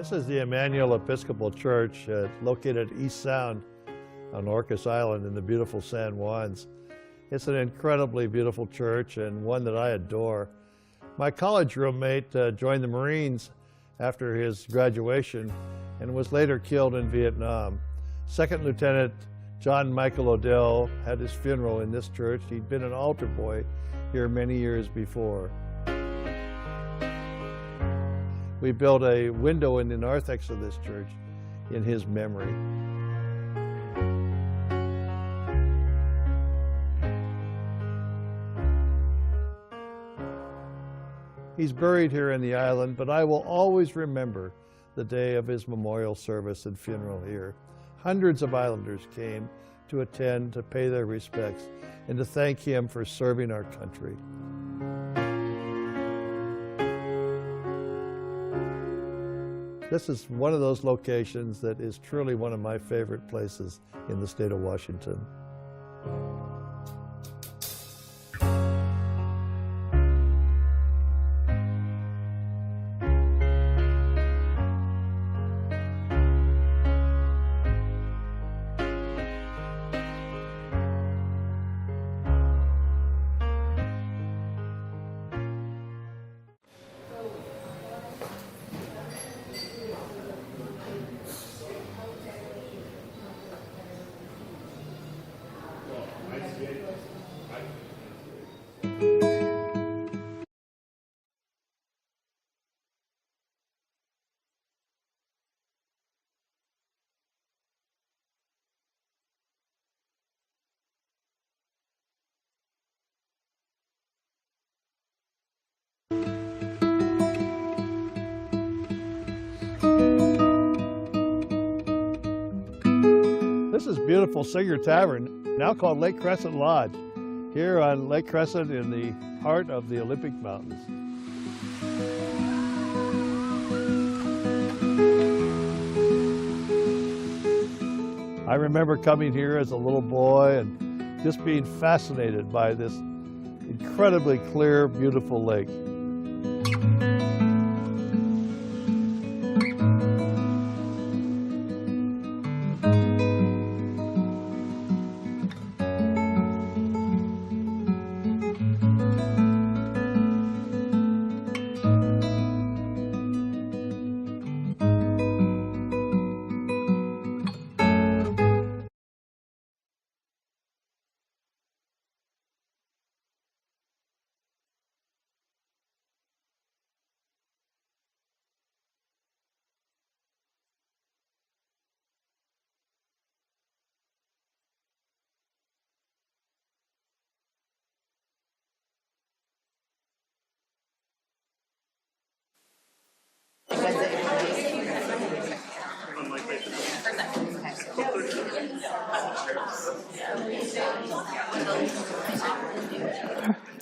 This is the Emmanuel Episcopal Church located at East Sound on Orcas Island in the beautiful San Juans. It's an incredibly beautiful church and one that I adore. My college roommate joined the Marines after his graduation and was later killed in Vietnam. Second Lieutenant John Michael Odell had his funeral in this church. He'd been an altar boy here many years before. We built a window in the narthex of this church in his memory. He's buried here in the island, but I will always remember the day of his memorial service and funeral here. Hundreds of islanders came to attend, to pay their respects, and to thank him for serving our country. This is one of those locations that is truly one of my favorite places in the state of Washington. This is beautiful Singer Tavern, now called Lake Crescent Lodge, here on Lake Crescent in the heart of the Olympic Mountains. I remember coming here as a little boy and just being fascinated by this incredibly clear, beautiful lake.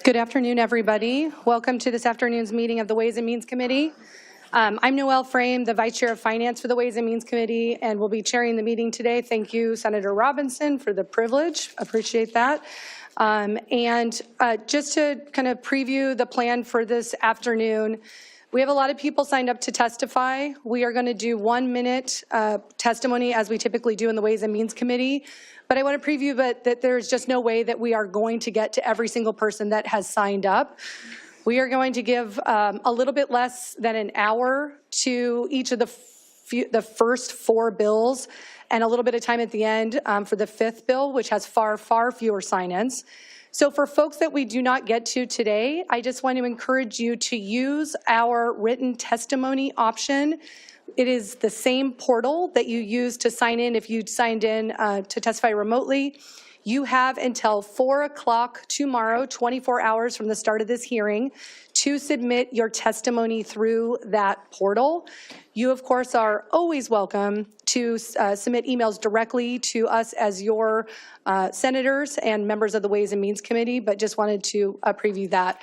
Good afternoon, everybody. Welcome to this afternoon's meeting of the Ways and Means Committee. I'm Noelle Frame, the Vice Chair of Finance for the Ways and Means Committee, and will be chairing the meeting today. Thank you, Senator Robinson, for the privilege. Appreciate that. Just to kind of preview the plan for this afternoon, we have a lot of people signed up to testify. We are going to do 1 minute testimony as we typically do in the Ways and Means Committee. But I want to preview that there's just no way that we are going to get to every single person that has signed up. We are going to give a little bit less than an hour to each of the first 4 bills and a little bit of time at the end for the 5th bill, which has far, far fewer sign-ins. So for folks that we do not get to today, I just want to encourage you to use our written testimony option. It is the same portal that you use to sign in if you signed in to testify remotely. You have until 4 o'clock tomorrow, 24 hours from the start of this hearing, to submit your testimony through that portal. You, of course, are always welcome to submit emails directly to us as your senators and members of the Ways and Means Committee, but just wanted to preview that.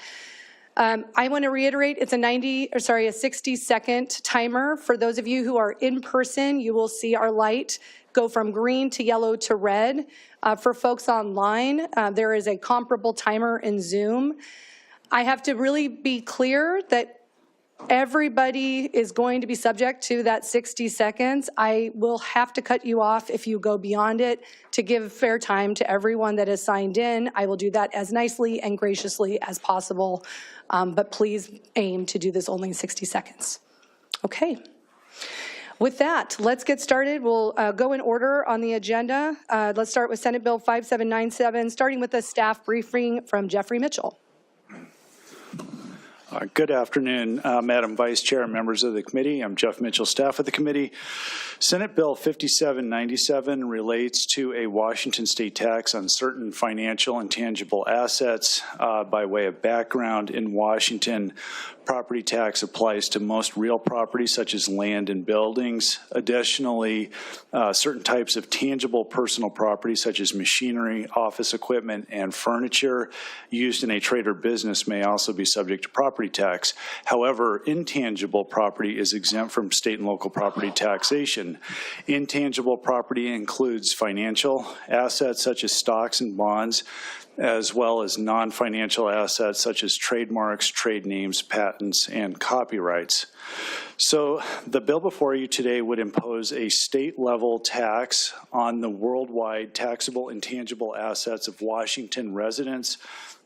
I want to reiterate, it's a 60-second timer. For those of you who are in person, you will see our light go from green to yellow to red. For folks online, there is a comparable timer in Zoom. I have to really be clear that Everybody is going to be subject to that 60 seconds. I will have to cut you off if you go beyond it to give fair time to everyone that is signed in. I will do that as nicely and graciously as possible, but please aim to do this only in 60 seconds. Okay. With that, let's get started. We'll go in order on the agenda. Let's start with Senate Bill 5797, starting with a staff briefing from Jeffrey Mitchell. Good afternoon, Madam Vice Chair and members of the committee. I'm Jeff Mitchell, staff of the committee. Senate Bill 5797 relates to a Washington state tax on certain financial and tangible assets. By way of background, in Washington, property tax applies to most real property such as land and buildings. Additionally, certain types of tangible personal property such as machinery, office equipment, and furniture used in a trade or business may also be subject to property tax. However, intangible property is exempt from state and local property taxation. Intangible property includes financial assets such as stocks and bonds, as well as non-financial assets such as trademarks, trade names, patents, and copyrights. So the bill before you today would impose a state-level tax on the worldwide taxable intangible assets of Washington residents.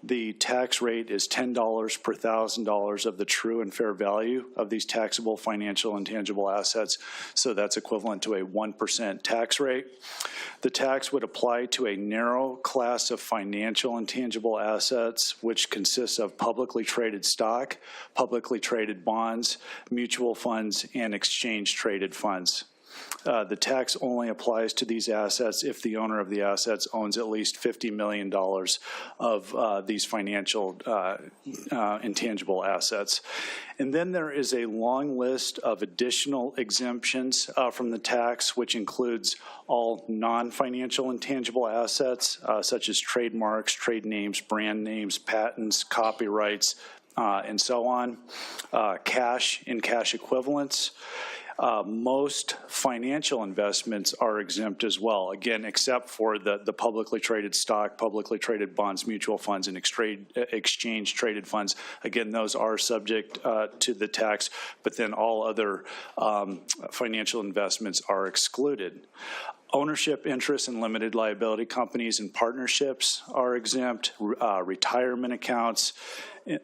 The tax rate is $10 per $1,000 of the true and fair value of these taxable financial and tangible assets. So that's equivalent to a 1% tax rate. The tax would apply to a narrow class of financial and tangible assets, which consists of publicly traded stock, publicly traded bonds, mutual funds, and exchange-traded funds. The tax only applies to these assets if the owner of the assets owns at least $50 million of these financial intangible assets. And then there is a long list of additional exemptions from the tax, which includes all non-financial intangible assets, such as trademarks, trade names, brand names, patents, copyrights, and so on, cash and cash equivalents. Most financial investments are exempt as well, again, except for the publicly traded stock, publicly traded bonds, mutual funds, and exchange traded funds. Again, those are subject to the tax, but then all other financial investments are excluded. Ownership interests in limited liability companies and partnerships are exempt, retirement accounts,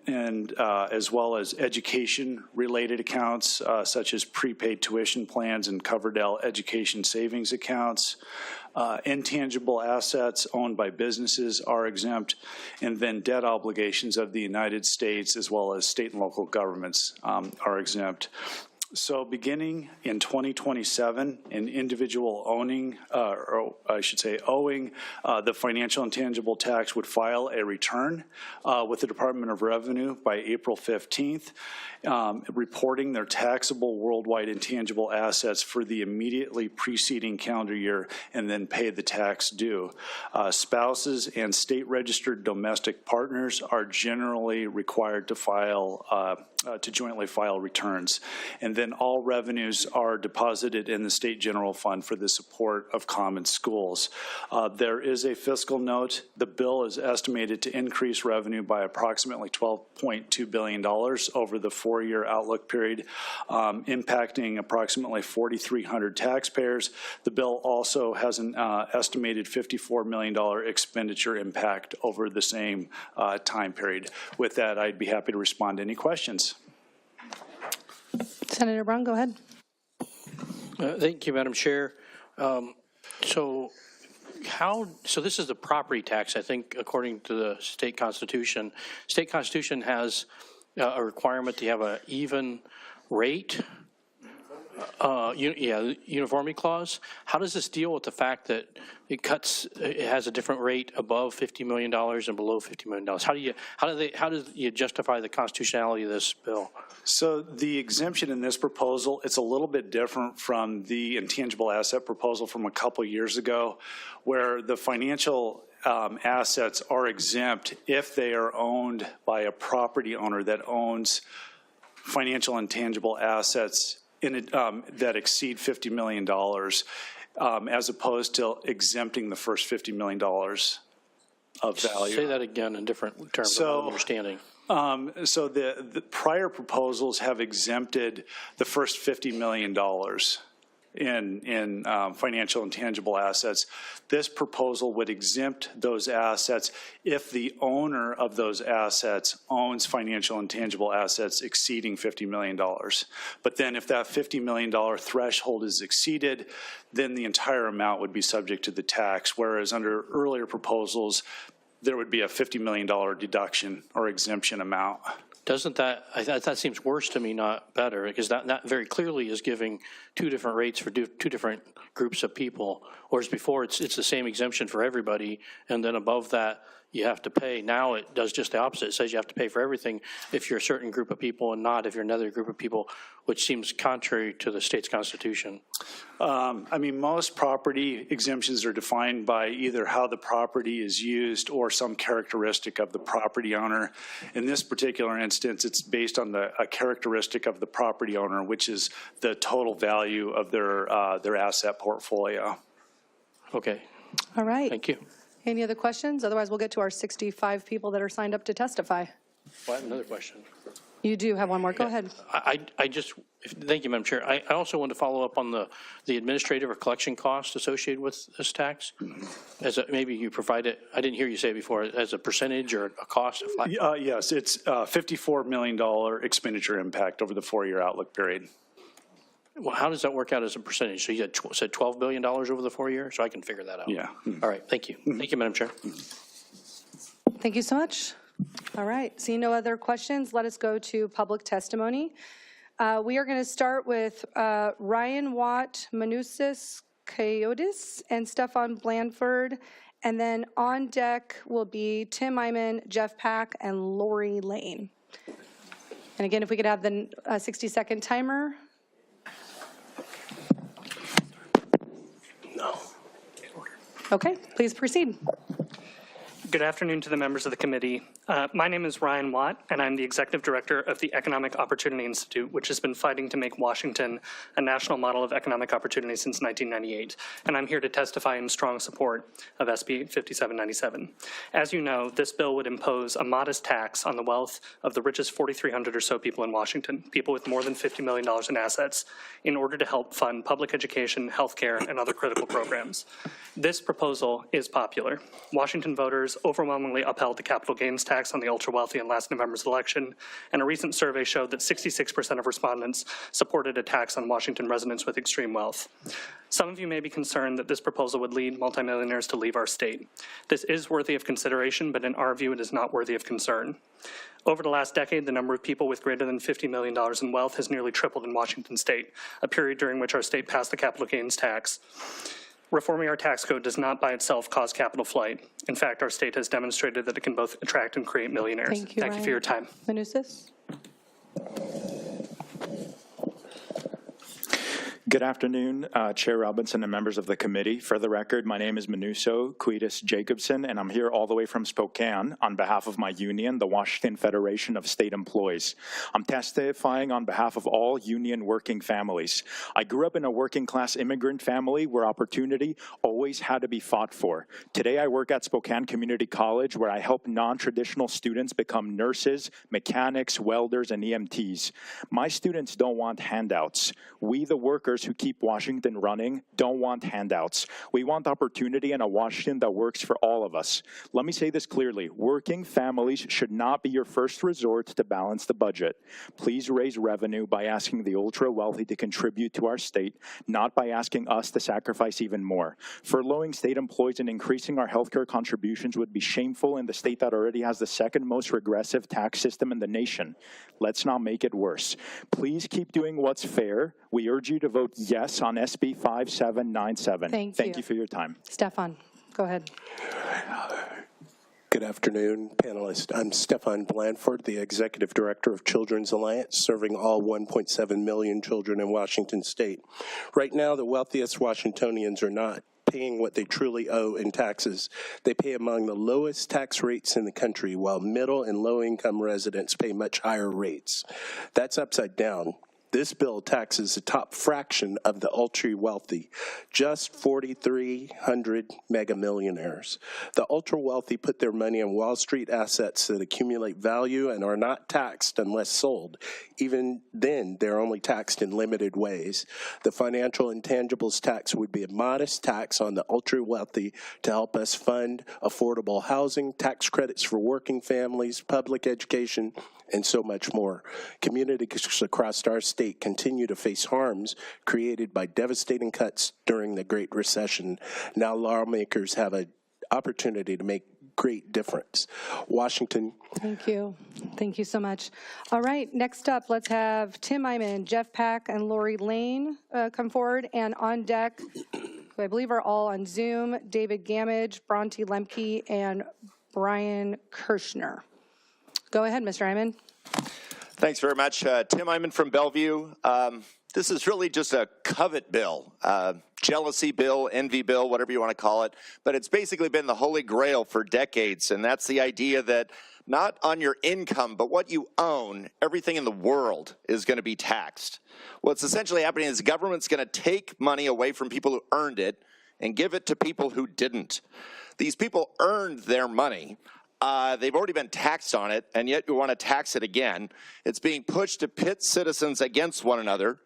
and as well as education-related accounts such as prepaid tuition plans and Coverdell education savings accounts. Intangible assets owned by businesses are exempt, and then debt obligations of the United States as well as state and local governments are exempt. So beginning in 2027, an individual owning, or I should say owing the financial intangible tax would file a return with the Department of Revenue by April 15th, reporting their taxable worldwide intangible assets for the immediately preceding calendar year and then pay the tax due. Spouses and state-registered domestic partners are generally required to file to jointly file returns. And then all revenues are deposited in the state general fund for the support of common schools. There is a fiscal note. The bill is estimated to increase revenue by approximately $12.2 billion over the 4-year outlook period, impacting approximately 4,300 taxpayers. The bill also has an estimated $54 million expenditure impact over the same time period. With that, I'd be happy to respond to any questions. Senator Brown, go ahead. Thank you, Madam Chair. So this is the property tax, I think, according to the state constitution. State constitution has a requirement to have an even rate, uniformity clause. How does this deal with the fact that it has a different rate above $50 million and below $50 million? How do you justify the constitutionality of this bill? So the exemption in this proposal, it's a little bit different from the intangible asset proposal from a couple years ago, where the financial assets are exempt if they are owned by a property owner that owns financial intangible assets that exceed $50 million, as opposed to exempting the first $50 million. of value. Say that again in different terms. I'm not understanding. So the prior proposals have exempted the first $50 million in financial and tangible assets. This proposal would exempt those assets if the owner of those assets owns financial and tangible assets exceeding $50 million. But then if that $50 million threshold is exceeded, then the entire amount would be subject to the tax, whereas under earlier proposals, there would be a $50 million deduction or exemption amount. Doesn't that, that seems worse to me, not better, because that very clearly is giving two different rates for two different groups of people, whereas before it's the same exemption for everybody, and then above that you have to pay. Now it does just the opposite. It says you have to pay for everything if you're a certain group of people and not if you're another group of people, which seems contrary to the state's constitution. I mean, most property exemptions are defined by either how the property is used or some characteristic of the property owner. In this particular instance, it's based on a characteristic of the property owner, which is the total value of their asset portfolio. Okay. All right. Thank you. Any other questions? Otherwise, we'll get to our 65 people that are signed up to testify. Well, I have another question. You do have one more. Go ahead. I just, thank you, Madam Chair. I also want to follow up on the administrative or collection cost associated with this tax. As maybe you provide it, I didn't hear you say it before, as a percentage or a cost? Yes, it's a $54 million expenditure impact over the 4-year outlook period. Well, how does that work out as a percentage? So you said $12 billion over the 4 years, so I can figure that out. Yeah. All right, thank you. Thank you, Madam Chair. Thank you so much. All right, seeing no other questions, let us go to public testimony. We are going to start with Ryan Watt, Manusis Coyotes, and Stefan Blanford, and then on deck will be Tim Iman, Jeff Pack, and Lori Lane. And again, if we could have the 60-second timer. No. Okay, please proceed. Good afternoon to the members of the committee. My name is Ryan Watt, and I'm the Executive Director of the Economic Opportunity Institute, which has been fighting to make Washington a national model of economic opportunity since 1998. And I'm here to testify in strong support of SB 5797. As you know, this bill would impose a modest tax on the wealth of the richest 4,300 or so people in Washington, people with more than $50 million in assets, in order to help fund public education, healthcare, and other critical programs. This proposal is popular. Washington voters overwhelmingly upheld the capital gains tax on the ultra-wealthy in last November's election, and a recent survey showed that 66% of respondents supported a tax on Washington residents with extreme wealth. Some of you may be concerned that this proposal would lead multimillionaires to leave our state. This is worthy of consideration, but in our view, it is not worthy of concern. Over the last decade, the number of people with greater than $50 million in wealth has nearly tripled in Washington state, a period during which our state passed the capital gains tax. Reforming our tax code does not by itself cause capital flight. In fact, our state has demonstrated that it can both attract and create millionaires. Thank you for your time. Manusis. Good afternoon, Chair Robinson and members of the committee. For the record, my name is Manuso Quietus Jacobson, and I'm here all the way from Spokane on behalf of my union, the Washington Federation of State Employees. I'm testifying on behalf of all union working families. I grew up in a working class immigrant family where opportunity always had to be fought for. Today, I work at Spokane Community College, where I help non-traditional students become nurses, mechanics, welders, and EMTs. My students don't want handouts. We, the workers who keep Washington running, don't want handouts. We want opportunity and a Washington that works for all of us. Let me say this clearly. Working families should not be your first resort to balance the budget. Please raise revenue by asking the ultra-wealthy to contribute to our state, not by asking us to sacrifice even more. Furloughing state employees and increasing our healthcare contributions would be shameful in the state that already has the second most regressive tax system in the nation. Let's not make it worse. Please keep doing what's fair. We urge you to vote yes on SB 5797. Thank you for your time. Stefan, go ahead. Good afternoon, panelists. I'm Stefan Blanford, the Executive Director of Children's Alliance, serving all 1.7 million children in Washington state. Right now, the wealthiest Washingtonians are not paying what they truly owe in taxes. They pay among the lowest tax rates in the country, while middle and low-income residents pay much higher rates. That's upside down. This bill taxes the top fraction of the ultra-wealthy, just 4,300 mega millionaires. The ultra-wealthy put their money in Wall Street assets that accumulate value and are not taxed unless sold. Even then, they're only taxed in limited ways. The financial intangibles tax would be a modest tax on the ultra-wealthy to help us fund affordable housing, tax credits for working families, public education, and so much more. Communities across our state continue to face harms created by devastating cuts during the Great Recession. Now lawmakers have an opportunity to make great difference. Washington. Thank you. Thank you so much. All right, next up, let's have Tim Eyman, Jeff Pack, and Lori Lane come forward. And on deck, who I believe are all on Zoom, David Gamage, Bronte Lemke, and Brian Kirshner. Go ahead, Mr. Eyman. Thanks very much. Tim Eyman from Bellevue. This is really just a covet bill, jealousy bill, envy bill, whatever you want to call it. But it's basically been the holy grail for decades, and that's the idea that not on your income, but what you own, everything in the world is going to be taxed. What's essentially happening is the government's going to take money away from people who earned it and give it to people who didn't. These people earned their money. They've already been taxed on it, and yet you want to tax it again. It's being pushed to pit citizens against one another.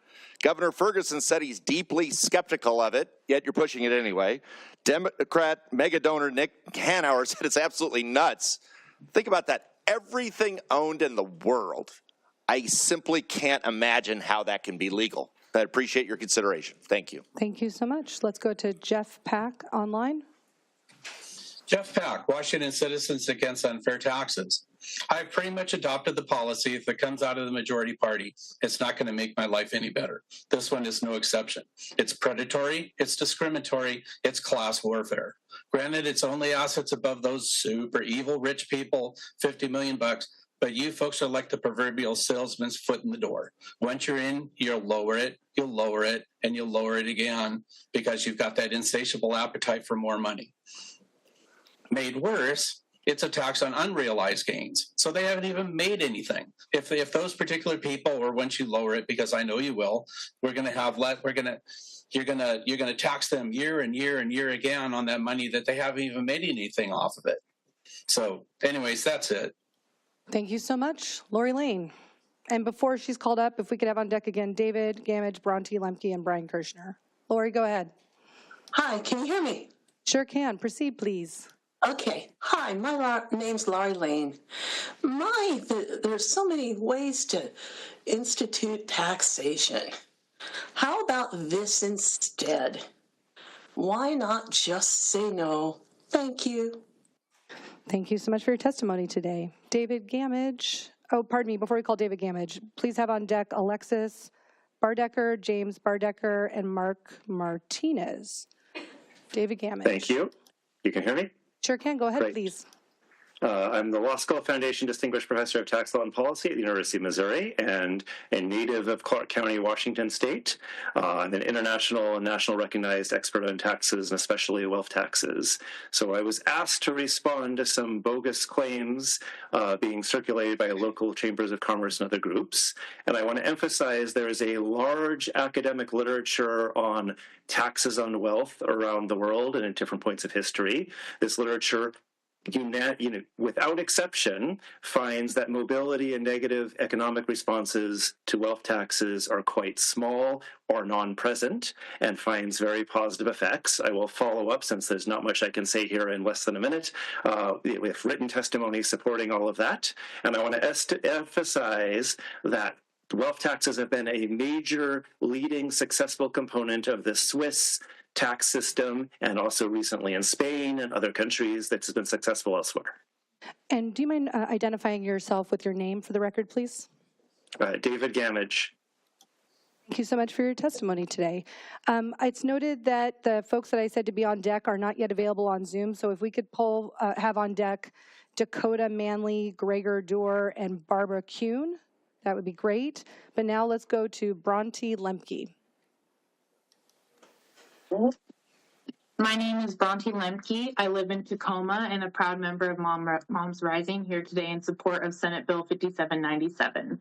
Governor Ferguson said he's deeply skeptical of it, yet you're pushing it anyway. Democrat mega donor Nick Hanauer said it's absolutely nuts. Think about that. Everything owned in the world. I simply can't imagine how that can be legal. I appreciate your consideration. Thank you. Thank you so much. Let's go to Jeff Pack online. Jeff Pack, Washington Citizens Against Unfair Taxes. I've pretty much adopted the policy. If it comes out of the majority party, it's not going to make my life any better. This one is no exception. It's predatory, it's discriminatory, it's class warfare. Granted, it's only assets above those super evil rich people, $50 million, but you folks are like the proverbial salesman's foot in the door. Once you're in, you'll lower it, and you'll lower it again because you've got that insatiable appetite for more money. Made worse, it's a tax on unrealized gains. So they haven't even made anything. If those particular people, or once you lower it, because I know you will, you're going to tax them year and year and year again on that money that they haven't even made anything off of it. So anyways, that's it. Thank you so much. Lori Lane. And before she's called up, if we could have on deck again, David Gamage, Bronte Lemke, and Brian Kirshner. Lori, go ahead. Hi, can you hear me? Sure can. Proceed, please. Okay. Hi, my name's Laurie Lane. There's so many ways to institute taxation. How about this instead? Why not just say no? Thank you. Thank you so much for your testimony today. David Gamage. Oh, pardon me. Before we call David Gamage, please have on deck Alexis Bardecker, James Bardecker, and Mark Martinez. David Gamage. Thank you. You can hear me? Sure can. Go ahead, Great. please. I'm the Law School Foundation Distinguished Professor of Tax Law and Policy at the University of Missouri and a native of Clark County, Washington State. I'm an international and national recognized expert on taxes and especially wealth taxes. So I was asked to respond to some bogus claims being circulated by local chambers of commerce and other groups. And I want to emphasize there is a large academic literature on taxes on wealth around the world and at different points of history. This literature without exception, finds that mobility and negative economic responses to wealth taxes are quite small or non-present, and finds very positive effects. I will follow up, since there's not much I can say here in less than a minute, with written testimony supporting all of that. And I want to emphasize that wealth taxes have been a major, leading, successful component of the Swiss tax system, and also recently in Spain and other countries that's been successful elsewhere. And do you mind identifying yourself with your name for the record, please? David Gamage. Thank you so much for your testimony today. It's noted that the folks that I said to be on deck are not yet available on Zoom, so if we could have on deck Dakota Manley, Gregor Dorr, and Barbara Kuhn, that would be great. But now let's go to Bronte Lemke. My name is Bronte Lemke. I live in Tacoma and a proud member of Moms Rising, here today in support of Senate Bill 5797.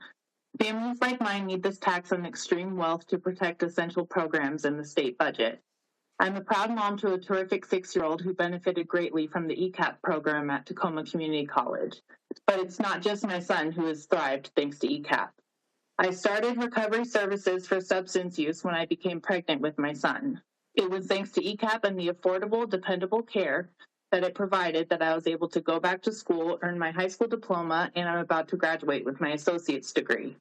Families like mine need this tax on extreme wealth to protect essential programs in the state budget. I'm a proud mom to a terrific 6-year-old who benefited greatly from the ECAP program at Tacoma Community College. But it's not just my son who has thrived thanks to ECAP. I started recovery services for substance use when I became pregnant with my son. It was thanks to ECAP and the affordable, dependable care that it provided that I was able to go back to school, earn my high school diploma, and I'm about to graduate with my associate's degree.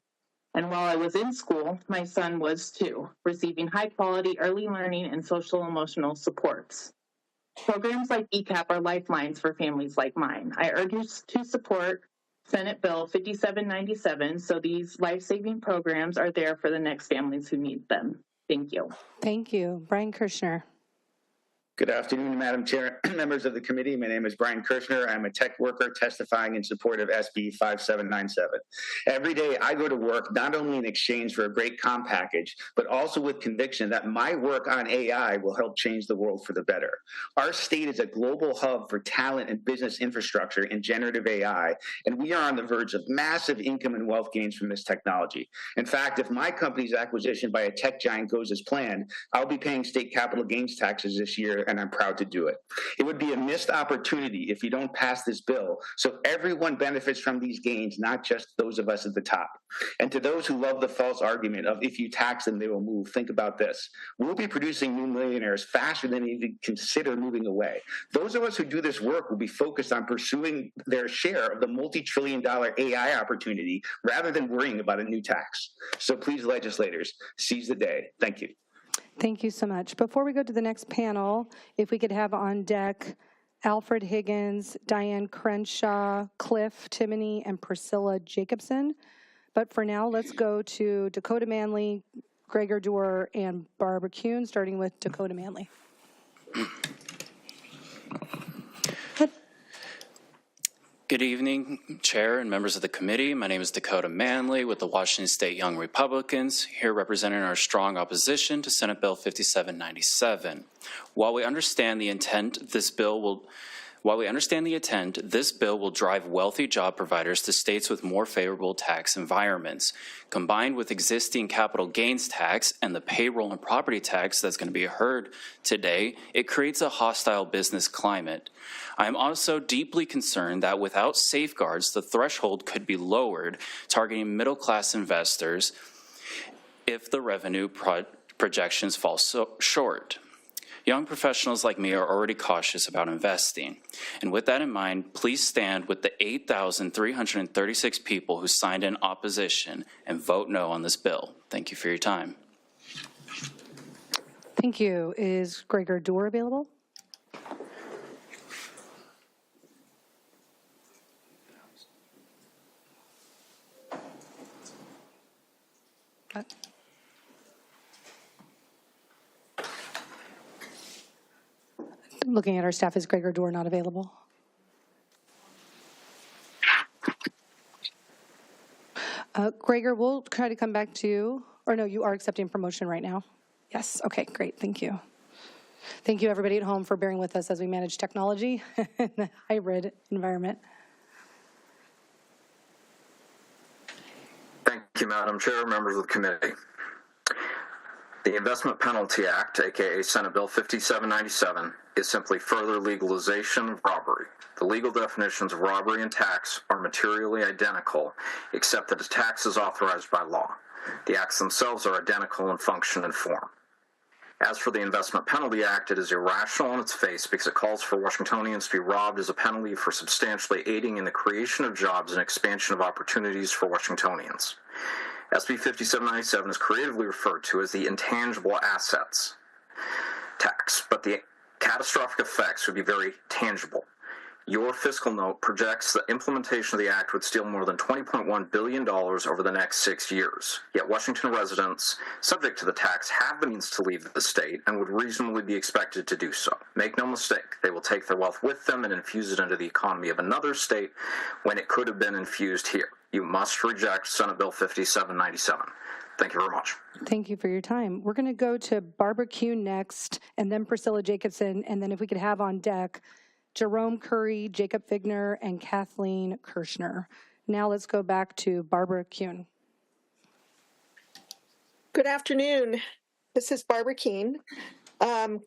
And while I was in school, my son was too, receiving high-quality early learning and social emotional supports. Programs like ECAP are lifelines for families like mine. I urge you to support Senate Bill 5797 so these life-saving programs are there for the next families who need them. Thank you. Thank you. Brian Kirshner. Good afternoon, Madam Chair, members of the committee. My name is Brian Kirshner. I'm a tech worker testifying in support of SB 5797. Every day I go to work not only in exchange for a great comm package, but also with conviction that my work on AI will help change the world for the better. Our state is a global hub for talent and business infrastructure in generative AI, and we are on the verge of massive income and wealth gains from this technology. In fact, if my company's acquisition by a tech giant goes as planned, I'll be paying state capital gains taxes this year, and I'm proud to do it. It would be a missed opportunity if you don't pass this bill, so everyone benefits from these gains, not just those of us at the top. And to those who love the false argument of if you tax them, they will move, think about this. We'll be producing new millionaires faster than they even consider moving away. Those of us who do this work will be focused on pursuing their share of the multi-trillion-dollar AI opportunity rather than worrying about a new tax. So please, legislators, seize the day. Thank you. Thank you so much. Before we go to the next panel, if we could have on deck Alfred Higgins, Diane Crenshaw, Cliff Timoney, and Priscilla Jacobson. But for now, let's go to Dakota Manley, Gregor Dorr, and Barbara Kuhn, starting with Dakota Manley. Good evening, Chair and members of the committee. My name is Dakota Manley with the Washington State Young Republicans, here representing our strong opposition to Senate Bill 5797. While we understand the intent, this bill will drive wealthy job providers to states with more favorable tax environments. Combined with existing capital gains tax and the payroll and property tax that's going to be heard today, it creates a hostile business climate. I am also deeply concerned that without safeguards, the threshold could be lowered, targeting middle-class investors if the revenue projections fall short. Young professionals like me are already cautious about investing. And with that in mind, please stand with the 8,336 people who signed in opposition and vote no on this bill. Thank you for your time. Thank you. Is Gregor Dorr available? Looking at our staff, is Gregor Dorr not available? Gregor, we'll try to come back to you. Or no, you are accepting promotion right now? Yes, okay, great, thank you. Thank you everybody at home for bearing with us as we manage technology in the hybrid environment. Thank you, Madam Chair, members of the committee. The Investment Penalty Act, aka Senate Bill 5797, is simply further legalization of robbery. The legal definitions of robbery and tax are materially identical, except that a tax is authorized by law. The acts themselves are identical in function and form. As for the Investment Penalty Act, it is irrational on its face because it calls for Washingtonians to be robbed as a penalty for substantially aiding in the creation of jobs and expansion of opportunities for Washingtonians. SB 5797 is creatively referred to as the intangible assets tax, but the catastrophic effects would be very tangible. Your fiscal note projects the implementation of the act would steal more than $20.1 billion over the next 6 years. Yet Washington residents subject to the tax have the means to leave the state and would reasonably be expected to do so. Make no mistake, they will take their wealth with them and infuse it into the economy of another state when it could have been infused here. You must reject Senate Bill 5797. Thank you very much. Thank you for your time. We're going to go to Barbara Kuhn next, and then Priscilla Jacobson, and then if we could have on deck Jerome Curry, Jacob Figner, and Kathleen Kirshner. Now let's go back to Barbara Kuhn. Good afternoon. This is Barbara Keene. I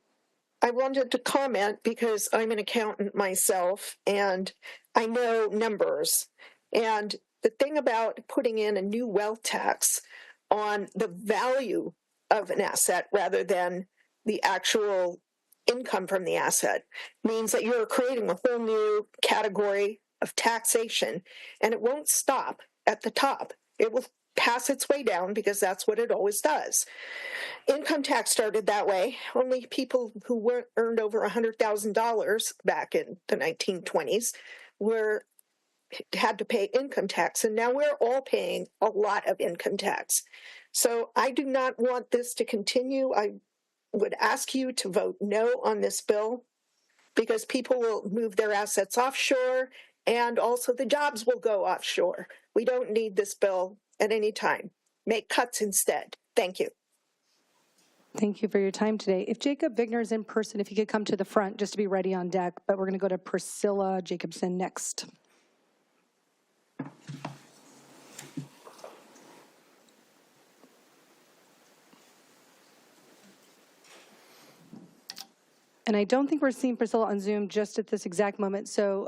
wanted to comment because I'm an accountant myself and I know numbers. And the thing about putting in a new wealth tax on the value of an asset rather than the actual income from the asset means that you're creating a whole new category of taxation, and it won't stop at the top. It will pass its way down because that's what it always does. Income tax started that way. Only people who earned over $100,000 back in the 1920s had to pay income tax, and now we're all paying a lot of income tax. So I do not want this to continue. I would ask you to vote no on this bill because people will move their assets offshore and also the jobs will go offshore. We don't need this bill at any time. Make cuts instead. Thank you. Thank you for your time today. If Jacob Vigner is in person, if he could come to the front just to be ready on deck, but we're going to go to Priscilla Jacobson next. And I don't think we're seeing Priscilla on Zoom just at this exact moment. So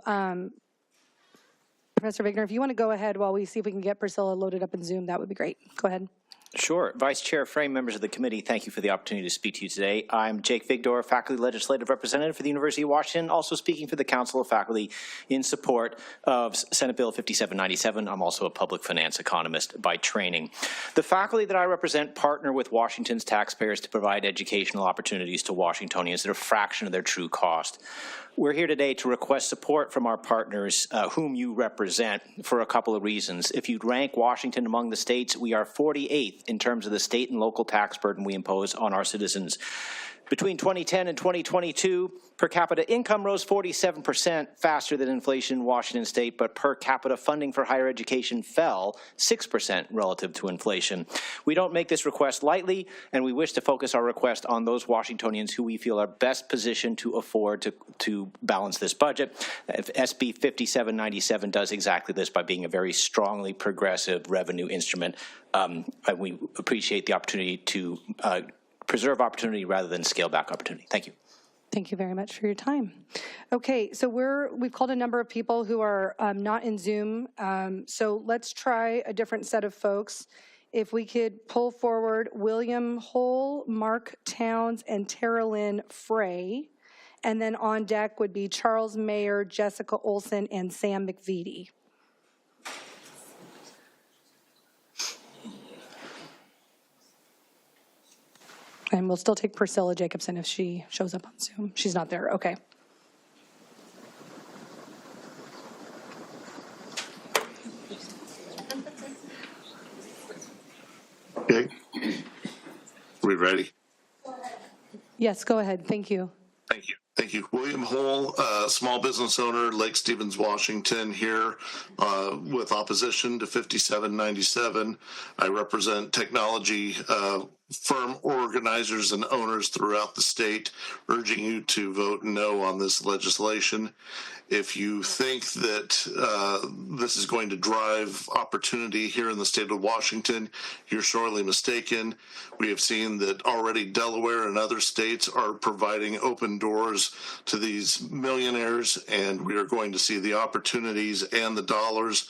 Professor Vigner, if you want to go ahead while we see if we can get Priscilla loaded up in Zoom, that would be great. Go ahead. Sure. Vice Chair Frame, members of the committee, thank you for the opportunity to speak to you today. I'm Jake Vigdor, Faculty Legislative Representative for the University of Washington, also speaking for the Council of Faculty in support of Senate Bill 5797. I'm also a public finance economist by training. The faculty that I represent partner with Washington's taxpayers to provide educational opportunities to Washingtonians that are a fraction of their true cost. We're here today to request support from our partners whom you represent for a couple of reasons. If you'd rank Washington among the states, we are 48th in terms of the state and local tax burden we impose on our citizens. Between 2010 and 2022, per capita income rose 47% faster than inflation in Washington state, but per capita funding for higher education fell 6% relative to inflation. We don't make this request lightly, and we wish to focus our request on those Washingtonians who we feel are best positioned to afford to balance this budget. SB 5797 does exactly this by being a very strongly progressive revenue instrument. We appreciate the opportunity to preserve opportunity rather than scale back opportunity. Thank you. Thank you very much for your time. Okay, so we've called a number of people who are not in Zoom. So let's try a different set of folks. If we could pull forward William Hull, Mark Towns, and Tara Lynn Frey. And then on deck would be Charles Mayer, Jessica Olson, and Sam McVitie. And we'll still take Priscilla Jacobson if she shows up on Zoom. She's not there. Okay. Okay. Are we ready? Yes, go ahead. Thank you. Thank you. Thank you. William Hull, small business owner, Lake Stevens, Washington, here with opposition to 5797. I represent technology firm organizers and owners throughout the state, urging you to vote no on this legislation. If you think that this is going to drive opportunity here in the state of Washington, you're sorely mistaken. We have seen that already Delaware and other states are providing open doors to these millionaires, and we are going to see the opportunities and the dollars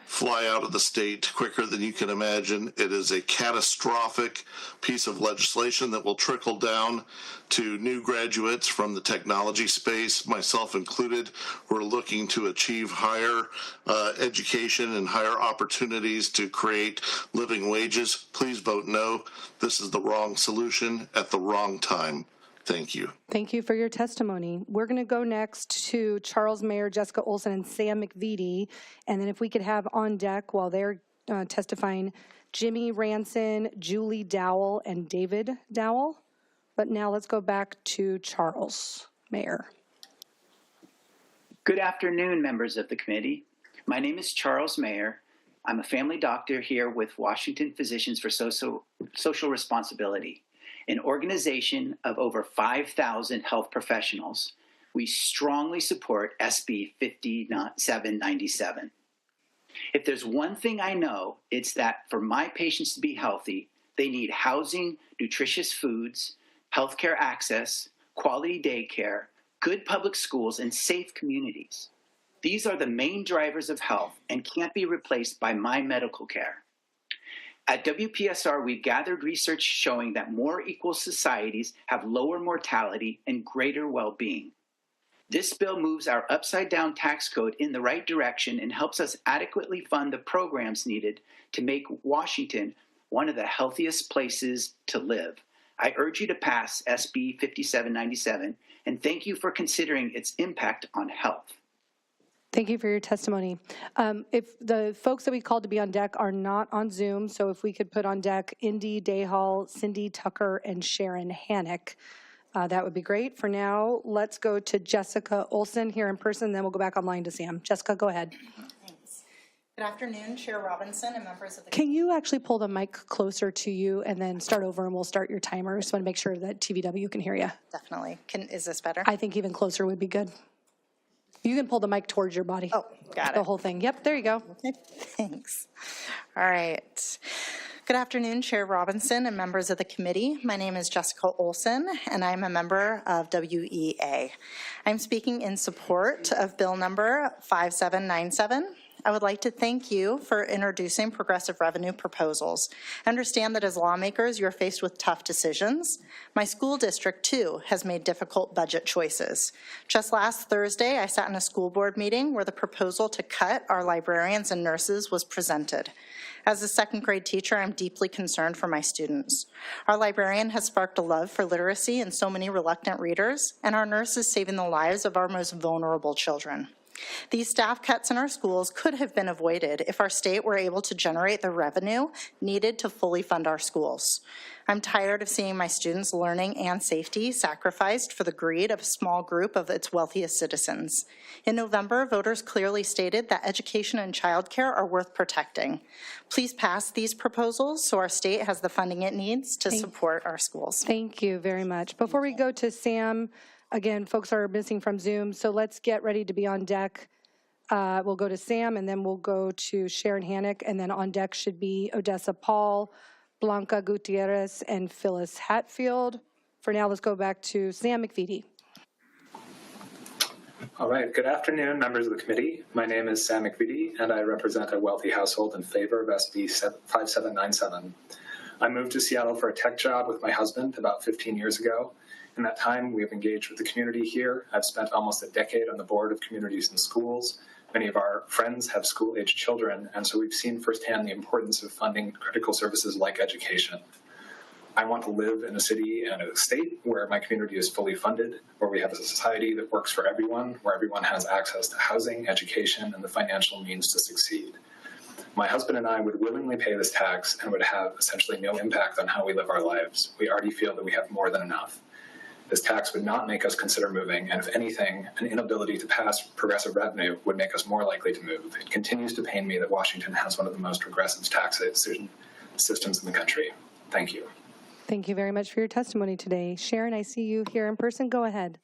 fly out of the state quicker than you can imagine. It is a catastrophic piece of legislation that will trickle down to new graduates from the technology space, myself included. We're looking to achieve higher education and higher opportunities to create living wages. Please vote no. This is the wrong solution at the wrong time. Thank you. Thank you for your testimony. We're going to go next to Charles Mayer, Jessica Olson, and Sam McVitie. And then if we could have on deck while they're testifying, Jimmy Ranson, Julie Dowell, and David Dowell. But now let's go back to Charles Mayer. Good afternoon, members of the committee. My name is Charles Mayer. I'm a family doctor here with Washington Physicians for Social Responsibility, an organization of over 5,000 health professionals. We strongly support SB 5797. If there's one thing I know, it's that for my patients to be healthy, They need housing, nutritious foods, healthcare access, quality daycare, good public schools, and safe communities. These are the main drivers of health and can't be replaced by my medical care. At WPSR, we've gathered research showing that more equal societies have lower mortality and greater well-being. This bill moves our upside-down tax code in the right direction and helps us adequately fund the programs needed to make Washington one of the healthiest places to live. I urge you to pass SB 5797, and thank you for considering its impact on health. Thank you for your testimony. If the folks that we called to be on deck are not on Zoom, so if we could put on deck Indy Dayhall, Cindy Tucker, and Sharon Hannick, that would be great. For now, let's go to Jessica Olson here in person, then we'll go back online to Sam. Jessica, go ahead. Thanks. Good afternoon, Chair Robinson and members of the... Can you actually pull the mic closer to you and then start over and we'll start your timer? Just want to make sure that TVW can hear you. Definitely. Is this better? I think even closer would be good. You can pull the mic towards your body. Oh, got it. The whole thing. Yep, there you go. Okay, thanks. All right. Good afternoon, Chair Robinson and members of the committee. My name is Jessica Olson, and I'm a member of WEA. I'm speaking in support of Bill number 5797. I would like to thank you for introducing progressive revenue proposals. I understand that as lawmakers, you're faced with tough decisions. My school district, too, has made difficult budget choices. Just last Thursday, I sat in a school board meeting where the proposal to cut our librarians and nurses was presented. As a second grade teacher, I'm deeply concerned for my students. Our librarian has sparked a love for literacy in so many reluctant readers, and our nurse is saving the lives of our most vulnerable children. These staff cuts in our schools could have been avoided if our state were able to generate the revenue needed to fully fund our schools. I'm tired of seeing my students' learning and safety sacrificed for the greed of a small group of its wealthiest citizens. In November, voters clearly stated that education and childcare are worth protecting. Please pass these proposals so our state has the funding it needs to support our schools. Thank you very much. Before we go to Sam, again, folks are missing from Zoom, so let's get ready to be on deck. We'll go to Sam, and then we'll go to Sharon Hannick, and then on deck should be Odessa Paul, Blanca Gutierrez, and Phyllis Hatfield. For now, let's go back to Sam McVitie. All right, good afternoon, members of the committee. My name is Sam McVitie, and I represent a wealthy household in favor of SB 5797. I moved to Seattle for a tech job with my husband about 15 years ago. In that time, we have engaged with the community here. I've spent almost a decade on the board of communities and schools. Many of our friends have school-aged children, and so we've seen firsthand the importance of funding critical services like education. I want to live in a city and a state where my community is fully funded, where we have a society that works for everyone, where everyone has access to housing, education, and the financial means to succeed. My husband and I would willingly pay this tax and would have essentially no impact on how we live our lives. We already feel that we have more than enough. This tax would not make us consider moving, and if anything, an inability to pass progressive revenue would make us more likely to move. It continues to pain me that Washington has one of the most regressive tax systems in the country. Thank you. Thank you very much for your testimony today. Sharon, I see you here in person. Go ahead.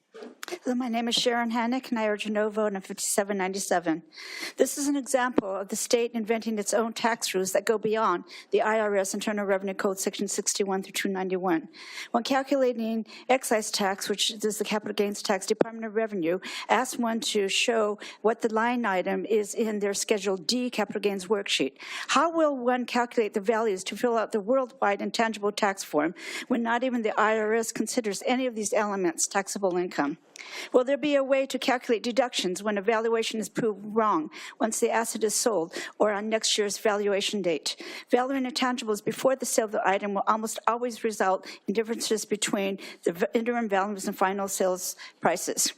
My name is Sharon Hannick, and I urge a no vote on 5797. This is an example of the state inventing its own tax rules that go beyond the IRS Internal Revenue Code Section 61 through 291. When calculating excise tax, which is the capital gains tax, Department of Revenue asks one to show what the line item is in their Schedule D capital gains worksheet. How will one calculate the values to fill out the worldwide intangible tax form when not even the IRS considers any of these elements taxable income? Will there be a way to calculate deductions when a valuation is proved wrong once the asset is sold or on next year's valuation date? Valuing intangibles before the sale of the item will almost always result in differences between the interim values and final sales prices.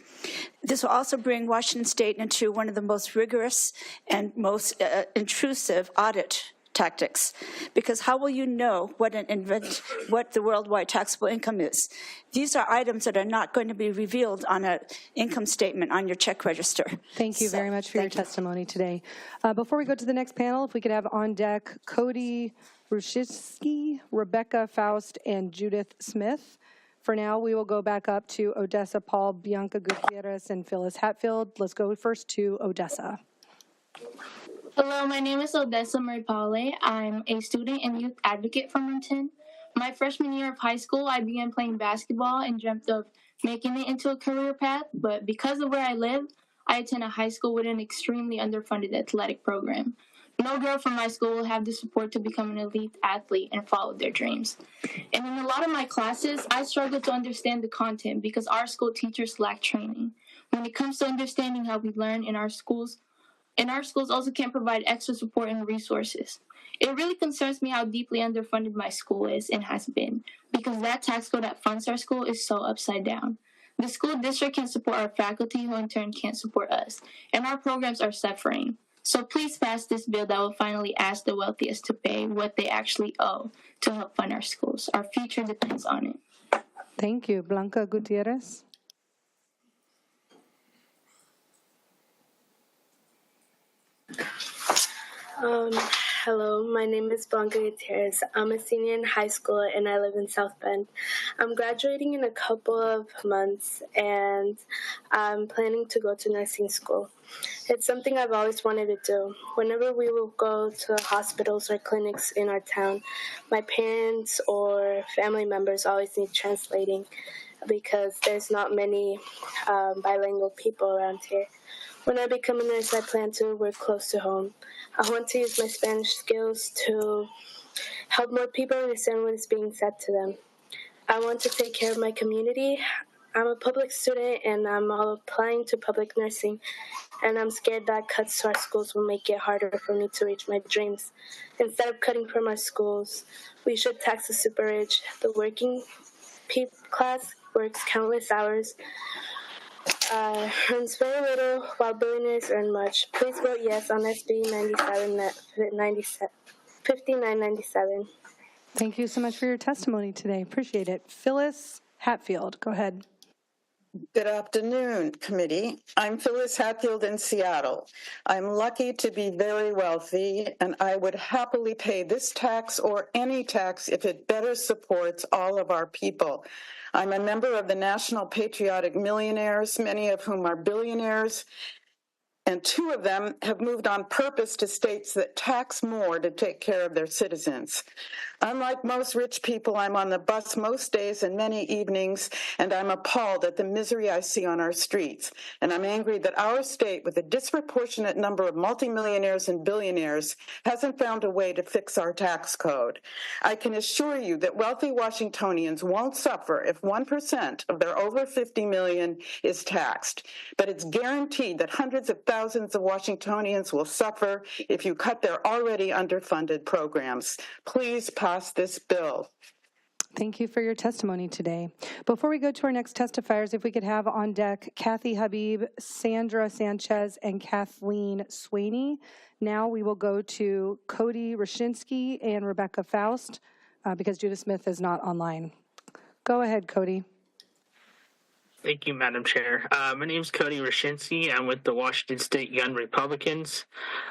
This will also bring Washington State into one of the most rigorous and most intrusive audit tactics, because how will you know what the worldwide taxable income is? These are items that are not going to be revealed on an income statement on your check register. Thank you very much for your testimony today. Before we go to the next panel, if we could have on deck Cody Rushitsky, Rebecca Faust, and Judith Smith. For now, we will go back up to Odessa Paul, Bianca Gutierrez, and Phyllis Hatfield. Let's go first to Odessa. Hello, my name is Odessa Marie Paule. I'm a student and youth advocate from Renton. My freshman year of high school, I began playing basketball and dreamt of making it into a career path, but because of where I live, I attend a high school with an extremely underfunded athletic program. No girl from my school will have the support to become an elite athlete and follow their dreams. And in a lot of my classes, I struggle to understand the content because our school teachers lack training. When it comes to understanding how we learn in our schools also can't provide extra support and resources. It really concerns me how deeply underfunded my school is and has been, because that tax code that funds our school is so upside down. The school district can't support our faculty, who in turn can't support us, and our programs are suffering. So please pass this bill that will finally ask the wealthiest to pay what they actually owe to help fund our schools. Our future depends on it. Thank you. Blanca Gutierrez. Hello, my name is Blanca Gutierrez. I'm a senior in high school and I live in South Bend. I'm graduating in a couple of months and I'm planning to go to nursing school. It's something I've always wanted to do. Whenever we will go to hospitals or clinics in our town, my parents or family members always need translating because there's not many bilingual people around here. When I become a nurse, I plan to work close to home. I want to use my Spanish skills to help more people understand what is being said to them. I want to take care of my community. I'm a public student and I'm applying to public nursing, and I'm scared that cuts to our schools will make it harder for me to reach my dreams. Instead of cutting from our schools, we should tax the super rich. The working class works countless hours, earns very little, while billionaires earn much. Please vote yes on SB 5997. Thank you so much for your testimony today. Appreciate it. Phyllis Hatfield, go ahead. Good afternoon, committee. I'm Phyllis Hatfield in Seattle. I'm lucky to be very wealthy, and I would happily pay this tax or any tax if it better supports all of our people. I'm a member of the National Patriotic Millionaires, many of whom are billionaires, and 2 of them have moved on purpose to states that tax more to take care of their citizens. Unlike most rich people, I'm on the bus most days and many evenings, and I'm appalled at the misery I see on our streets. And I'm angry that our state, with a disproportionate number of multimillionaires and billionaires, hasn't found a way to fix our tax code. I can assure you that wealthy Washingtonians won't suffer if 1% of their over 50 million is taxed. But it's guaranteed that hundreds of thousands of Washingtonians will suffer if you cut their already underfunded programs. Please pass this bill. Thank you for your testimony today. Before we go to our next testifiers, if we could have on deck Kathy Habib, Sandra Sanchez, and Kathleen Sweeney. Now we will go to Cody Rashinsky and Rebecca Faust because Judith Smith is not online. Go ahead, Cody. Thank you, Madam Chair. My name is Cody Rashinsky. I'm with the Washington State Young Republicans.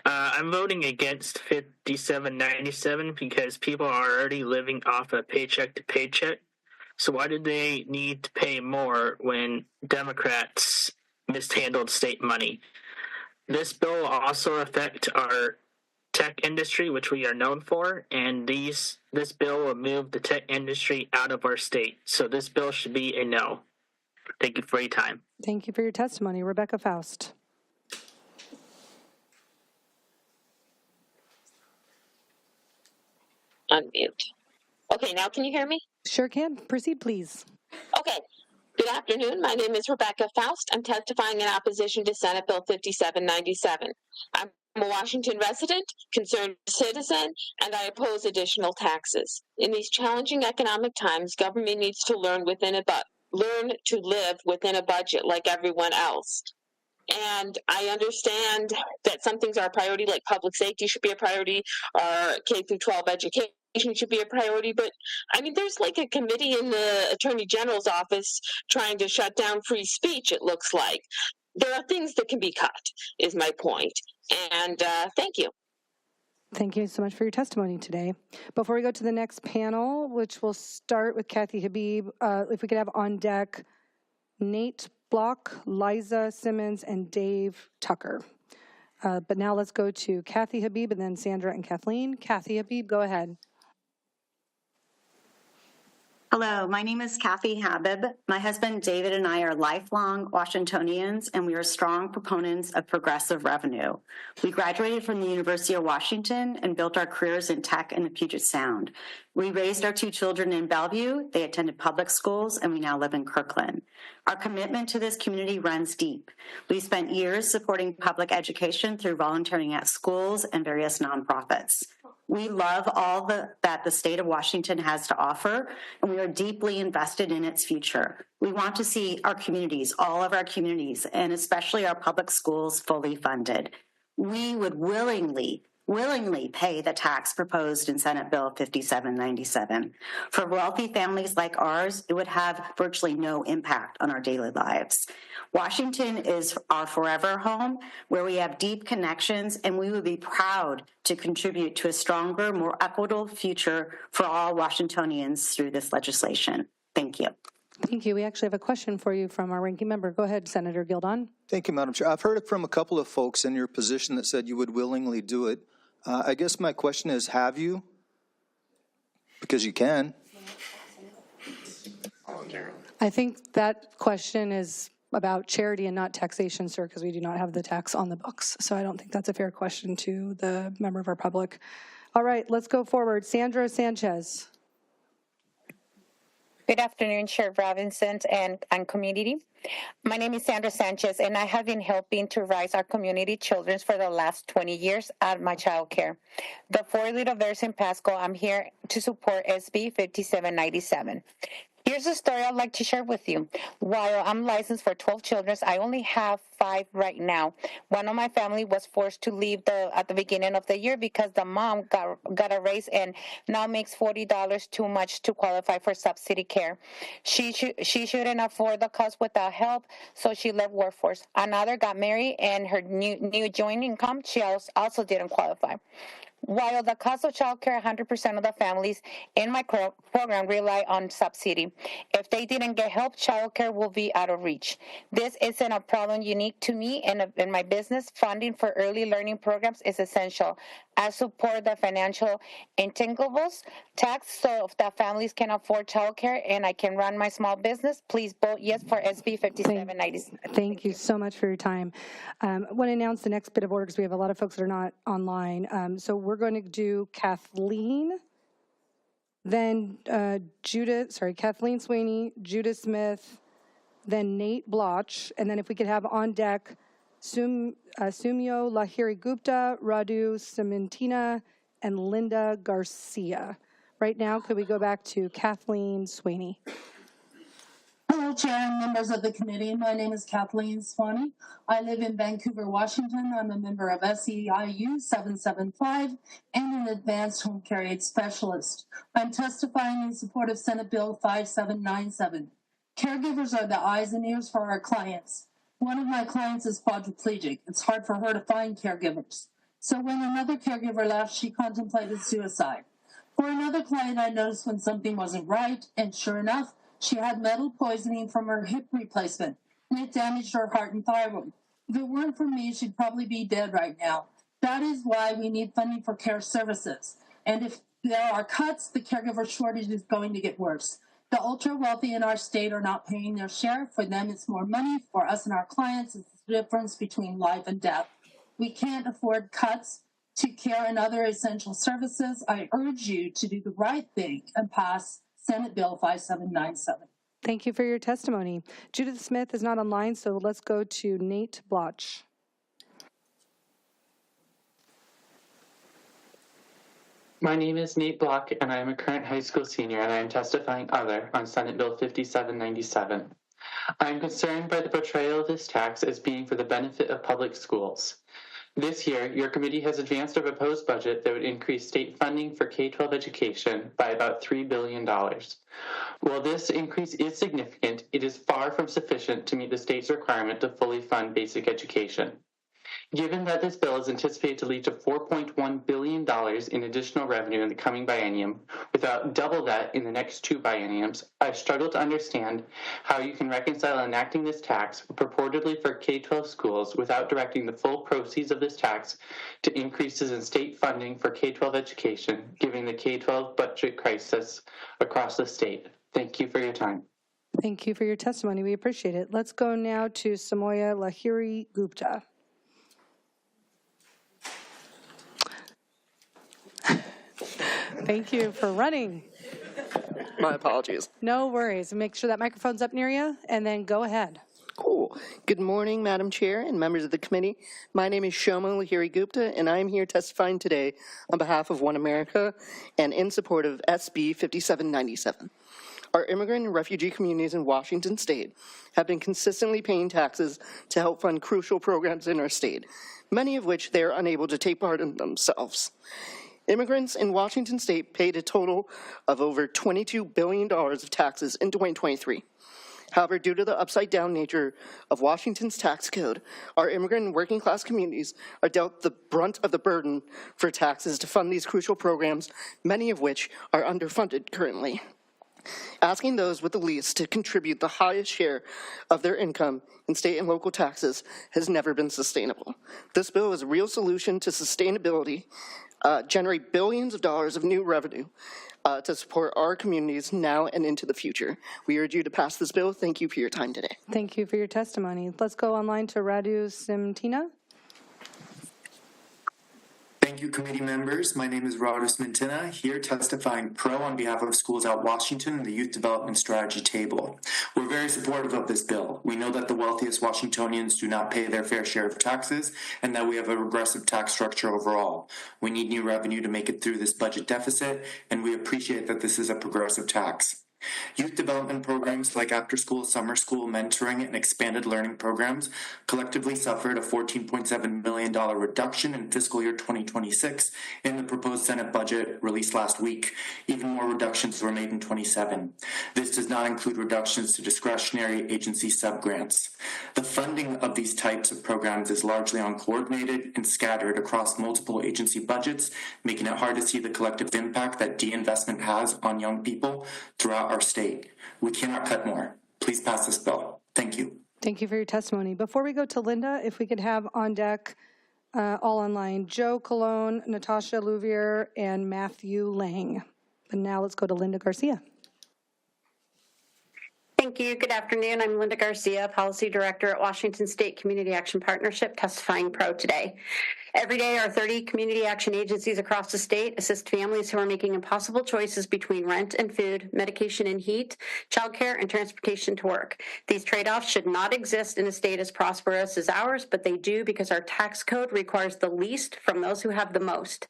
I'm voting against 5797 because people are already living off a paycheck to paycheck. So why do they need to pay more when Democrats mishandled state money? This bill will also affect our tech industry, which we are known for, and this bill will move the tech industry out of our state. So this bill should be a no. Thank you for your time. Thank you for your testimony. Rebecca Faust. Unmute. Okay, now can you hear me? Sure can. Proceed, please. Okay. Good afternoon. My name is Rebecca Faust. I'm testifying in opposition to Senate Bill 5797. I'm a Washington resident, concerned citizen, and I oppose additional taxes. In these challenging economic times, government needs to learn to live within a budget like everyone else. And I understand that some things are a priority, like public safety should be a priority, or K-12 education should be a priority. But I mean, there's like a committee in the Attorney General's office trying to shut down free speech, it looks like. There are things that can be cut, is my point. And thank you. Thank you so much for your testimony today. Before we go to the next panel, which will start with Kathy Habib, if we could have on deck Nate Block, Liza Simmons, and Dave Tucker. But now let's go to Kathy Habib and then Sandra and Kathleen. Kathy Habib, go ahead. Hello, my name is Kathy Habib. My husband David and I are lifelong Washingtonians, and we are strong proponents of progressive revenue. We graduated from the University of Washington and built our careers in tech and the Puget Sound. We raised our 2 children in Bellevue. They attended public schools, and we now live in Kirkland. Our commitment to this community runs deep. We spent years supporting public education through volunteering at schools and various nonprofits. We love all that the state of Washington has to offer, and we are deeply invested in its future. We want to see our communities, all of our communities, and especially our public schools, fully funded. We would willingly pay the tax proposed in Senate Bill 5797. For wealthy families like ours, it would have virtually no impact on our daily lives. Washington is our forever home, where we have deep connections, and we would be proud to contribute to a stronger, more equitable future for all Washingtonians through this legislation. Thank you. Thank you. We actually have a question for you from our ranking member. Go ahead, Senator Gildon. Thank you, Madam Chair. I've heard it from a couple of folks in your position that said you would willingly do it. I guess my question is, have you? Because you can. I think that question is about charity and not taxation, sir, because we do not have the tax on the books. So I don't think that's a fair question to the member of our public. All right, let's go forward. Sandra Sanchez. Good afternoon, Chair Robinson and community. My name is Sandra Sanchez, and I have been helping to raise our community children for the last 20 years at my child care. The 4 little bears in Pasco, I'm here to support SB 5797. Here's a story I'd like to share with you. While I'm licensed for 12 children, I only have 5 right now. One of my family was forced to leave at the beginning of the year because the mom got a raise and now makes $40 too much to qualify for subsidy care. She shouldn't afford the cost without help, so she left workforce. Another got married, and her new joint income, she also didn't qualify. While the cost of child care, 100% of the families in my program rely on subsidy. If they didn't get help, child care will be out of reach. This isn't a problem unique to me and in my business. Funding for early learning programs is essential. I support the financial intangibles tax so if the families can afford child care and I can run my small business. Please vote yes for SB 5797. Thank you so much for your time. I want to announce the next bit of order because we have a lot of folks that are not online. So we're going to do Kathleen, then Kathleen Sweeney, Judith Smith, then Nate Bloch, and then if we could have on deck Sumyo Lahiri Gupta, Radu Sementina, and Linda Garcia. Right now, could we go back to Kathleen Sweeney? Hello, Chair and members of the committee. My name is Kathleen Swanee. I live in Vancouver, Washington. I'm a member of SEIU 775 and an advanced home care aid specialist. I'm testifying in support of Senate Bill 5797. Caregivers are the eyes and ears for our clients. One of my clients is quadriplegic. It's hard for her to find caregivers. So when another caregiver left, she contemplated suicide. For another client, I noticed when something wasn't right, and sure enough, she had metal poisoning from her hip replacement, and it damaged her heart and thyroid. If it weren't for me, she'd probably be dead right now. That is why we need funding for care services. And if there are cuts, the caregiver shortage is going to get worse. The ultra-wealthy in our state are not paying their share. For them, it's more money. For us and our clients, it's the difference between life and death. We can't afford cuts to care and other essential services. I urge you to do the right thing and pass Senate Bill 5797. Thank you for your testimony. Judith Smith is not online, so let's go to Nate Bloch. My name is Nate Bloch, and I am a current high school senior, and I am testifying other on Senate Bill 5797. I am concerned by the portrayal of this tax as being for the benefit of public schools. This year, your committee has advanced a proposed budget that would increase state funding for K-12 education by about $3 billion. While this increase is significant, it is far from sufficient to meet the state's requirement to fully fund basic education. Given that this bill is anticipated to lead to $4.1 billion in additional revenue in the coming biennium, without double that in the next 2 bienniums, I struggle to understand how you can reconcile enacting this tax purportedly for K-12 schools without directing the full proceeds of this tax to increases in state funding for K-12 education, given the K-12 budget crisis across the state. Thank you for your time. Thank you for your testimony. We appreciate it. Let's go now to Samoya Lahiri Gupta. Thank you for running. My apologies. No worries. Make sure that microphone's up near you, and then go ahead. Cool. Good morning, Madam Chair and members of the committee. My name is Shoma Lahiri Gupta, and I am here testifying today on behalf of One America and in support of SB 5797. Our immigrant and refugee communities in Washington state have been consistently paying taxes to help fund crucial programs in our state, many of which they are unable to take part in themselves. Immigrants in Washington state paid a total of over $22 billion of taxes in 2023. However, due to the upside-down nature of Washington's tax code, our immigrant and working-class communities are dealt the brunt of the burden for taxes to fund these crucial programs, many of which are underfunded currently. Asking those with the least to contribute the highest share of their income in state and local taxes has never been sustainable. This bill is a real solution to sustainability, generate billions of dollars of new revenue to support our communities now and into the future. We urge you to pass this bill. Thank you for your time today. Thank you for your testimony. Let's go online to Radu Simtina. Thank you, committee members. My name is Radu Simtina, here testifying pro on behalf of Schools Out Washington and the Youth Development Strategy Table. We're very supportive of this bill. We know that the wealthiest Washingtonians do not pay their fair share of taxes and that we have a regressive tax structure overall. We need new revenue to make it through this budget deficit, and we appreciate that this is a progressive tax. Youth development programs like after-school, summer school, mentoring, and expanded learning programs collectively suffered a $14.7 million reduction in fiscal year 2026 in the proposed Senate budget released last week. Even more reductions were made in 27. This does not include reductions to discretionary agency subgrants. The funding of these types of programs is largely uncoordinated and scattered across multiple agency budgets, making it hard to see the collective impact that de-investment has on young people throughout our state. We cannot cut more. Please pass this bill. Thank you. Thank you for your testimony. Before we go to Linda, if we could have on deck, all online, Joe Colon, Natasha Louvier, and Matthew Lang. And now let's go to Linda Garcia. Thank you. Good afternoon. I'm Linda Garcia, Policy Director at Washington State Community Action Partnership, testifying pro today. Every day, our 30 community action agencies across the state assist families who are making impossible choices between rent and food, medication and heat, childcare, and transportation to work. These trade-offs should not exist in a state as prosperous as ours, but they do because our tax code requires the least from those who have the most.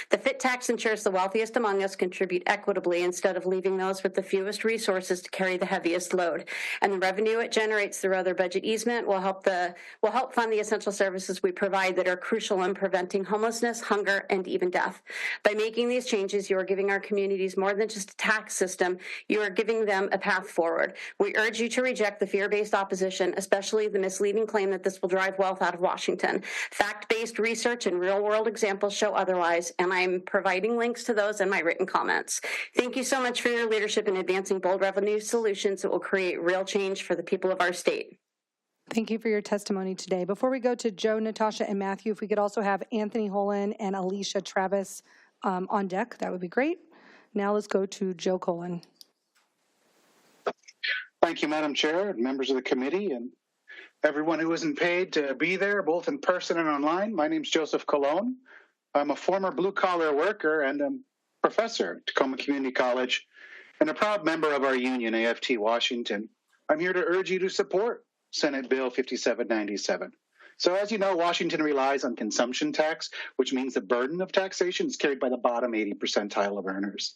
The FIT tax ensures the wealthiest among us contribute equitably instead of leaving those with the fewest resources to carry the heaviest load. And the revenue it generates through other budget easement will help fund the essential services we provide that are crucial in preventing homelessness, hunger, and even death. By making these changes, you are giving our communities more than just a tax system. You are giving them a path forward. We urge you to reject the fear-based opposition, especially the misleading claim that this will drive wealth out of Washington. Fact-based research and real-world examples show otherwise, and I'm providing links to those in my written comments. Thank you so much for your leadership in advancing bold revenue solutions that will create real change for the people of our state. Thank you for your testimony today. Before we go to Joe, Natasha, and Matthew, if we could also have Anthony Holan and Alicia Travis on deck, that would be great. Now let's go to Joe Colon. Thank you, Madam Chair, and members of the committee, and everyone who isn't paid to be there, both in person and online. My name's Joseph Colon. I'm a former blue-collar worker and a professor at Tacoma Community College and a proud member of our union, AFT Washington. I'm here to urge you to support Senate Bill 5797. So as you know, Washington relies on consumption tax, which means the burden of taxation is carried by the bottom 80 percentile of earners.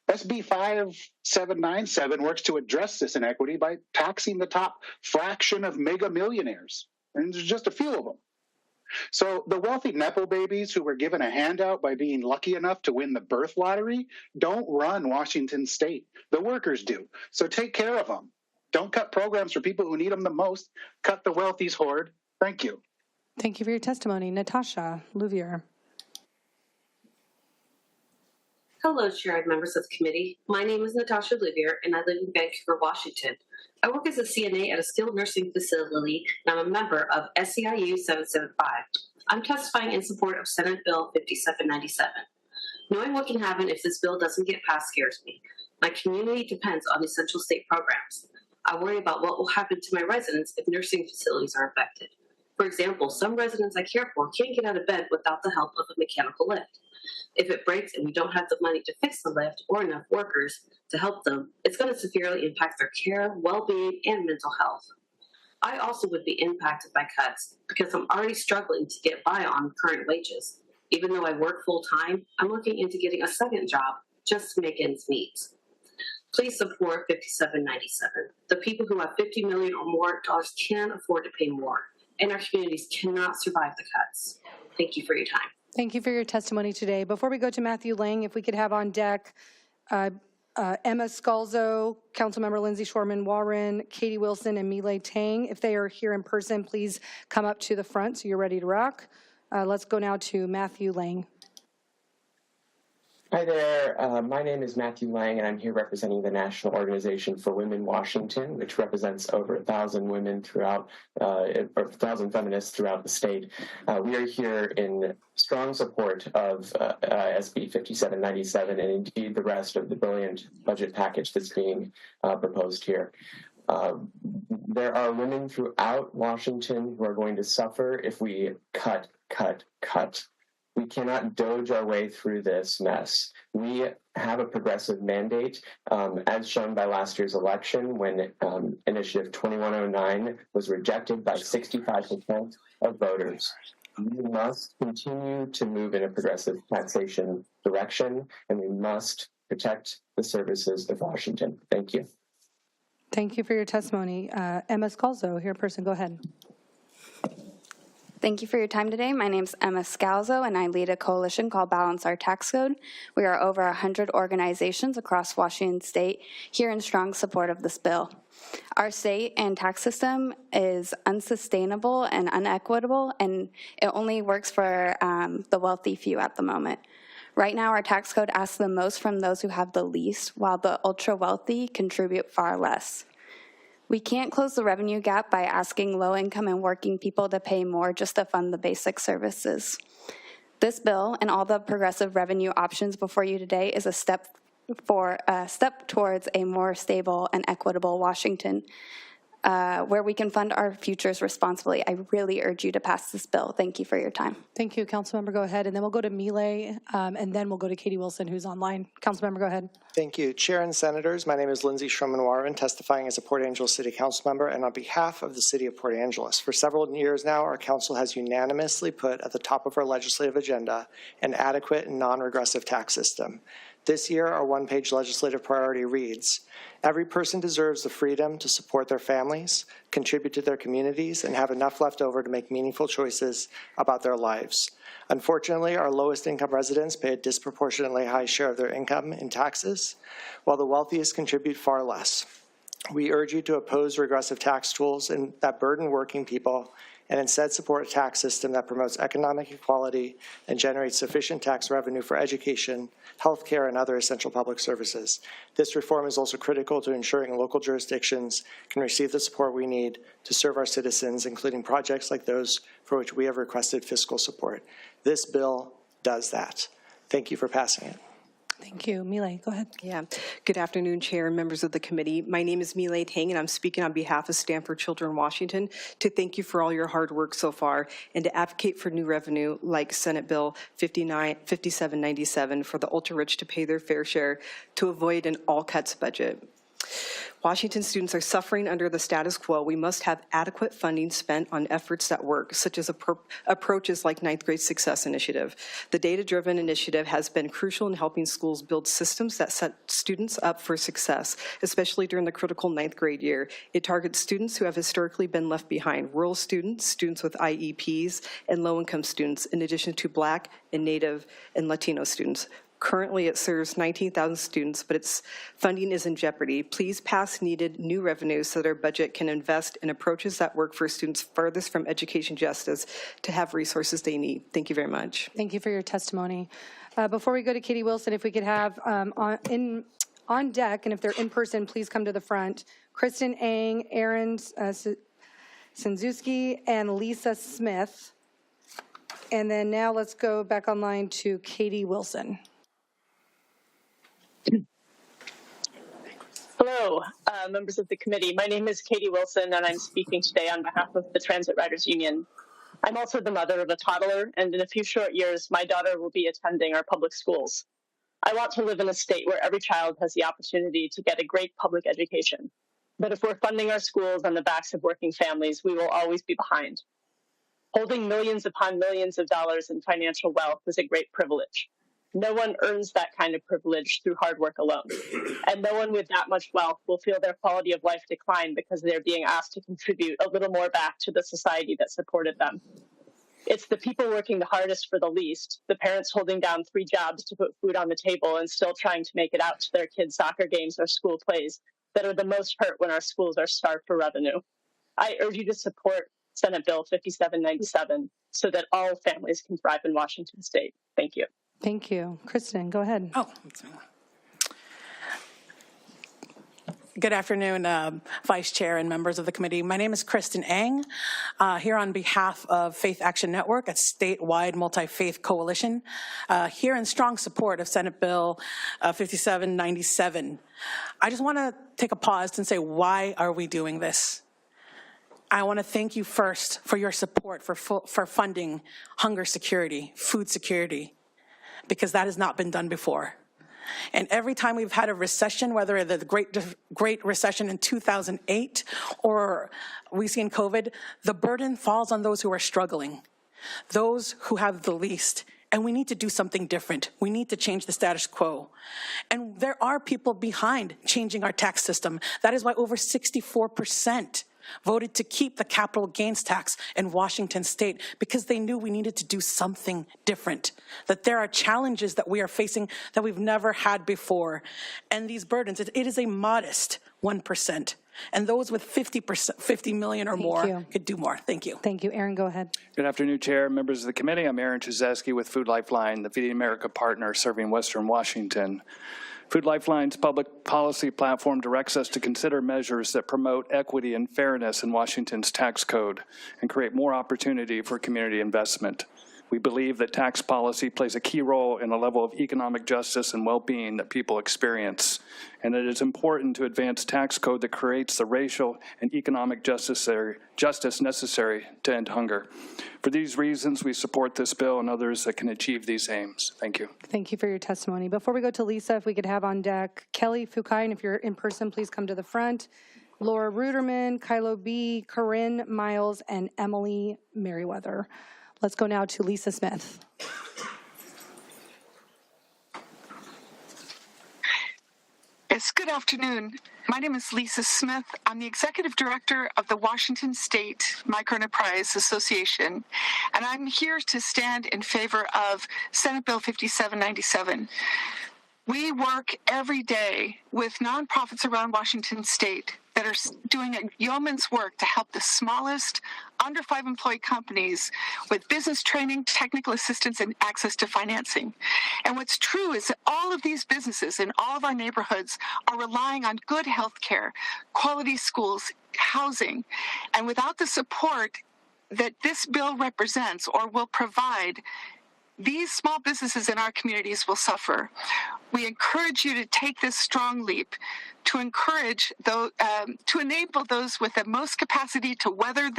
SB 5797 works to address this inequity by taxing the top fraction of mega millionaires, and there's just a few of them. So the wealthy Nepo babies who were given a handout by being lucky enough to win the birth lottery don't run Washington state. The workers do. So take care of them. Don't cut programs for people who need them the most. Cut the wealthy's hoard. Thank you. Thank you for your testimony. Natasha Louvier. Hello, Chair and members of the committee. My name is Natasha Louvier, and I live in Vancouver, Washington. I work as a CNA at a skilled nursing facility, and I'm a member of SEIU 775. I'm testifying in support of Senate Bill 5797. Knowing what can happen if this bill doesn't get passed scares me. My community depends on essential state programs. I worry about what will happen to my residents if nursing facilities are affected. For example, some residents I care for can't get out of bed without the help of a mechanical lift. If it breaks and we don't have the money to fix the lift or enough workers to help them, it's going to severely impact their care, well-being, and mental health. I also would be impacted by cuts because I'm already struggling to get by on current wages. Even though I work full-time, I'm looking into getting a second job just to make ends meet. Please support 5797. The people who have $50 million or more dollars can afford to pay more, and our communities cannot survive the cuts. Thank you for your time. Thank you for your testimony today. Before we go to Matthew Lang, if we could have on deck Emma Scalzo, Councilmember Lindsay Shorman-Warren, Katie Wilson, and Milay Tang. If they are here in person, please come up to the front so you're ready to rock. Let's go now to Matthew Lang. Hi there, my name is Matthew Lang, and I'm here representing the National Organization for Women Washington, which represents over 1,000 women throughout, or 1,000 feminists throughout the state. We are here in strong support of SB 5797 and indeed the rest of the brilliant budget package that's being proposed here. There are women throughout Washington who are going to suffer if we cut. We cannot doge our way through this mess. We have a progressive mandate, as shown by last year's election when Initiative 2109 was rejected by 65% of voters. We must continue to move in a progressive taxation direction, and we must protect the services of Washington. Thank you. Thank you for your testimony. Emma Scalzo, here in person, go ahead. Thank you for your time today. My name is Emma Scalzo, and I lead a coalition called Balance Our Tax Code. We are over 100 organizations across Washington state here in strong support of this bill. Our state and tax system is unsustainable and unequitable, and it only works for the wealthy few at the moment. Right now, our tax code asks the most from those who have the least, while the ultra-wealthy contribute far less. We can't close the revenue gap by asking low-income and working people to pay more just to fund the basic services. This bill and all the progressive revenue options before you today is a step towards a more stable and equitable Washington, where we can fund our futures responsibly. I really urge you to pass this bill. Thank you for your time. Thank you, Councilmember. Go ahead, and then we'll go to Milay, and then we'll go to Katie Wilson, who's online. Councilmember, go ahead. Thank you. Chair and Senators, my name is Lindsay Shroman-Warren, testifying as a Port Angeles City Council member and on behalf of the City of Port Angeles. For several years now, our council has unanimously put at the top of our legislative agenda an adequate and non-regressive tax system. This year, our one-page legislative priority reads, every person deserves the freedom to support their families, contribute to their communities, and have enough left over to make meaningful choices about their lives. Unfortunately, our lowest income residents pay a disproportionately high share of their income in taxes, while the wealthiest contribute far less. We urge you to oppose regressive tax tools that burden working people and instead support a tax system that promotes economic equality and generates sufficient tax revenue for education, healthcare, and other essential public services. This reform is also critical to ensuring local jurisdictions can receive the support we need to serve our citizens, including projects like those for which we have requested fiscal support. This bill does that. Thank you for passing it. Thank you. Milay, go ahead. Yeah. Good afternoon, Chair and members of the committee. My name is Milay Tang, and I'm speaking on behalf of Stanford Children Washington to thank you for all your hard work so far and to advocate for new revenue like Senate Bill 5797 for the ultra-rich to pay their fair share to avoid an all-cuts budget. Washington students are suffering under the status quo. We must have adequate funding spent on efforts that work, such as approaches like Ninth Grade Success Initiative. The data-driven initiative has been crucial in helping schools build systems that set students up for success, especially during the critical ninth grade year. It targets students who have historically been left behind, rural students, students with IEPs, and low-income students, in addition to Black and Native and Latino students. Currently, it serves 19,000 students, but its funding is in jeopardy. Please pass needed new revenue so that our budget can invest in approaches that work for students farthest from education justice to have resources they need. Thank you very much. Thank you for your testimony. Before we go to Katie Wilson, if we could have on deck, and if they're in person, please come to the front, Kristen Ang, Aaron Sinzuski, and Lisa Smith. And then now let's go back online to Katie Wilson. Hello, members of the committee. My name is Katie Wilson, and I'm speaking today on behalf of the Transit Riders Union. I'm also the mother of a toddler, and in a few short years, my daughter will be attending our public schools. I want to live in a state where every child has the opportunity to get a great public education. But if we're funding our schools on the backs of working families, we will always be behind. Holding millions upon millions of dollars in financial wealth is a great privilege. No one earns that kind of privilege through hard work alone. And no one with that much wealth will feel their quality of life decline because they're being asked to contribute a little more back to the society that supported them. It's the people working the hardest for the least, the parents holding down 3 jobs to put food on the table and still trying to make it out to their kids' soccer games or school plays, that are the most hurt when our schools are starved for revenue. I urge you to support Senate Bill 5797 so that all families can thrive in Washington State. Thank you. Thank you. Kristen, go ahead. Oh. Good afternoon, Vice Chair and members of the committee. My name is Kristen Eng, here on behalf of Faith Action Network, a statewide multi-faith coalition, here in strong support of Senate Bill 5797. I just want to take a pause and say, why are we doing this? I want to thank you first for your support for funding hunger security, food security, because that has not been done before. And every time we've had a recession, whether the Great Recession in 2008 or we see in COVID, the burden falls on those who are struggling, those who have the least. And we need to do something different. We need to change the status quo. And there are people behind changing our tax system. That is why over 64% voted to keep the capital gains tax in Washington State, because they knew we needed to do something different, that there are challenges that we are facing that we've never had before. And these burdens, it is a modest 1%. And those with 50 million or more could do more. Thank you. Thank you. Aaron, go ahead. Good afternoon, Chair, members of the committee. I'm Aaron Trzaski with Food Lifeline, the Feeding America partner serving Western Washington. Food Lifeline's public policy platform directs us to consider measures that promote equity and fairness in Washington's tax code and create more opportunity for community investment. We believe that tax policy plays a key role in the level of economic justice and well-being that people experience, and it is important to advance tax code that creates the racial and economic justice necessary to end hunger. For these reasons, we support this bill and others that can achieve these aims. Thank you. Thank you for your testimony. Before we go to Lisa, if we could have on deck Kelly Fukai, and if you're in person, please come to the front. Laura Ruderman, Kylo B., Corinne Miles, and Emily Merriweather. Let's go now to Lisa Smith. Yes, good afternoon. My name is Lisa Smith. I'm the Executive Director of the Washington State Microenterprise Association, and I'm here to stand in favor of Senate Bill 5797. We work every day with nonprofits around Washington State that are doing a yeoman's work to help the smallest, under 5 employee companies with business training, technical assistance, and access to financing. And what's true is that all of these businesses in all of our neighborhoods are relying on good health care, quality schools, housing. And without the support that this bill represents or will provide, these small businesses in our communities will suffer. We encourage you to take this strong leap to encourage those, to enable those with the most capacity to weather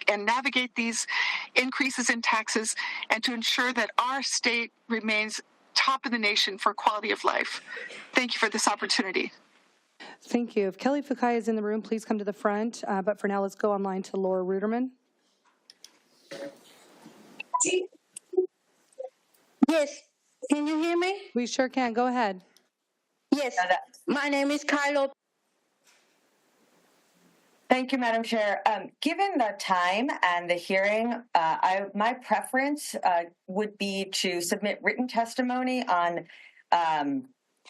and navigate these increases in taxes, and to ensure that our state remains top of the nation for quality of life. Thank you for this opportunity. Thank you. If Kelly Fukai is in the room, please come to the front. But for now, let's go online to Laura Ruderman. Yes, can you hear me? We sure can. Go ahead. Yes, my name is Kylo. Thank you, Madam Chair. Given the time and the hearing, my preference would be to submit written testimony on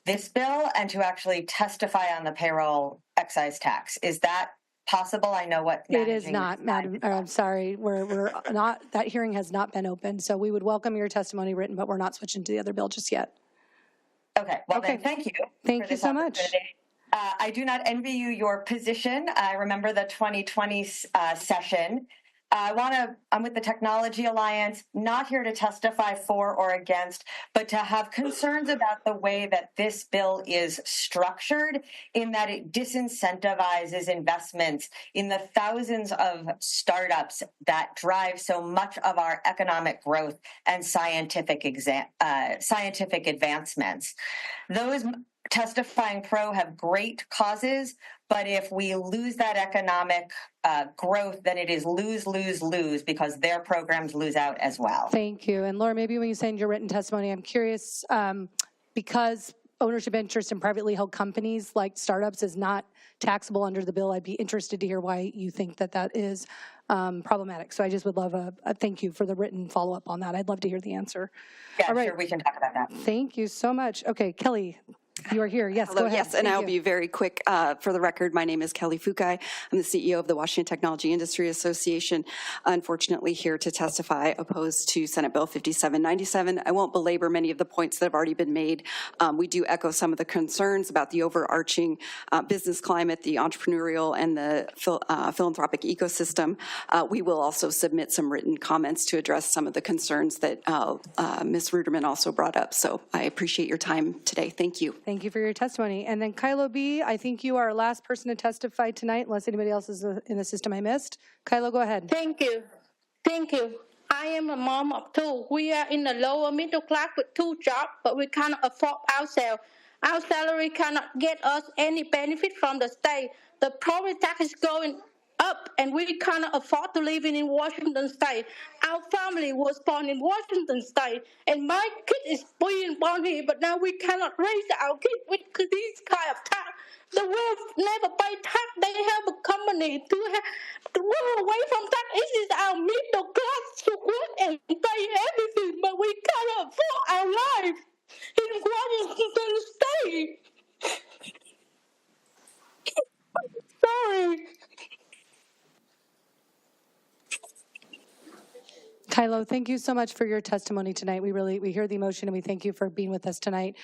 this bill and to actually testify on the payroll excise tax. Is that possible? I know what it is not, Madam. I'm sorry, we're not. That hearing has not been open, so we would welcome your testimony written, but we're not switching to the other bill just yet. Okay. Well, then, thank you. Thank you so much. I do not envy you your position. I remember the 2020 session I'm with the Technology Alliance, not here to testify for or against, but to have concerns about the way that this bill is structured, in that it disincentivizes investments in the thousands of startups that drive so much of our economic growth and scientific advancements. Those testifying pro have great causes, but if we lose that economic growth, then it is lose, lose, lose, because their programs lose out as well. Thank you. And Laura, maybe when you send your written testimony, I'm curious, because ownership interest in privately held companies like startups is not taxable under the bill, I'd be interested to hear why you think that that is problematic. So I just would love a thank you for the written follow-up on that. I'd love to hear the answer. Yeah, all right. Sure, we can talk about that. Thank you so much. Okay, Kelly, you are here. Yes, Hello, go ahead. yes, and I'll be very quick. For the record, my name is Kelly Fukai. I'm the CEO of the Washington Technology Industry Association. Unfortunately, here to testify opposed to Senate Bill 5797. I won't belabor many of the points that have already been made. We do echo some of the concerns about the overarching business climate, the entrepreneurial and the philanthropic ecosystem. We will also submit some written comments to address some of the concerns that Ms. Ruderman also brought up. So I appreciate your time today. Thank you. Thank you for your testimony. And then Kylo B., I think you are our last person to testify tonight, unless anybody else is in the system I missed. Kylo, go ahead. Thank you. Thank you. I am a mom of two. We are in the lower middle class with two jobs, but we cannot afford ourselves. Our salary cannot get us any benefit from the state. The property tax is going up, and we cannot afford to live in Washington State. Our family was born in Washington State, and my kid is being born here, but now we cannot raise our kid with these kind of tax. The world never pay tax. They have a company to move away from tax. This is our middle class to work and pay everything, but we cannot afford our life in Washington State. Sorry. Kylo, thank you so much for your testimony tonight. We hear the emotion, and we thank you for being with us tonight.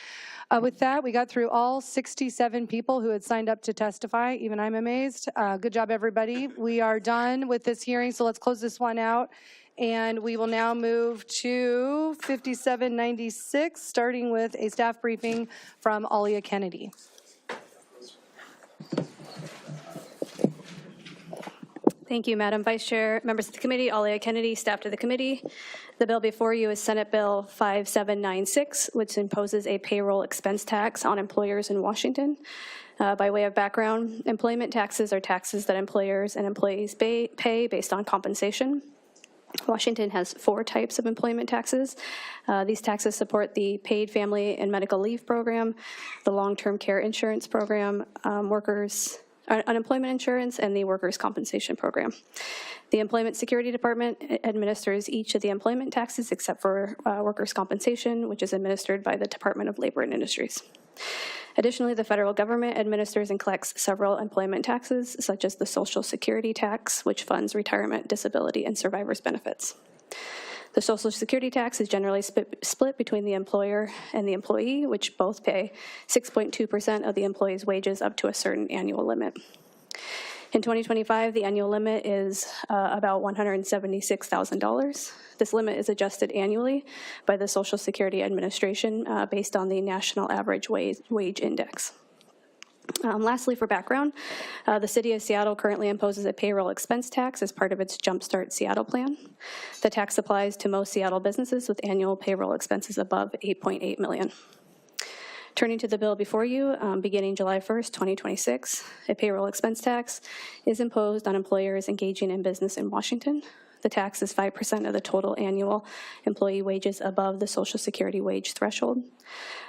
With that, we got through all 67 people who had signed up to testify. Even I'm amazed. Good job, everybody. We are done with this hearing, so let's close this one out. And we will now move to 5796, starting with a staff briefing from Alia Kennedy. Thank you, Madam Vice Chair, members of the committee, Alia Kennedy, staff to the committee. The bill before you is Senate Bill 5796, which imposes a payroll expense tax on employers in Washington. By way of background, employment taxes are taxes that employers and employees pay based on compensation. Washington has 4 types of employment taxes. These taxes support the paid family and medical leave program, the long-term care insurance program, workers' unemployment insurance, and the workers' compensation program. The Employment Security Department administers each of the employment taxes except for workers' compensation, which is administered by the Department of Labor and Industries. Additionally, the federal government administers and collects several employment taxes, such as the Social Security tax, which funds retirement, disability, and survivors' benefits. The Social Security tax is generally split between the employer and the employee, which both pay 6.2% of the employee's wages up to a certain annual limit. In 2025, the annual limit is about $176,000. This limit is adjusted annually by the Social Security Administration based on the National Average Wage Index. Lastly, for background, the City of Seattle currently imposes a payroll expense tax as part of its Jumpstart Seattle plan. The tax applies to most Seattle businesses with annual payroll expenses above $8.8 million. Turning to the bill before you, beginning July 1st, 2026, a payroll expense tax is imposed on employers engaging in business in Washington. The tax is 5% of the total annual employee wages above the Social Security wage threshold.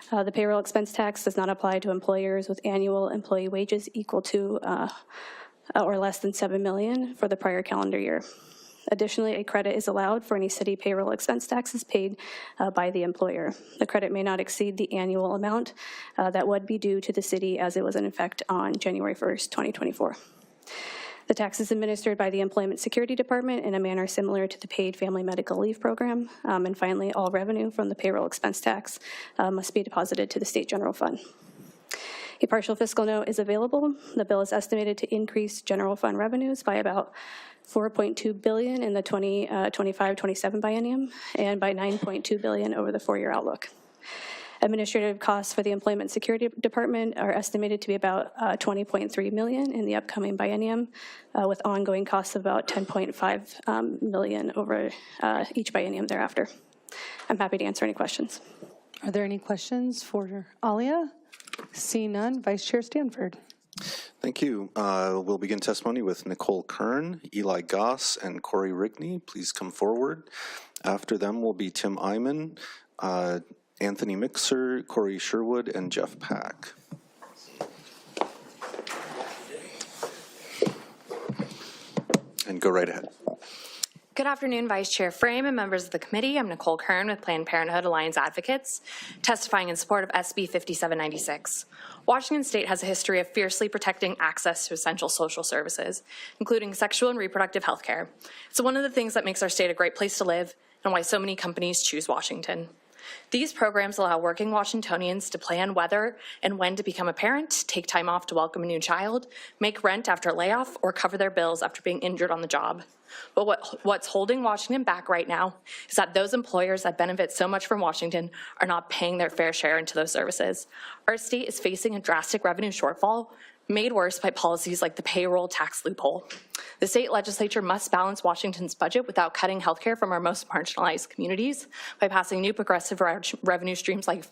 The payroll expense tax does not apply to employers with annual employee wages equal to or less than $7 million for the prior calendar year. Additionally, a credit is allowed for any city payroll expense taxes paid by the employer. The credit may not exceed the annual amount that would be due to the city as it was in effect on January 1st, 2024. The tax is administered by the Employment Security Department in a manner similar to the paid family medical leave program. And finally, all revenue from the payroll expense tax must be deposited to the state general fund. A partial fiscal note is available. The bill is estimated to increase general fund revenues by about $4.2 billion in the 25-27 biennium and by $9.2 billion over the 4-year outlook. Administrative costs for the Employment Security Department are estimated to be about $20.3 million in the upcoming biennium, with ongoing costs of about $10.5 million over each biennium thereafter. I'm happy to answer any questions. Are there any questions for Alia? Seeing none, Vice Chair Stanford. Thank you. We'll begin testimony with Nicole Kern, Eli Goss, and Corey Rigney. Please come forward. After them will be Tim Iman, Anthony Mixer, Corey Sherwood, and Jeff Pack. And go right ahead. Good afternoon, Vice Chair Frame and members of the committee. I'm Nicole Kern with Planned Parenthood Alliance Advocates, testifying in support of SB 5796. Washington State has a history of fiercely protecting access to essential social services, including sexual and reproductive health care. It's one of the things that makes our state a great place to live and why so many companies choose Washington. These programs allow working Washingtonians to plan whether and when to become a parent, take time off to welcome a new child, make rent after a layoff, or cover their bills after being injured on the job. But what's holding Washington back right now is that those employers that benefit so much from Washington are not paying their fair share into those services. Our state is facing a drastic revenue shortfall, made worse by policies like the payroll tax loophole. The state legislature must balance Washington's budget without cutting healthcare from our most marginalized communities by passing new progressive revenue streams like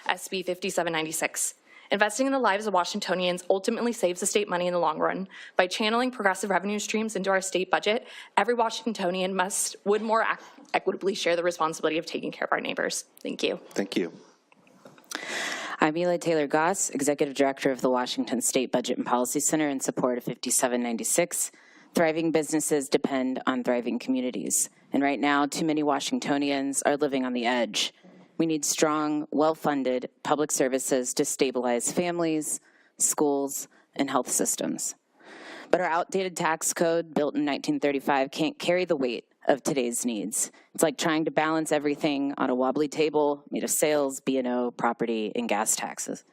SB 5796. Investing in the lives of Washingtonians ultimately saves the state money in the long run. By channeling progressive revenue streams into our state budget, every Washingtonian would more equitably share the responsibility of taking care of our neighbors. Thank you. Thank you. I'm Eli Taylor Goss, Executive Director of the Washington State Budget and Policy Center in support of 5796. Thriving businesses depend on thriving communities. And right now, too many Washingtonians are living on the edge. We need strong, well-funded public services to stabilize families, schools, and health systems. But our outdated tax code, built in 1935, can't carry the weight of today's needs. It's like trying to balance everything on a wobbly table made of sales, B&O, property, and gas taxes.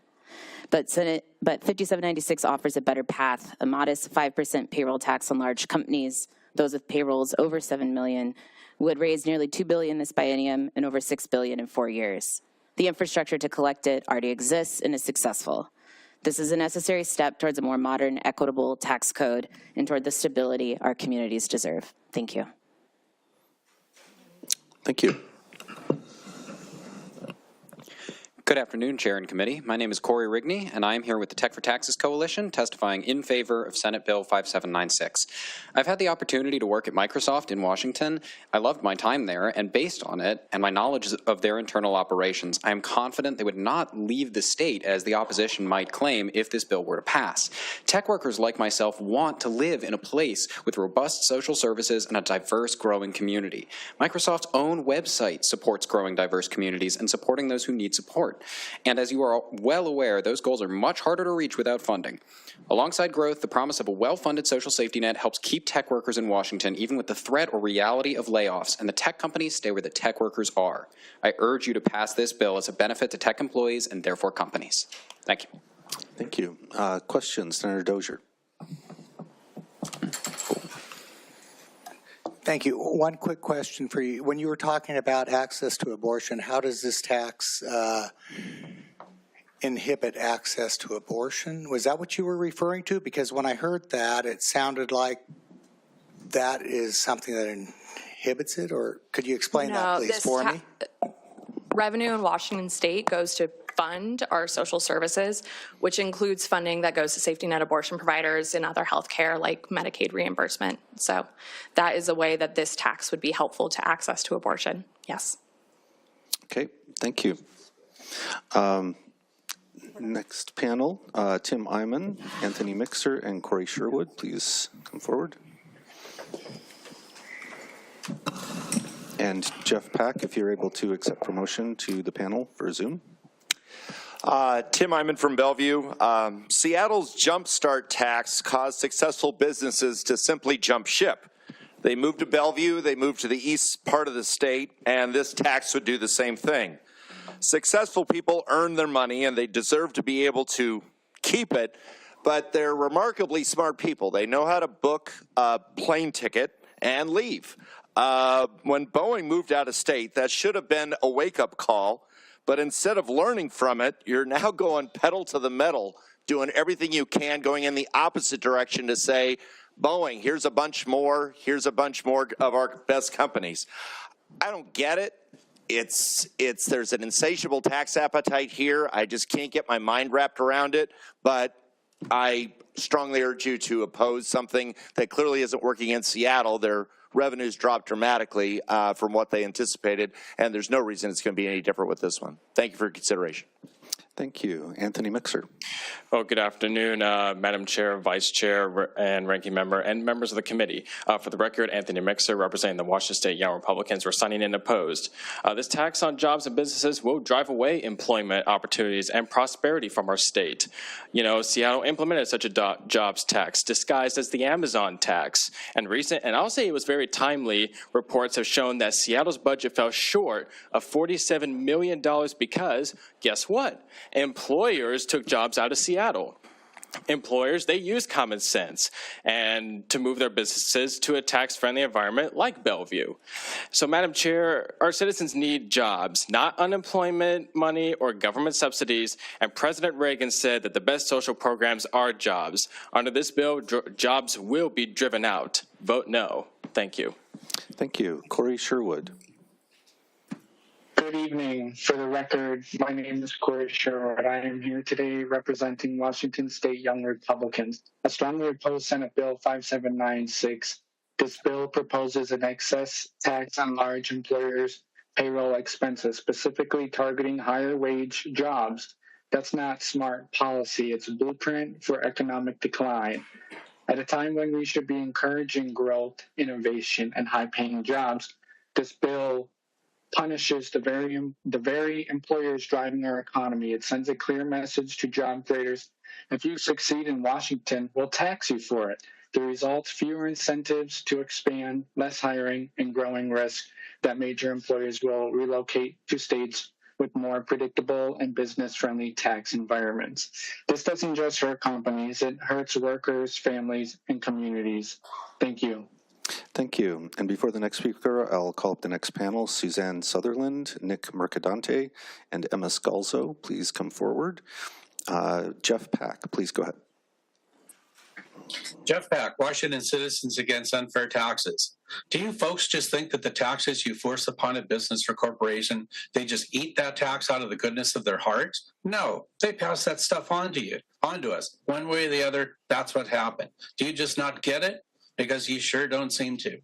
But 5796 offers a better path, a modest 5% payroll tax on large companies. Those with payrolls over $7 million would raise nearly $2 billion this biennium and over $6 billion in 4 years. The infrastructure to collect it already exists and is successful. This is a necessary step towards a more modern, equitable tax code and toward the stability our communities deserve. Thank you. Thank you. Good afternoon, Chair and Committee. My name is Corey Rigney, and I am here with the Tech for Taxes Coalition, testifying in favor of Senate Bill 5796. I've had the opportunity to work at Microsoft in Washington. I loved my time there, and based on it and my knowledge of their internal operations, I am confident they would not leave the state as the opposition might claim if this bill were to pass. Tech workers like myself want to live in a place with robust social services and a diverse, growing community. Microsoft's own website supports growing diverse communities and supporting those who need support. And as you are well aware, those goals are much harder to reach without funding. Alongside growth, the promise of a well-funded social safety net helps keep tech workers in Washington, even with the threat or reality of layoffs, and the tech companies stay where the tech workers are. I urge you to pass this bill as a benefit to tech employees and therefore companies. Thank you. Thank you. Questions, Senator Dozier. Thank you. One quick question for you. When you were talking about access to abortion, how does this tax inhibit access to abortion? Was that what you were referring to? Because when I heard that, it sounded like that is something that inhibits it, or could you explain that, please, for me? Revenue in Washington State goes to fund our social services, which includes funding that goes to safety net abortion providers and other health care like Medicaid reimbursement. So that is a way that this tax would be helpful to access to abortion. Yes. Okay, thank you. Next panel, Tim Iman, Anthony Mixer, and Corey Sherwood, please come forward. And Jeff Pack, if you're able to accept promotion to the panel for Zoom. Tim Iman from Bellevue. Seattle's Jumpstart tax caused successful businesses to simply jump ship. They moved to Bellevue, they moved to the east part of the state, and this tax would do the same thing. Successful people earn their money and they deserve to be able to keep it, but they're remarkably smart people. They know how to book a plane ticket and leave. When Boeing moved out of state, that should have been a wake-up call, but instead of learning from it, you're now going pedal to the metal, doing everything you can, going in the opposite direction to say, Boeing, here's a bunch more of our best companies. I don't get it. There's an insatiable tax appetite here. I just can't get my mind wrapped around it, but I strongly urge you to oppose something that clearly isn't working in Seattle. Their revenues dropped dramatically from what they anticipated, and there's no reason it's going to be any different with this one. Thank you for your consideration. Thank you. Anthony Mixer. Well, good afternoon, Madam Chair, Vice Chair, and Ranking Member, and members of the committee. For the record, Anthony Mixer, representing the Washington State Young Republicans, were signing in opposed. This tax on jobs and businesses will drive away employment opportunities and prosperity from our state. You know, Seattle implemented such a jobs tax disguised as the Amazon tax. And I'll say it was very timely, reports have shown that Seattle's budget fell short of $47 million because, guess what? Employers took jobs out of Seattle. Employers, they use common sense and to move their businesses to a tax-friendly environment like Bellevue. So, Madam Chair, our citizens need jobs, not unemployment money or government subsidies, and President Reagan said that the best social programs are jobs. Under this bill, jobs will be driven out. Vote no. Thank you. Thank you. Corey Sherwood. Good evening. For the record, my name is Corey Sherwood. I am here today representing Washington State Young Republicans. I strongly oppose Senate Bill 5796. This bill proposes an excess tax on large employers' payroll expenses, specifically targeting higher wage jobs. That's not smart policy. It's a blueprint for economic decline. At a time when we should be encouraging growth, innovation, and high-paying jobs, this bill punishes the very employers driving our economy. It sends a clear message to job creators. If you succeed in Washington, we'll tax you for it. The result, fewer incentives to expand, less hiring, and growing risk that major employers will relocate to states with more predictable and business-friendly tax environments. This doesn't just hurt companies, it hurts workers, families, and communities. Thank you. Thank you. And before the next speaker, I'll call up the next panel, Suzanne Sutherland, Nick Mercadante, and Emma Scalzo. Please come forward. Jeff Pack, please go ahead. Jeff Pack, Washington Citizens Against Unfair Taxes. Do you folks just think that the taxes you force upon a business or corporation, they just eat that tax out of the goodness of their hearts? No, they pass that stuff on to you, onto us. One way or the other, that's what happened. Do you just not get it? Because you sure don't seem to.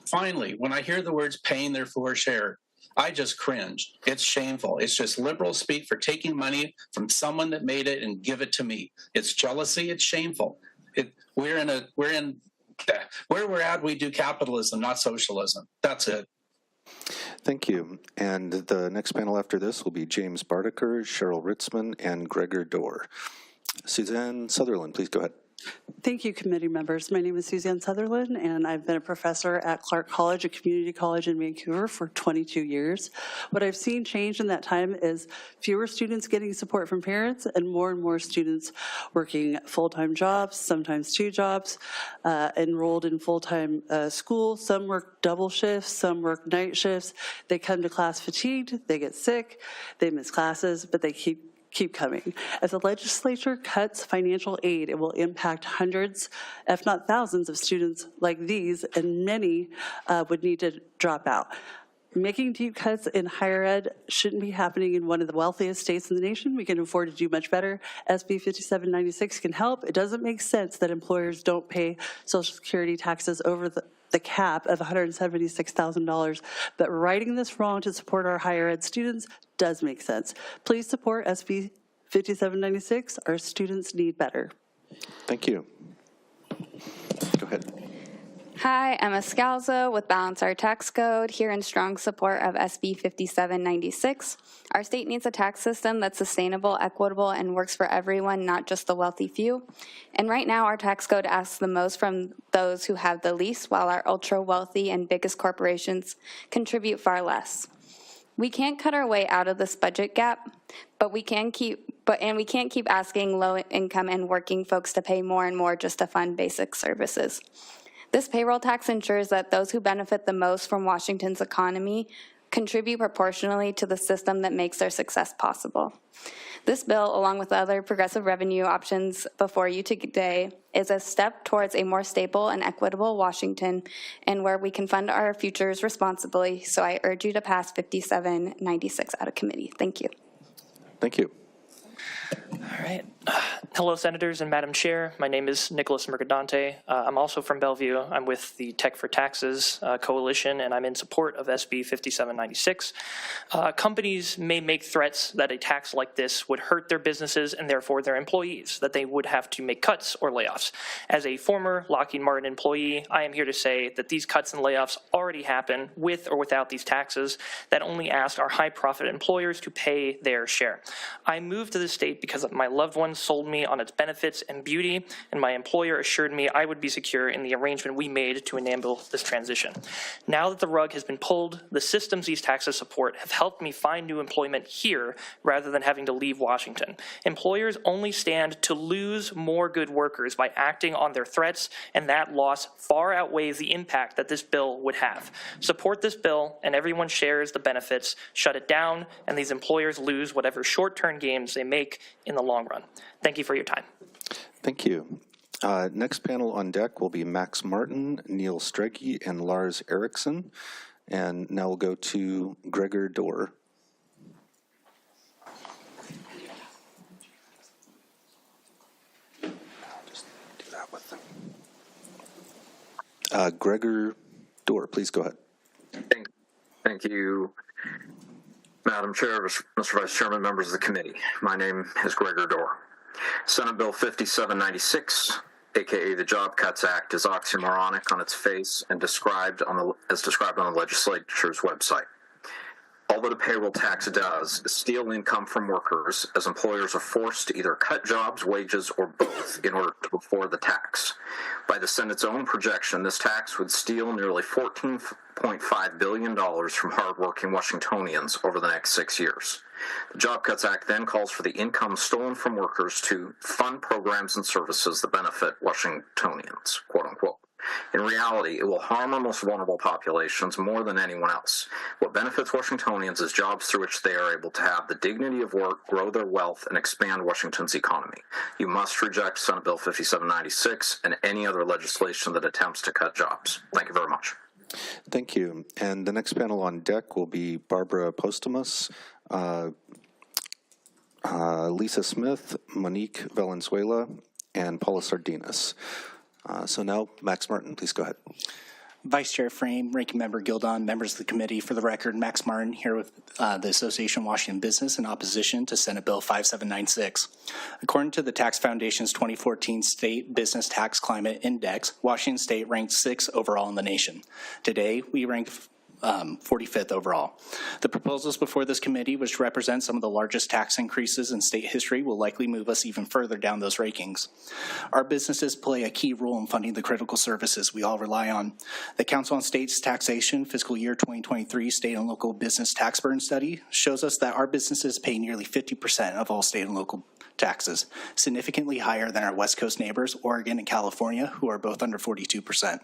Finally, when I hear the words paying their fair share, I just cringe. It's shameful. It's just liberal speak for taking money from someone that made it and give it to me. It's jealousy. It's shameful. Where we're at, we do capitalism, not socialism. That's it. Thank you. And the next panel after this will be James Bardaker, Cheryl Ritzman, and Gregor Dorr. Suzanne Sutherland, please go ahead. Thank you, committee members. My name is Suzanne Sutherland, and I've been a professor at Clark College, a community college in Vancouver, for 22 years. What I've seen change in that time is fewer students getting support from parents and more students working full-time jobs, sometimes 2 jobs, enrolled in full-time school. Some work double shifts, some work night shifts. They come to class fatigued, they get sick, they miss classes, but they keep coming. As the legislature cuts financial aid, it will impact hundreds, if not thousands, of students like these, and many would need to drop out. Making deep cuts in higher ed shouldn't be happening in one of the wealthiest states in the nation. We can afford to do much better. SB 5796 can help. It doesn't make sense that employers don't pay Social Security taxes over the cap of $176,000, but writing this wrong to support our higher ed students does make sense. Please support SB 5796. Our students need better. Thank you. Go ahead. Hi, Emma Scalzo with Balance Our Tax Code, here in strong support of SB 5796. Our state needs a tax system that's sustainable, equitable, and works for everyone, not just the wealthy few. And right now, our tax code asks the most from those who have the least, while our ultra-wealthy and biggest corporations contribute far less. We can't cut our way out of this budget gap, but we can keep And we can't keep asking low-income and working folks to pay more and more just to fund basic services. This payroll tax ensures that those who benefit the most from Washington's economy contribute proportionally to the system that makes their success possible. This bill, along with other progressive revenue options before you today, is a step towards a more stable and equitable Washington and where we can fund our futures responsibly. So I urge you to pass 5796 out of committee. Thank you. Thank you. All right. Hello, Senators and Madam Chair. My name is Nicholas Mercadante. I'm also from Bellevue. I'm with the Tech for Taxes Coalition, and I'm in support of SB 5796. Companies may make threats that a tax like this would hurt their businesses and therefore their employees, that they would have to make cuts or layoffs. As a former Lockheed Martin employee, I am here to say that these cuts and layoffs already happen with or without these taxes that only ask our high-profit employers to pay their share. I moved to the state because my loved ones sold me on its benefits and beauty, and my employer assured me I would be secure in the arrangement we made to enable this transition. Now that the rug has been pulled, the systems these taxes support have helped me find new employment here rather than having to leave Washington. Employers only stand to lose more good workers by acting on their threats, and that loss far outweighs the impact that this bill would have. Support this bill, and everyone shares the benefits. Shut it down, and these employers lose whatever short-term gains they make in the long run. Thank you for your time. Thank you. Next panel on deck will be Max Martin, Neil Strege, and Lars Eriksson. And now we'll go to Gregor Dorr. Gregor Dorr, please go ahead. Thank you, Madam Chair, Mr. Vice Chairman, members of the committee. My name is Gregor Dorr. Senate Bill 5796, aka the Job Cuts Act, is oxymoronic on its face and described on the legislature's website. All that a payroll tax does is steal income from workers, as employers are forced to either cut jobs, wages, or both in order to afford the tax. By the Senate's own projection, this tax would steal nearly $14.5 billion from hardworking Washingtonians over the next 6 years. The Job Cuts Act then calls for the income stolen from workers to fund programs and services that benefit Washingtonians, quote unquote. In reality, it will harm our most vulnerable populations more than anyone else. What benefits Washingtonians is jobs through which they are able to have the dignity of work, grow their wealth, and expand Washington's economy. You must reject Senate Bill 5796 and any other legislation that attempts to cut jobs. Thank you very much. Thank you. And the next panel on deck will be Barbara Postumus, Lisa Smith, Monique Valenzuela, and Paula Sardinas. So now, Max Martin, please go ahead. Vice Chair Frame, Ranking Member Gildon, members of the committee, for the record, Max Martin here with the Association of Washington Business in opposition to Senate Bill 5796. According to the Tax Foundation's 2014 State Business Tax Climate Index, Washington State ranked 6th overall in the nation. Today, we rank 45th overall. The proposals before this committee, which represent some of the largest tax increases in state history, will likely move us even further down those rankings. Our businesses play a key role in funding the critical services we all rely on. The Council on States Taxation Fiscal Year 2023 State and Local Business Tax Burden Study shows us that our businesses pay nearly 50% of all state and local taxes, significantly higher than our West Coast neighbors, Oregon and California, who are both under 42%.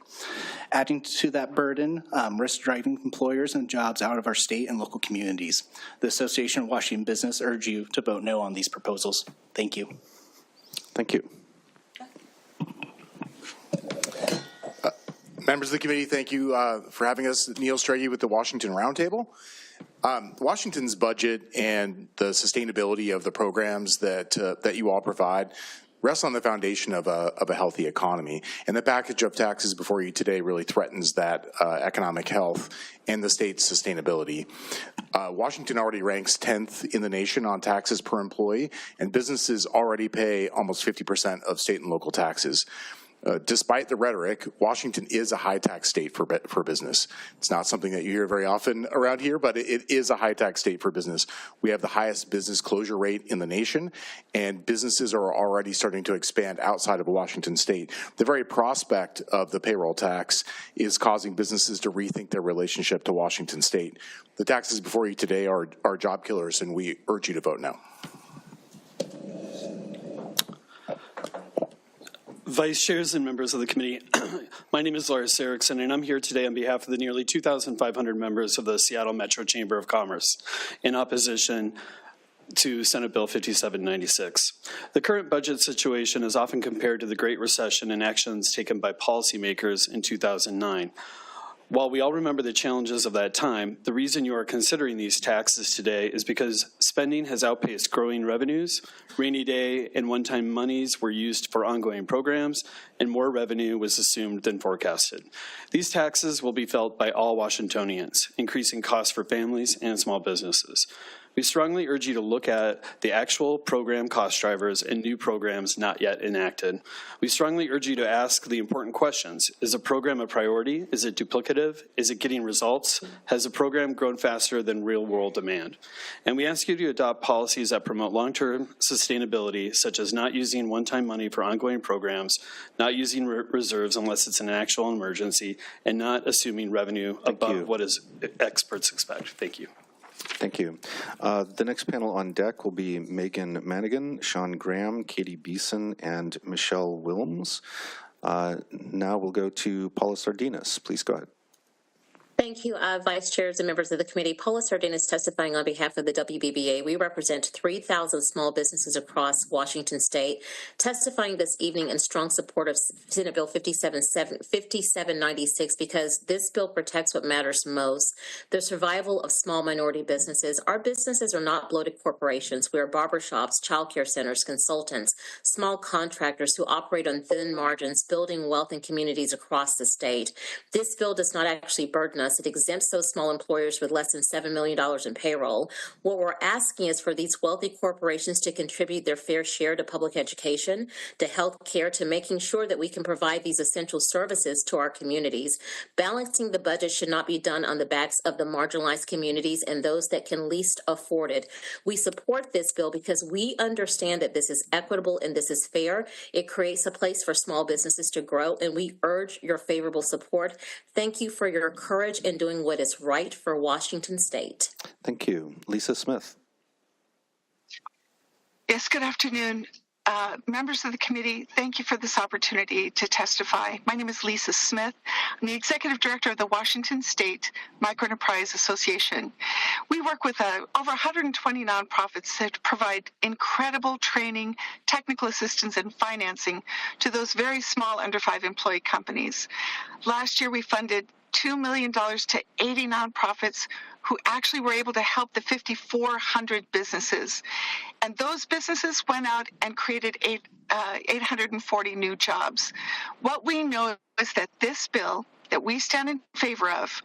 Adding to that burden, risk driving employers and jobs out of our state and local communities. The Association of Washington Business urge you to vote no on these proposals. Thank you. Thank you. Members of the committee, thank you for having us. Neil Strege with the Washington Roundtable. Washington's budget and the sustainability of the programs that you all provide rests on the foundation of a healthy economy. And the package of taxes before you today really threatens that economic health and the state's sustainability. Washington already ranks 10th in the nation on taxes per employee, and businesses already pay almost 50% of state and local taxes. Despite the rhetoric, Washington is a high-tax state for business. It's not something that you hear very often around here, but it is a high-tax state for business. We have the highest business closure rate in the nation, and businesses are already starting to expand outside of Washington state. The very prospect of the payroll tax is causing businesses to rethink their relationship to Washington state. The taxes before you today are job killers, and we urge you to vote no. Vice chairs and members of the committee, my name is Lars Erickson, and I'm here today on behalf of the nearly 2,500 members of the Seattle Metro Chamber of Commerce in opposition to Senate Bill 5796. The current budget situation is often compared to the Great Recession and actions taken by policymakers in 2009. While we all remember the challenges of that time, the reason you are considering these taxes today is because spending has outpaced growing revenues, rainy day and one-time monies were used for ongoing programs, and more revenue was assumed than forecasted. These taxes will be felt by all Washingtonians, increasing costs for families and small businesses. We strongly urge you to look at the actual program cost drivers and new programs not yet enacted. We strongly urge you to ask the important questions. Is a program a priority? Is it duplicative? Is it getting results? Has the program grown faster than real-world demand? And we ask you to adopt policies that promote long-term sustainability, such as not using one-time money for ongoing programs, not using reserves unless it's an actual emergency, and not assuming revenue above what is experts expect. Thank you. Thank you. The next panel on deck will be Megan Manigan, Sean Graham, Katie Beeson, and Michelle Wilms. Now we'll go to Paula Sardinas. Please go ahead. Thank you, Vice Chairs and members of the committee. Paula Sardinas testifying on behalf of the WBBA. We represent 3,000 small businesses across Washington State, testifying this evening in strong support of Senate Bill 5796 because this bill protects what matters most, the survival of small minority businesses. Our businesses are not bloated corporations. We are barbershops, childcare centers, consultants, small contractors who operate on thin margins, building wealth in communities across the state. This bill does not actually burden us. It exempts those small employers with less than $7 million in payroll. What we're asking is for these wealthy corporations to contribute their fair share to public education, to health care, to making sure that we can provide these essential services to our communities. Balancing the budget should not be done on the backs of the marginalized communities and those that can least afford it. We support this bill because we understand that this is equitable and this is fair. It creates a place for small businesses to grow, and we urge your favorable support. Thank you for your courage in doing what is right for Washington State. Thank you. Lisa Smith. Yes, good afternoon. Members of the committee, thank you for this opportunity to testify. My name is Lisa Smith. I'm the Executive Director of the Washington State Microenterprise Association. We work with over 120 nonprofits that provide incredible training, technical assistance, and financing to those very small under 5 employee companies. Last year, we funded $2 million to 80 nonprofits who actually were able to help the 5,400 businesses. And those businesses went out and created 840 new jobs. What we know is that this bill that we stand in favor of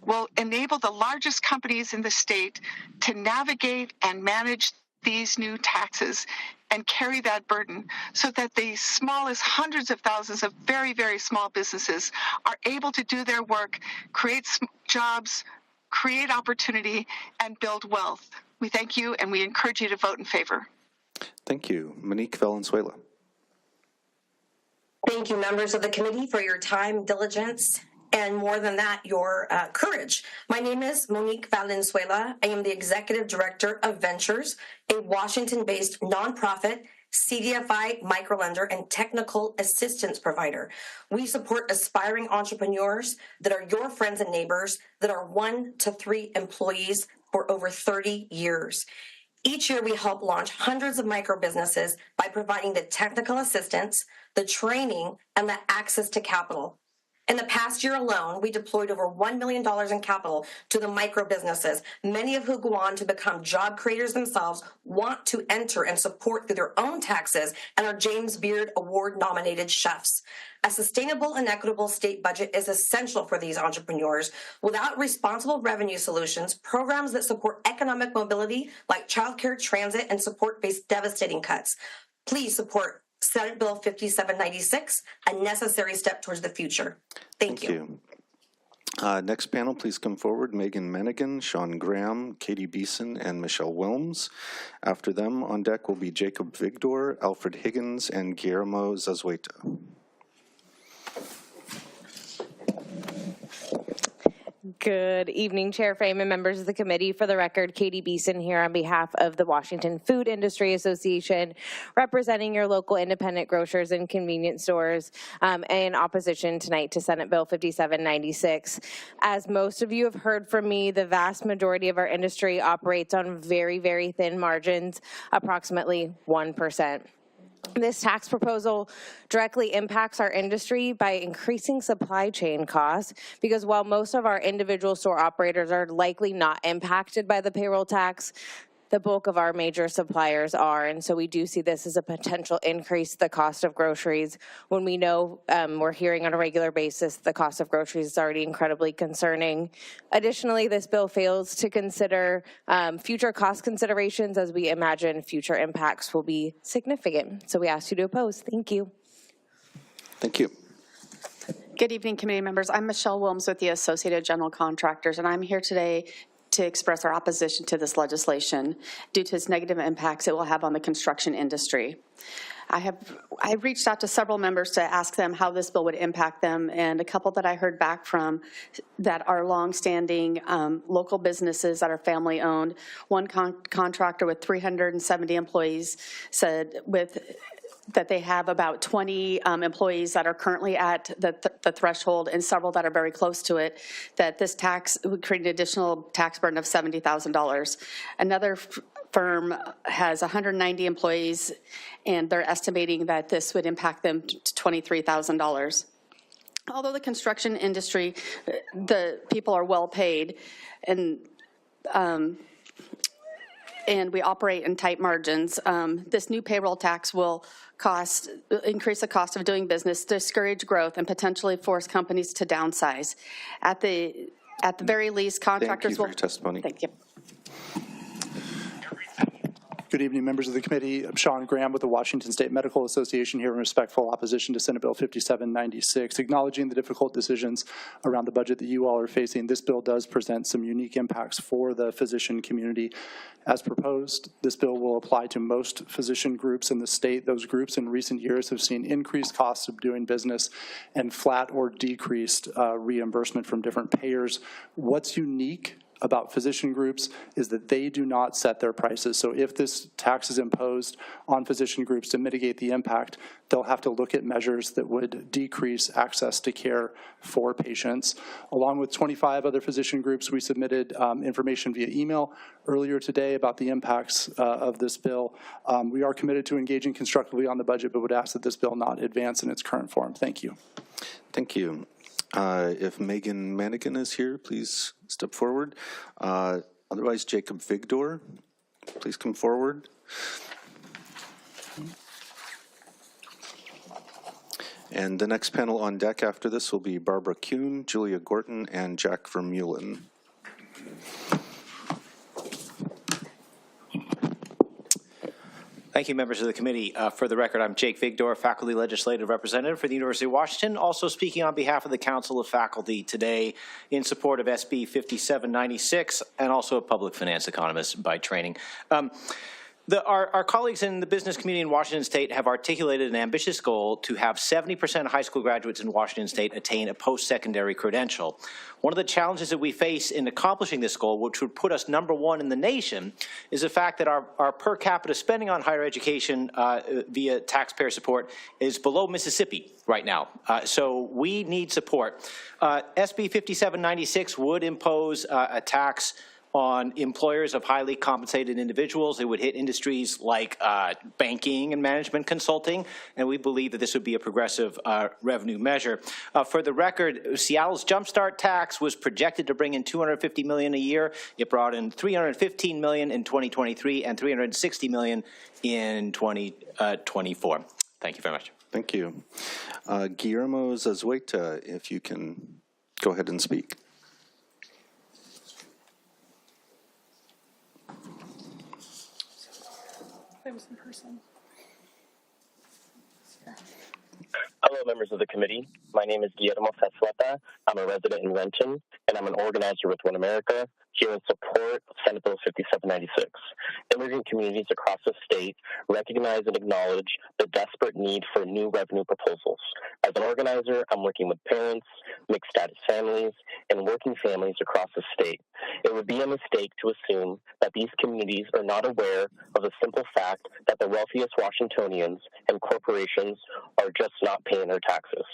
will enable the largest companies in the state to navigate and manage these new taxes and carry that burden so that the smallest hundreds of thousands of very, very small businesses are able to do their work, create jobs, create opportunity, and build wealth. We thank you, and we encourage you to vote in favor. Thank you. Monique Valenzuela. Thank you, members of the committee, for your time, diligence, and more than that, your courage. My name is Monique Valenzuela. I am the Executive Director of Ventures, a Washington-based nonprofit CDFI microlender and technical assistance provider. We support aspiring entrepreneurs that are your friends and neighbors that are 1 to 3 employees for over 30 years. Each year, we help launch hundreds of micro businesses by providing the technical assistance, the training, and the access to capital. In the past year alone, we deployed over $1 million in capital to the micro businesses, many of who go on to become job creators themselves, want to enter and support through their own taxes, and are James Beard Award-nominated chefs. A sustainable and equitable state budget is essential for these entrepreneurs. Without responsible revenue solutions, programs that support economic mobility like childcare, transit, and support face devastating cuts. Please support Senate Bill 5796, a necessary step towards the future. Thank you. Next panel, please come forward. Megan Manigan, Sean Graham, Katie Beeson, and Michelle Wilms. After them on deck will be Jacob Vigdor, Alfred Higgins, and Guillermo Zazueta. Good evening, Chair Frame and members of the committee. For the record, Katie Beeson here on behalf of the Washington Food Industry Association, representing your local independent grocers and convenience stores in opposition tonight to Senate Bill 5796. As most of you have heard from me, the vast majority of our industry operates on very, very thin margins, approximately 1%. This tax proposal directly impacts our industry by increasing supply chain costs, because while most of our individual store operators are likely not impacted by the payroll tax, the bulk of our major suppliers are, and so we do see this as a potential increase the cost of groceries when we know we're hearing on a regular basis the cost of groceries is already incredibly concerning. Additionally, this bill fails to consider future cost considerations, as we imagine future impacts will be significant. So we ask you to oppose. Thank you. Thank you. Good evening, committee members. I'm Michelle Wilms with the Associated General Contractors, and I'm here today to express our opposition to this legislation due to its negative impacts it will have on the construction industry. I reached out to several members to ask them how this bill would impact them, and a couple that I heard back from that are longstanding local businesses that are family owned. One contractor with 370 employees said that they have about 20 employees that are currently at the threshold, and several that are very close to it, that this tax would create an additional tax burden of $70,000. Another firm has 190 employees, and they're estimating that this would impact them to $23,000. Although the construction industry, the people are well paid, and we operate in tight margins, this new payroll tax will increase the cost of doing business, discourage growth, and potentially force companies to downsize. At the very least, contractors will. Thank you for your testimony. Thank you. Good evening, members of the committee. I'm Sean Graham with the Washington State Medical Association here in respectful opposition to Senate Bill 5796. Acknowledging the difficult decisions around the budget that you all are facing, this bill does present some unique impacts for the physician community. As proposed, this bill will apply to most physician groups in the state. Those groups in recent years have seen increased costs of doing business and flat or decreased reimbursement from different payers. What's unique about physician groups is that they do not set their prices. So if this tax is imposed on physician groups to mitigate the impact, they'll have to look at measures that would decrease access to care for patients. Along with 25 other physician groups, we submitted information via email earlier today about the impacts of this bill. We are committed to engaging constructively on the budget, but would ask that this bill not advance in its current form. Thank you. Thank you. If Megan Manigan is here, please step forward. Otherwise, Jacob Vigdor, please come forward. And the next panel on deck after this will be Barbara Kuhn, Julia Gorton, and Jack Vermeulen. Thank you, members of the committee. For the record, I'm Jake Vigdor, faculty legislative representative for the University of Washington, also speaking on behalf of the Council of Faculty today in support of SB 5796, and also a public finance economist by training. Our colleagues in the business community in Washington State have articulated an ambitious goal to have 70% of high school graduates in Washington State attain a post-secondary credential. One of the challenges that we face in accomplishing this goal, which would put us #1 in the nation, is the fact that our per capita spending on higher education via taxpayer support is below Mississippi right now. So we need support. SB 5796 would impose a tax on employers of highly compensated individuals. It would hit industries like banking and management consulting, and we believe that this would be a progressive revenue measure. For the record, Seattle's Jumpstart tax was projected to bring in $250 million a year. It brought in $315 million in 2023 and $360 million in 2024. Thank you very much. Thank you. Guillermo Zazueta, if you can go ahead and speak. It was in person. Hello, members of the committee. My name is Guillermo Zazueta. I'm a resident in Renton, and I'm an organizer with One America here in support of Senate Bill 5796. Immigrant communities across the state recognize and acknowledge the desperate need for new revenue proposals. As an organizer, I'm working with parents, mixed status families, and working families across the state. It would be a mistake to assume that these communities are not aware of the simple fact that the wealthiest Washingtonians and corporations are just not paying their taxes.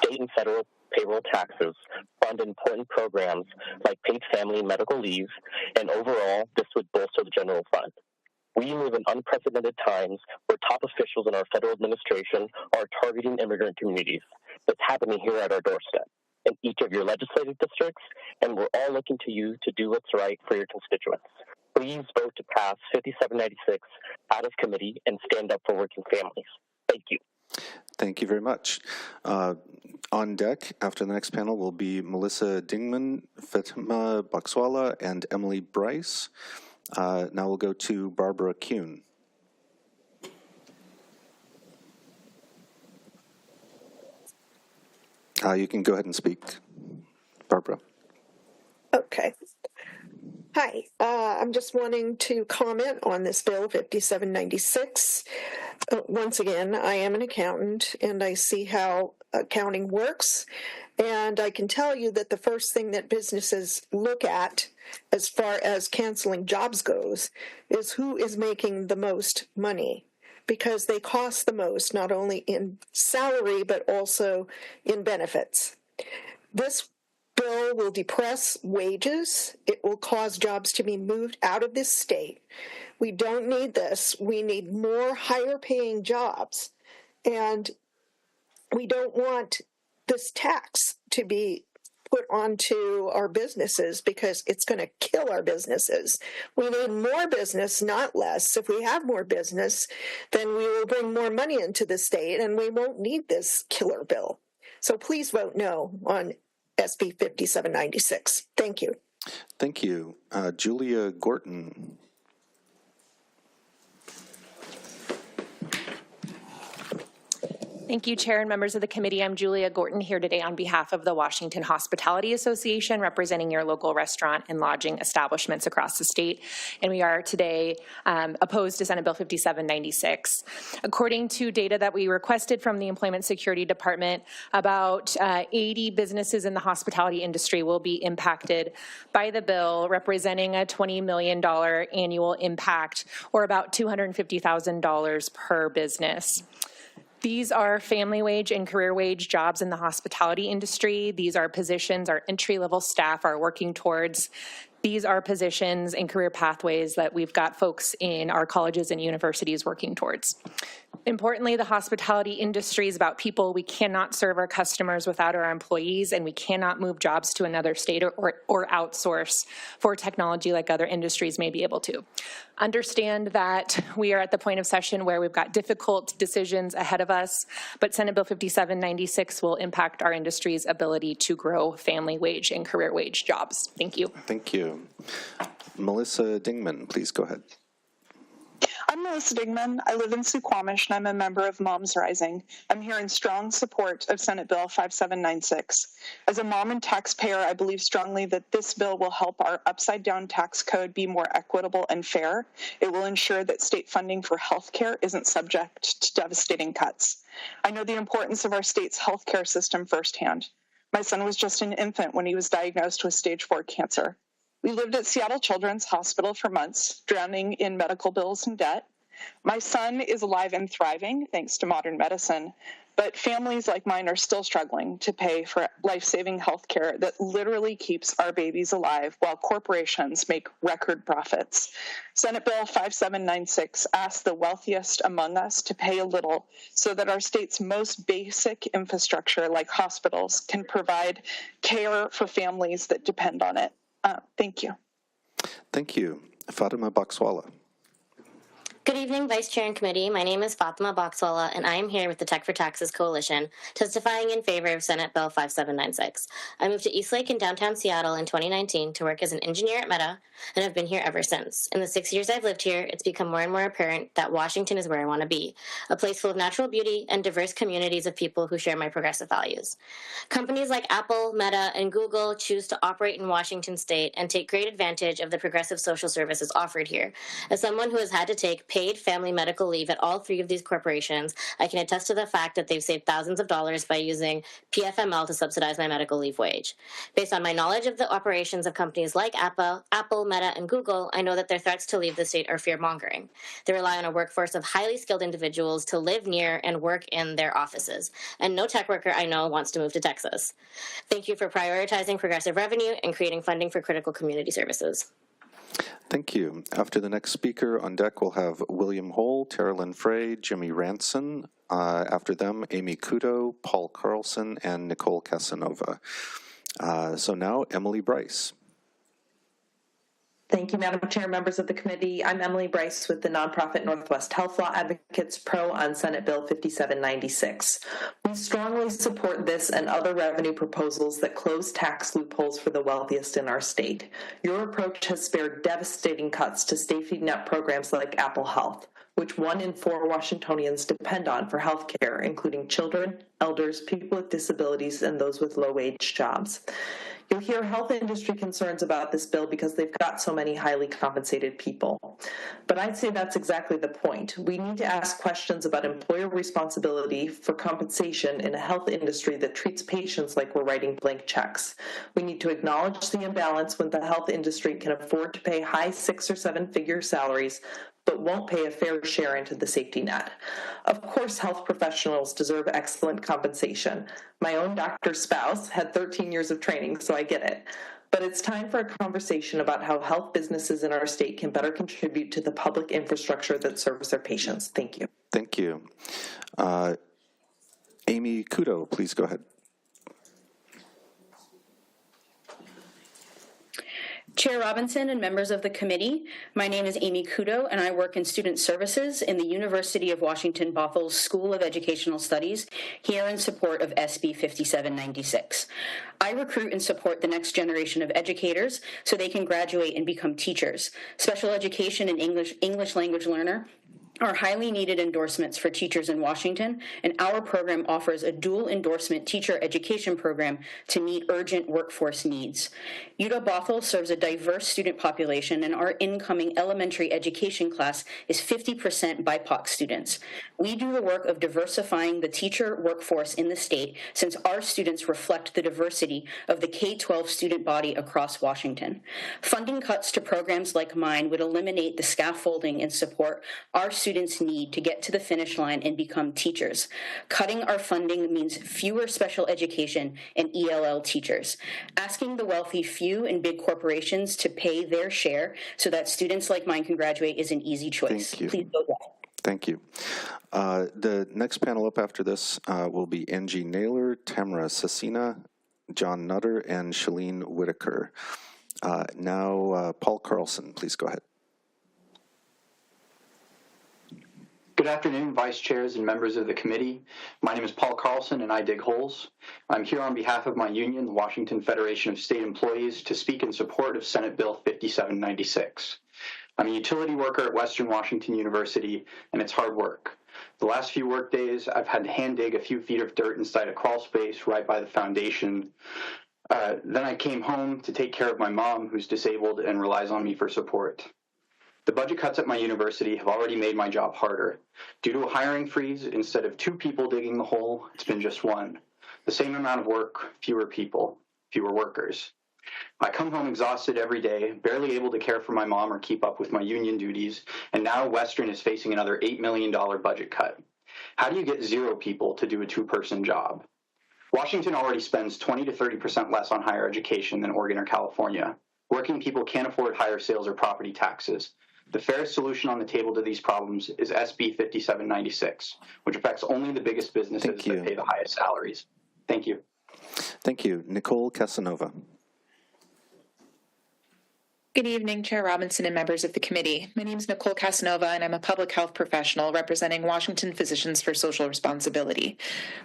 State and federal payroll taxes fund important programs like paid family and medical leave, and overall, this would bolster the general fund. We live in unprecedented times where top officials in our federal administration are targeting immigrant communities. It's happening here at our doorstep, in each of your legislative districts, and we're all looking to you to do what's right for your constituents. Please vote to pass 5796 out of committee and stand up for working families. Thank you. Thank you very much. On deck after the next panel will be Melissa Dingman, Fatima Bakswala, and Emily Bryce. Now we'll go to Barbara Kuhn. You can go ahead and speak, Barbara. Okay. Hi, I'm just wanting to comment on this bill 5796. Once again, I am an accountant and I see how accounting works. And I can tell you that the first thing that businesses look at as far as canceling jobs goes is who is making the most money, because they cost the most, not only in salary, but also in benefits. This bill will depress wages. It will cause jobs to be moved out of this state. We don't need this. We need more higher paying jobs. And we don't want this tax to be put onto our businesses because it's going to kill our businesses. We need more business, not less. If we have more business, then we will bring more money into the state and we won't need this killer bill. So please vote no on SB 5796. Thank you. Thank you. Julia Gorton. Thank you, Chair and members of the committee. I'm Julia Gorton here today on behalf of the Washington Hospitality Association, representing your local restaurant and lodging establishments across the state. And we are today opposed to Senate Bill 5796. According to data that we requested from the Employment Security Department, about 80 businesses in the hospitality industry will be impacted by the bill, representing a $20 million annual impact, or about $250,000 per business. These are family wage and career wage jobs in the hospitality industry. These are positions our entry-level staff are working towards. These are positions and career pathways that we've got folks in our colleges and universities working towards. Importantly, the hospitality industry is about people. We cannot serve our customers without our employees, and we cannot move jobs to another state or outsource for technology like other industries may be able to. Understand that we are at the point of session where we've got difficult decisions ahead of us, but Senate Bill 5796 will impact our industry's ability to grow family wage and career wage jobs. Thank you. Thank you. Melissa Dingman, please go ahead. I'm Melissa Dingman. I live in Suquamish, and I'm a member of Moms Rising. I'm here in strong support of Senate Bill 5796. As a mom and taxpayer, I believe strongly that this bill will help our upside-down tax code be more equitable and fair. It will ensure that state funding for health care isn't subject to devastating cuts. I know the importance of our state's health care system firsthand. My son was just an infant when he was diagnosed with stage 4 cancer. We lived at Seattle Children's Hospital for months, drowning in medical bills and debt. My son is alive and thriving, thanks to modern medicine, but families like mine are still struggling to pay for life-saving health care that literally keeps our babies alive while corporations make record profits. Senate Bill 5796 asks the wealthiest among us to pay a little so that our state's most basic infrastructure, like hospitals, can provide care for families that depend on it. Thank you. Thank you. Fatima Bakswala. Good evening, Vice Chair and Committee. My name is Fatima Boxwala, and I am here with the Tech for Taxes Coalition, testifying in favor of Senate Bill 5796. I moved to Eastlake in downtown Seattle in 2019 to work as an engineer at Meta, and have been here ever since. In the 6 years I've lived here, it's become more and more apparent that Washington is where I want to be, a place full of natural beauty and diverse communities of people who share my progressive values. Companies like Apple, Meta, and Google choose to operate in Washington state and take great advantage of the progressive social services offered here. As someone who has had to take paid family medical leave at all 3 of these corporations, I can attest to the fact that they've saved thousands of dollars by using PFML to subsidize my medical leave wage. Based on my knowledge of the operations of companies like Apple, Meta, and Google, I know that their threats to leave the state are fear-mongering. They rely on a workforce of highly skilled individuals to live near and work in their offices, and no tech worker I know wants to move to Texas. Thank you for prioritizing progressive revenue and creating funding for critical community services. Thank you. After the next speaker on deck, we'll have William Hole, Tara Lynn Frey, Jimmy Ranson. After them, Amy Kudo, Paul Carlson, and Nicole Casanova. So now, Emily Bryce. Thank you, Madam Chair, members of the committee. I'm Emily Bryce with the nonprofit Northwest Health Law Advocates Pro on Senate Bill 5796. We strongly support this and other revenue proposals that close tax loopholes for the wealthiest in our state. Your approach has spared devastating cuts to safety net programs like Apple Health, which 1 in 4 Washingtonians depend on for health care, including children, elders, people with disabilities, and those with low-wage jobs. You'll hear health industry concerns about this bill because they've got so many highly compensated people. But I'd say that's exactly the point. We need to ask questions about employer responsibility for compensation in a health industry that treats patients like we're writing blank checks. We need to acknowledge the imbalance when the health industry can afford to pay high 6- or 7-figure salaries but won't pay a fair share into the safety net. Of course, health professionals deserve excellent compensation. My own doctor's spouse had 13 years of training, so I get it. But it's time for a conversation about how health businesses in our state can better contribute to the public infrastructure that serves their patients. Thank you. Thank you. Amy Kudo, please go ahead. Chair Robinson and members of the committee, my name is Amy Kudo, and I work in student services in the University of Washington Bothel's School of Educational Studies, here in support of SB 5796. I recruit and support the next generation of educators so they can graduate and become teachers. Special education and English language learner are highly needed endorsements for teachers in Washington, and our program offers a dual endorsement teacher education program to meet urgent workforce needs. UW-Bothell serves a diverse student population, and our incoming elementary education class is 50% BIPOC students. We do the work of diversifying the teacher workforce in the state since our students reflect the diversity of the K-12 student body across Washington. Funding cuts to programs like mine would eliminate the scaffolding and support our students need to get to the finish line and become teachers. Cutting our funding means fewer special education and ELL teachers. Asking the wealthy few and big corporations to pay their share so that students like mine can graduate is an easy choice. Thank you. Please vote yes. Thank you. The next panel up after this will be Angie Naylor, Tamara Sassina, John Nutter, and Shalene Whitaker. Now, Paul Carlson, please go ahead. Good afternoon, vice chairs and members of the committee. My name is Paul Carlson, and I dig holes. I'm here on behalf of my union, the Washington Federation of State Employees, to speak in support of Senate Bill 5796. I'm a utility worker at Western Washington University, and it's hard work. The last few work days, I've had to hand dig a few feet of dirt inside a crawl space right by the foundation. Then I came home to take care of my mom, who's disabled and relies on me for support. The budget cuts at my university have already made my job harder. Due to a hiring freeze, instead of 2 people digging the hole, it's been just 1. The same amount of work, fewer people, fewer workers. I come home exhausted every day, barely able to care for my mom or keep up with my union duties, and now Western is facing another $8 million budget cut. How do you get 0 people to do a 2-person job? Washington already spends 20 to 30% less on higher education than Oregon or California. Working people can't afford higher sales or property taxes. The fairest solution on the table to these problems is SB 5796, which affects only the biggest businesses that pay the highest salaries. Thank you. Thank you. Nicole Casanova. Good evening, Chair Robinson and members of the committee. My name is Nicole Casanova, and I'm a public health professional representing Washington Physicians for Social Responsibility.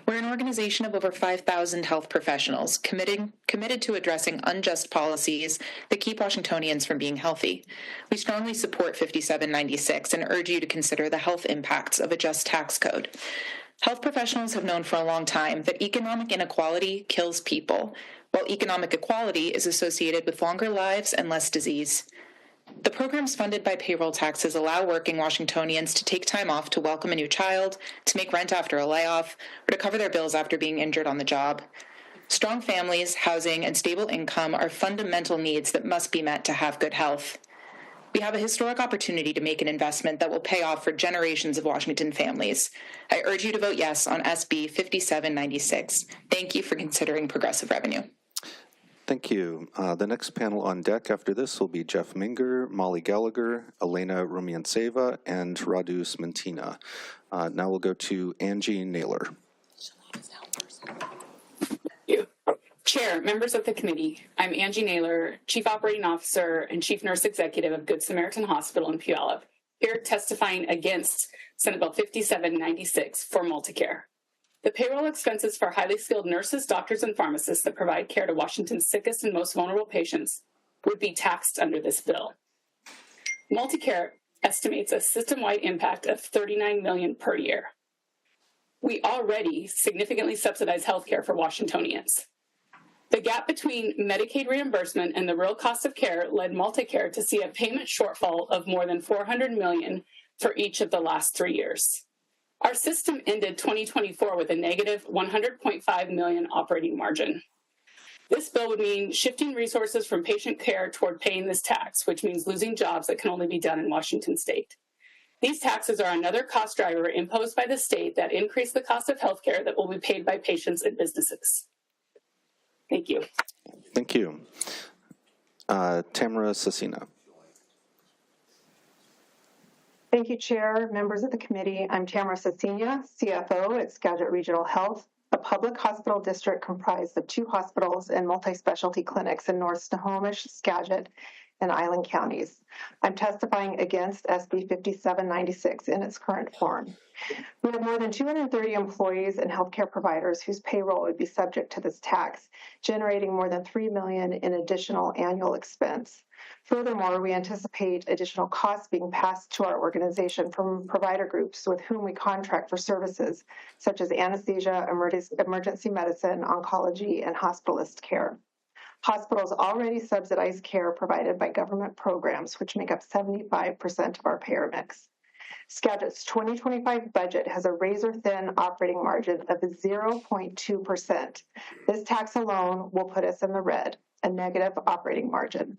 We're an organization of over 5,000 health professionals committed to addressing unjust policies that keep Washingtonians from being healthy. We strongly support 5796 and urge you to consider the health impacts of a just tax code. Health professionals have known for a long time that economic inequality kills people, while economic equality is associated with longer lives and less disease. The programs funded by payroll taxes allow working Washingtonians to take time off to welcome a new child, to make rent after a layoff, or to cover their bills after being injured on the job. Strong families, housing, and stable income are fundamental needs that must be met to have good health. We have a historic opportunity to make an investment that will pay off for generations of Washington families. I urge you to vote yes on SB 5796. Thank you for considering progressive revenue. Thank you. The next panel on deck after this will be Jeff Minger, Molly Gallagher, Elena Rumianceva, and Radu Smentina. Now we'll go to Angie Naylor. Chair, members of the committee, I'm Angie Naylor, Chief Operating Officer and Chief Nurse Executive of Good Samaritan Hospital in Puyallup, here testifying against Senate Bill 5796 for multicare. The payroll expenses for highly skilled nurses, doctors, and pharmacists that provide care to Washington's sickest and most vulnerable patients would be taxed under this bill. Multicare estimates a system-wide impact of $39 million per year. We already significantly subsidize healthcare for Washingtonians. The gap between Medicaid reimbursement and the real cost of care led Multicare to see a payment shortfall of more than $400 million for each of the last 3 years. Our system ended 2024 with a negative $100.5 million operating margin. This bill would mean shifting resources from patient care toward paying this tax, which means losing jobs that can only be done in Washington state. These taxes are another cost driver imposed by the state that increase the cost of healthcare that will be paid by patients and businesses. Thank you. Thank you. Tamara Cecina. Thank you, Chair, members of the committee. I'm Tamara Cecina, CFO at Skagit Regional Health, a public hospital district comprised of 2 hospitals and multi-specialty clinics in North Snohomish, Skagit, and Island counties. I'm testifying against SB 5796 in its current form. We have more than 230 employees and healthcare providers whose payroll would be subject to this tax, generating more than $3 million in additional annual expense. Furthermore, we anticipate additional costs being passed to our organization from provider groups with whom we contract for services such as anesthesia, emergency medicine, oncology, and hospitalist care. Hospitals already subsidize care provided by government programs, which make up 75% of our payer mix. Skagit's 2025 budget has a razor-thin operating margin of 0.2%. This tax alone will put us in the red, a negative operating margin.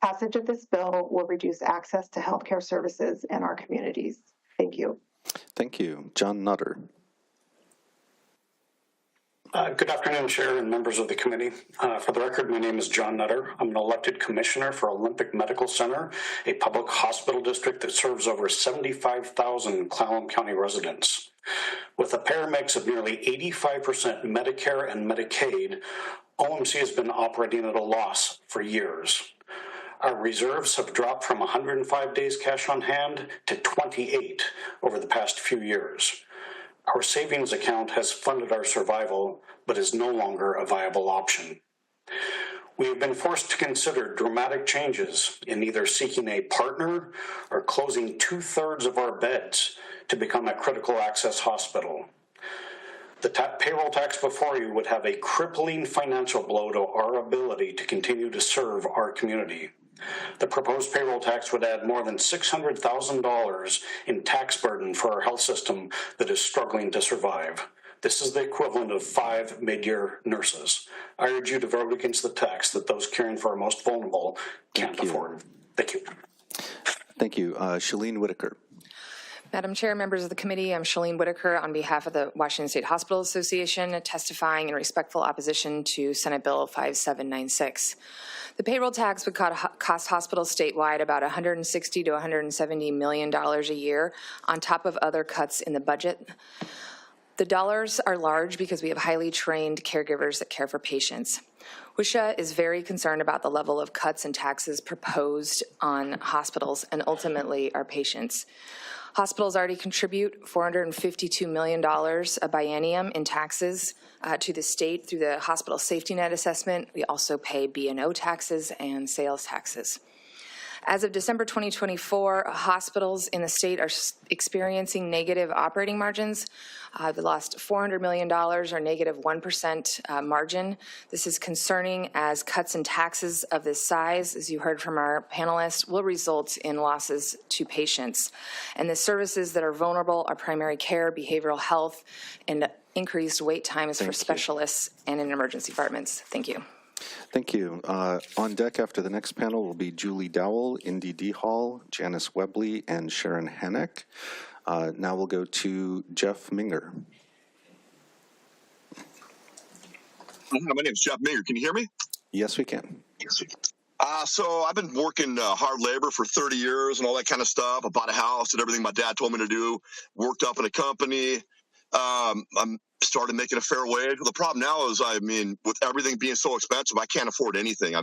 Passage of this bill will reduce access to healthcare services in our communities. Thank you. Thank you. John Nutter. Good afternoon, Chair and members of the committee. For the record, my name is John Nutter. I'm an elected commissioner for Olympic Medical Center, a public hospital district that serves over 75,000 Clallam County residents. With a payer mix of nearly 85% Medicare and Medicaid, OMC has been operating at a loss for years. Our reserves have dropped from 105 days cash on hand to 28 over the past few years. Our savings account has funded our survival, but is no longer a viable option. We have been forced to consider dramatic changes in either seeking a partner or closing 2/3 of our beds to become a critical access hospital. The payroll tax before you would have a crippling financial blow to our ability to continue to serve our community. The proposed payroll tax would add more than $600,000 in tax burden for our health system that is struggling to survive. This is the equivalent of 5 mid-year nurses. I urge you to vote against the tax that those caring for our most vulnerable can't afford. Thank you. Thank you. Shalene Whitaker. Madam Chair, members of the committee, I'm Shalene Whitaker on behalf of the Washington State Hospital Association, testifying in respectful opposition to Senate Bill 5796. The payroll tax would cost hospitals statewide about $160 to $170 million a year on top of other cuts in the budget. The dollars are large because we have highly trained caregivers that care for patients. WSHA is very concerned about the level of cuts and taxes proposed on hospitals and ultimately our patients. Hospitals already contribute $452 million a biennium in taxes to the state through the hospital safety net assessment. We also pay B&O taxes and sales taxes. As of December 2024, hospitals in the state are experiencing negative operating margins. They lost $400 million or negative 1% margin. This is concerning as cuts in taxes of this size, as you heard from our panelists, will result in losses to patients. And the services that are vulnerable are primary care, behavioral health, and increased wait times for specialists and in emergency departments. Thank you. Thank you. On deck after the next panel will be Julie Dowell, Indy D. Hall, Janice Webley, and Sharon Hannock. Now we'll go to Jeff Minger. My name is Jeff Minger. Can you hear me? Yes, we can. Yes, we can. So I've been working hard labor for 30 years and all that kind of stuff. I bought a house and everything my dad told me to do. Worked up in a company. I'm started making a fair wage. Well, the problem now is, with everything being so expensive, I can't afford anything.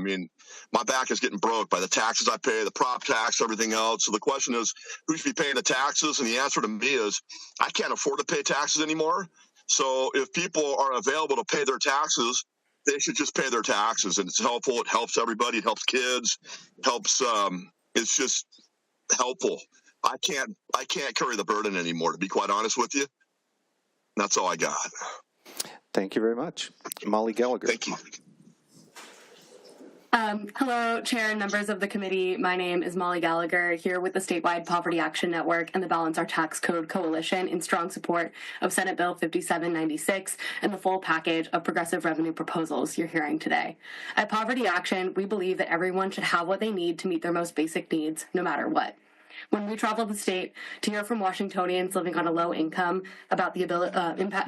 My back is getting broke by the taxes I pay, the prop tax, everything else. So the question is, who should be paying the taxes? And the answer to me is, I can't afford to pay taxes anymore. So if people are available to pay their taxes, they should just pay their taxes. And it's helpful. It helps everybody. It helps kids. It helps. It's just helpful. I can't carry the burden anymore, to be quite honest with you. That's all I got. Thank you very much. Molly Gallagher. Thank you. Hello, Chair and members of the committee. My name is Molly Gallagher, here with the Statewide Poverty Action Network and the Balance Our Tax Code Coalition in strong support of Senate Bill 5796 and the full package of progressive revenue proposals you're hearing today. At Poverty Action, we believe that everyone should have what they need to meet their most basic needs, no matter what. When we travel the state to hear from Washingtonians living on a low income about the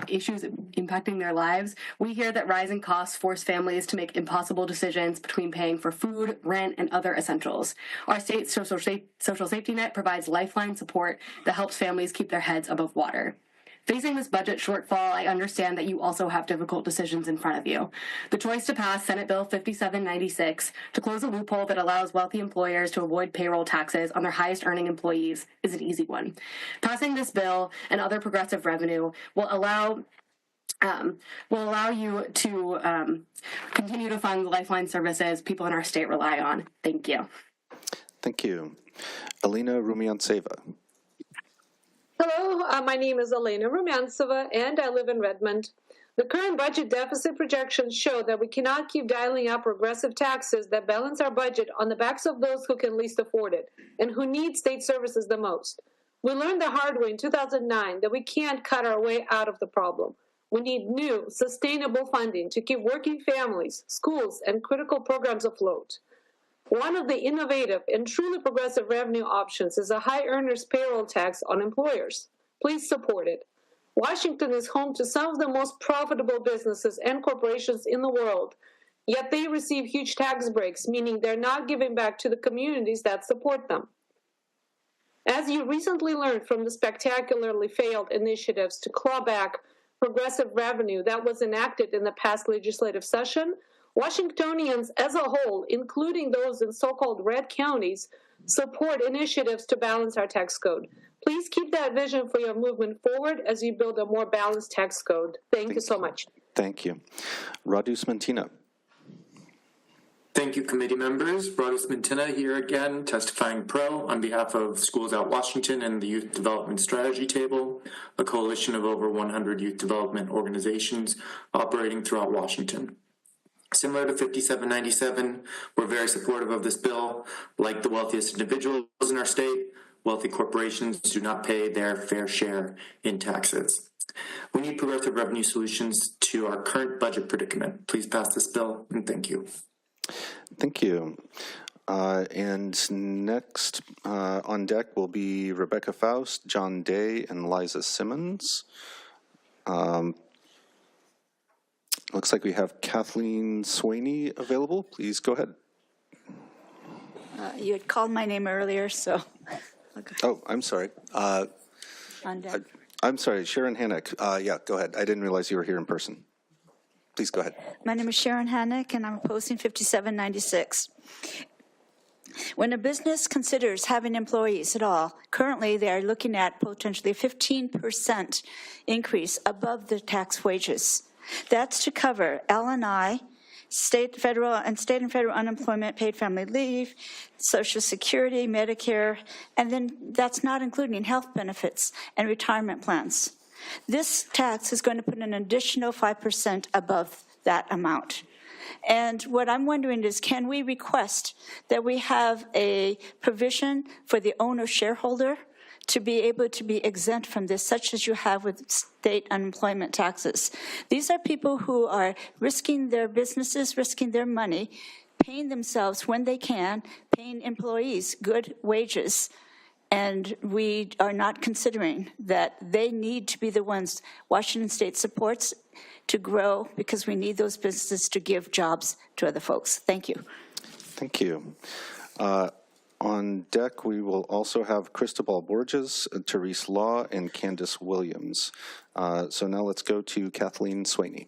issues impacting their lives, we hear that rising costs force families to make impossible decisions between paying for food, rent, and other essentials. Our state's social safety net provides lifeline support that helps families keep their heads above water. Facing this budget shortfall, I understand that you also have difficult decisions in front of you. The choice to pass Senate Bill 5796 to close a loophole that allows wealthy employers to avoid payroll taxes on their highest-earning employees is an easy one. Passing this bill and other progressive revenue will allow you to continue to fund the lifeline services people in our state rely on. Thank you. Thank you. Alina Rumianseva. Hello, my name is Elena Rumiansova, and I live in Redmond. The current budget deficit projections show that we cannot keep dialing up regressive taxes that balance our budget on the backs of those who can least afford it and who need state services the most. We learned the hard way in 2009 that we can't cut our way out of the problem. We need new, sustainable funding to keep working families, schools, and critical programs afloat. One of the innovative and truly progressive revenue options is a high earners payroll tax on employers. Please support it. Washington is home to some of the most profitable businesses and corporations in the world, yet they receive huge tax breaks, meaning they're not giving back to the communities that support them. As you recently learned from the spectacularly failed initiatives to claw back progressive revenue that was enacted in the past legislative session, Washingtonians as a whole, including those in so-called red counties, support initiatives to balance our tax code. Please keep that vision for your movement forward as you build a more balanced tax code. Thank you so much. Thank you. Radu Smentina. Thank you, committee members. Radu Smentina here again, testifying pro on behalf of Schools Out Washington and the Youth Development Strategy Table, a coalition of over 100 youth development organizations operating throughout Washington. Similar to 5797, we're very supportive of this bill. Like the wealthiest individuals in our state, wealthy corporations do not pay their fair share in taxes. We need progressive revenue solutions to our current budget predicament. Please pass this bill, and thank you. Thank you. And next on deck will be Rebecca Faust, John Day, and Liza Simmons. Looks like we have Kathleen Swaney available. Please go ahead. You had called my name earlier, so. Oh, I'm sorry. On deck. I'm sorry, Sharon Hannock. Yeah, go ahead. I didn't realize you were here in person. Please go ahead. My name is Sharon Hannock, and I'm opposing 5796. When a business considers having employees at all, currently they are looking at potentially 15% increase above the tax wages. That's to cover L&I, state and federal unemployment, paid family leave, Social Security, Medicare, and then that's not including health benefits and retirement plans. This tax is going to put an additional 5% above that amount. And what I'm wondering is, can we request that we have a provision for the owner shareholder to be able to be exempt from this, such as you have with state unemployment taxes? These are people who are risking their businesses, risking their money, paying themselves when they can, paying employees good wages, and we are not considering that they need to be the ones Washington State supports to grow, because we need those businesses to give jobs to other folks. Thank you. Thank you. On deck, we will also have Cristobal Borges, Therese Law, and Candace Williams. So now let's go to Kathleen Swaney.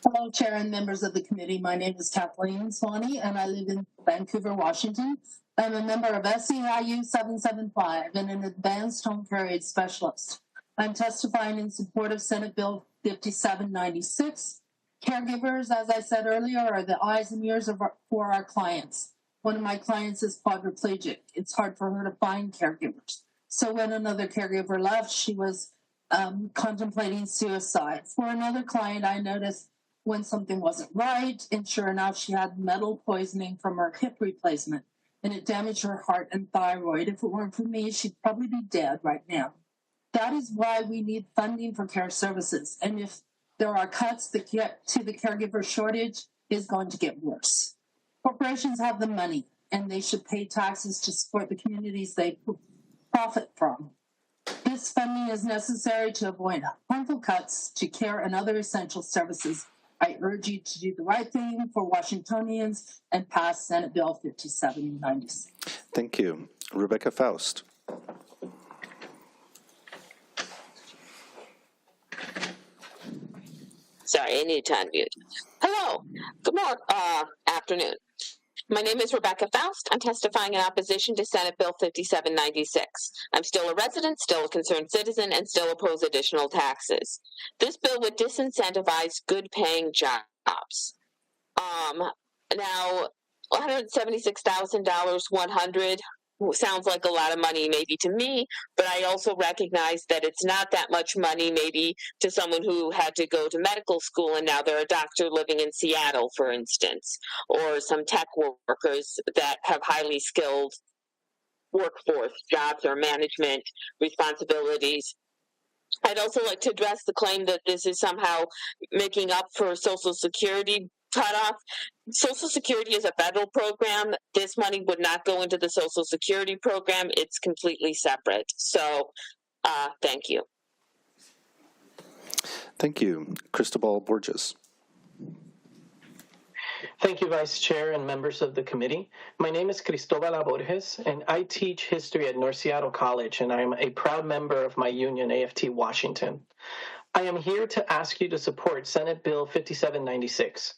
Hello, Chair and members of the committee. My name is Kathleen Swaney, and I live in Vancouver, Washington. I'm a member of SEIU 775 and an advanced home care aid specialist. I'm testifying in support of Senate Bill 5796. Caregivers, as I said earlier, are the eyes and ears for our clients. One of my clients is quadriplegic. It's hard for her to find caregivers. So when another caregiver left, she was contemplating suicide. For another client, I noticed when something wasn't right, and sure enough, she had metal poisoning from her hip replacement, and it damaged her heart and thyroid. If it weren't for me, she'd probably be dead right now. That is why we need funding for care services. And if there are cuts that get to the caregiver shortage, is going to get worse. Corporations have the money, and they should pay taxes to support the communities they profit from. This funding is necessary to avoid harmful cuts to care and other essential services. I urge you to do the right thing for Washingtonians and pass Senate Bill 5796. Thank you. Rebecca Faust. Sorry, I need to unmute. Hello. Good morning. Afternoon. My name is Rebecca Faust. I'm testifying in opposition to Senate Bill 5796. I'm still a resident, still a concerned citizen, and still oppose additional taxes. This bill would disincentivize good-paying jobs. Now, $176,000, 100 sounds like a lot of money maybe to me, but I also recognize that it's not that much money maybe to someone who had to go to medical school and now they're a doctor living in Seattle, for instance, or some tech workers that have highly skilled workforce jobs or management responsibilities. I'd also like to address the claim that this is somehow making up for Social Security cutoff. Social Security is a federal program. This money would not go into the Social Security program. It's completely separate. So, thank you. Thank you. Cristobal Borges. Thank you, Vice Chair and members of the committee. My name is Cristobal Borges, and I teach history at North Seattle College, and I am a proud member of my union, AFT Washington. I am here to ask you to support Senate Bill 5796.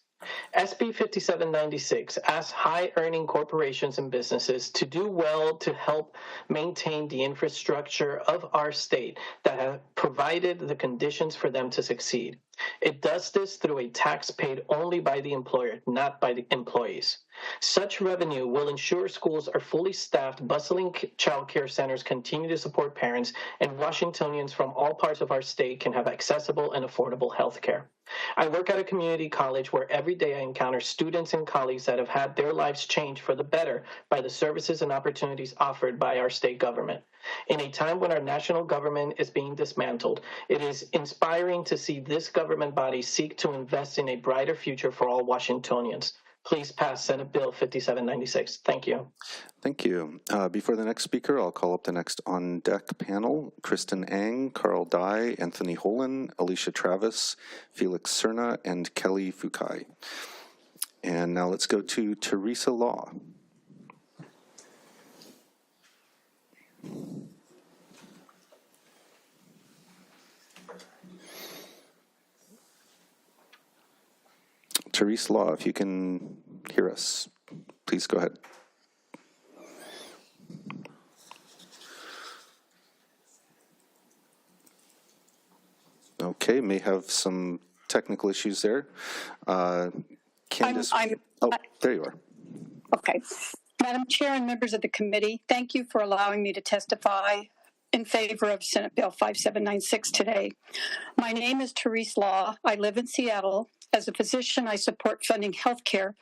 SB 5796 asks high-earning corporations and businesses to do well to help maintain the infrastructure of our state that have provided the conditions for them to succeed. It does this through a tax paid only by the employer, not by the employees. Such revenue will ensure schools are fully staffed, bustling child care centers continue to support parents, and Washingtonians from all parts of our state can have accessible and affordable health care. I work at a community college where every day I encounter students and colleagues that have had their lives changed for the better by the services and opportunities offered by our state government. In a time when our national government is being dismantled, it is inspiring to see this government body seek to invest in a brighter future for all Washingtonians. Please pass Senate Bill 5796. Thank you. Thank you. Before the next speaker, I'll call up the next on-deck panel: Kristen Ang, Carl Dye, Anthony Holen, Alicia Travis, Felix Cerna, and Kelly Fukai. And now let's go to Teresa Law. Therese Law, if you can hear us, please go ahead. Okay, may have some technical issues there. Candace, there you are. Okay. Madam Chair and members of the committee, thank you for allowing me to testify in favor of Senate Bill 5796 today. My name is Therese Law. I live in Seattle. As a physician, I support funding health care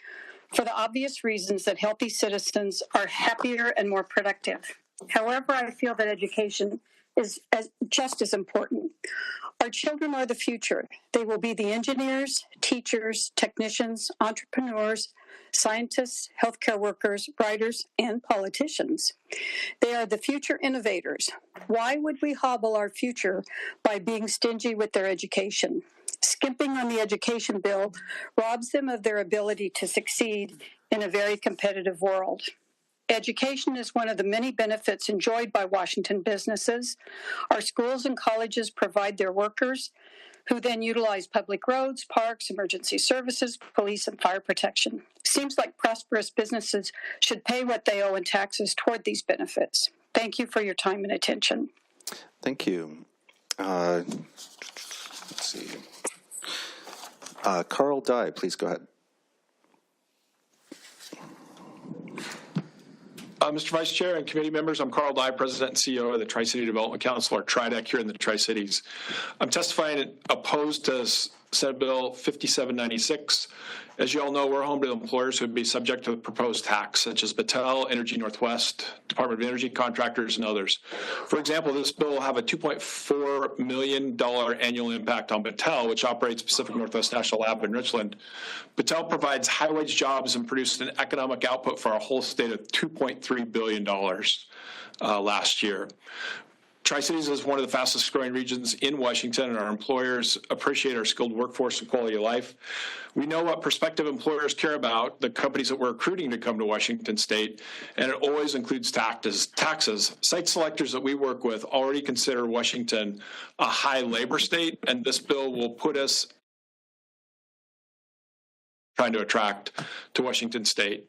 for the obvious reasons that healthy citizens are happier and more productive. However, I feel that education is just as important. Our children are the future. They will be the engineers, teachers, technicians, entrepreneurs, scientists, healthcare workers, writers, and politicians. They are the future innovators. Why would we hobble our future by being stingy with their education? Skimping on the education bill robs them of their ability to succeed in a very competitive world. Education is one of the many benefits enjoyed by Washington businesses. Our schools and colleges provide their workers, who then utilize public roads, parks, emergency services, police, and fire protection. Seems like prosperous businesses should pay what they owe in taxes toward these benefits. Thank you for your time and attention. Thank you. Let's see. Carl Dye, please go ahead. Mr. Vice Chair and committee members, I'm Carl Dye, President and CEO of the Tri-City Development Council, or TRIDEC, here in the Tri-Cities. I'm testifying opposed to Senate Bill 5796. As you all know, we're home to employers who would be subject to the proposed tax, such as Battelle, Energy Northwest, Department of Energy contractors, and others. For example, this bill will have a $2.4 million annual impact on Battelle, which operates Pacific Northwest National Lab in Richland. Battelle provides high-wage jobs and produced an economic output for our whole state of $2.3 billion last year. Tri-Cities is one of the fastest growing regions in Washington, and our employers appreciate our skilled workforce and quality of life. We know what prospective employers care about, the companies that we're recruiting to come to Washington State, and it always includes taxes. Site selectors that we work with already consider Washington a high labor state, and this bill will put us trying to attract to Washington State.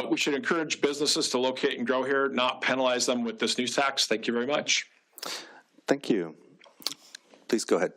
We should encourage businesses to locate and grow here, not penalize them with this new tax. Thank you very much. Thank you. Please go ahead.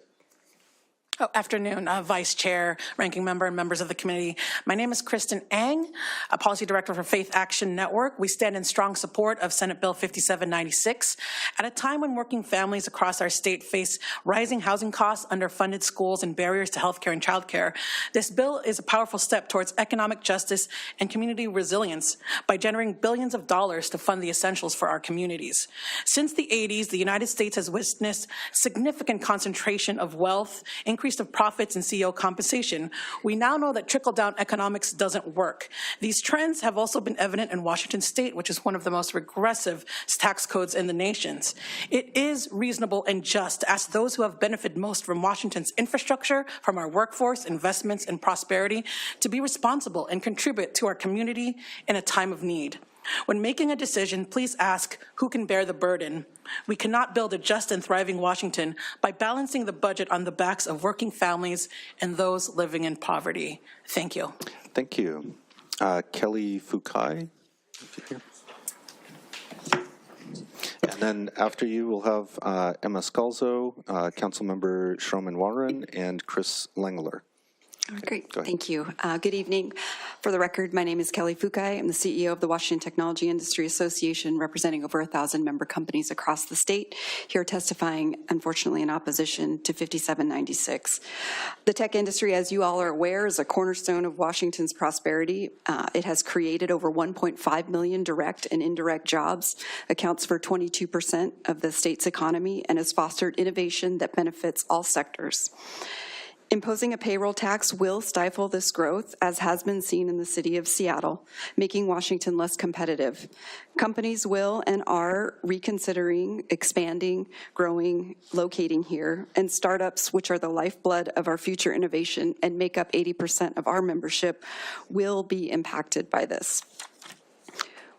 Afternoon, Vice Chair, Ranking Member, and members of the committee. My name is Kristen Ang, a Policy Director for Faith Action Network. We stand in strong support of Senate Bill 5796. At a time when working families across our state face rising housing costs, underfunded schools, and barriers to health care and child care, this bill is a powerful step towards economic justice and community resilience by generating billions of dollars to fund the essentials for our communities. Since the 80s, the United States has witnessed significant concentration of wealth, increase of profits, and CEO compensation. We now know that trickle-down economics doesn't work. These trends have also been evident in Washington State, which is one of the most regressive tax codes in the nation. It is reasonable and just to ask those who have benefited most from Washington's infrastructure, from our workforce, investments, and prosperity, to be responsible and contribute to our community in a time of need. When making a decision, please ask who can bear the burden. We cannot build a just and thriving Washington by balancing the budget on the backs of working families and those living in poverty. Thank you. Thank you. Kelly Fukai. And then after you, we'll have Emma Scalzo, Councilmember Shroman Warren, and Chris Langler. Great, thank you. Good evening. For the record, my name is Kelly Fukai. I'm the CEO of the Washington Technology Industry Association, representing over 1,000 member companies across the state, here testifying, unfortunately, in opposition to 5796. The tech industry, as you all are aware, is a cornerstone of Washington's prosperity. It has created over 1.5 million direct and indirect jobs, accounts for 22% of the state's economy, and has fostered innovation that benefits all sectors. Imposing a payroll tax will stifle this growth, as has been seen in the city of Seattle, making Washington less competitive. Companies will and are reconsidering, expanding, growing, locating here, and startups, which are the lifeblood of our future innovation and make up 80% of our membership, will be impacted by this.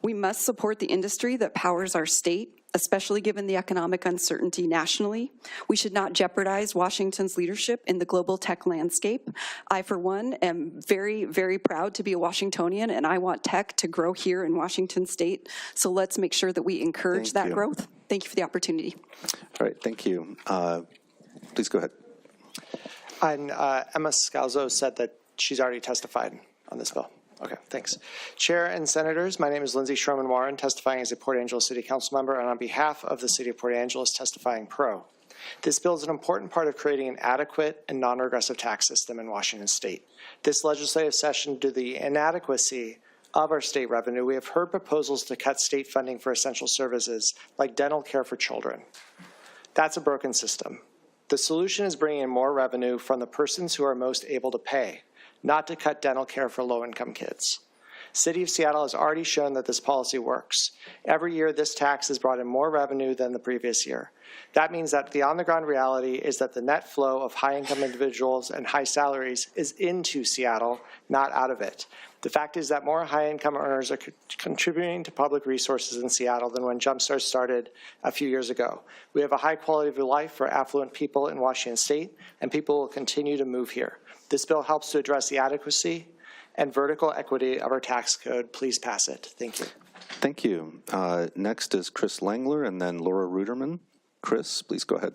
We must support the industry that powers our state. especially given the economic uncertainty nationally. We should not jeopardize Washington's leadership in the global tech landscape. I, for one, am very, very proud to be a Washingtonian, and I want tech to grow here in Washington State. So let's make sure that we encourage that growth. Thank you for the opportunity. All right, thank you. Please go ahead. And Emma Scalzo said that she's already testified on this bill. Okay, thanks. Chair and Senators, my name is Lindsay Sherman-Warren, testifying as a Port Angeles City Council member, and on behalf of the City of Port Angeles, testifying pro. This bill is an important part of creating an adequate and non-regressive tax system in Washington State. This legislative session, due to the inadequacy of our state revenue, we have heard proposals to cut state funding for essential services like dental care for children. That's a broken system. The solution is bringing in more revenue from the persons who are most able to pay, not to cut dental care for low-income kids. City of Seattle has already shown that this policy works. Every year, this tax has brought in more revenue than the previous year. That means that the on-the-ground reality is that the net flow of high-income individuals and high salaries is into Seattle, not out of it. The fact is that more high-income earners are contributing to public resources in Seattle than when Jumpstart started a few years ago. We have a high quality of life for affluent people in Washington State, and people will continue to move here. This bill helps to address the adequacy and vertical equity of our tax code. Please pass it. Thank you. Thank you. Next is Chris Langler and then Laura Ruderman. Chris, please go ahead.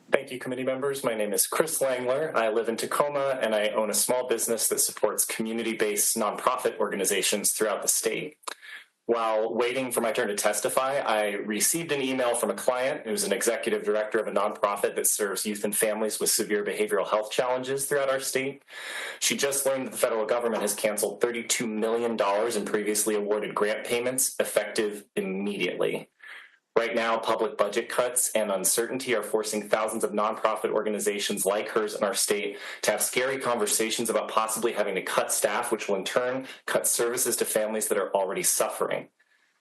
Thank you, committee members. My name is Chris Langler. I live in Tacoma, and I own a small business that supports community-based nonprofit organizations throughout the state. While waiting for my turn to testify, I received an email from a client who's an executive director of a nonprofit that serves youth and families with severe behavioral health challenges throughout our state. She just learned that the federal government has canceled $32 million in previously awarded grant payments effective immediately. Right now, public budget cuts and uncertainty are forcing thousands of nonprofit organizations like hers in our state to have scary conversations about possibly having to cut staff, which will in turn cut services to families that are already suffering.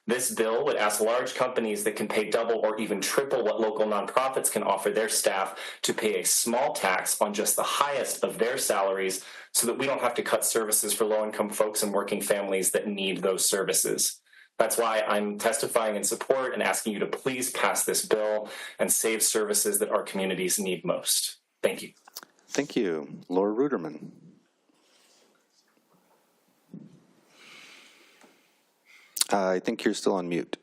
This bill would ask large companies that can pay double or even triple what local nonprofits can offer their staff to pay a small tax on just the highest of their salaries so that we don't have to cut services for low-income folks and working families that need those services. That's why I'm testifying in support and asking you to please pass this bill and save services that our communities need most. Thank you. Thank you. Laura Ruderman. I think you're still on mute.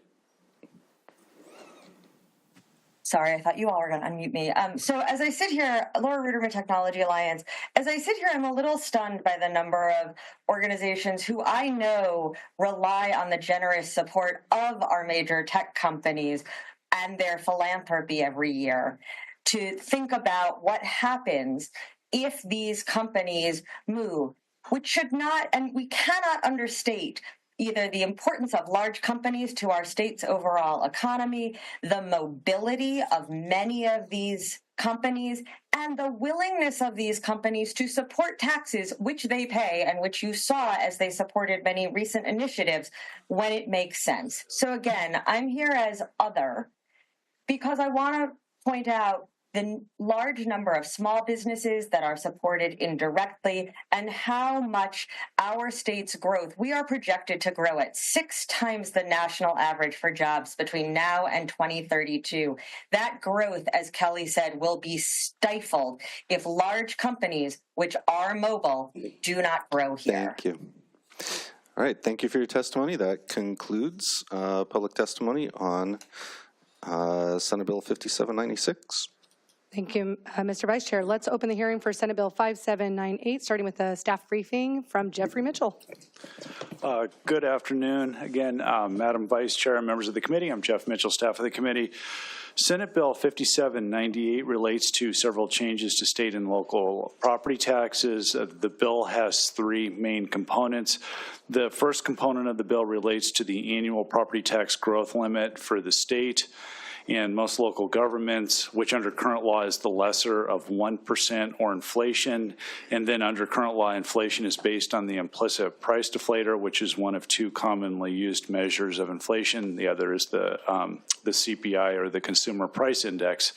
Sorry, I thought you all were going to unmute me. So as I sit here, Laura Ruderman Technology Alliance, as I sit here, I'm a little stunned by the number of organizations who I know rely on the generous support of our major tech companies and their philanthropy every year to think about what happens if these companies move, which should not, and we cannot understate either the importance of large companies to our state's overall economy, the mobility of many of these companies, and the willingness of these companies to support taxes, which they pay and which you saw as they supported many recent initiatives when it makes sense. So again, I'm here as other because I want to point out the large number of small businesses that are supported indirectly and how much our state's growth, we are projected to grow at 6 times the national average for jobs between now and 2032. That growth, as Kelly said, will be stifled if large companies, which are mobile, do not grow here. Thank you. All right, thank you for your testimony. That concludes public testimony on Senate Bill 5796. Thank you, Mr. Vice Chair. Let's open the hearing for Senate Bill 5798, starting with a staff briefing from Jeffrey Mitchell. Good afternoon. Again, Madam Vice Chair and members of the committee, I'm Jeff Mitchell, staff of the committee. Senate Bill 5798 relates to several changes to state and local property taxes. The bill has 3 main components. The first component of the bill relates to the annual property tax growth limit for the state and most local governments, which under current law is the lesser of 1% or inflation. And then under current law, inflation is based on the implicit price deflator, which is one of 2 commonly used measures of inflation. The other is the the CPI or the Consumer Price Index.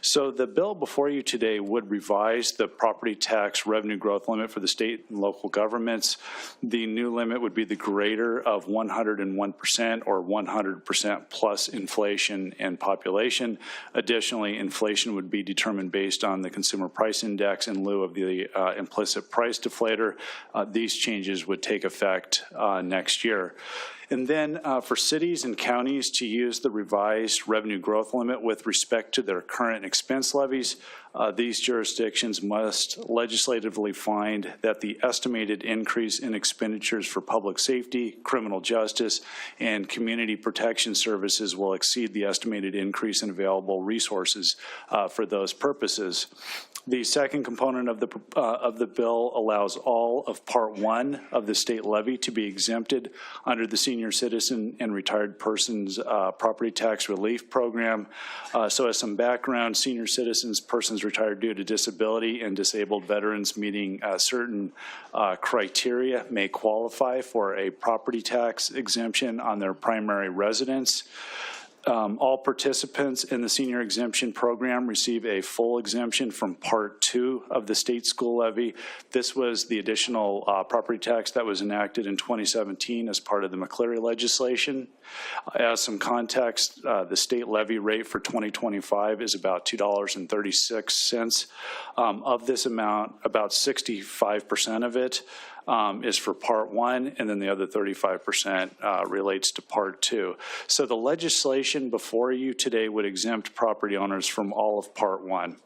So the bill before you today would revise the property tax revenue growth limit for the state and local governments. The new limit would be the greater of 101% or 100% plus inflation and population. Additionally, inflation would be determined based on the Consumer Price Index in lieu of the implicit price deflator. These changes would take effect next year. And then for cities and counties to use the revised revenue growth limit with respect to their current expense levies, these jurisdictions must legislatively find that the estimated increase in expenditures for public safety, criminal justice, and community protection services will exceed the estimated increase in available resources for those purposes. The second component of the bill allows all of Part 1 of the state levy to be exempted under the Senior Citizen and Retired Persons Property Tax Relief Program. So as some background, senior citizens, persons retired due to disability, and disabled veterans meeting certain criteria may qualify for a property tax exemption on their primary residence. All participants in the senior exemption program receive a full exemption from Part 2 of the state school levy. This was the additional property tax that was enacted in 2017 as part of the McCleary legislation. As some context, the state levy rate for 2025 is about $2.36. Of this amount, about 65% of it is for Part 1, and then the other 35% relates to Part 2. So the legislation before you today would exempt property owners from all of Part 1.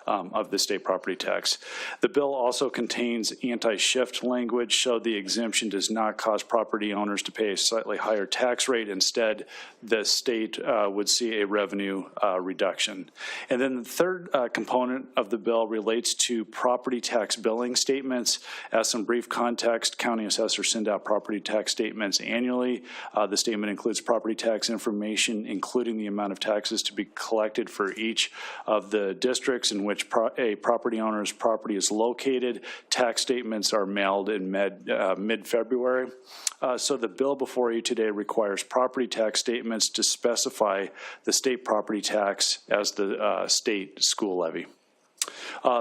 Of the state property tax. The bill also contains anti-shift language, so the exemption does not cause property owners to pay a slightly higher tax rate. Instead, the state would see a revenue reduction. And then the third component of the bill relates to property tax billing statements. As some brief context, county assessors send out property tax statements annually. The statement includes property tax information, including the amount of taxes to be collected for each of the districts in which a property owner's property is located. Tax statements are mailed in mid-February. So the bill before you today requires property tax statements to specify the state property tax as the state school levy.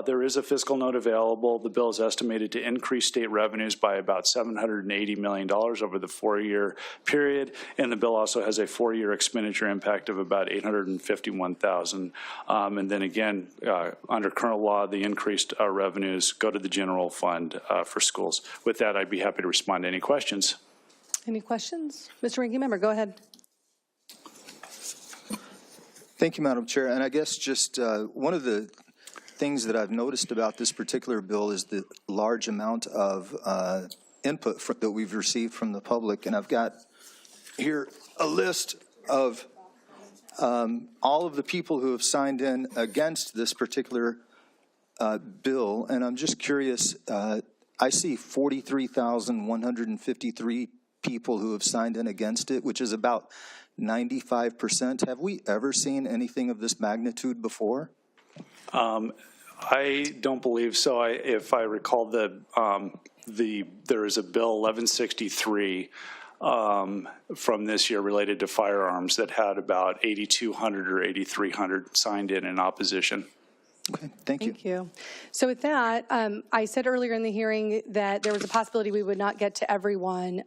There is a fiscal note available. The bill is estimated to increase state revenues by about $780 million over the 4-year period, and the bill also has a 4-year expenditure impact of about $851,000. And then again, under current law, the increased revenues go to the general fund for schools. With that, I'd be happy to respond to any questions. Any questions? Mr. Ranking Member, go ahead. Thank you, Madam Chair. And I guess just one of the things that I've noticed about this particular bill is the large amount of input that we've received from the public. And I've got here a list of all of the people who have signed in against this particular bill. And I'm just curious, I see 43,153 people who have signed in against it, which is about 95%. Have we ever seen anything of this magnitude before? I don't believe so. If I recall, there is a bill 1163 from this year related to firearms that had about 8,200 or 8,300 signed in opposition. Okay, thank you. Thank you. So with that, I said earlier in the hearing that there was a possibility we would not get to everyone.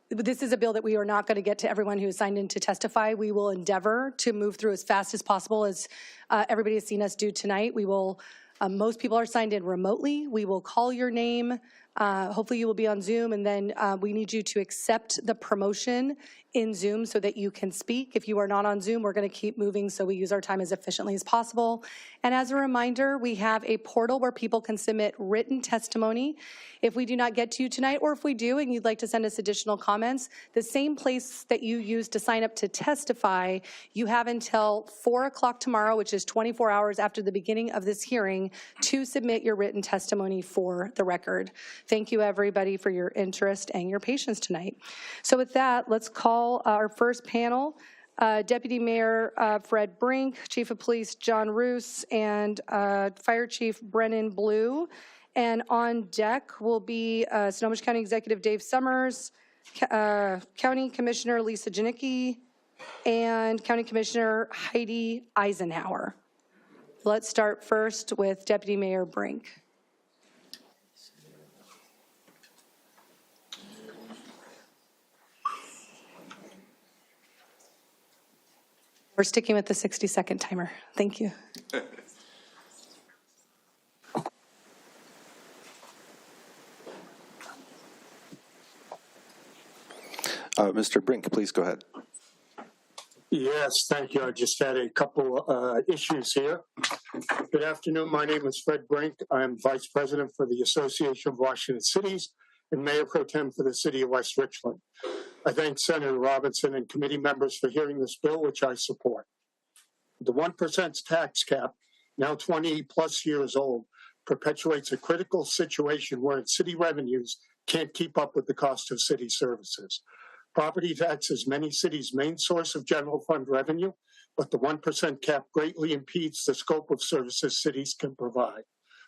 This is a bill that we are not going to get to everyone who has signed in to testify. We will endeavor to move through as fast as possible, as everybody has seen us do tonight. We will, most people are signed in remotely. We will call your name. Hopefully you will be on Zoom, and then we need you to accept the promotion in Zoom so that you can speak. If you are not on Zoom, we're going to keep moving so we use our time as efficiently as possible. And as a reminder, we have a portal where people can submit written testimony. If we do not get to you tonight, or if we do and you'd like to send us additional comments, the same place that you used to sign up to testify, you have until 4 o'clock tomorrow, which is 24 hours after the beginning of this hearing, to submit your written testimony for the record. Thank you, everybody, for your interest and your patience tonight. So with that, let's call our first panel. Deputy Mayor Fred Brink, Chief of Police John Roos, and Fire Chief Brennan Blue. And on deck will be Snohomish County Executive Dave Summers, County Commissioner Lisa Janicki, and County Commissioner Heidi Eisenhower. Let's start first with Deputy Mayor Brink. We're sticking with the 60-second timer. Thank you. Mr. Brink, please go ahead. Yes, thank you. I just had a couple issues here. Good afternoon. My name is Fred Brink. I'm Vice President for the Association of Washington Cities and Mayor Pro Tem for the City of West Richland. I thank Senator Robinson and committee members for hearing this bill, which I support. The 1% tax cap, now 20 plus years old, perpetuates a critical situation where city revenues can't keep up with the cost of city services. Property tax is many cities' main source of general fund revenue, but the 1% cap greatly impedes the scope of services cities can provide.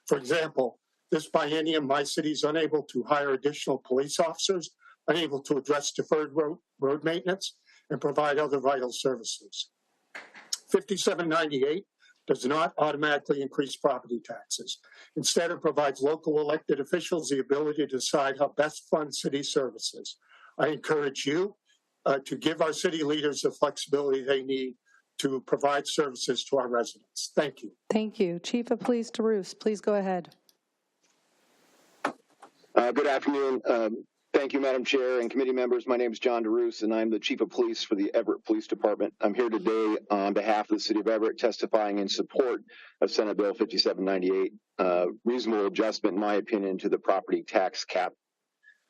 For example, this biennium, my city is unable to hire additional police officers, unable to address deferred road maintenance, and provide other vital services. 5798 does not automatically increase property taxes. Instead, it provides local elected officials the ability to decide how best fund city services. I encourage you to give our city leaders the flexibility they need to provide services to our residents. Thank you. Thank you. Chief of Police DeRoos, please go ahead. Good afternoon. Thank you, Madam Chair and committee members. My name is John DeRoos, and I'm the Chief of Police for the Everett Police Department. I'm here today on behalf of the City of Everett testifying in support of Senate Bill 5798, reasonable adjustment, in my opinion, to the property tax cap.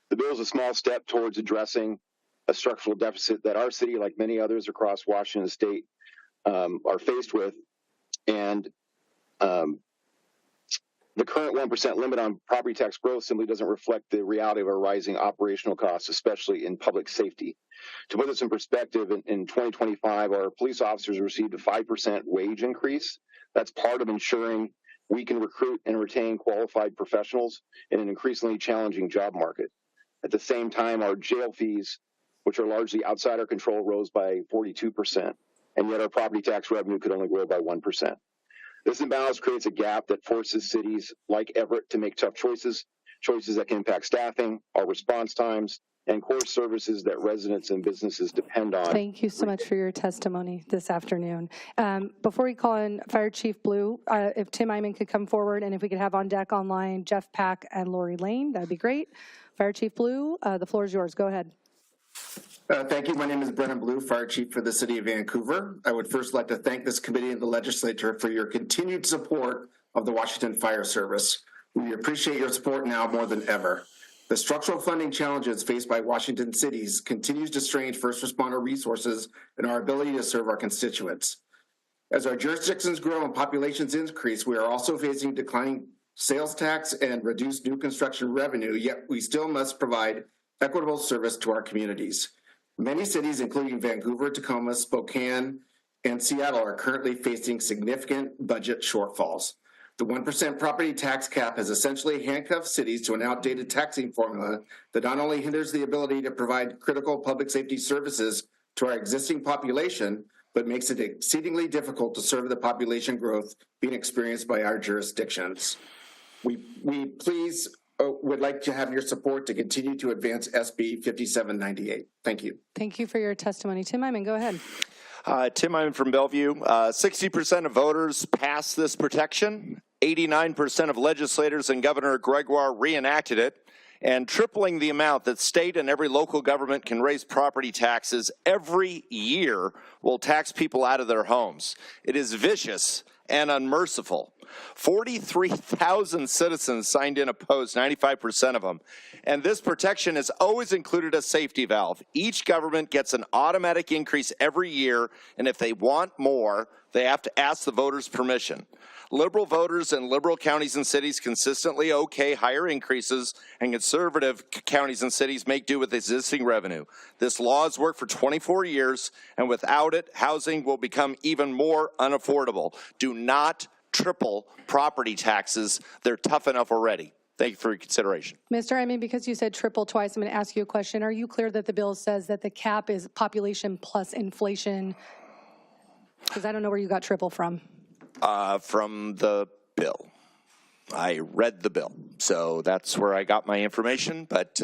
The bill is a small step towards addressing a structural deficit that our city, like many others across Washington State, are faced with. And the current 1% limit on property tax growth simply doesn't reflect the reality of our rising operational costs, especially in public safety. To put this in perspective, in 2025, our police officers received a 5% wage increase. That's part of ensuring we can recruit and retain qualified professionals in an increasingly challenging job market. At the same time, our jail fees, which are largely outside our control, rose by 42%, and yet our property tax revenue could only grow by 1%. This imbalance creates a gap that forces cities like Everett to make tough choices that can impact staffing, our response times, and core services that residents and businesses depend on. Thank you so much for your testimony this afternoon. Before we call in Fire Chief Blue, if Tim Iman could come forward, and if we could have on deck online Jeff Pack and Lori Lane, that'd be great. Fire Chief Blue, the floor is yours. Go ahead. Thank you. My name is Brennan Blue, Fire Chief for the City of Vancouver. I would first like to thank this committee and the legislature for your continued support of the Washington Fire Service. We appreciate your support now more than ever. The structural funding challenges faced by Washington cities continues to strain first responder resources and our ability to serve our constituents. As our jurisdictions grow and populations increase, we are also facing declining sales tax and reduced new construction revenue, yet we still must provide equitable service to our communities. Many cities, including Vancouver, Tacoma, Spokane, and Seattle, are currently facing significant budget shortfalls. The 1% property tax cap has essentially handcuffed cities to an outdated taxing formula that not only hinders the ability to provide critical public safety services to our existing population, but makes it exceedingly difficult to serve the population growth being experienced by our jurisdictions. We would like to have your support to continue to advance SB 5798. Thank you. Thank you for your testimony. Tim Iman, go ahead. Tim Iman from Bellevue. 60% of voters passed this protection. 89% of legislators and Governor Gregoire reenacted it, and tripling the amount that state and every local government can raise property taxes every year will tax people out of their homes. It is vicious and unmerciful. 43,000 citizens signed in opposed, 95% of them. And this protection has always included a safety valve. Each government gets an automatic increase every year, and if they want more, they have to ask the voters' permission. Liberal voters in liberal counties and cities consistently okay higher increases, and conservative counties and cities make do with existing revenue. This law has worked for 24 years, and without it, housing will become even more unaffordable. Do not triple property taxes. They're tough enough already. Thank you for your consideration. Mr. Hyman, because you said triple twice, I'm going to ask you a question. Are you clear that the bill says that the cap is population plus inflation? Because I don't know where you got triple from. From the bill. I read the bill, so that's where I got my information. But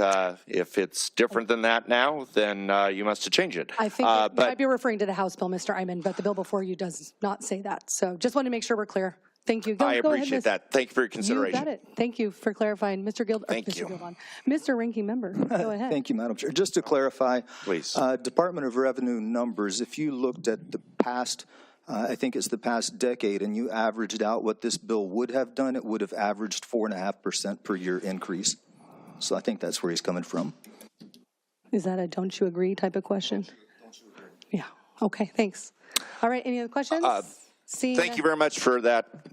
if it's different than that now, then you must have changed it. I think you might be referring to the House bill, Mr. Hyman, but the bill before you does not say that. So just want to make sure we're clear. Thank you. I appreciate that. Thank you for your consideration. You got it. Thank you for clarifying. Mr. Gilbert. Thank you. Mr. Ranking Member, go ahead. Thank you, Madam Chair. Just to clarify, please. Department of Revenue numbers, if you looked at the past, I think it's the past decade, and you averaged out what this bill would have done, it would have averaged 4.5% per year increase. So I think that's where he's coming from. Is that a don't you agree type of question? Don't you agree? Yeah. Okay, thanks. All right, any other questions? Thank you very much for that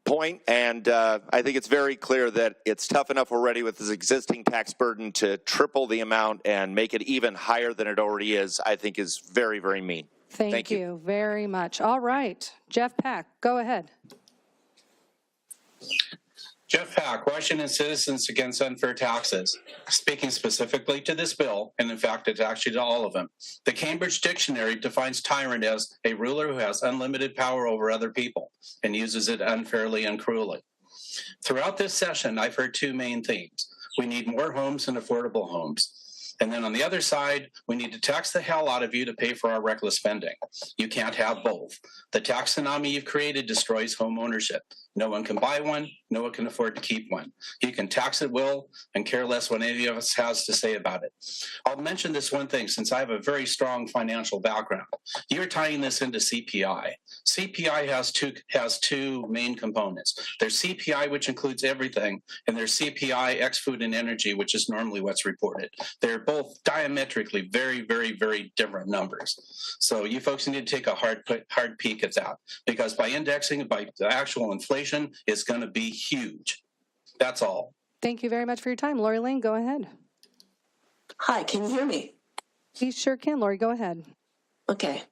point, and I think it's very clear that it's tough enough already with this existing tax burden to triple the amount and make it even higher than it already is, I think is very, very mean. Thank you very much. All right, Jeff Pack, go ahead. Jeff Pack, Washington Citizens Against Unfair Taxes. Speaking specifically to this bill, and in fact, it's actually to all of them. The Cambridge Dictionary defines tyrant as a ruler who has unlimited power over other people and uses it unfairly and cruelly. Throughout this session, I've heard two main themes. We need more homes and affordable homes. And then on the other side, we need to tax the hell out of you to pay for our reckless spending. You can't have both. The taxonomy you've created destroys home ownership. No one can buy one. No one can afford to keep one. You can tax at will and care less what any of us has to say about it. I'll mention this one thing since I have a very strong financial background. You're tying this into CPI. CPI has two main components. There's CPI, which includes everything, and there's CPI ex food and energy, which is normally what's reported. They're both diametrically very, very, very different numbers. So you folks need to take a hard peek at that, because by indexing, by the actual inflation, is going to be huge. That's all. Thank you very much for your time. Lori Lane, go ahead. Hi, can you hear me? We sure can. Lori, go ahead. Okay.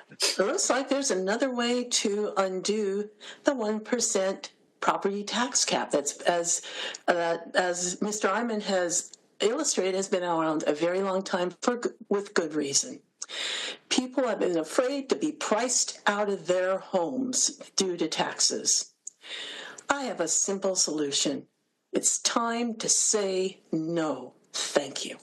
It looks like there's another way to undo the 1% property tax cap. That's as Mr. Hyman has illustrated, has been around a very long time with good reason. People have been afraid to be priced out of their homes due to taxes. I have a simple solution. It's time to say no. Thank you.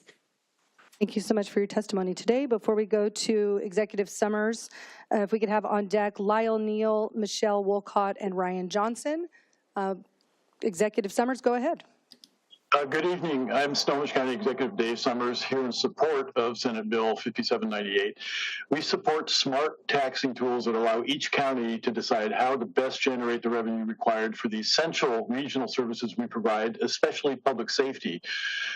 Thank you so much for your testimony today. Before we go to Executive Summers, if we could have on deck Lyle Neal, Michelle Wolcott, and Ryan Johnson. Executive Summers, go ahead. Good evening. I'm Snohomish County Executive Dave Summers here in support of Senate Bill 5798. We support smart taxing tools that allow each county to decide how to best generate the revenue required for the essential regional services we provide, especially public safety.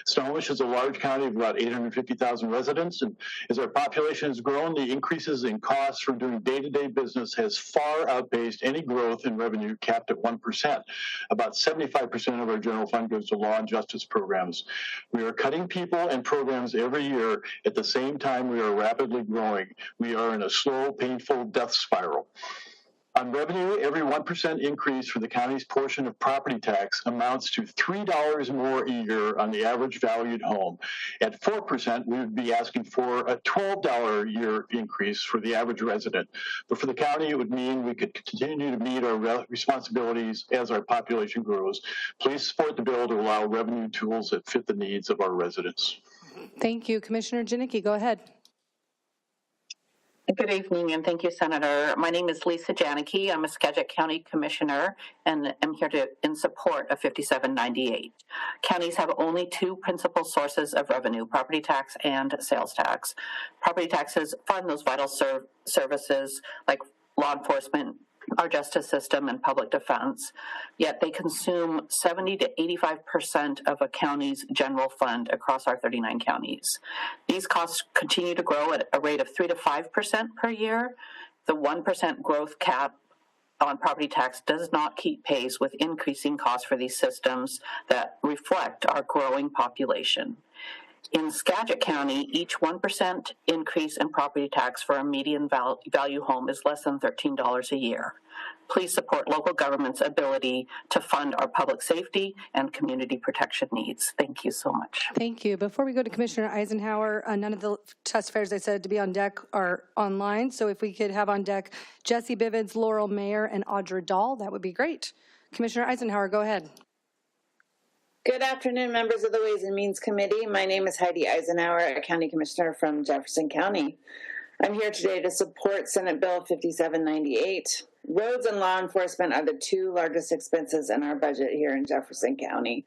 Snohomish is a large county of about 850,000 residents, and as our population has grown, the increases in costs from doing day-to-day business has far outpaced any growth in revenue capped at 1%. About 75% of our general fund goes to law and justice programs. We are cutting people and programs every year. At the same time, we are rapidly growing. We are in a slow, painful death spiral. On revenue, every 1% increase for the county's portion of property tax amounts to $3 more a year on the average valued home. At 4%, we would be asking for a $12 a year increase for the average resident. But for the county, it would mean we could continue to meet our responsibilities as our population grows. Please support the bill to allow revenue tools that fit the needs of our residents. Thank you. Commissioner Janicki, go ahead. Good evening, and thank you, Senator. My name is Lisa Janicki. I'm a Skagit County Commissioner, and I'm here in support of 5798. Counties have only two principal sources of revenue, property tax and sales tax. Property taxes fund those vital services like law enforcement, our justice system, and public defense, yet they consume 70 to 85% of a county's general fund across our 39 counties. These costs continue to grow at a rate of 3 to 5% per year. The 1% growth cap on property tax does not keep pace with increasing costs for these systems that reflect our growing population. In Skagit County, each 1% increase in property tax for a median value home is less than $13 a year. Please support local government's ability to fund our public safety and community protection needs. Thank you so much. Thank you. Before we go to Commissioner Eisenhower, none of the testifiers I said to be on deck are online. So if we could have on deck Jesse Bivens, Laurel Mayer, and Audra Dahl, that would be great. Commissioner Eisenhower, go ahead. Good afternoon, members of the Ways and Means Committee. My name is Heidi Eisenhower, a county commissioner from Jefferson County. I'm here today to support Senate Bill 5798. Roads and law enforcement are the two largest expenses in our budget here in Jefferson County.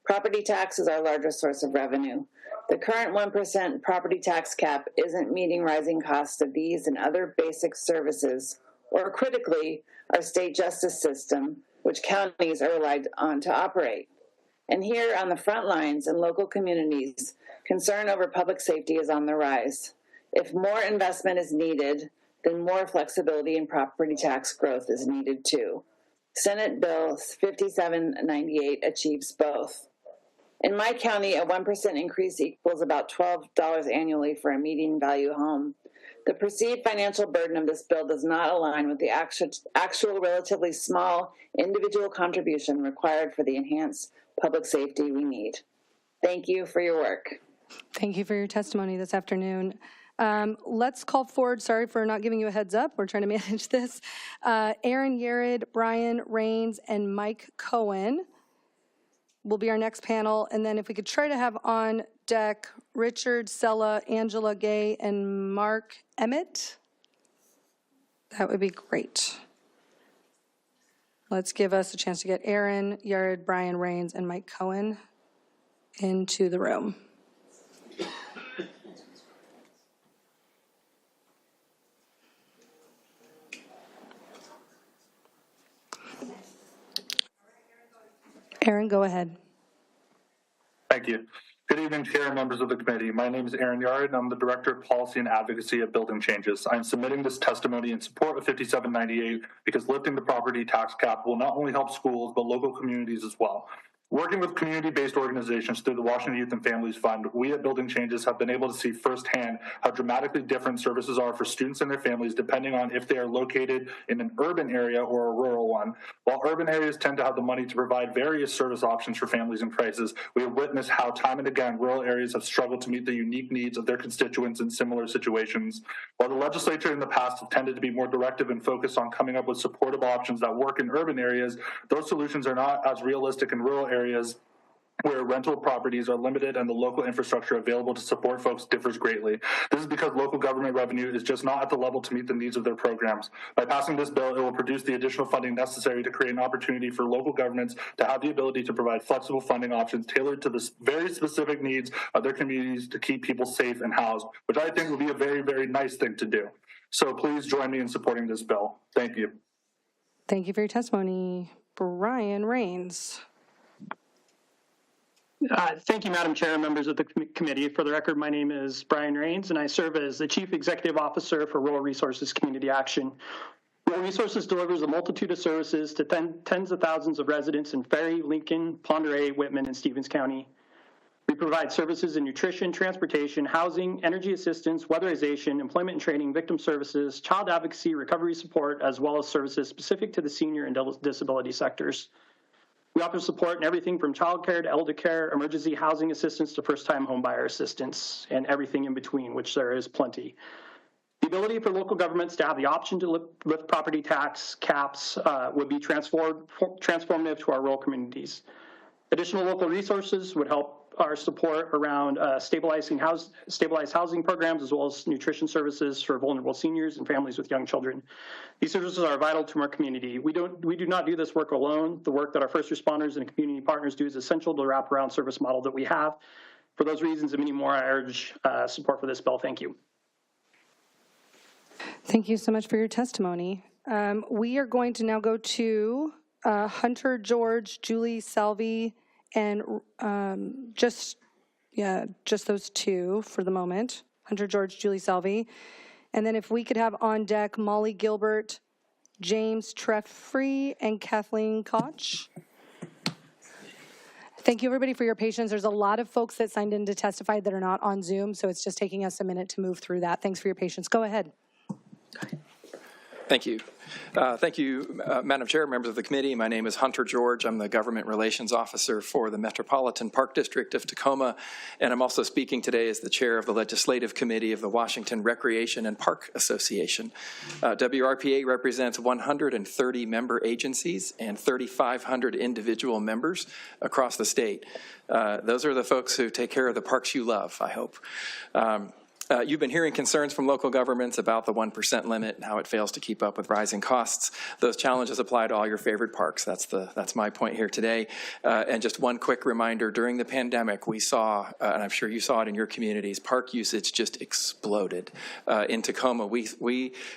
Property tax is our largest source of revenue. The current 1% property tax cap isn't meeting rising costs of these and other basic services, or critically, our state justice system, which counties are relied on to operate. And here on the front lines in local communities, concern over public safety is on the rise. If more investment is needed, then more flexibility in property tax growth is needed too. Senate Bill 5798 achieves both. In my county, a 1% increase equals about $12 annually for a median value home. The perceived financial burden of this bill does not align with the actual relatively small individual contribution required for the enhanced public safety we need. Thank you for your work. Thank you for your testimony this afternoon. Let's call forward, sorry for not giving you a heads up, we're trying to manage this. Aaron Yared, Brian Rains, and Mike Cohen will be our next panel. And then if we could try to have on deck Richard Sella, Angela Gay, and Mark Emmett, that would be great. Let's give us a chance to get Aaron Yared, Brian Rains, and Mike Cohen into the room. Aaron, go ahead. Thank you. Good evening, Chair and members of the committee. My name is Aaron Yard, and I'm the Director of Policy and Advocacy at Building Changes. I'm submitting this testimony in support of 5798 because lifting the property tax cap will not only help schools, but local communities as well. Working with community-based organizations through the Washington Youth and Families Fund, we at Building Changes have been able to see firsthand how dramatically different services are for students and their families depending on if they are located in an urban area or a rural one. While urban areas tend to have the money to provide various service options for families in crisis, we have witnessed how time and again rural areas have struggled to meet the unique needs of their constituents in similar situations. While the legislature in the past have tended to be more directive and focused on coming up with supportive options that work in urban areas, those solutions are not as realistic in rural areas where rental properties are limited and the local infrastructure available to support folks differs greatly. This is because local government revenue is just not at the level to meet the needs of their programs. By passing this bill, it will produce the additional funding necessary to create an opportunity for local governments to have the ability to provide flexible funding options tailored to the very specific needs of their communities to keep people safe and housed, which I think would be a very, very nice thing to do. So please join me in supporting this bill. Thank you. Thank you for your testimony. Brian Rains. Thank you, Madam Chair and members of the committee. For the record, my name is Brian Rains, and I serve as the Chief Executive Officer for Rural Resources Community Action. Rural Resources delivers a multitude of services to tens of thousands of residents in Ferry, Lincoln, Ponderay, Whitman, and Stevens County. We provide services in nutrition, transportation, housing, energy assistance, weatherization, employment and training, victim services, child advocacy, recovery support, as well as services specific to the senior and disability sectors. We offer support in everything from childcare to elder care, emergency housing assistance to first-time homebuyer assistance, and everything in between, which there is plenty. The ability for local governments to have the option to lift property tax caps would be transformative to our rural communities. Additional local resources would help our support around stabilized housing programs, as well as nutrition services for vulnerable seniors and families with young children. These services are vital to our community. We do not do this work alone. The work that our first responders and community partners do is essential to the wraparound service model that we have. For those reasons and many more, I urge support for this bill. Thank you. Thank you so much for your testimony. We are going to now go to Hunter George, Julie Salvi, and just those two for the moment. Hunter George, Julie Salvi. And then if we could have on deck Molly Gilbert, James Treffrey, and Kathleen Koch. Thank you, everybody, for your patience. There's a lot of folks that signed in to testify that are not on Zoom, so it's just taking us a minute to move through that. Thanks for your patience. Go ahead. Thank you. Thank you, Madam Chair, members of the committee. My name is Hunter George. I'm the Government Relations Officer for the Metropolitan Park District of Tacoma, and I'm also speaking today as the Chair of the Legislative Committee of the Washington Recreation and Park Association. WRPA represents 130 member agencies and 3,500 individual members across the state. Those are the folks who take care of the parks you love, I hope. You've been hearing concerns from local governments about the 1% limit and how it fails to keep up with rising costs. Those challenges apply to all your favorite parks. That's my point here today. And just one quick reminder, during the pandemic, we saw, and I'm sure you saw it in your communities, park usage just exploded in Tacoma.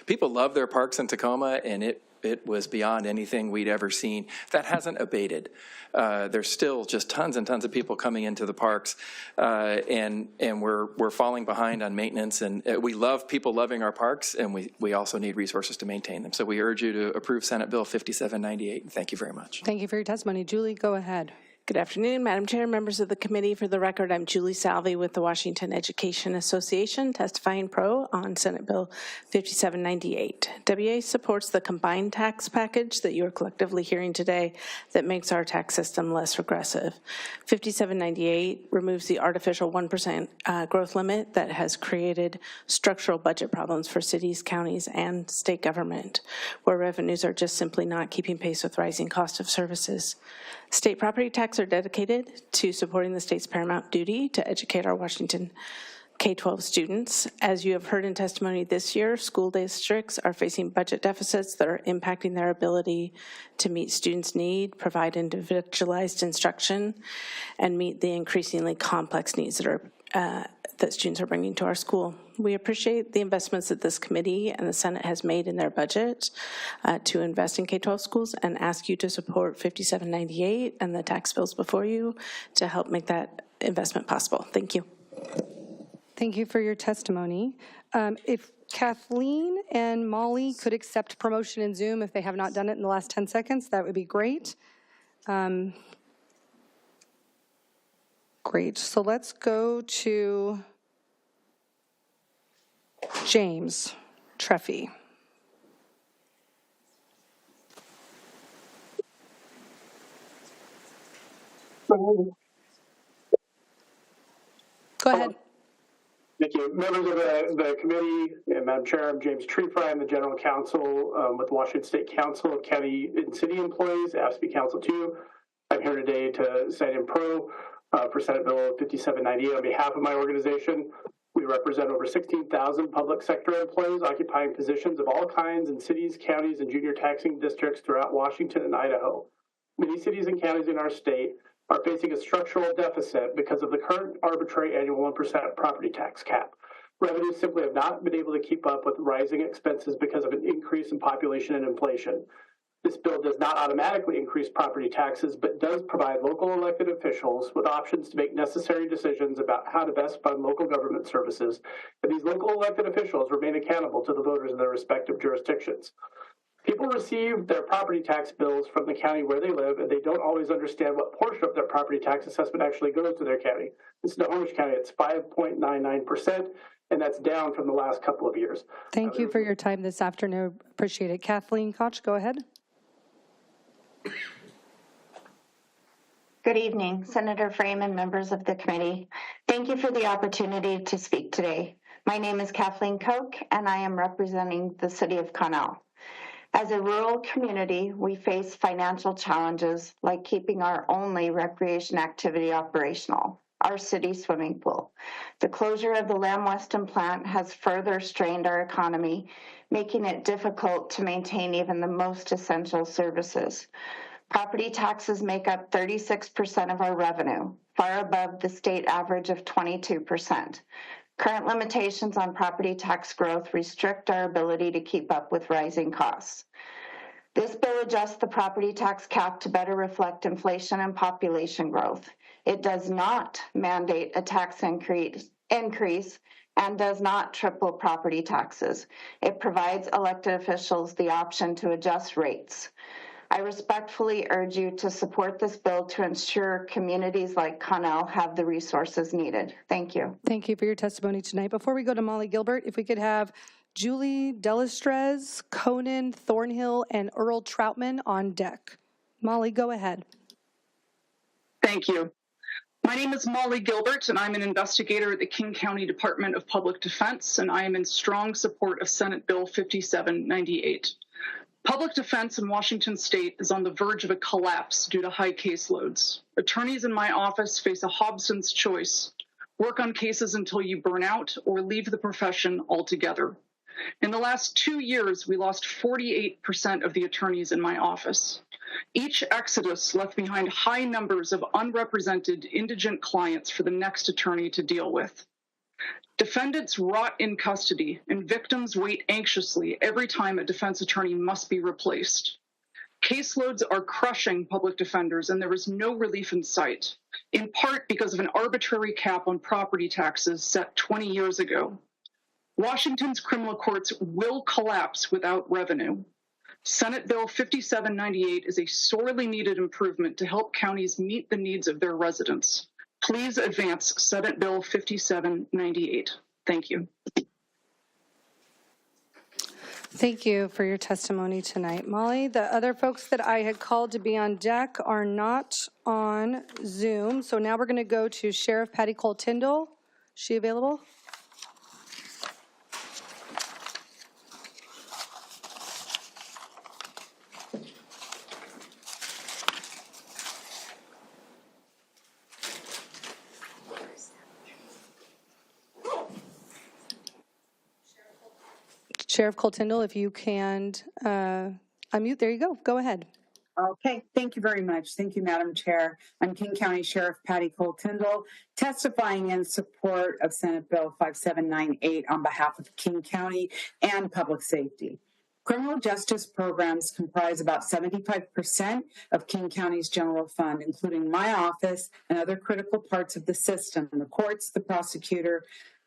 People love their parks in Tacoma, and it was beyond anything we'd ever seen. That hasn't abated. There's still just tons and tons of people coming into the parks, and we're falling behind on maintenance. And we love people loving our parks, and we also need resources to maintain them. So we urge you to approve Senate Bill 5798. And thank you very much. Thank you for your testimony. Julie, go ahead. Good afternoon, Madam Chair, members of the committee. For the record, I'm Julie Salvi with the Washington Education Association, testifying pro on Senate Bill 5798. WA supports the combined tax package that you are collectively hearing today that makes our tax system less regressive. 5798 removes the artificial 1% growth limit that has created structural budget problems for cities, counties, and state government, where revenues are just simply not keeping pace with rising cost of services. State property tax are dedicated to supporting the state's paramount duty to educate our Washington K-12 students. As you have heard in testimony this year, school districts are facing budget deficits that are impacting their ability to meet students' need, provide individualized instruction, and meet the increasingly complex needs that students are bringing to our school. We appreciate the investments that this committee and the Senate has made in their budget to invest in K-12 schools, and ask you to support 5798 and the tax bills before you to help make that investment possible. Thank you. Thank you for your testimony. If Kathleen and Molly could accept promotion in Zoom if they have not done it in the last 10 seconds, that would be great. Great, so let's go to James Treffy. Go ahead. Thank you. Members of the committee, and Madam Chair, I'm James Treffy. I'm the General Counsel with the Washington State Council of County and City Employees, AFSCME Council 2. I'm here today to sign in pro for Senate Bill 5798 on behalf of my organization. We represent over 16,000 public sector employees occupying positions of all kinds in cities, counties, and junior taxing districts throughout Washington and Idaho. Many cities and counties in our state are facing a structural deficit because of the current arbitrary annual 1% property tax cap. Revenues simply have not been able to keep up with rising expenses because of an increase in population and inflation. This bill does not automatically increase property taxes, but does provide local elected officials with options to make necessary decisions about how to best fund local government services, and these local elected officials remain accountable to the voters in their respective jurisdictions. People receive their property tax bills from the county where they live, and they don't always understand what portion of their property tax assessment actually goes to their county. In Snohomish County, it's 5.99%, and that's down from the last couple of years. Thank you for your time this afternoon. Appreciate it. Kathleen Koch, go ahead. Good evening, Senator Frame and members of the committee. Thank you for the opportunity to speak today. My name is Kathleen Koch, and I am representing the city of Connell. As a rural community, we face financial challenges like keeping our only recreation activity operational, our city swimming pool. The closure of the Lamb Weston plant has further strained our economy, making it difficult to maintain even the most essential services. Property taxes make up 36% of our revenue, far above the state average of 22%. Current limitations on property tax growth restrict our ability to keep up with rising costs. This bill adjusts the property tax cap to better reflect inflation and population growth. It does not mandate a tax increase and does not triple property taxes. It provides elected officials the option to adjust rates. I respectfully urge you to support this bill to ensure communities like Connell have the resources needed. Thank you. Thank you for your testimony tonight. Before we go to Molly Gilbert, if we could have Julie Delestrez, Conan Thornhill, and Earl Troutman on deck. Molly, go ahead. Thank you. My name is Molly Gilbert, and I'm an investigator at the King County Department of Public Defense, and I am in strong support of Senate Bill 5798. Public defense in Washington state is on the verge of a collapse due to high caseloads. Attorneys in my office face a Hobson's choice: work on cases until you burn out or leave the profession altogether. In the last 2 years, we lost 48% of the attorneys in my office. Each exodus left behind high numbers of unrepresented indigent clients for the next attorney to deal with. Defendants rot in custody, and victims wait anxiously every time a defense attorney must be replaced. Caseloads are crushing public defenders, and there is no relief in sight, in part because of an arbitrary cap on property taxes set 20 years ago. Washington's criminal courts will collapse without revenue. Senate Bill 5798 is a sorely needed improvement to help counties meet the needs of their residents. Please advance Senate Bill 5798. Thank you. Thank you for your testimony tonight, Molly. The other folks that I had called to be on deck are not on Zoom. So now we're going to go to Sheriff Patty Cole Tyndall. Is she available? Sheriff Cole Tyndall, if you can unmute, there you go. Go ahead. Okay, thank you very much. Thank you, Madam Chair. I'm King County Sheriff Patty Cole Tyndall, testifying in support of Senate Bill 5798 on behalf of King County and public safety. Criminal justice programs comprise about 75% of King County's general fund, including my office and other critical parts of the system, the courts, the prosecutor,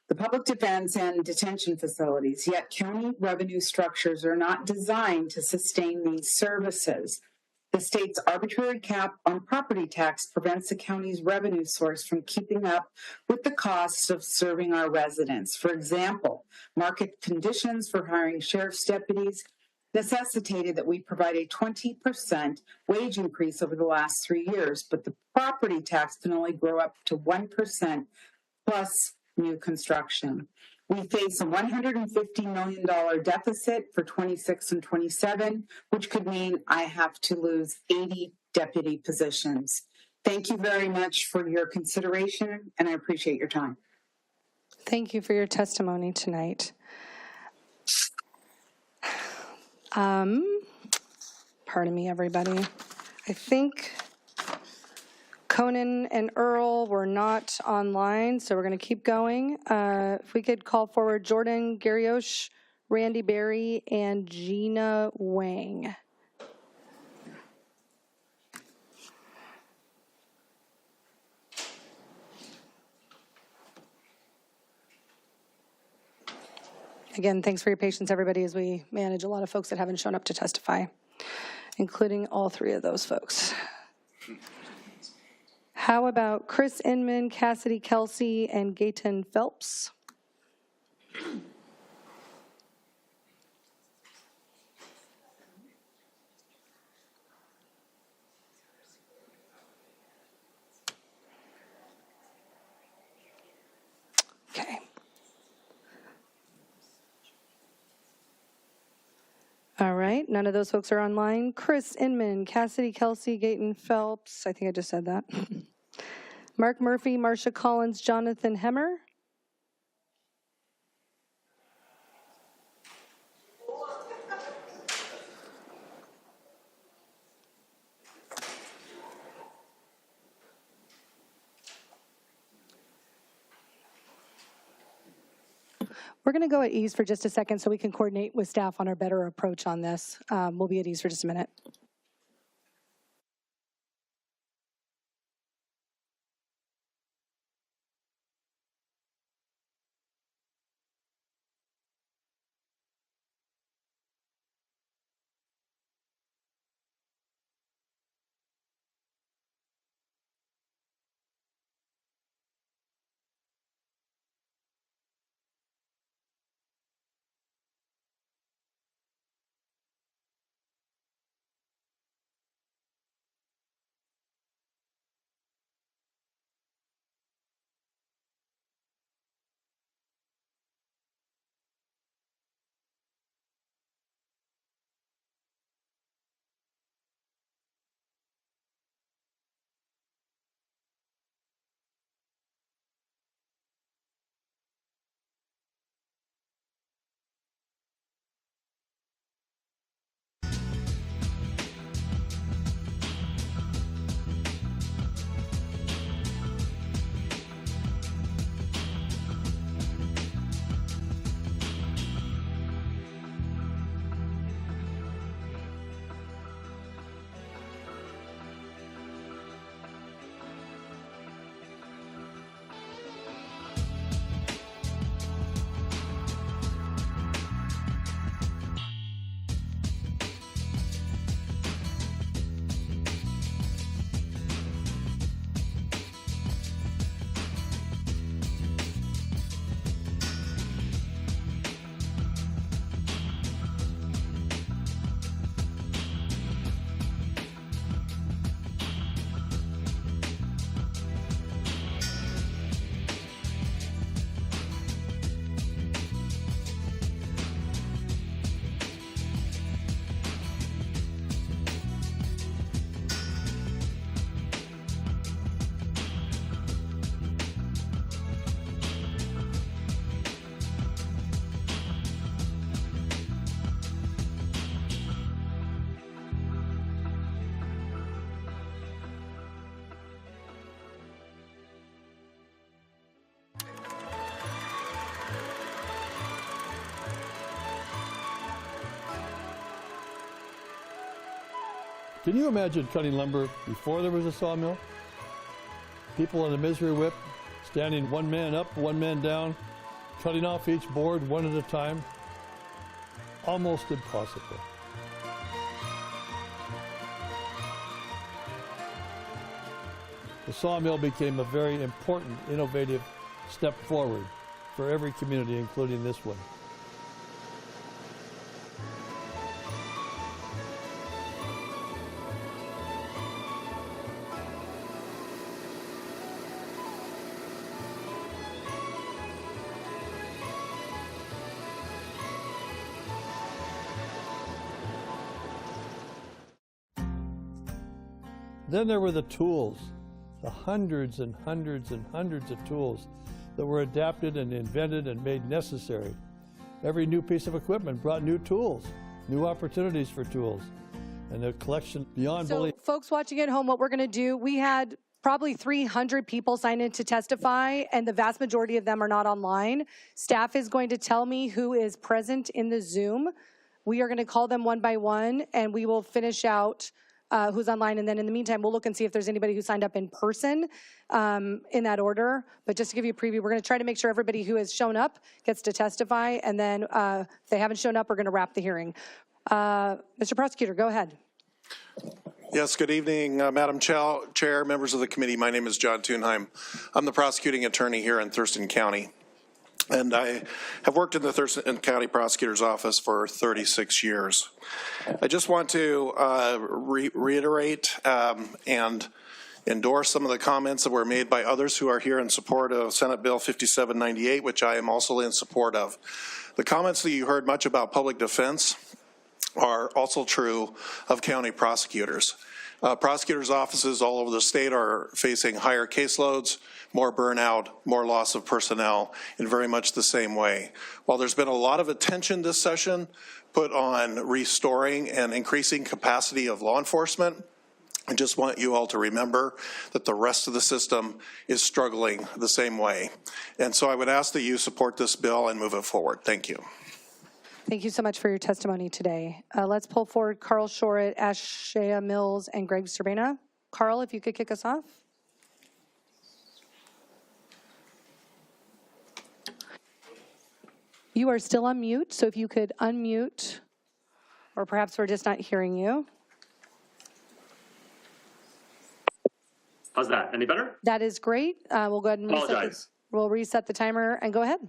the public defense, and detention facilities. Yet county revenue structures are not designed to sustain these services. The state's arbitrary cap on property tax prevents the county's revenue source from keeping up with the costs of serving our residents. For example, market conditions for hiring sheriff's deputies necessitated that we provide a 20% wage increase over the last 3 years, but the property tax can only grow up to 1% plus new construction. We face a $150 million deficit for 26 and 27, which could mean I have to lose 80 deputy positions. Thank you very much for your consideration, and I appreciate your time. Thank you for your testimony tonight. Pardon me, everybody. I think Conan and Earl were not online, so we're going to keep going. If we could call forward Jordan Gariosh, Randy Berry, and Gina Wang. Again, thanks for your patience, everybody, as we manage a lot of folks that haven't shown up to testify, including all three of those folks. How about Chris Inman, Cassidy Kelsey, and Gayton Phelps? Okay. All right, none of those folks are online. Chris Inman, Cassidy Kelsey, Gayton Phelps, I think I just said that. Mark Murphy, Marsha Collins, Jonathan Hemmer. We're going to go at ease for just a second so we can coordinate with staff on our better approach on this. We'll be at ease for just a minute. Can you imagine cutting lumber before there was a sawmill? People on the misery whip, standing one man up, one man down, cutting off each board one at a time? Almost impossible. The sawmill became a very important, innovative step forward for every community, including this one. Then there were the tools, the hundreds and hundreds and hundreds of tools that were adapted and invented and made necessary. Every new piece of equipment brought new tools, new opportunities for tools, and a collection beyond belief. So folks watching at home, what we're going to do, we had probably 300 people sign in to testify, and the vast majority of them are not online. Staff is going to tell me who is present in the Zoom. We are going to call them one by one, and we will finish out who's online, and then in the meantime, we'll look and see if there's anybody who signed up in person in that order. But just to give you a preview, we're going to try to make sure everybody who has shown up gets to testify, and then if they haven't shown up, we're going to wrap the hearing. Mr. Prosecutor, go ahead. Yes, good evening, Madam Chair, members of the committee. My name is John Thunheim. I'm the prosecuting attorney here in Thurston County. And I have worked in the Thurston County Prosecutor's Office for 36 years. I just want to reiterate and endorse some of the comments that were made by others who are here in support of Senate Bill 5798, which I am also in support of. The comments that you heard much about public defense are also true of county prosecutors. Prosecutors' offices all over the state are facing higher caseloads, more burnout, more loss of personnel in very much the same way. While there's been a lot of attention this session put on restoring and increasing capacity of law enforcement, I just want you all to remember that the rest of the system is struggling the same way. And so I would ask that you support this bill and move it forward. Thank you. Thank you so much for your testimony today. Let's pull forward Carl Shorett, Ashea Mills, and Greg Sterbena. Carl, if you could kick us off. You are still on mute, so if you could unmute, or perhaps we're just not hearing you. How's that? Any better? That is great. We'll go ahead and we'll reset the timer and go ahead.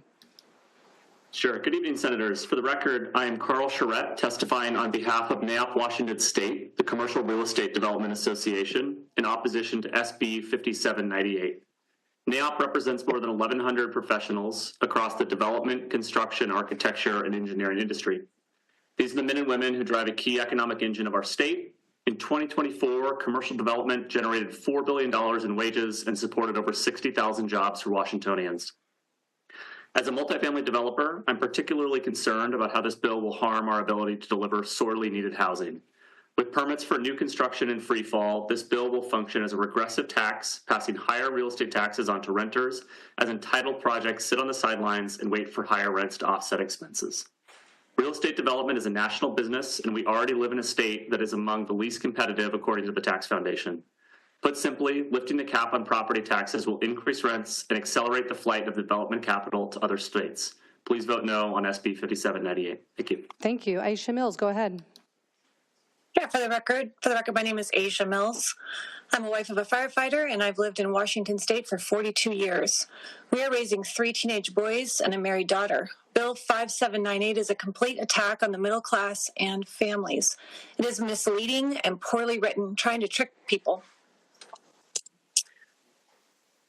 Sure. Good evening, Senators. For the record, I am Carl Charette, testifying on behalf of NAIOP Washington State, the Commercial Real Estate Development Association, in opposition to SB 5798. NAIOP represents more than 1,100 professionals across the development, construction, architecture, and engineering industry. These are the men and women who drive a key economic engine of our state. In 2024, commercial development generated $4 billion in wages and supported over 60,000 jobs for Washingtonians. As a multifamily developer, I'm particularly concerned about how this bill will harm our ability to deliver sorely needed housing. With permits for new construction in free fall, this bill will function as a regressive tax, passing higher real estate taxes onto renters as entitled projects sit on the sidelines and wait for higher rents to offset expenses. Real estate development is a national business, and we already live in a state that is among the least competitive according to the Tax Foundation. Put simply, lifting the cap on property taxes will increase rents and accelerate the flight of development capital to other states. Please vote no on SB 5798. Thank you. Thank you. Aisha Mills, go ahead. Yeah, for the record, my name is Aisha Mills. I'm a wife of a firefighter, and I've lived in Washington State for 42 years. We are raising 3 teenage boys and a married daughter. Bill 5798 is a complete attack on the middle class and families. It is misleading and poorly written, trying to trick people.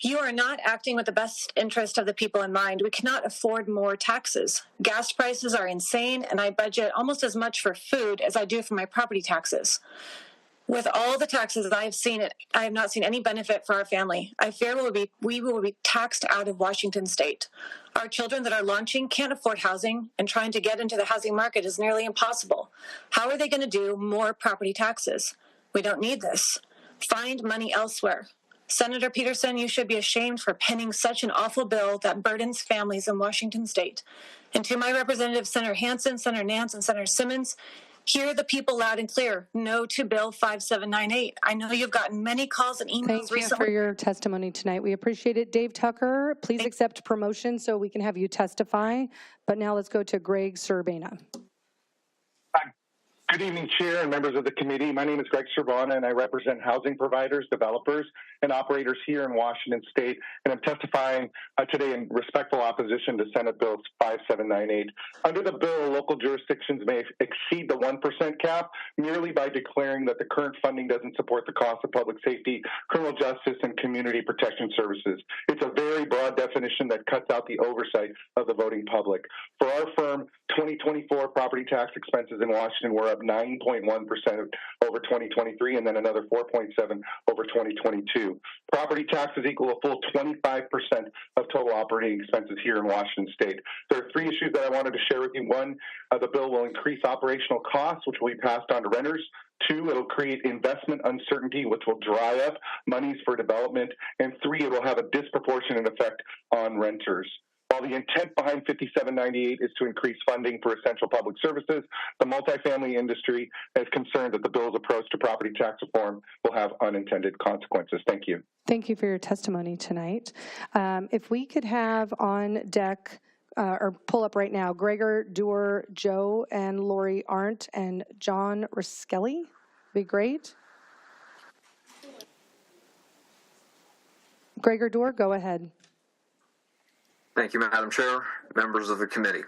You are not acting with the best interest of the people in mind. We cannot afford more taxes. Gas prices are insane, and I budget almost as much for food as I do for my property taxes. With all the taxes that I have not seen any benefit for our family. I fear we will be taxed out of Washington State. Our children that are launching can't afford housing, and trying to get into the housing market is nearly impossible. How are they going to do more property taxes? We don't need this. Find money elsewhere. Senator Peterson, you should be ashamed for penning such an awful bill that burdens families in Washington State. And to my representatives, Senator Hansen, Senator Nance, and Senator Simmons, Hear the people loud and clear. No to Bill 5798. I know you've gotten many calls and emails Thank you recently. for your testimony tonight. We appreciate it. Dave Tucker, please accept promotion so we can have you testify. But now let's go to Greg Serbana. Good evening, Chair and members of the committee. My name is Greg Serbana, and I represent housing providers, developers, and operators here in Washington State. And I'm testifying today in respectful opposition to Senate Bill 5798. Under the bill, local jurisdictions may exceed the 1% cap merely by declaring that the current funding doesn't support the cost of public safety, criminal justice, and community protection services. It's a very broad definition that cuts out the oversight of the voting public. For our firm, 2024 property tax expenses in Washington were up 9.1% over 2023, and then another 4.7% over 2022. Property taxes equal a full 25% of total operating expenses here in Washington State. There are three issues that I wanted to share with you. One, the bill will increase operational costs, which will be passed on to renters. Two, it'll create investment uncertainty, which will dry up monies for development. And three, it will have a disproportionate effect on renters. While the intent behind 5798 is to increase funding for essential public services, the multifamily industry is concerned that the bill's approach to property tax reform will have unintended consequences. Thank you. Thank you for your testimony tonight. If we could have on deck, or pull up right now, Gregor Doer, Joe and Lori Arndt, and John Riskelly, be great. Gregor Doer, go ahead. Thank you, Madam Chair, members of the committee.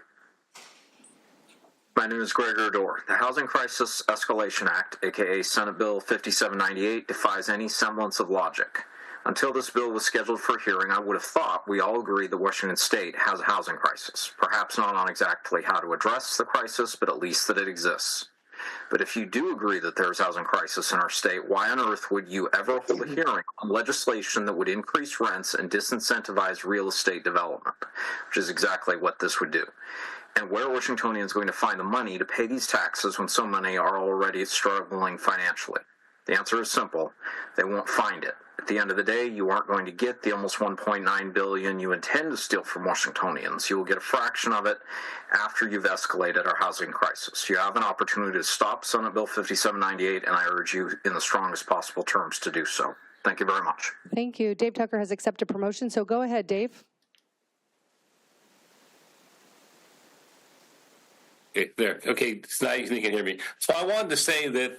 My name is Gregor Doer. The Housing Crisis Escalation Act, aka Senate Bill 5798, defies any semblance of logic. Until this bill was scheduled for hearing, I would have thought we all agreed that Washington State has a housing crisis. Perhaps not on exactly how to address the crisis, but at least that it exists. But if you do agree that there's a housing crisis in our state, why on earth would you ever hold a hearing on legislation that would increase rents and disincentivize real estate development, which is exactly what this would do? And where are Washingtonians going to find the money to pay these taxes when so many are already struggling financially? The answer is simple. They won't find it. At the end of the day, you aren't going to get the almost $1.9 billion you intend to steal from Washingtonians. You will get a fraction of it after you've escalated our housing crisis. You have an opportunity to stop Senate Bill 5798, and I urge you in the strongest possible terms to do so. Thank you very much. Thank you. Dave Tucker has accepted promotion, so go ahead, Dave. Okay, there. Okay, so now you can hear me. So I wanted to say that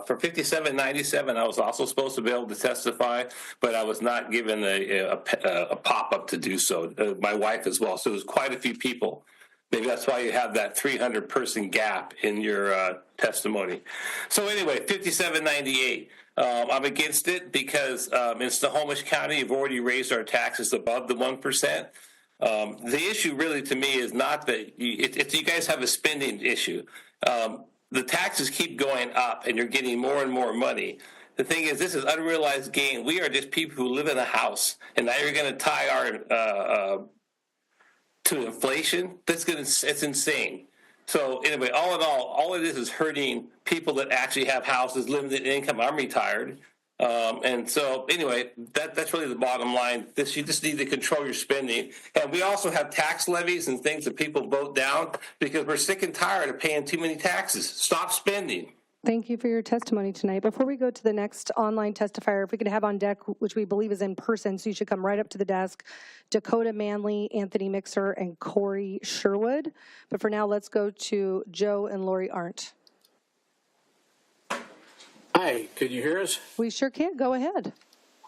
for 5797, I was also supposed to be able to testify, but I was not given a pop-up to do so. My wife as well. So it was quite a few people. Maybe that's why you have that 300-person gap in your testimony. So anyway, 5798. I'm against it because in Snohomish County, you've already raised our taxes above the 1%. The issue really to me is not that you guys have a spending issue. The taxes keep going up and you're getting more and more money. The thing is, this is unrealized gain. We are just people who live in a house, and now you're going to tie our to inflation. It's insane. So anyway, all in all it is hurting people that actually have houses, limited income. I'm retired. And so anyway, that's really the bottom line. You just need to control your spending. And we also have tax levies and things that people vote down because we're sick and tired of paying too many taxes. Stop spending. Thank you for your testimony tonight. Before we go to the next online testifier, if we could have on deck, which we believe is in person, so you should come right up to the desk, Dakota Manley, Anthony Mixer, and Corey Sherwood. But for now, let's go to Joe and Lori Arndt. Hi, can you hear us? We sure can. Go ahead.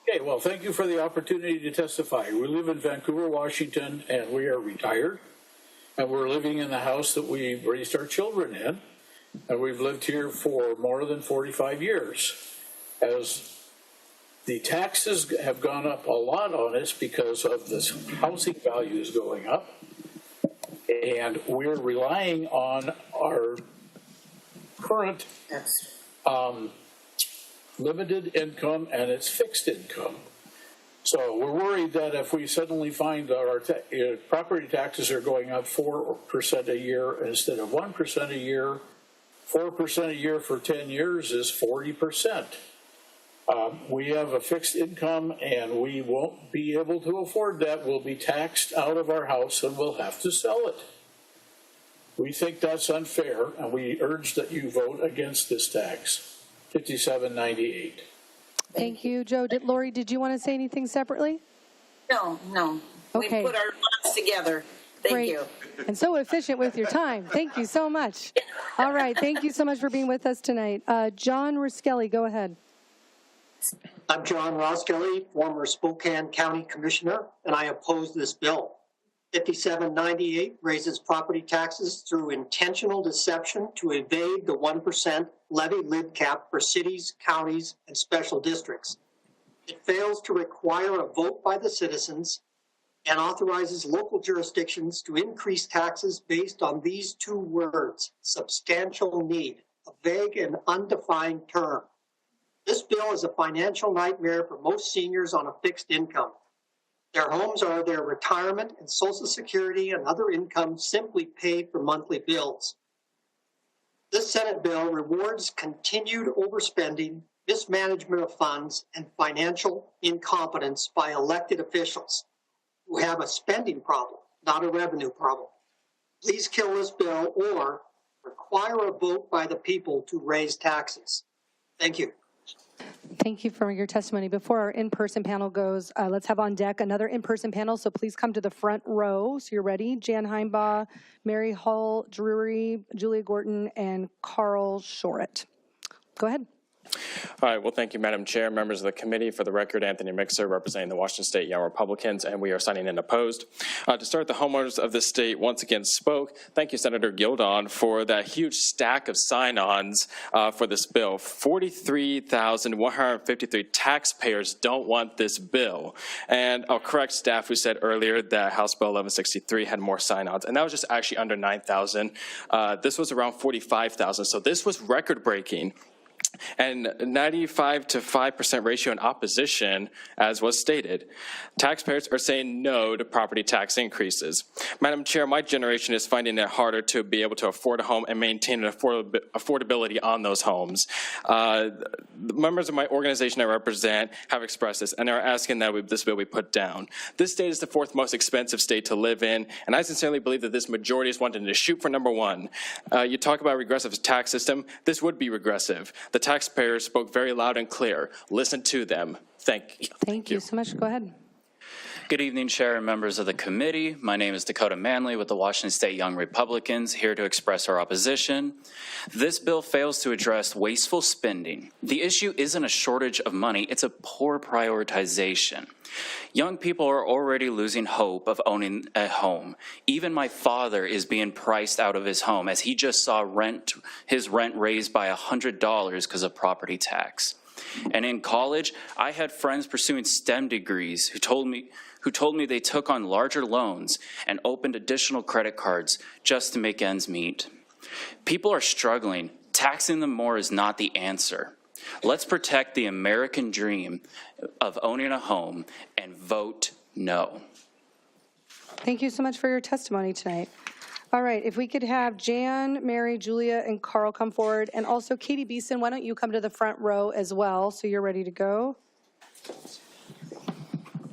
Okay, well, thank you for the opportunity to testify. We live in Vancouver, Washington, and we are retired. And we're living in the house that we raised our children in. And we've lived here for more than 45 years. As the taxes have gone up a lot on us because of this housing values going up. And we're relying on our current limited income and its fixed income. So we're worried that if we suddenly find that our property taxes are going up 4% a year instead of 1% a year, 4% a year for 10 years is 40%. We have a fixed income and we won't be able to afford that. We'll be taxed out of our house and we'll have to sell it. We think that's unfair, and we urge that you vote against this tax, 5798. Thank you, Joe. Lori, did you want to say anything separately? No. Okay. We put our lives together. Thank you. And so efficient with your time. Thank you so much. All right. Thank you so much for being with us tonight. John Ruskelly, go ahead. I'm John Ruskelly, former Spokane County Commissioner, and I oppose this bill. 5798 raises property taxes through intentional deception to evade the 1% levy lid cap for cities, counties, and special districts. It fails to require a vote by the citizens and authorizes local jurisdictions to increase taxes based on these two words, substantial need, a vague and undefined term. This bill is a financial nightmare for most seniors on a fixed income. Their homes are their retirement, and Social Security and other income simply pay for monthly bills. This Senate bill rewards continued overspending, mismanagement of funds, and financial incompetence by elected officials who have a spending problem, not a revenue problem. Please kill this bill or require a vote by the people to raise taxes. Thank you. Thank you for your testimony. Before our in-person panel goes, let's have on deck another in-person panel, so please come to the front row. So you're ready. Jan Heimbaugh, Mary Hall Drury, Julia Gorton, and Carl Shorett. Go ahead. All right, well, thank you, Madam Chair, members of the committee. For the record, Anthony Mixer, representing the Washington State Young Republicans, and we are signing in opposed. To start, the homeowners of this state once again spoke. Thank you, Senator Gildon, for that huge stack of sign-ons for this bill. 43,153 taxpayers don't want this bill. And I'll correct staff who said earlier that House Bill 1163 had more sign-ons, and that was just actually under 9,000. This was around 45,000, so this was record-breaking. And 95 to 5% ratio in opposition, as was stated. Taxpayers are saying no to property tax increases. Madam Chair, my generation is finding it harder to be able to afford a home and maintain an affordability on those homes. The members of my organization I represent have expressed this and are asking that this bill be put down. This state is the fourth most expensive state to live in, and I sincerely believe that this majority is wanting to shoot for number one. You talk about a regressive tax system. This would be regressive. The taxpayers spoke very loud and clear. Listen to them. Thank you. Thank you so much. Go ahead. Good evening, Chair and members of the committee. My name is Dakota Manley with the Washington State Young Republicans, here to express our opposition. This bill fails to address wasteful spending. The issue isn't a shortage of money, it's a poor prioritization. Young people are already losing hope of owning a home. Even my father is being priced out of his home as he just saw his rent raised by $100 because of property tax. And in college, I had friends pursuing STEM degrees who told me they took on larger loans and opened additional credit cards just to make ends meet. People are struggling. Taxing them more is not the answer. Let's protect the American dream of owning a home and vote no. Thank you so much for your testimony tonight. All right, if we could have Jan, Mary, Julia, and Carl come forward, and also Katie Beeson, why don't you come to the front row as well, so you're ready to go.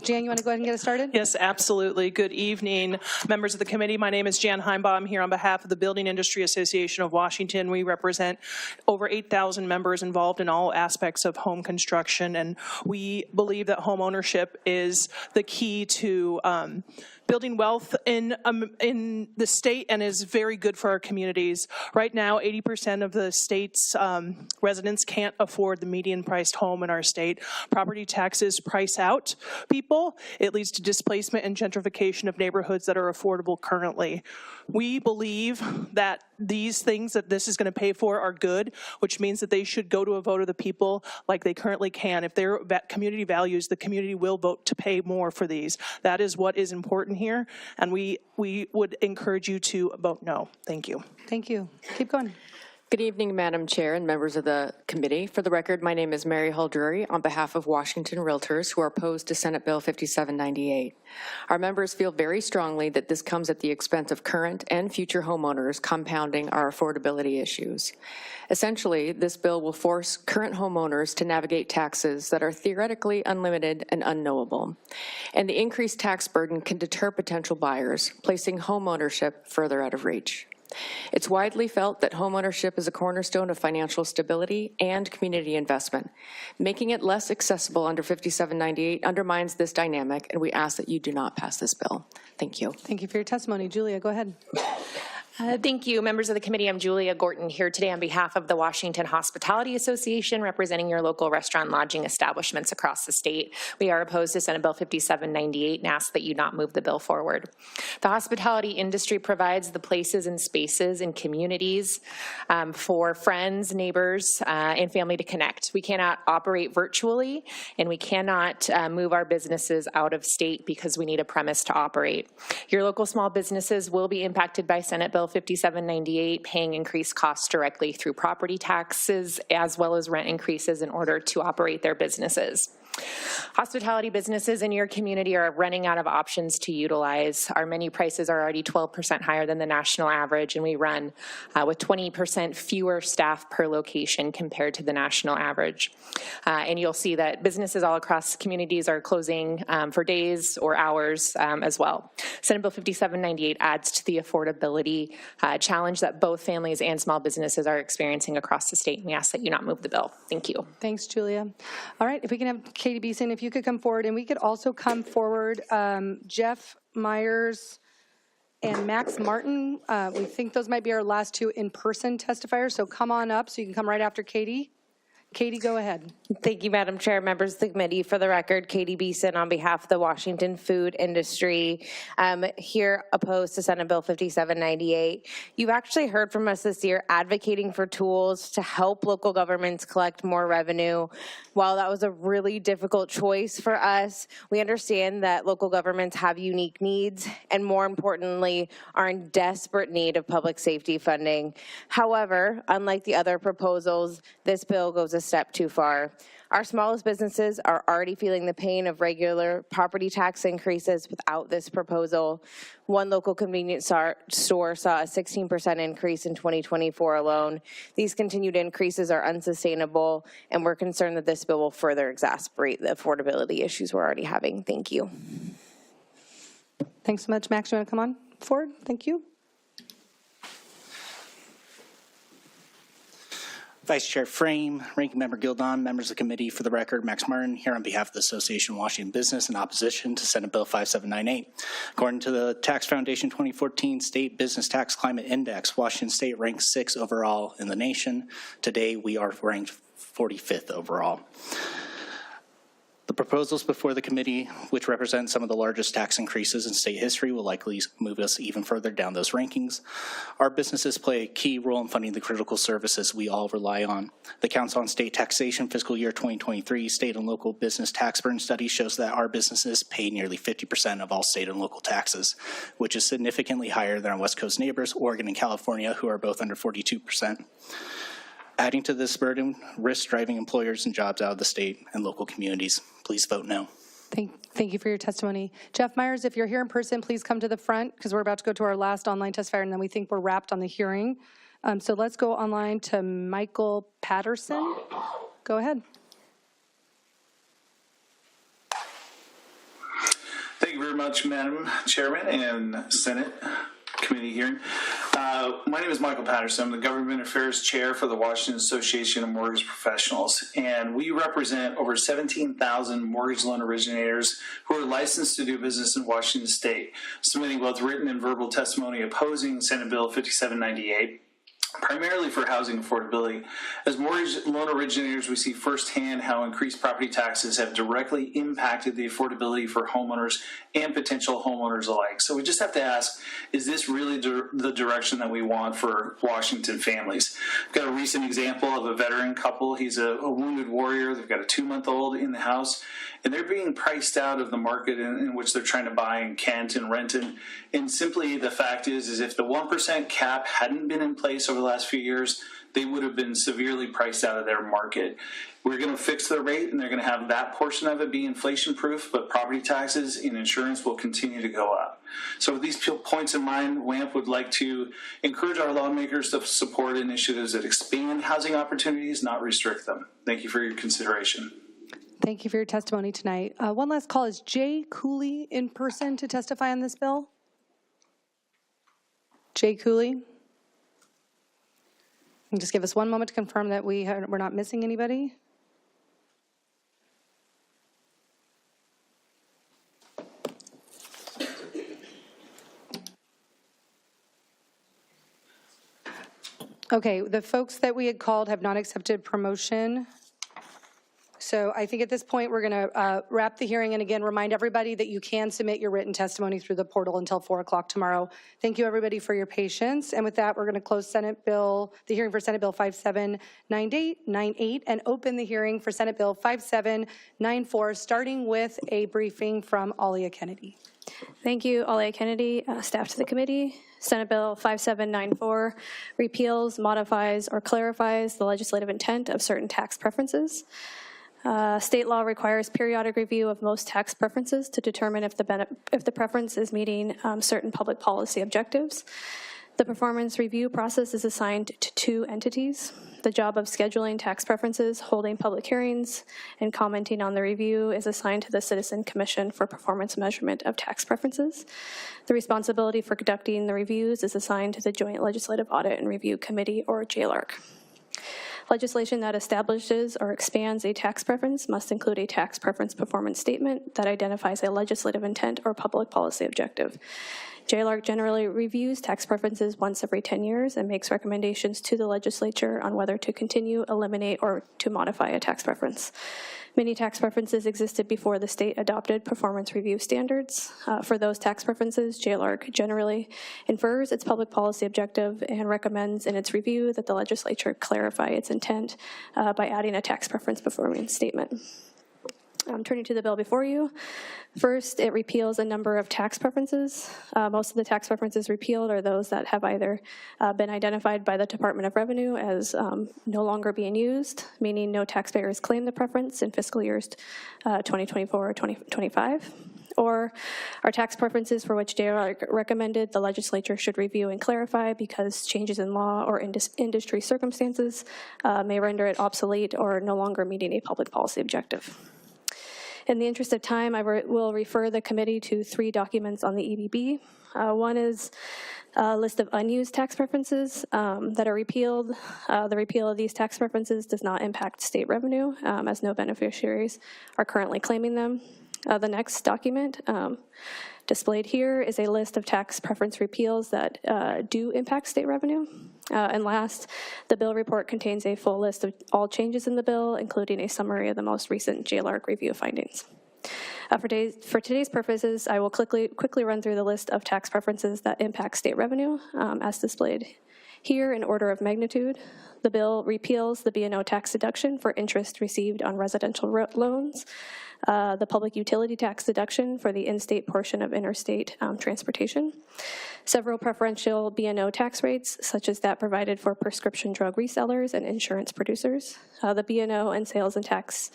Jan, you want to go ahead and get us started? Yes, absolutely. Good evening, members of the committee. My name is Jan Heimbaugh. I'm here on behalf of the Building Industry Association of Washington. We represent over 8,000 members involved in all aspects of home construction, and we believe that home ownership is the key to building wealth in the state and is very good for our communities. Right now, 80% of the state's residents can't afford the median priced home in our state. Property taxes price out people. It leads to displacement and gentrification of neighborhoods that are affordable currently. We believe that these things that this is going to pay for are good, which means that they should go to a vote of the people like they currently can. If their community values, the community will vote to pay more for these. That is what is important here, and we would encourage you to vote no. Thank you. Thank you. Keep going. Good evening, Madam Chair and members of the committee. For the record, my name is Mary Hall Drury on behalf of Washington Realtors, who are opposed to Senate Bill 5798. Our members feel very strongly that this comes at the expense of current and future homeowners, compounding our affordability issues. Essentially, this bill will force current homeowners to navigate taxes that are theoretically unlimited and unknowable. And the increased tax burden can deter potential buyers, placing homeownership further out of reach. It's widely felt that homeownership is a cornerstone of financial stability and community investment. Making it less accessible under 5798 undermines this dynamic, and we ask that you do not pass this bill. Thank you. Thank you for your testimony. Julia, go ahead. Thank you, members of the committee. I'm Julia Gorton here today on behalf of the Washington Hospitality Association, representing your local restaurant lodging establishments across the state. We are opposed to Senate Bill 5798 and ask that you not move the bill forward. The hospitality industry provides the places and spaces and communities for friends, neighbors, and family to connect. We cannot operate virtually, and we cannot move our businesses out of state because we need a premise to operate. Your local small businesses will be impacted by Senate Bill 5798, paying increased costs directly through property taxes as well as rent increases in order to operate their businesses. Hospitality businesses in your community are running out of options to utilize. Our menu prices are already 12% higher than the national average, and we run with 20% fewer staff per location compared to the national average. And you'll see that businesses all across communities are closing for days or hours as well. Senate Bill 5798 adds to the affordability challenge that both families and small businesses are experiencing across the state, and we ask that you not move the bill. Thank you. Thanks, Julia. All right, if we can have Katie Beeson, if you could come forward, and we could also come forward, Jeff Myers and Max Martin. We think those might be our last two in-person testifiers, so come on up so you can come right after Katie. Katie, go ahead. Thank you, Madam Chair, members of the committee. For the record, Katie Beeson on behalf of the Washington food industry, here opposed to Senate Bill 5798. You've actually heard from us this year advocating for tools to help local governments collect more revenue. While that was a really difficult choice for us, we understand that local governments have unique needs and, more importantly, are in desperate need of public safety funding. However, unlike the other proposals, this bill goes a step too far. Our smallest businesses are already feeling the pain of regular property tax increases without this proposal. One local convenience store saw a 16% increase in 2024 alone. These continued increases are unsustainable, and we're concerned that this bill will further exacerbate the affordability issues we're already having. Thank you. Thanks so much. Max, you want to come on forward? Thank you. Vice Chair Frame, Ranking Member Gildon, members of the committee, for the record, Max Martin here on behalf of the Association of Washington Business in opposition to Senate Bill 5798. According to the Tax Foundation 2014 State Business Tax Climate Index, Washington State ranks 6th overall in the nation. Today, we are ranked 45th overall. The proposals before the committee, which represent some of the largest tax increases in state history, will likely move us even further down those rankings. Our businesses play a key role in funding the critical services we all rely on. The Council on State Taxation fiscal year 2023 state and local business tax burden study shows that our businesses pay nearly 50% of all state and local taxes, which is significantly higher than our West Coast neighbors, Oregon and California, who are both under 42%. Adding to this burden risks driving employers and jobs out of the state and local communities. Please vote no. Thank you for your testimony. Jeff Myers, if you're here in person, please come to the front because we're about to go to our last online testifier, and then we think we're wrapped on the hearing. So let's go online to Michael Patterson. Go ahead. Thank you very much, Madam Chairman and Senate Committee hearing. My name is Michael Patterson. I'm the Government Affairs Chair for the Washington Association of Mortgage Professionals, and we represent over 17,000 mortgage loan originators who are licensed to do business in Washington State, submitting both written and verbal testimony opposing Senate Bill 5798. Primarily for housing affordability. As mortgage loan originators, we see firsthand how increased property taxes have directly impacted the affordability for homeowners and potential homeowners alike. So we just have to ask, is this really the direction that we want for Washington families? I've got a recent example of a veteran couple. He's a wounded warrior. They've got a 2-month-old in the house, and they're being priced out of the market in which they're trying to buy in Kent and Renton. And simply the fact is if the 1% cap hadn't been in place over the last few years, they would have been severely priced out of their market. We're going to fix their rate, and they're going to have that portion of it be inflation-proof, but property taxes and insurance will continue to go up. So with these points in mind, WAMP would like to encourage our lawmakers to support initiatives that expand housing opportunities, not restrict them. Thank you for your consideration. Thank you for your testimony tonight. One last call. Is Jay Cooley in person to testify on this bill? Jay Cooley? Just give us one moment to confirm that we're not missing anybody. Okay, the folks that we had called have not accepted promotion. So I think at this point, we're going to wrap the hearing, and again, remind everybody that you can submit your written testimony through the portal until 4 o'clock tomorrow. Thank you, everybody, for your patience. And with that, we're going to close the hearing for Senate Bill 5798 and open the hearing for Senate Bill 5794, starting with a briefing from Alia Kennedy. Thank you, Alia Kennedy, staff to the committee. Senate Bill 5794 repeals, modifies, or clarifies the legislative intent of certain tax preferences. State law requires periodic review of most tax preferences to determine if the preference is meeting certain public policy objectives. The performance review process is assigned to 2 entities. The job of scheduling tax preferences, holding public hearings, and commenting on the review is assigned to the Citizen Commission for Performance Measurement of Tax Preferences. The responsibility for conducting the reviews is assigned to the Joint Legislative Audit and Review Committee, or JLARC. Legislation that establishes or expands a tax preference must include a tax preference performance statement that identifies a legislative intent or public policy objective. JLARC generally reviews tax preferences once every 10 years and makes recommendations to the legislature on whether to continue, eliminate, or to modify a tax preference. Many tax preferences existed before the state adopted performance review standards. For those tax preferences, JLARC generally infers its public policy objective and recommends in its review that the legislature clarify its intent by adding a tax preference performance statement. Turning to the bill before you, first, it repeals a number of tax preferences. Most of the tax preferences repealed are those that have either been identified by the Department of Revenue as no longer being used, meaning no taxpayers claim the preference in fiscal years 2024 or 2025, or are tax preferences for which JLARC recommended the legislature should review and clarify because changes in law or industry circumstances may render it obsolete or no longer meeting a public policy objective. In the interest of time, I will refer the committee to 3 documents on the EBB. One is a list of unused tax preferences that are repealed. The repeal of these tax preferences does not impact state revenue, as no beneficiaries are currently claiming them. The next document displayed here is a list of tax preference repeals that do impact state revenue. And last, the bill report contains a full list of all changes in the bill, including a summary of the most recent JLARC review findings. For today's purposes, I will quickly run through the list of tax preferences that impact state revenue, as displayed here in order of magnitude. The bill repeals the B&O tax deduction for interest received on residential loans, the public utility tax deduction for the in-state portion of interstate transportation, several preferential B&O tax rates, such as that provided for prescription drug resellers and insurance producers, the B&O and sales and tax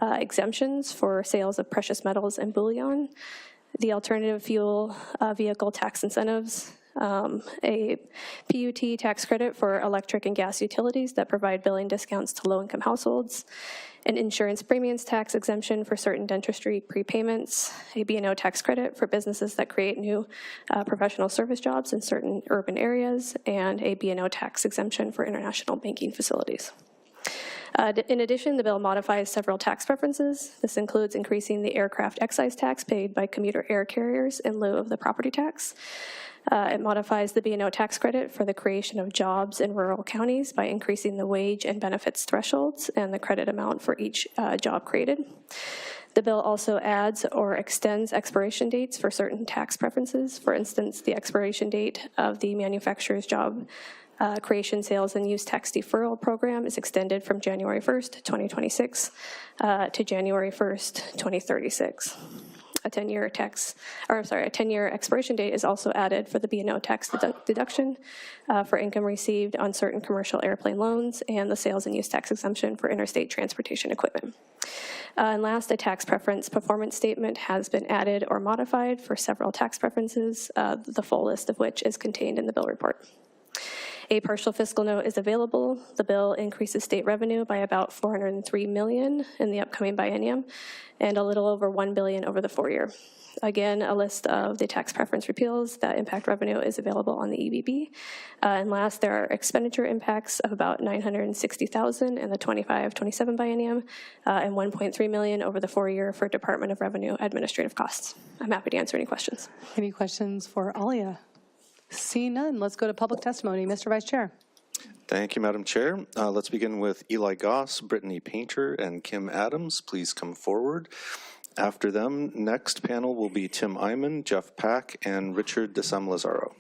exemptions for sales of precious metals and bullion, the alternative fuel vehicle tax incentives, a PUT tax credit for electric and gas utilities that provide billing discounts to low-income households, an insurance premiums tax exemption for certain dentistry prepayments, a B&O tax credit for businesses that create new professional service jobs in certain urban areas, and a B&O tax exemption for international banking facilities. In addition, the bill modifies several tax preferences. This includes increasing the aircraft excise tax paid by commuter air carriers in lieu of the property tax. It modifies the B&O tax credit for the creation of jobs in rural counties by increasing the wage and benefits thresholds and the credit amount for each job created. The bill also adds or extends expiration dates for certain tax preferences. For instance, the expiration date of the manufacturer's job creation, sales, and use tax deferral program is extended from January 1st, 2026 to January 1st, 2036. A 10-year expiration date is also added for the B&O tax deduction for income received on certain commercial airplane loans and the sales and use tax exemption for interstate transportation equipment. And last, a tax preference performance statement has been added or modified for several tax preferences, the full list of which is contained in the bill report. A partial fiscal note is available. The bill increases state revenue by about $403 million in the upcoming biennium and a little over $1 billion over the 4-year. Again, a list of the tax preference repeals that impact revenue is available on the EBB. And last, there are expenditure impacts of about $960,000 in the 25-27 biennium and $1.3 million over the 4-year for Department of Revenue administrative costs. I'm happy to answer any questions. Any questions for Alia? Seeing none, let's go to public testimony. Mr. Vice Chair. Thank you, Madam Chair. Let's begin with Eli Goss, Brittany Painter, and Kim Adams. Please come forward. After them, next panel will be Tim Iman, Jeff Pack, and Richard DeSam-Lazaro.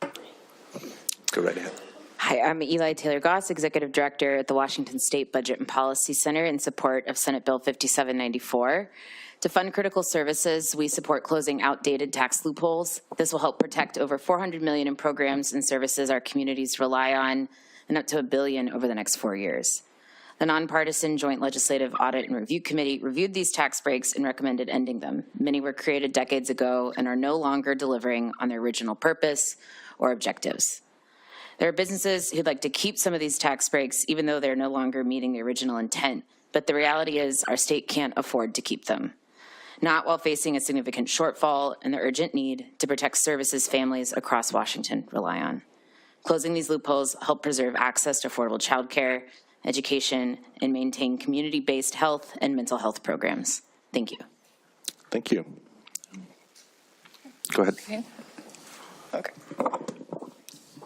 Go right ahead. Hi, I'm Eli Taylor Goss, Executive Director at the Washington State Budget and Policy Center in support of Senate Bill 5794. To fund critical services, we support closing outdated tax loopholes. This will help protect over $400 million in programs and services our communities rely on, and up to $1 billion over the next 4 years. The nonpartisan Joint Legislative Audit and Review Committee reviewed these tax breaks and recommended ending them. Many were created decades ago and are no longer delivering on their original purpose or objectives. There are businesses who'd like to keep some of these tax breaks even though they're no longer meeting the original intent, but the reality is our state can't afford to keep them. Not while facing a significant shortfall and the urgent need to protect services families across Washington rely on. Closing these loopholes help preserve access to affordable childcare, education, and maintain community-based health and mental health programs. Thank you. Thank you. Go ahead. Okay.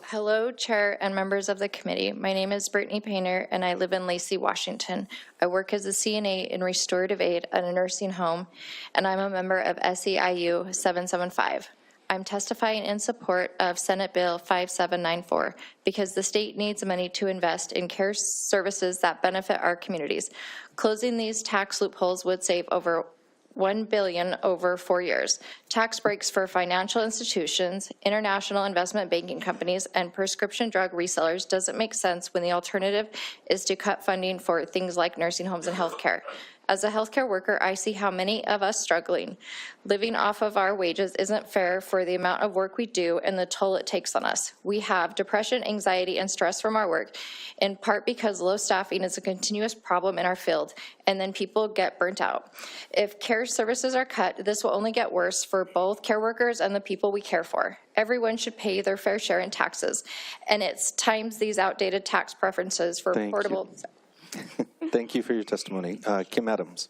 Hello, Chair and members of the committee. My name is Brittany Painter, and I live in Lacey, Washington. I work as a CNA in restorative aid at a nursing home, and I'm a member of SEIU 775. I'm testifying in support of Senate Bill 5794 because the state needs money to invest in care services that benefit our communities. Closing these tax loopholes would save over $1 billion over 4 years. Tax breaks for financial institutions, international investment banking companies, and prescription drug resellers doesn't make sense when the alternative is to cut funding for things like nursing homes and healthcare. As a healthcare worker, I see how many of us struggling. Living off of our wages isn't fair for the amount of work we do and the toll it takes on us. We have depression, anxiety, and stress from our work, in part because low staffing is a continuous problem in our field, and then people get burnt out. If care services are cut, this will only get worse for both care workers and the people we care for. Everyone should pay their fair share in taxes, and it's times these outdated tax preferences for portable. Thank you for your testimony. Kim Adams.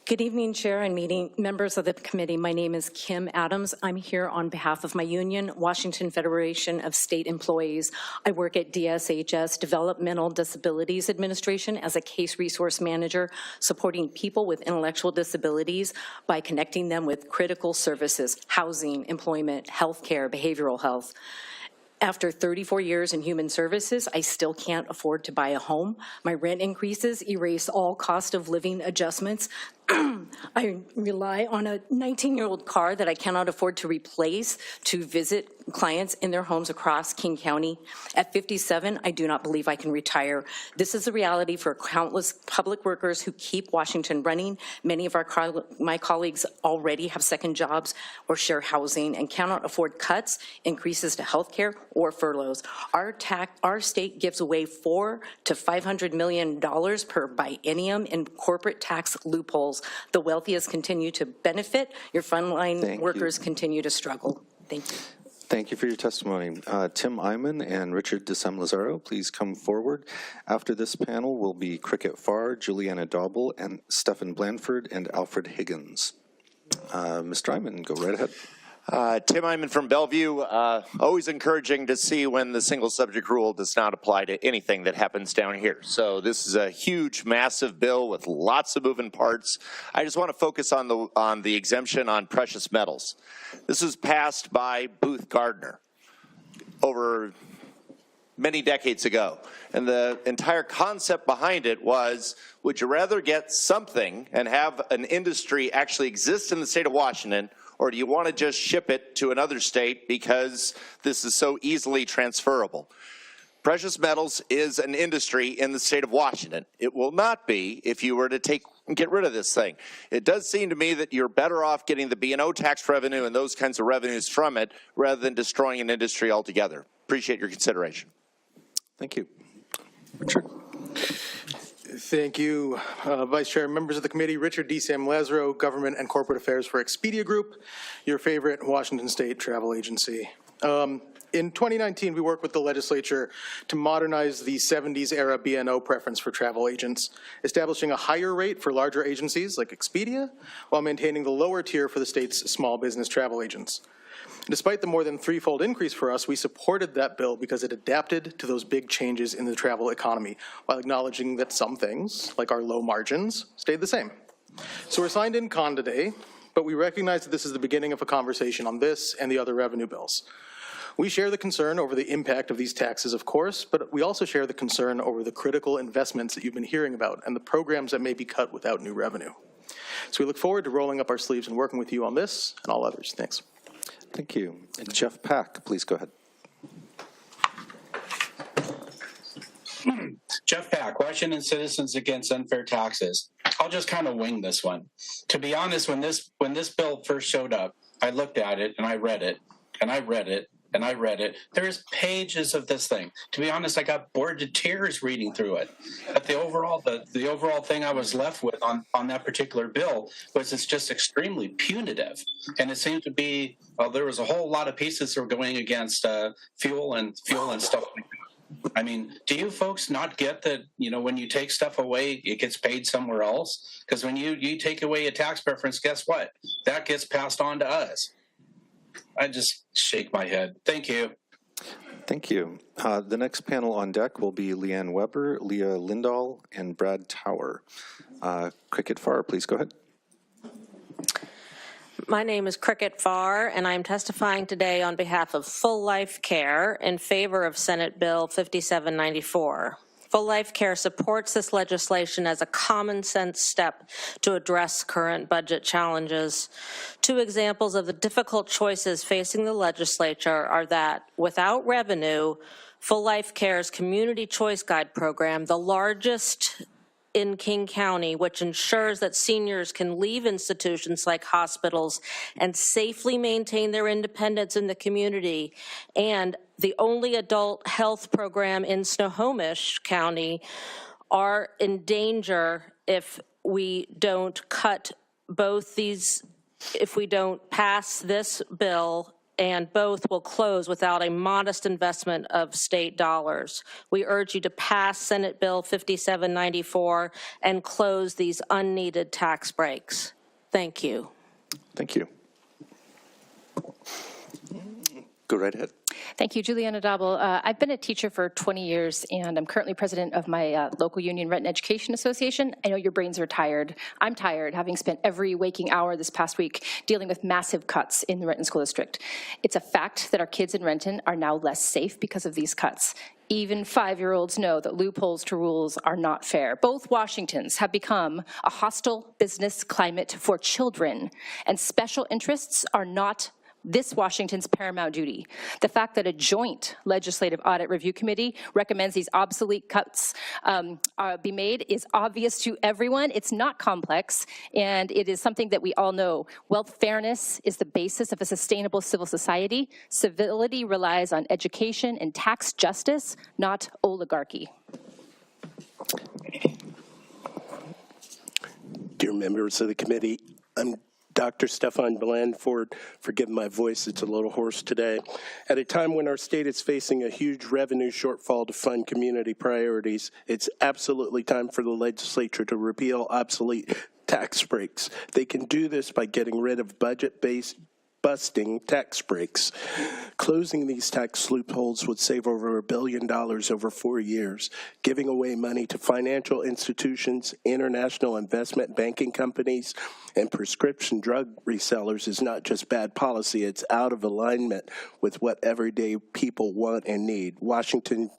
Good evening, Chair and members of the committee. My name is Kim Adams. I'm here on behalf of my union, Washington Federation of State Employees. I work at DSHS, Developmental Disabilities Administration, as a case resource manager, supporting people with intellectual disabilities by connecting them with critical services, housing, employment, healthcare, behavioral health. After 34 years in human services, I still can't afford to buy a home. My rent increases erase all cost of living adjustments. I rely on a 19-year-old car that I cannot afford to replace to visit clients in their homes across King County. At 57, I do not believe I can retire. This is a reality for countless public workers who keep Washington running. Many of my colleagues already have second jobs or share housing and cannot afford cuts, increases to health care, or furloughs. Our state gives away $400 to $500 million per biennium in corporate tax loopholes. The wealthiest continue to benefit. Your frontline workers continue to struggle. Thank you. Thank you for your testimony. Tim Iman and Richard DeSam-Lazaro, please come forward. After this panel will be Cricket Farr, Juliana Dauble, and Stephen Blanford, and Alfred Higgins. Mr. Iman, go right ahead. Tim Iman from Bellevue. Always encouraging to see when the single subject rule does not apply to anything that happens down here. So this is a huge, massive bill with lots of moving parts. I just want to focus on the exemption on precious metals. This was passed by Booth Gardner over many decades ago. And the entire concept behind it was, would you rather get something and have an industry actually exist in the state of Washington, or do you want to just ship it to another state because this is so easily transferable? Precious metals is an industry in the state of Washington. It will not be if you were to take and get rid of this thing. It does seem to me that you're better off getting the B&O tax revenue and those kinds of revenues from it rather than destroying an industry altogether. Appreciate your consideration. Thank you. Richard. Thank you, Vice Chair, members of the committee. Richard D. Sam Lazaro, Government and Corporate Affairs for Expedia Group, your favorite Washington State travel agency. In 2019, we worked with the legislature to modernize the 70s era B&O preference for travel agents, establishing a higher rate for larger agencies like Expedia, while maintaining the lower tier for the state's small business travel agents. Despite the more than threefold increase for us, we supported that bill because it adapted to those big changes in the travel economy, while acknowledging that some things, like our low margins, stayed the same. So we're signed in con today, but we recognize that this is the beginning of a conversation on this and the other revenue bills. We share the concern over the impact of these taxes, of course, but we also share the concern over the critical investments that you've been hearing about and the programs that may be cut without new revenue. So we look forward to rolling up our sleeves and working with you on this and all others. Thanks. Thank you. And Jeff Pack, please go ahead. Jeff Pack, Washington Citizens Against Unfair Taxes. I'll just kind of wing this one. To be honest, when this bill first showed up, I looked at it and I read it and I read it and I read it. There's pages of this thing. To be honest, I got bored to tears reading through it. But the overall thing I was left with on that particular bill was it's just extremely punitive. And it seemed to be, there was a whole lot of pieces that were going against fuel and stuff like that. I mean, do you folks not get that, when you take stuff away, it gets paid somewhere else? Because when you take away a tax preference, guess what? That gets passed on to us. I just shake my head. Thank you. Thank you. The next panel on deck will be Leanne Weber, Leah Lindahl, and Brad Tower. Cricket Farr, please go ahead. My name is Cricket Farr, and I'm testifying today on behalf of Full Life Care in favor of Senate Bill 5794. Full Life Care supports this legislation as a common sense step to address current budget challenges. Two examples of the difficult choices facing the legislature are that without revenue, Full Life Care's Community Choice Guide program, the largest in King County, which ensures that seniors can leave institutions like hospitals and safely maintain their independence in the community, and the only adult health program in Snohomish County, are in danger if we don't cut both these, if we don't pass this bill, and both will close without a modest investment of state dollars. We urge you to pass Senate Bill 5794 and close these unneeded tax breaks. Thank you. Thank you. Go right ahead. Thank you, Juliana Dobble. I've been a teacher for 20 years, and I'm currently president of my local union, Rent and Education Association. I know your brains are tired. I'm tired, having spent every waking hour this past week dealing with massive cuts in the Renton School District. It's a fact that our kids in Renton are now less safe because of these cuts. Even 5-year-olds know that loopholes to rules are not fair. Both Washingtons have become a hostile business climate for children, and special interests are not this Washington's paramount duty. The fact that a joint legislative audit review committee recommends these obsolete cuts be made is obvious to everyone. It's not complex, and it is something that we all know. Wealth fairness is the basis of a sustainable civil society. Civility relies on education and tax justice, not oligarchy. Dear members of the committee, I'm Dr. Stefan Blandford. Forgive my voice, it's a little hoarse today. At a time when our state is facing a huge revenue shortfall to fund community priorities, it's absolutely time for the legislature to repeal obsolete tax breaks. They can do this by getting rid of budget-based busting tax breaks. Closing these tax loopholes would save over $1 billion over 4 years. Giving away money to financial institutions, international investment banking companies, and prescription drug resellers is not just bad policy, it's out of alignment with what everyday people want and need. Washington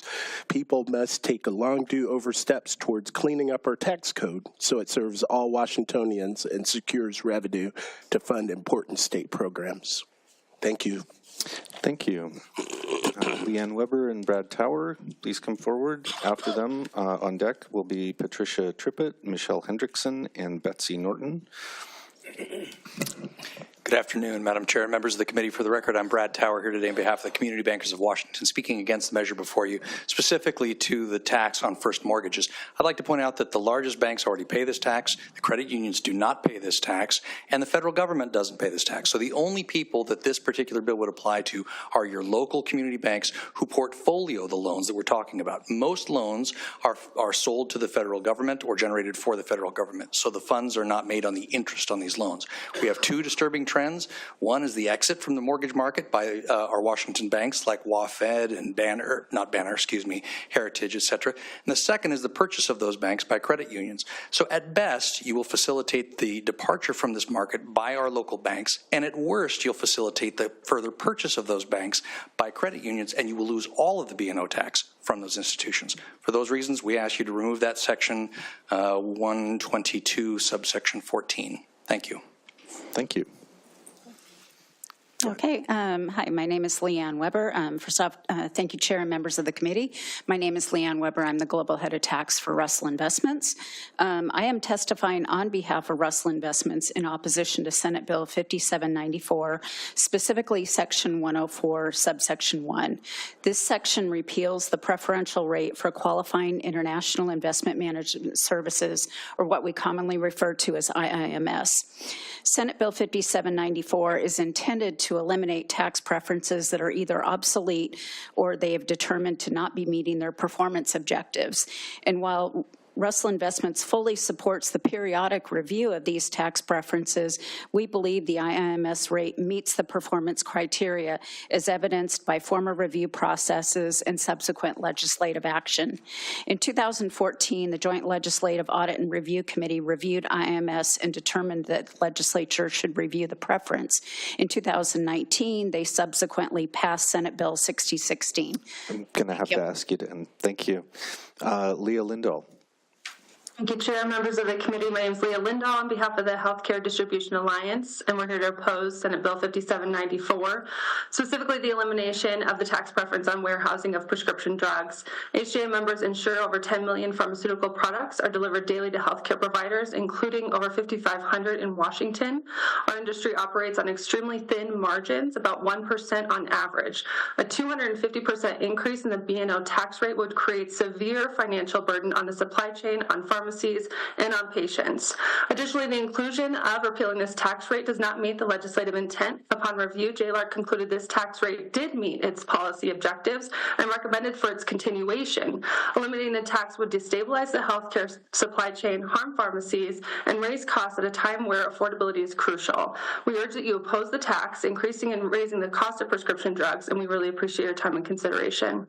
people must take a long do-over steps towards cleaning up our tax code so it serves all Washingtonians and secures revenue to fund important state programs. Thank you. Thank you. Leanne Weber and Brad Tower, please come forward. After them, on deck will be Patricia Trippett, Michelle Hendrickson, and Betsy Norton. Good afternoon, Madam Chair and members of the committee. For the record, I'm Brad Tower here today on behalf of the Community Bankers of Washington, speaking against the measure before you, specifically to the tax on first mortgages. I'd like to point out that the largest banks already pay this tax, the credit unions do not pay this tax, and the federal government doesn't pay this tax. So the only people that this particular bill would apply to are your local community banks who portfolio the loans that we're talking about. Most loans are sold to the federal government or generated for the federal government, so the funds are not made on the interest on these loans. We have two disturbing trends. One is the exit from the mortgage market by our Washington banks like WaFed and Heritage, et cetera. And the second is the purchase of those banks by credit unions. So at best, you will facilitate the departure from this market by our local banks, and at worst, you'll facilitate the further purchase of those banks by credit unions, and you will lose all of the B&O tax from those institutions. For those reasons, we ask you to remove that section 122, subsection 14. Thank you. Thank you. Okay. Hi, my name is Leanne Weber. First off, thank you, Chair and members of the committee. My name is Leanne Weber. I'm the Global Head of Tax for Russell Investments. I am testifying on behalf of Russell Investments in opposition to Senate Bill 5794, specifically Section 104, subsection 1. This section repeals the preferential rate for qualifying international investment management services, or what we commonly refer to as IIMS. Senate Bill 5794 is intended to eliminate tax preferences that are either obsolete or they have determined to not be meeting their performance objectives. And while Russell Investments fully supports the periodic review of these tax preferences, we believe the IIMS rate meets the performance criteria as evidenced by former review processes and subsequent legislative action. In 2014, the Joint Legislative Audit and Review Committee reviewed IIMS and determined that the legislature should review the preference. In 2019, they subsequently passed Senate Bill 6016. I'm going to have to ask you to end. Thank you. Leah Lindahl. Thank you, Chair. Members of the committee, my name is Leah Lindahl on behalf of the Healthcare Distribution Alliance, and we're here to oppose Senate Bill 5794, specifically the elimination of the tax preference on warehousing of prescription drugs. HDA members ensure over 10 million pharmaceutical products are delivered daily to healthcare providers, including over 5,500 in Washington. Our industry operates on extremely thin margins, about 1% on average. A 250% increase in the B&O tax rate would create severe financial burden on the supply chain, on pharmacies, and on patients. Additionally, the inclusion of repealing this tax rate does not meet the legislative intent. Upon review, JLARC concluded this tax rate did meet its policy objectives and recommended for its continuation. Eliminating the tax would destabilize the healthcare supply chain, harm pharmacies, and raise costs at a time where affordability is crucial. We urge that you oppose the tax, increasing and raising the cost of prescription drugs, and we really appreciate your time and consideration.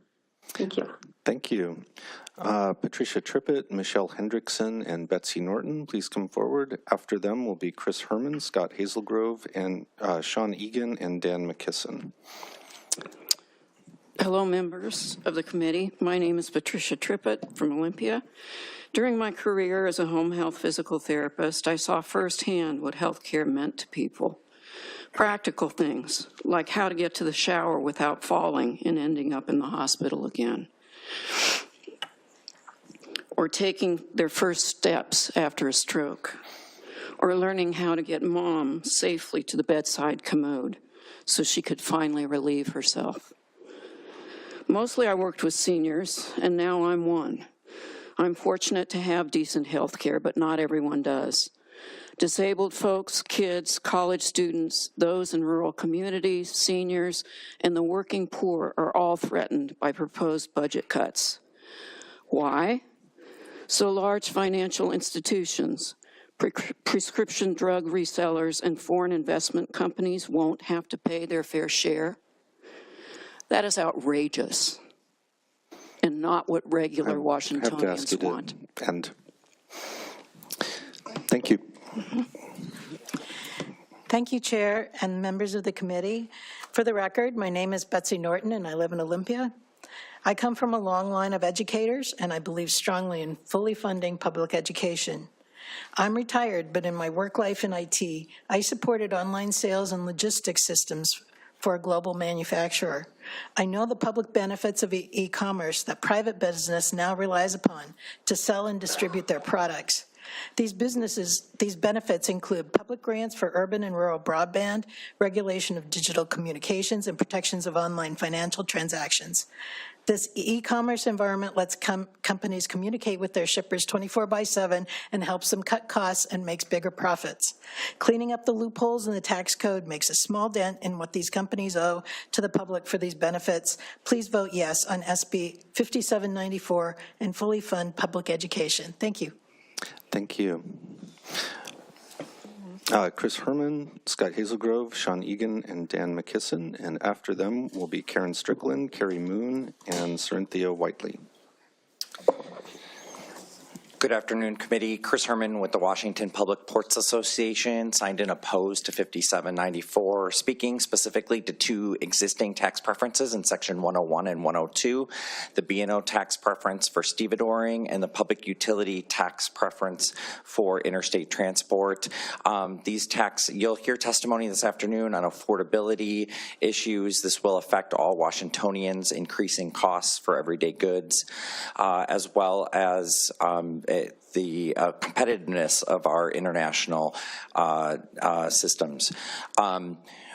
Thank you. Thank you. Patricia Trippett, Michelle Hendrickson, and Betsy Norton, please come forward. After them will be Chris Herman, Scott Hazelgrove, and Sean Egan, and Dan McKisson. Hello, members of the committee. My name is Patricia Trippett from Olympia. During my career as a home health physical therapist, I saw firsthand what health care meant to people. Practical things, like how to get to the shower without falling and ending up in the hospital again, or taking their first steps after a stroke, or learning how to get mom safely to the bedside commode so she could finally relieve herself. Mostly I worked with seniors, and now I'm one. I'm fortunate to have decent health care, but not everyone does. Disabled folks, kids, college students, those in rural communities, seniors, and the working poor are all threatened by proposed budget cuts. Why? So large financial institutions, prescription drug resellers, and foreign investment companies won't have to pay their fair share? That is outrageous and not what regular Washingtonians want. And thank you. Thank you, Chair and members of the committee. For the record, my name is Betsy Norton, and I live in Olympia. I come from a long line of educators, and I believe strongly in fully funding public education. I'm retired, but in my work life in IT, I supported online sales and logistics systems for a global manufacturer. I know the public benefits of e-commerce that private business now relies upon to sell and distribute their products. These benefits include public grants for urban and rural broadband, regulation of digital communications, and protections of online financial transactions. This e-commerce environment lets companies communicate with their shippers 24/7 and helps them cut costs and makes bigger profits. Cleaning up the loopholes in the tax code makes a small dent in what these companies owe to the public for these benefits. Please vote yes on SB 5794 and fully fund public education. Thank you. Thank you. Chris Herman, Scott Hazelgrove, Sean Egan, and Dan McKisson. And after them will be Karen Strickland, Carrie Moon, and Cerinthia Whiteley. Good afternoon, committee. Chris Herman with the Washington Public Ports Association, signed in opposed to 5794, speaking specifically to two existing tax preferences in section 101 and 102, the B&O tax preference for stevedoring and the public utility tax preference for interstate transport. You'll hear testimony this afternoon on affordability issues. This will affect all Washingtonians, increasing costs for everyday goods, as well as the competitiveness of our international systems.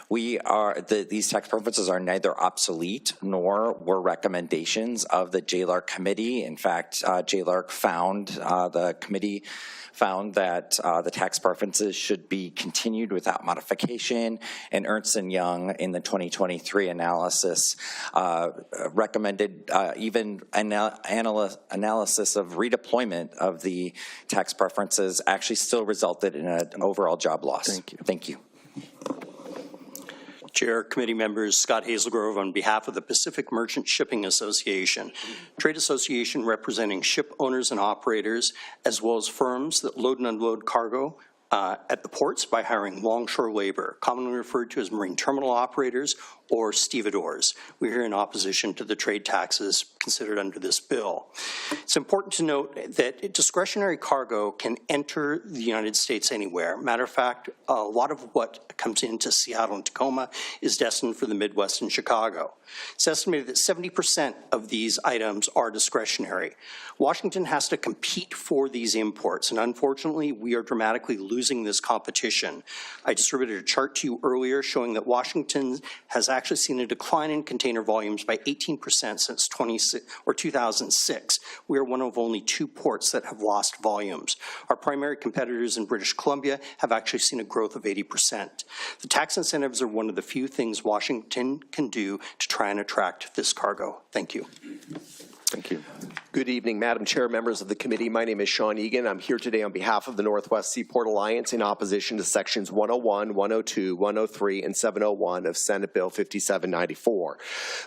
These tax preferences are neither obsolete nor were recommendations of the JLARC committee. In fact, JLARC the committee found that the tax preferences should be continued without modification, and Ernst & Young in the 2023 analysis recommended even analysis of redeployment of the tax preferences actually still resulted in an overall job loss. Thank you. Thank you. Chair, committee members, Scott Hazelgrove on behalf of the Pacific Merchant Shipping Association, trade association representing ship owners and operators, as well as firms that load and unload cargo at the ports by hiring longshore labor, commonly referred to as marine terminal operators or stevedores. We're here in opposition to the trade taxes considered under this bill. It's important to note that discretionary cargo can enter the United States anywhere. Matter of fact, a lot of what comes into Seattle and Tacoma is destined for the Midwest and Chicago. It's estimated that 70% of these items are discretionary. Washington has to compete for these imports, and unfortunately, we are dramatically losing this competition. I distributed a chart to you earlier showing that Washington has actually seen a decline in container volumes by 18% since 2006. We are one of only two ports that have lost volumes. Our primary competitors in British Columbia have actually seen a growth of 80%. The tax incentives are one of the few things Washington can do to try and attract this cargo. Thank you. Thank you. Good evening, Madam Chair, members of the committee. My name is Sean Egan. I'm here today on behalf of the Northwest Seaport Alliance in opposition to sections 101, 102, 103, and 701 of Senate Bill 5794.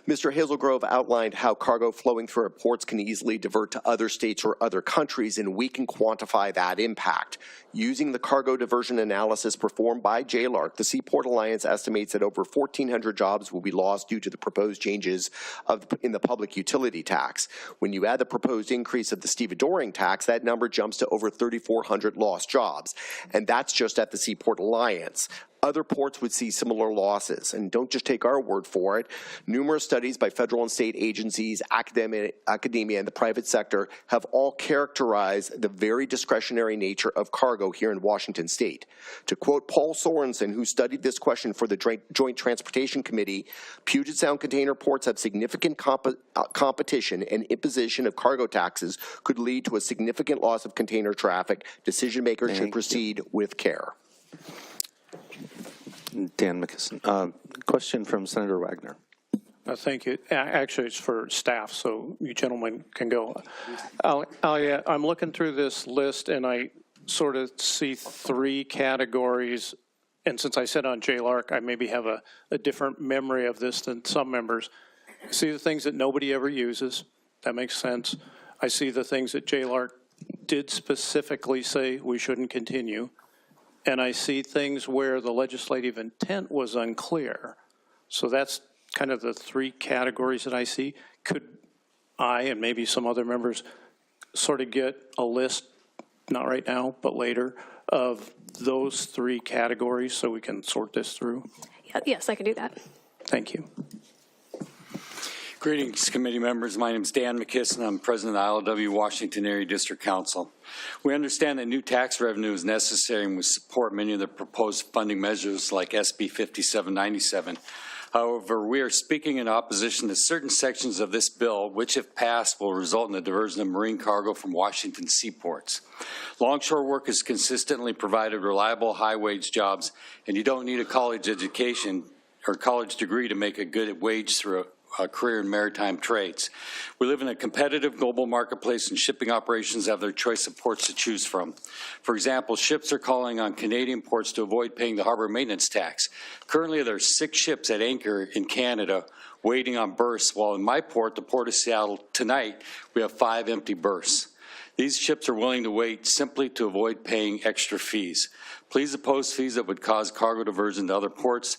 Mr. Hazelgrove outlined how cargo flowing through our ports can easily divert to other states or other countries, and we can quantify that impact. Using the cargo diversion analysis performed by JLARC, the Seaport Alliance estimates that over 1,400 jobs will be lost due to the proposed changes in the public utility tax. When you add the proposed increase of the stevedoring tax, that number jumps to over 3,400 lost jobs. And that's just at the Seaport Alliance. Other ports would see similar losses. And don't just take our word for it. Numerous studies by federal and state agencies, academia, and the private sector have all characterized the very discretionary nature of cargo here in Washington state. To quote Paul Sorensen, who studied this question for the Joint Transportation Committee, Puget Sound container ports have significant competition, and imposition of cargo taxes could lead to a significant loss of container traffic. Decision makers should proceed with care. Dan McKisson. Question from Senator Wagner. Thank you. Actually, it's for staff, so you gentlemen can go. I'm looking through this list, and I sort of see three categories. And since I said on JLARC, I maybe have a different memory of this than some members. I see the things that nobody ever uses. That makes sense. I see the things that JLARC did specifically say we shouldn't continue. And I see things where the legislative intent was unclear. So that's kind of the three categories that I see. Could I and maybe some other members sort of get a list, not right now, but later, of those three categories so we can sort this through? Yes, I can do that. Thank you. Greetings, committee members. My name is Dan McKisson. I'm president of the ILW Washington Area District Council. We understand that new tax revenue is necessary and we support many of the proposed funding measures like SB 5797. However, we are speaking in opposition to certain sections of this bill, which if passed will result in the diversion of marine cargo from Washington seaports. Longshore work has consistently provided reliable high-wage jobs, and you don't need a college education or college degree to make a good wage through a career in maritime trades. We live in a competitive global marketplace and shipping operations have their choice of ports to choose from. For example, ships are calling on Canadian ports to avoid paying the harbor maintenance tax. Currently, there are 6 ships at anchor in Canada waiting on berths, while in my port, the Port of Seattle, tonight, we have 5 empty berths. These ships are willing to wait simply to avoid paying extra fees. Please oppose fees that would cause cargo diversion to other ports.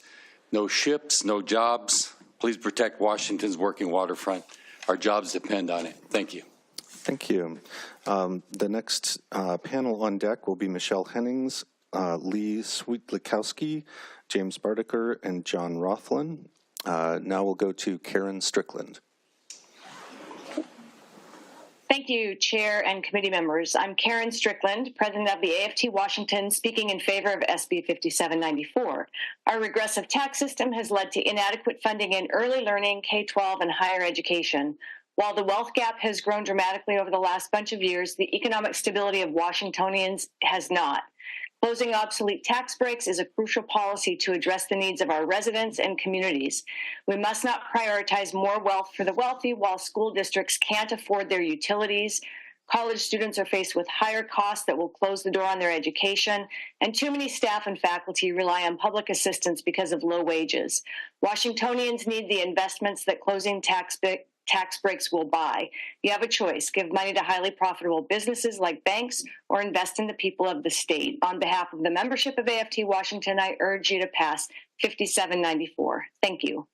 No ships, no jobs. Please protect Washington's working waterfront. Our jobs depend on it. Thank you. Thank you. The next panel on deck will be Michelle Hennings, Lee Sweetlikowski, James Bardaker, and John Rothland. Now we'll go to Karen Strickland. Thank you, Chair and committee members. I'm Karen Strickland, president of the AFT Washington, speaking in favor of SB 5794. Our regressive tax system has led to inadequate funding in early learning, K-12, and higher education. While the wealth gap has grown dramatically over the last bunch of years, the economic stability of Washingtonians has not. Closing obsolete tax breaks is a crucial policy to address the needs of our residents and communities. We must not prioritize more wealth for the wealthy while school districts can't afford their utilities. College students are faced with higher costs that will close the door on their education, and too many staff and faculty rely on public assistance because of low wages. Washingtonians need the investments that closing tax breaks will buy. You have a choice. Give money to highly profitable businesses like banks or invest in the people of the state. On behalf of the membership of AFT Washington, I urge you to pass 5794. Thank you.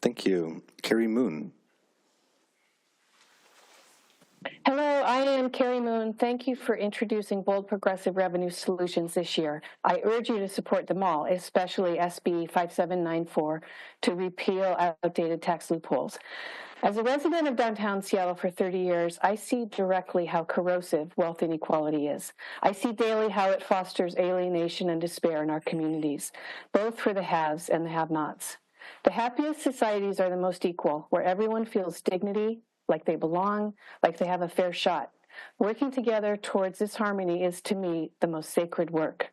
Thank you. Carrie Moon. Hello, I am Carrie Moon. Thank you for introducing bold progressive revenue solutions this year. I urge you to support them all, especially SB 5794, to repeal outdated tax loopholes. As a resident of downtown Seattle for 30 years, I see directly how corrosive wealth inequality is. I see daily how it fosters alienation and despair in our communities, both for the haves and the have-nots. The happiest societies are the most equal, where everyone feels dignity, like they belong, like they have a fair shot. Working together towards this harmony is, to me, the most sacred work.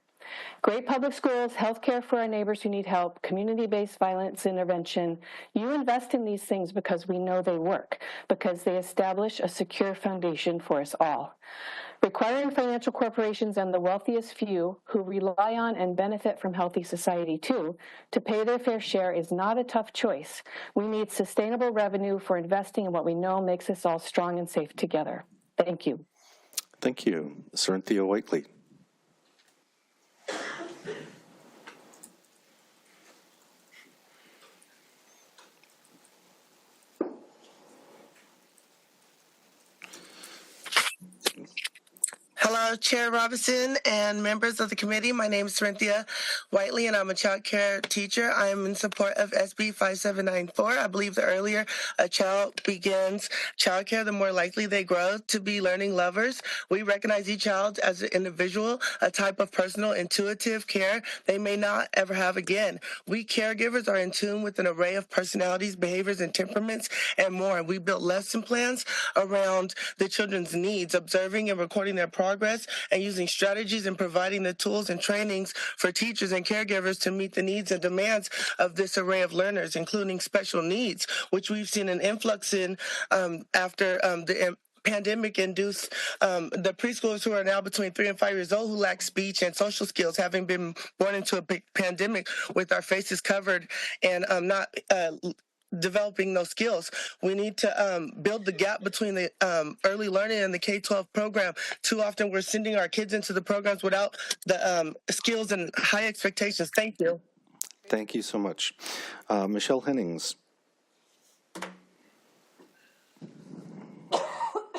Great public schools, health care for our neighbors who need help, community-based violence intervention. You invest in these things because we know they work, because they establish a secure foundation for us all. Requiring financial corporations and the wealthiest few, who rely on and benefit from healthy society too, to pay their fair share is not a tough choice. We need sustainable revenue for investing in what we know makes us all strong and safe together. Thank you. Thank you. Cynthia Whiteley. Hello, Chair Robinson and members of the committee. My name is Cynthia Whiteley, and I'm a child care teacher. I am in support of SB 5794. I believe the earlier a child begins child care, the more likely they grow to be learning lovers. We recognize each child as an individual, a type of personal, intuitive care they may not ever have again. We caregivers are in tune with an array of personalities, behaviors, and temperaments, and more. We built lesson plans around the children's needs, observing and recording their progress, and using strategies and providing the tools and trainings for teachers and caregivers to meet the needs and demands of this array of learners, including special needs, which we've seen an influx in after the pandemic-induced the preschoolers who are now between 3 and 5 years old who lack speech and social skills, having been born into a pandemic with our faces covered and not developing those skills. We need to build the gap between the early learning and the K-12 program. Too often we're sending our kids into the programs without the skills and high expectations. Thank you. Thank you so much. Michelle Hennings.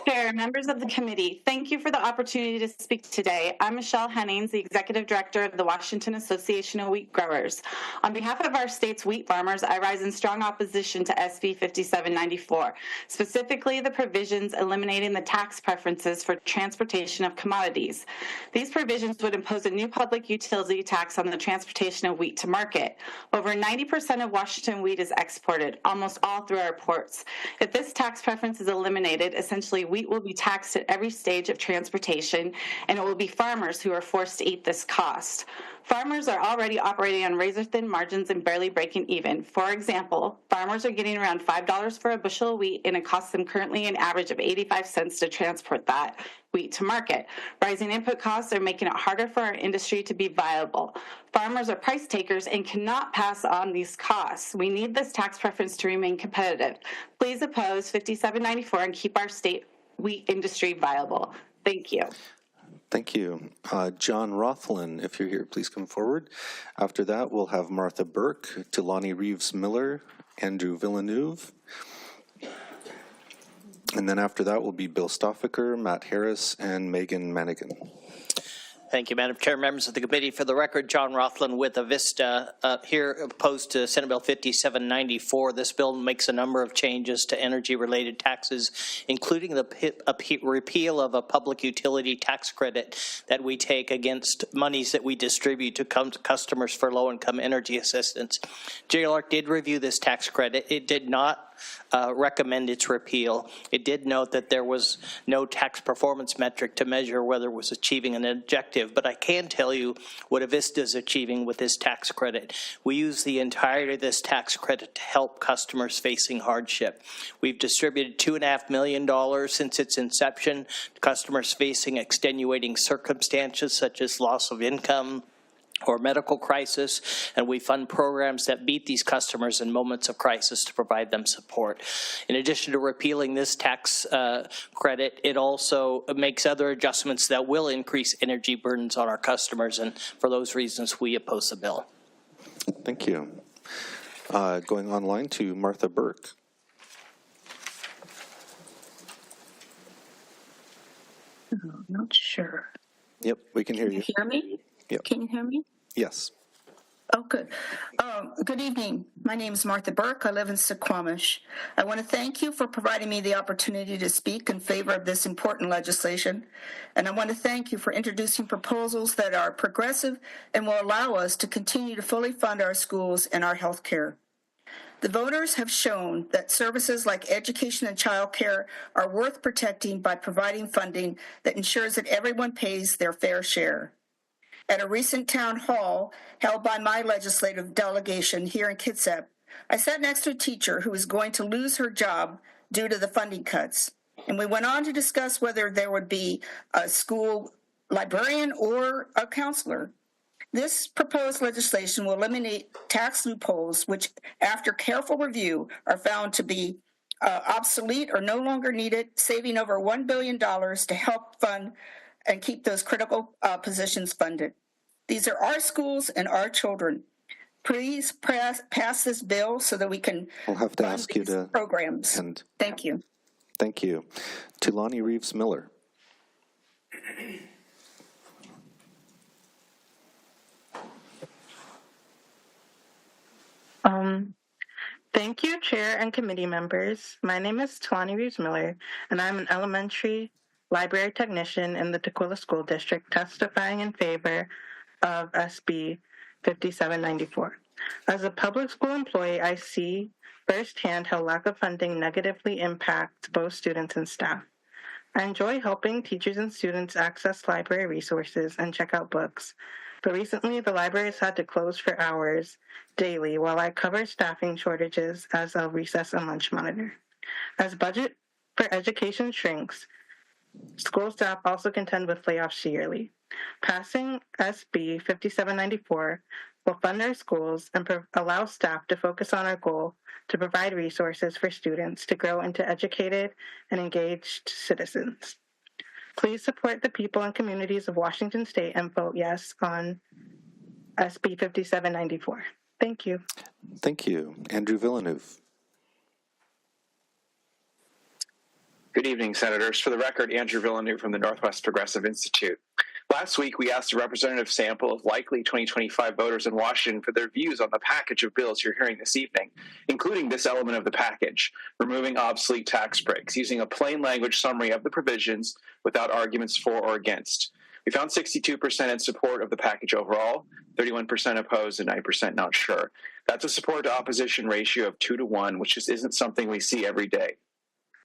Chair Chair, members of the committee, thank you for the opportunity to speak today. I'm Michelle Hennings, the Executive Director of the Washington Association of Wheat Growers. On behalf of our state's wheat farmers, I rise in strong opposition to SB 5794, specifically the provisions eliminating the tax preferences for transportation of commodities. These provisions would impose a new public utility tax on the transportation of wheat to market. Over 90% of Washington wheat is exported, almost all through our ports. If this tax preference is eliminated, essentially wheat will be taxed at every stage of transportation, and it will be farmers who are forced to eat this cost. Farmers are already operating on razor-thin margins and barely breaking even. For example, farmers are getting around $5 for a bushel of wheat, and it costs them currently an average of 85 cents to transport that wheat to market. Rising input costs are making it harder for our industry to be viable. Farmers are price takers and cannot pass on these costs. We need this tax preference to remain competitive. Please oppose 5794 and keep our state wheat industry viable. Thank you. Thank you. John Rothland, if you're here, please come forward. After that, we'll have Martha Burke, Delani Reeves-Miller, Andrew Villeneuve. And then after that will be Bill Stoffaker, Matt Harris, and Megan Manigan. Thank you, Madam Chair. Members of the committee, for the record, John Rothland with Avista, here opposed to Senate Bill 5794. This bill makes a number of changes to energy-related taxes, including the repeal of a public utility tax credit that we take against monies that we distribute to customers for low-income energy assistance. JLARC did review this tax credit. It did not recommend its repeal. It did note that there was no tax performance metric to measure whether it was achieving an objective, but I can tell you what Avista is achieving with this tax credit. We use the entirety of this tax credit to help customers facing hardship. We've distributed $2.5 million since its inception to customers facing extenuating circumstances such as loss of income or medical crisis, and we fund programs that meet these customers in moments of crisis to provide them support. In addition to repealing this tax credit, it also makes other adjustments that will increase energy burdens on our customers, and for those reasons, we oppose the bill. Thank you. Going online to Martha Burke. Oh, not sure. Yep, we can hear you. Can you hear me? Yep. Can you hear me? Yes. Oh, good. Good evening. My name is Martha Burke. I live in Suquamish. I want to thank you for providing me the opportunity to speak in favor of this important legislation. And I want to thank you for introducing proposals that are progressive and will allow us to continue to fully fund our schools and our health care. The voters have shown that services like education and child care are worth protecting by providing funding that ensures that everyone pays their fair share. At a recent town hall held by my legislative delegation here in Kitsap, I sat next to a teacher who was going to lose her job due to the funding cuts. And we went on to discuss whether there would be a school librarian or a counselor. This proposed legislation will eliminate tax loopholes, which, after careful review, are found to be obsolete or no longer needed, saving over $1 billion to help fund and keep those critical positions funded. These are our schools and our children. Please pass this bill so that we can We'll have to fund ask you these to programs. end. Thank you. Thank you. Tulani Reeves-Miller. Thank you, Chair and committee members. My name is Tulani Reeves-Miller, and I'm an elementary library technician in the Tukwila School District, testifying in favor of SB 5794. As a public school employee, I see firsthand how lack of funding negatively impacts both students and staff. I enjoy helping teachers and students access library resources and check out books, but recently the library has had to close for hours daily while I cover staffing shortages as a recess and lunch monitor. As budget for education shrinks, school staff also contend with layoffs yearly. Passing SB 5794 will fund our schools and allow staff to focus on our goal to provide resources for students to grow into educated and engaged citizens. Please support the people and communities of Washington State and vote yes on SB 5794. Thank you. Thank you. Andrew Villeneuve. Good evening, Senators. For the record, Andrew Villeneuve from the Northwest Progressive Institute. Last week, we asked a representative sample of likely 2025 voters in Washington for their views on the package of bills you're hearing this evening, including this element of the package, removing obsolete tax breaks, using a plain language summary of the provisions without arguments for or against. We found 62% in support of the package overall, 31% opposed, and 9% not sure. That's a support to opposition ratio of 2 to 1, which just isn't something we see every day.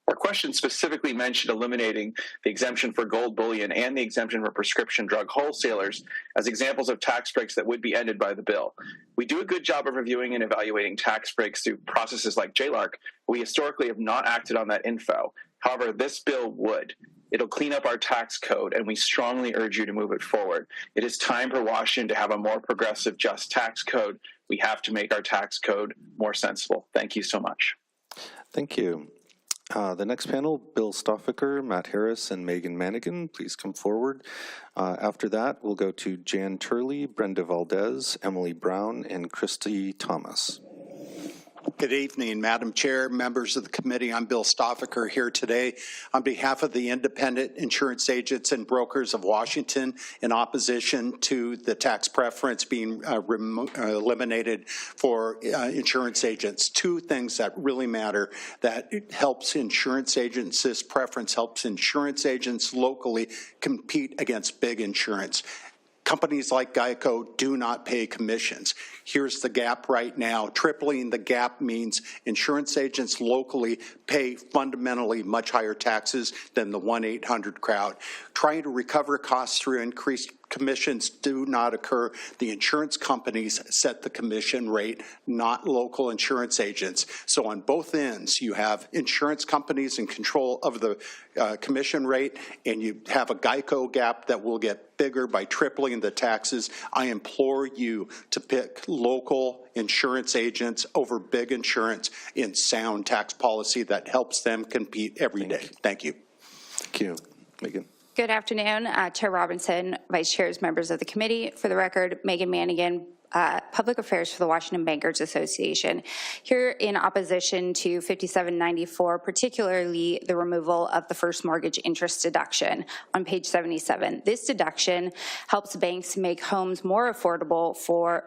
Our question specifically mentioned eliminating the exemption for gold bullion and the exemption for prescription drug wholesalers as examples of tax breaks that would be ended by the bill. We do a good job of reviewing and evaluating tax breaks through processes like JLARC, but we historically have not acted on that info. However, this bill would. It'll clean up our tax code, and we strongly urge you to move it forward. It is time for Washington to have a more progressive, just tax code. We have to make our tax code more sensible. Thank you so much. Thank you. The next panel, Bill Stoffaker, Matt Harris, and Megan Manigan, please come forward. After that, we'll go to Jan Turley, Brenda Valdez, Emily Brown, and Christy Thomas. Good evening, Madam Chair, members of the committee. I'm Bill Stoffaker here today on behalf of the independent insurance agents and brokers of Washington in opposition to the tax preference being eliminated for insurance agents. Two things that really matter that helps insurance agents, this preference helps insurance agents locally compete against big insurance. Companies like Geico do not pay commissions. Here's the gap right now. Tripling the gap means insurance agents locally pay fundamentally much higher taxes than the 1-800 crowd. Trying to recover costs through increased commissions do not occur. The insurance companies set the commission rate, not local insurance agents. So on both ends, you have insurance companies in control of the commission rate, and you have a Geico gap that will get bigger by tripling the taxes. I implore you to pick local insurance agents over big insurance in sound tax policy that helps them compete every day. Thank you. Thank you. Megan. Good afternoon, Chair Robinson, Vice Chairs, members of the committee. For the record, Megan Manigan, Public Affairs for the Washington Bankers Association. Here in opposition to 5794, particularly the removal of the first mortgage interest deduction on page 77. This deduction helps banks make homes more affordable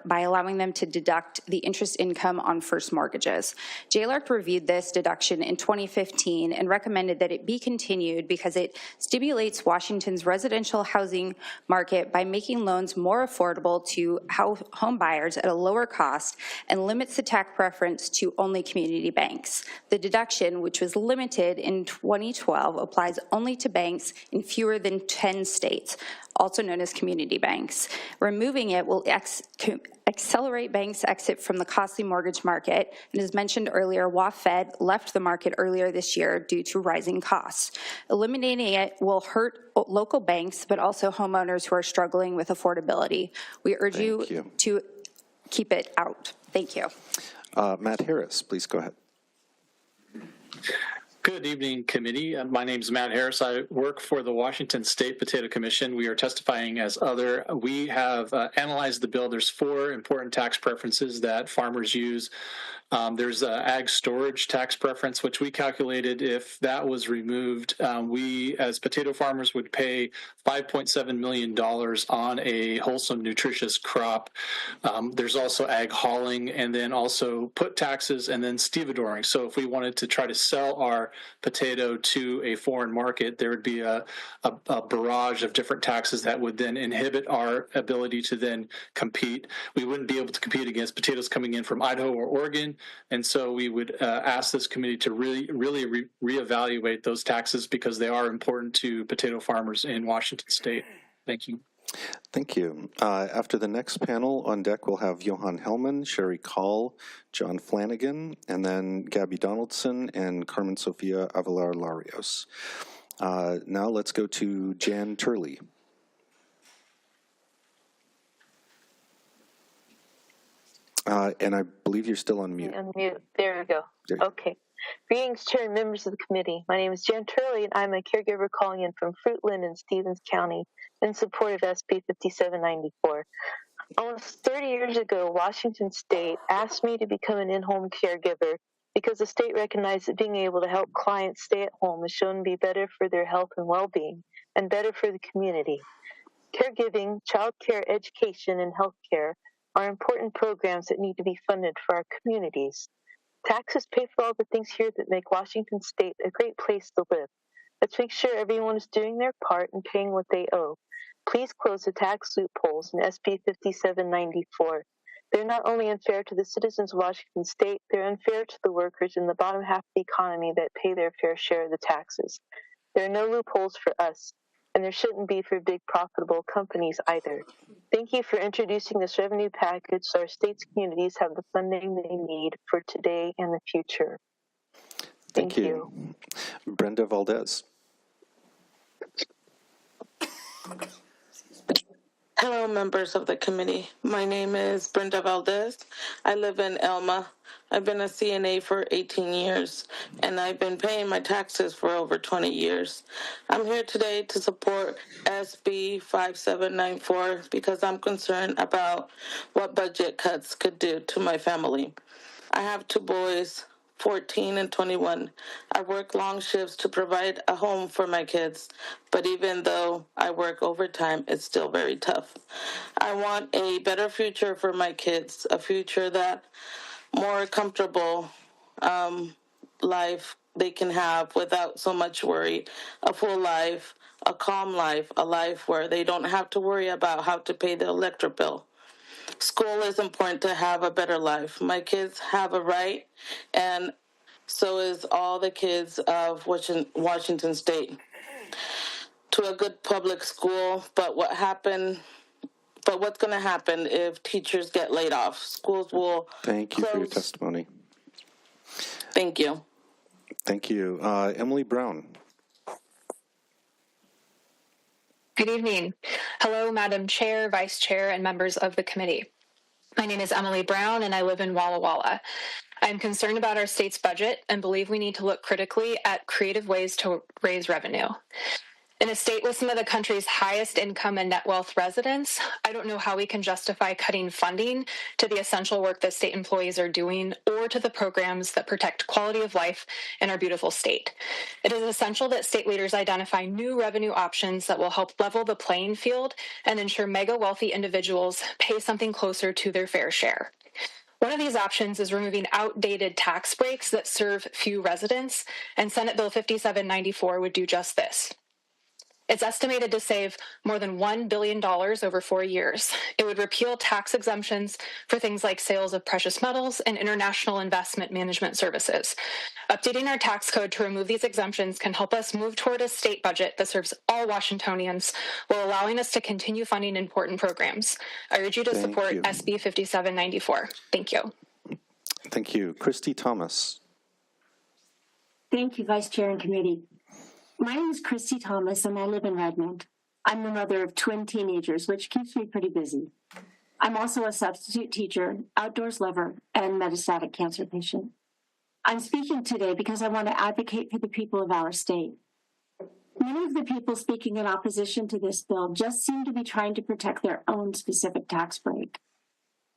by allowing them to deduct the interest income on first mortgages. JLARC reviewed this deduction in 2015 and recommended that it be continued because it stimulates Washington's residential housing market by making loans more affordable to home buyers at a lower cost and limits the tax preference to only community banks. The deduction, which was limited in 2012, applies only to banks in fewer than 10 states, also known as community banks. Removing it will accelerate banks' exit from the costly mortgage market, and as mentioned earlier, WaFed left the market earlier this year due to rising costs. Eliminating it will hurt local banks, but also homeowners who are struggling with affordability. We urge you to keep it out. Thank you. Matt Harris, please go ahead. Good evening, committee. My name is Matt Harris. I work for the Washington State Potato Commission. We are testifying as other. We have analyzed the bill. There's 4 important tax preferences that farmers use. There's ag storage tax preference, which we calculated if that was removed, we as potato farmers would pay $5.7 million on a wholesome, nutritious crop. There's also ag hauling, and then also put taxes, and then stevedoring. So if we wanted to try to sell our potato to a foreign market, there would be a barrage of different taxes that would then inhibit our ability to then compete. We wouldn't be able to compete against potatoes coming in from Idaho or Oregon. And so we would ask this committee to really reevaluate those taxes because they are important to potato farmers in Washington State. Thank you. Thank you. After the next panel on deck, we'll have Johan Hellman, Sherry Call, John Flanagan, and then Gabby Donaldson and Carmen Sofia Avalar-Larios. Now let's go to Jan Turley. And I believe you're still on mute. Unmute. There we go. Okay. Greetings, Chair and members of the committee. My name is Jan Turley, and I'm a caregiver calling in from Fruitland in Stevens County in support of SB 5794. Almost 30 years ago, Washington State asked me to become an in-home caregiver because the state recognized that being able to help clients stay at home is shown to be better for their health and well-being and better for the community. Caregiving, child care, education, and health care are important programs that need to be funded for our communities. Taxes pay for all the things here that make Washington State a great place to live. Let's make sure everyone is doing their part and paying what they owe. Please close the tax loopholes in SB 5794. They're not only unfair to the citizens of Washington State, they're unfair to the workers in the bottom half of the economy that pay their fair share of the taxes. There are no loopholes for us, and there shouldn't be for big profitable companies either. Thank you for introducing this revenue package so our state's communities have the funding they need for today and the future. Thank you. Brenda Valdez. Hello, members of the committee. My name is Brenda Valdez. I live in Elma. I've been a CNA for 18 years, and I've been paying my taxes for over 20 years. I'm here today to support SB 5794 because I'm concerned about what budget cuts could do to my family. I have two boys, 14 and 21. I work long shifts to provide a home for my kids, but even though I work overtime, it's still very tough. I want a better future for my kids, a future that more comfortable life they can have without so much worry, a full life, a calm life, a life where they don't have to worry about how to pay the electric bill. School is important to have a better life. My kids have a right, and so is all the kids of Washington State, to a good public school. But what's going to happen if teachers get laid off? Schools will Thank you for your testimony. Thank you. Thank you. Emily Brown. Good evening. Hello, Madam Chair, Vice Chair, and members of the committee. My name is Emily Brown, and I live in Walla Walla. I'm concerned about our state's budget and believe we need to look critically at creative ways to raise revenue. In a state with some of the country's highest income and net wealth residents, I don't know how we can justify cutting funding to the essential work that state employees are doing or to the programs that protect quality of life in our beautiful state. It is essential that state leaders identify new revenue options that will help level the playing field and ensure mega wealthy individuals pay something closer to their fair share. One of these options is removing outdated tax breaks that serve few residents, and Senate Bill 5794 would do just this. It's estimated to save more than $1 billion over 4 years. It would repeal tax exemptions for things like sales of precious metals and international investment management services. Updating our tax code to remove these exemptions can help us move toward a state budget that serves all Washingtonians while allowing us to continue funding important programs. I urge you to support SB 5794. Thank you. Thank you. Christy Thomas. Thank you, Vice Chair and Committee. My name is Christy Thomas, and I live in Redmond. I'm the mother of twin teenagers, which keeps me pretty busy. I'm also a substitute teacher, outdoors lover, and metastatic cancer patient. I'm speaking today because I want to advocate for the people of our state. Many of the people speaking in opposition to this bill just seem to be trying to protect their own specific tax break.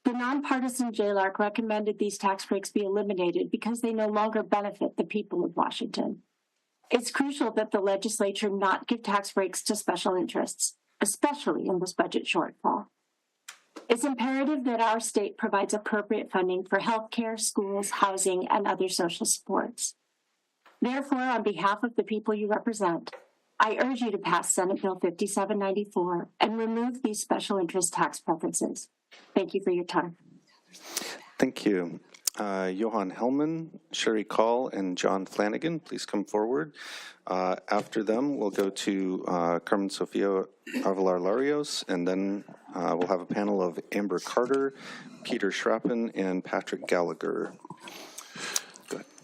The nonpartisan JLARC recommended these tax breaks be eliminated because they no longer benefit the people of Washington. It's crucial that the legislature not give tax breaks to special interests, especially in this budget shortfall. It's imperative that our state provides appropriate funding for healthcare, schools, housing, and other social supports. Therefore, on behalf of the people you represent, I urge you to pass Senate Bill 5794 and remove these special interest tax preferences. Thank you for your time. Thank you. Johan Hellman, Sherry Call, and John Flanagan, please come forward. After them, we'll go to Carmen Sofia Avalar-Larios, and then we'll have a panel of Amber Carter, Peter Schrappen, and Patrick Gallagher.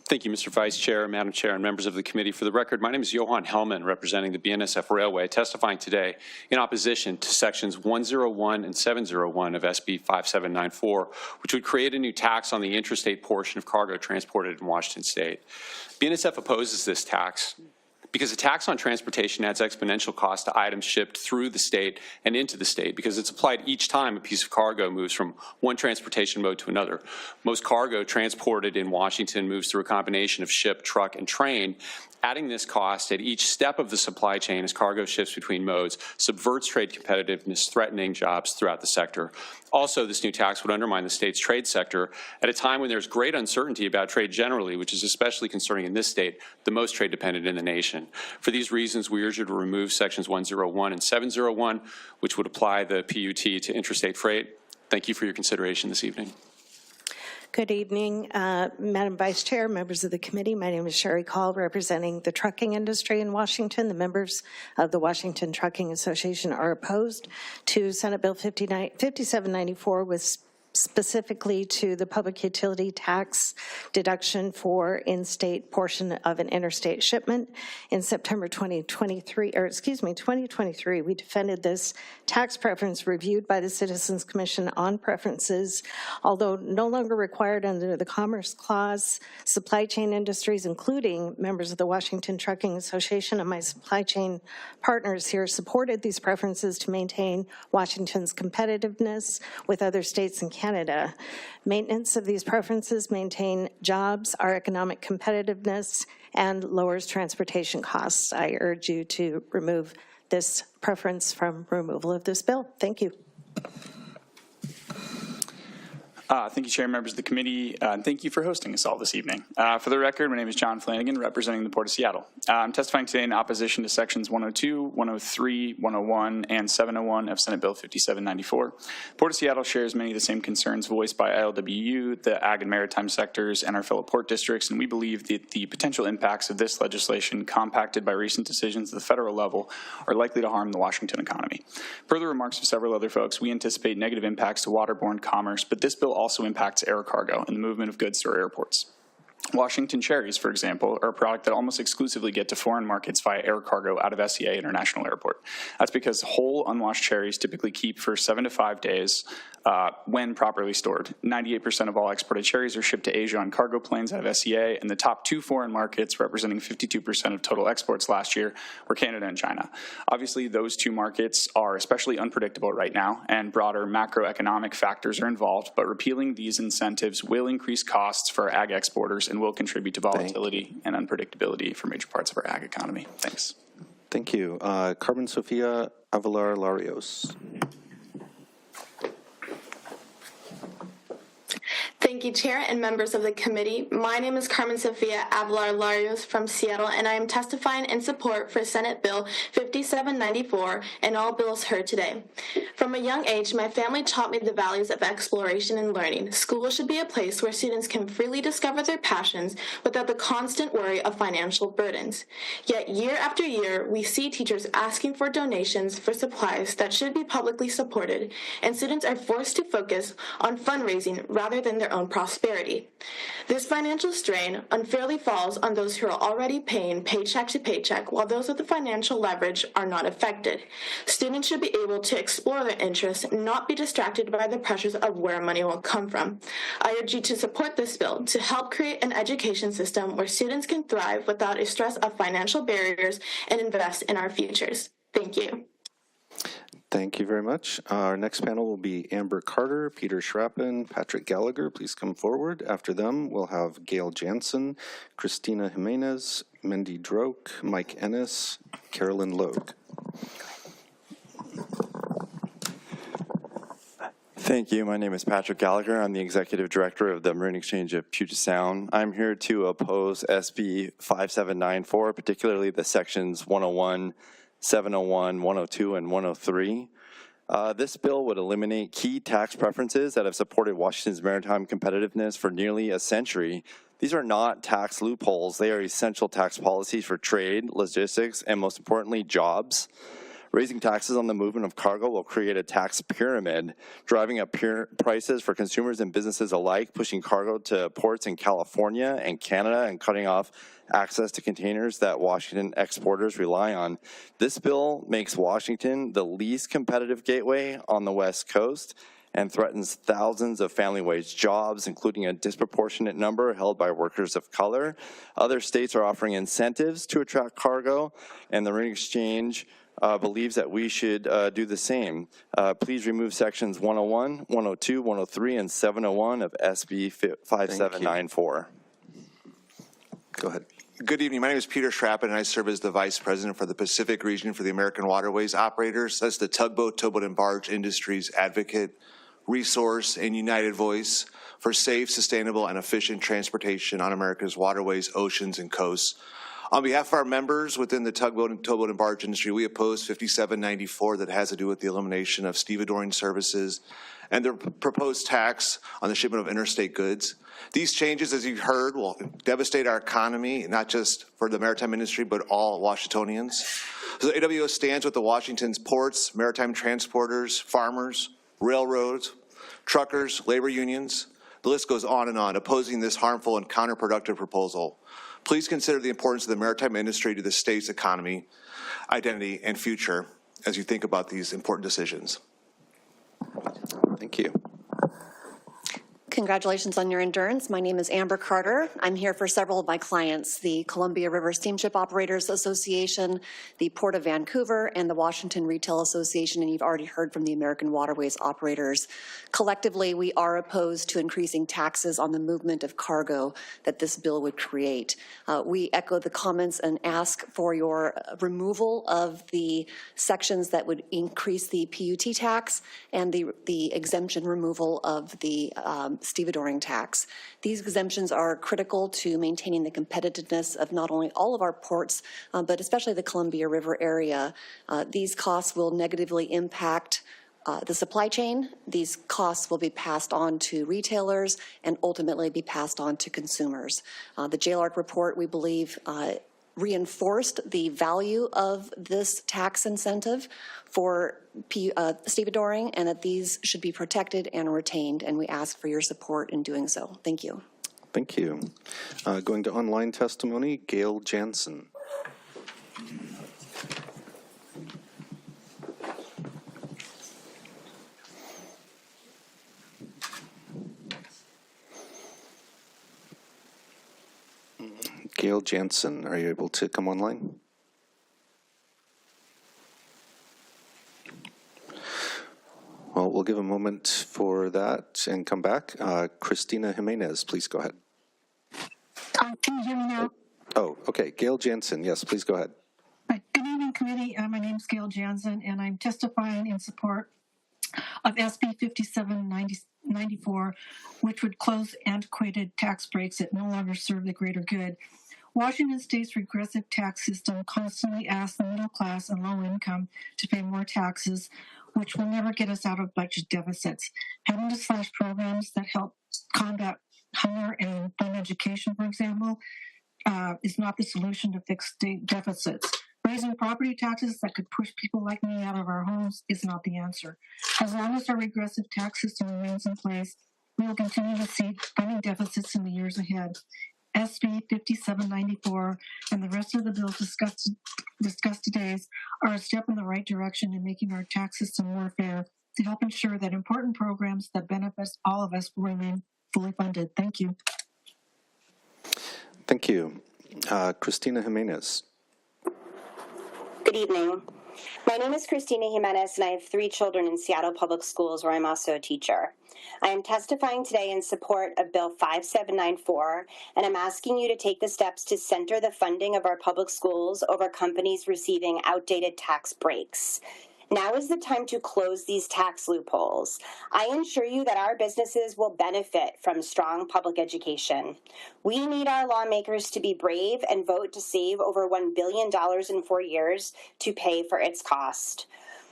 Thank you, Mr. Vice Chair, Madam Chair, and members of the committee. For the record, my name is Johan Hellman, representing the BNSF Railway, testifying today in opposition to sections 101 and 701 of SB 5794, which would create a new tax on the interstate portion of cargo transported in Washington State. BNSF opposes this tax because a tax on transportation adds exponential cost to items shipped through the state and into the state because it's applied each time a piece of cargo moves from one transportation mode to another. Most cargo transported in Washington moves through a combination of ship, truck, and train. Adding this cost at each step of the supply chain as cargo shifts between modes subverts trade competitiveness, threatening jobs throughout the sector. Also, this new tax would undermine the state's trade sector at a time when there's great uncertainty about trade generally, which is especially concerning in this state, the most trade dependent in the nation. For these reasons, we urge you to remove sections 101 and 701, which would apply the PUT to interstate freight. Thank you for your consideration this evening. Good evening, Madam Vice Chair, members of the committee. My name is Sherry Call, representing the trucking industry in Washington. The members of the Washington Trucking Association are opposed to Senate Bill 5794, with specifically to the public utility tax deduction for in-state portion of an interstate shipment. In September 2023, we defended this tax preference reviewed by the Citizens Commission on Preferences. Although no longer required under the Commerce Clause, supply chain industries, including members of the Washington Trucking Association and my supply chain partners here, supported these preferences to maintain Washington's competitiveness with other states and Canada. Maintenance of these preferences maintain jobs, our economic competitiveness, and lowers transportation costs. I urge you to remove this preference from removal of this bill. Thank you. Thank you, Chair, members of the committee, and thank you for hosting us all this evening. For the record, my name is John Flanagan, representing the Port of Seattle. I'm testifying today in opposition to sections 102, 103, 101, and 701 of Senate Bill 5794. Port of Seattle shares many of the same concerns voiced by ILWU, the ag and maritime sectors, and our fellow port districts, and we believe that the potential impacts of this legislation, compacted by recent decisions at the federal level, are likely to harm the Washington economy. Per the remarks of several other folks, we anticipate negative impacts to waterborne commerce, but this bill also impacts air cargo and the movement of goods through our airports. Washington cherries, for example, are a product that almost exclusively get to foreign markets via air cargo out of SEA International Airport. That's because whole unwashed cherries typically keep for 7 to 5 days when properly stored. 98% of all exported cherries are shipped to Asia on cargo planes out of SEA, and the top 2 foreign markets, representing 52% of total exports last year, were Canada and China. Obviously, those 2 markets are especially unpredictable right now, and broader macroeconomic factors are involved, but repealing these incentives will increase costs for ag exporters and will contribute to volatility and unpredictability for major parts of our ag economy. Thanks. Thank you. Carmen Sofia Avalar-Larios. Thank you, Chair and members of the committee. My name is Carmen Sofia Avalar-Larios from Seattle, and I am testifying in support for Senate Bill 5794 and all bills heard today. From a young age, my family taught me the values of exploration and learning. School should be a place where students can freely discover their passions without the constant worry of financial burdens. Yet year after year, we see teachers asking for donations for supplies that should be publicly supported, and students are forced to focus on fundraising rather than their own prosperity. This financial strain unfairly falls on those who are already paying paycheck to paycheck, while those with the financial leverage are not affected. Students should be able to explore their interests and not be distracted by the pressures of where money will come from. I urge you to support this bill to help create an education system where students can thrive without a stress of financial barriers and invest in our futures. Thank you. Thank you very much. Our next panel will be Amber Carter, Peter Schrappen, Patrick Gallagher. Please come forward. After them, we'll have Gail Jansen, Christina Jimenez, Mindy Droke, Mike Ennis, Carolyn Logue. Thank you. My name is Patrick Gallagher. I'm the Executive Director of the Marine Exchange of Puget Sound. I'm here to oppose SB 5794, particularly the sections 101, 701, 102, and 103. This bill would eliminate key tax preferences that have supported Washington's maritime competitiveness for nearly a century. These are not tax loopholes. They are essential tax policies for trade, logistics, and most importantly, jobs. Raising taxes on the movement of cargo will create a tax pyramid, driving up prices for consumers and businesses alike, pushing cargo to ports in California and Canada and cutting off access to containers that Washington exporters rely on. This bill makes Washington the least competitive gateway on the West Coast and threatens thousands of family wage jobs, including a disproportionate number held by workers of color. Other states are offering incentives to attract cargo, and the Marine Exchange believes that we should do the same. Please remove sections 101, 102, 103, and 701 of SB 5794. Go ahead. Good evening. My name is Peter Schrappen, and I serve as the Vice President for the Pacific Region for the American Waterways Operators. That's the tugboat, towboat, and barge industry's advocate, resource, and united voice for safe, sustainable, and efficient transportation on America's waterways, oceans, and coasts. On behalf of our members within the tugboat, towboat, and barge industry, we oppose 5794 that has to do with the elimination of stevedoring services and the proposed tax on the shipment of interstate goods. These changes, as you've heard, will devastate our economy, not just for the maritime industry, but all Washingtonians. So the AWO stands with the Washington's ports, maritime transporters, farmers, railroads, truckers, labor unions. The list goes on, opposing this harmful and counterproductive proposal. Please consider the importance of the maritime industry to the state's economy, identity, and future as you think about these important decisions. Thank you. Congratulations on your endurance. My name is Amber Carter. I'm here for several of my clients, the Columbia River Steamship Operators Association, the Port of Vancouver, and the Washington Retail Association, and you've already heard from the American Waterways Operators. Collectively, we are opposed to increasing taxes on the movement of cargo that this bill would create. We echo the comments and ask for your removal of the sections that would increase the PUT tax and the exemption removal of the stevedoring tax. These exemptions are critical to maintaining the competitiveness of not only all of our ports, but especially the Columbia River area. These costs will negatively impact the supply chain. These costs will be passed on to retailers and ultimately be passed on to consumers. The JLARC report, we believe, reinforced the value of this tax incentive for stevedoring, and that these should be protected and retained, and we ask for your support in doing so. Thank you. Thank you. Going to online testimony, Gail Jansen. Gail Jansen, are you able to come online? Well, we'll give a moment for that and come back. Christina Jimenez, please go ahead. Can you hear me now? Oh, okay. Gail Jansen, yes, please go ahead. Good evening, committee. My name is Gail Jansen, and I'm testifying in support of SB 5794, which would close antiquated tax breaks that no longer serve the greater good. Washington State's regressive tax system constantly asks the middle class and low income to pay more taxes, which will never get us out of budget deficits. Having to slash programs that help combat hunger and fund education, for example, is not the solution to fix state deficits. Raising property taxes that could push people like me out of our homes is not the answer. As long as our regressive tax system remains in place, we will continue to see funding deficits in the years ahead. SB 5794 and the rest of the bills discussed today are a step in the right direction in making our tax system more fair to help ensure that important programs that benefit all of us will remain fully funded. Thank you. Thank you. Christina Jimenez. Good evening. My name is Christina Jimenez, and I have 3 children in Seattle Public Schools, where I'm also a teacher. I am testifying today in support of Bill 5794, and I'm asking you to take the steps to center the funding of our public schools over companies receiving outdated tax breaks. Now is the time to close these tax loopholes. I assure you that our businesses will benefit from strong public education. We need our lawmakers to be brave and vote to save over $1 billion in 4 years to pay for its cost.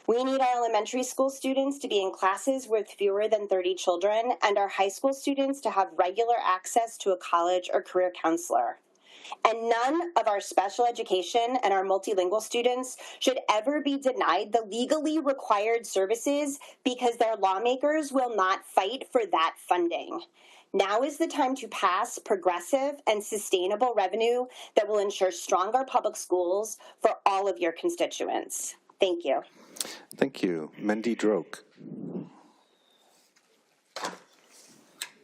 We need our elementary school students to be in classes with fewer than 30 children, and our high school students to have regular access to a college or career counselor. And none of our special education and our multilingual students should ever be denied the legally required services because their lawmakers will not fight for that funding. Now is the time to pass progressive and sustainable revenue that will ensure stronger public schools for all of your constituents. Thank you. Thank you. Mendy Droke.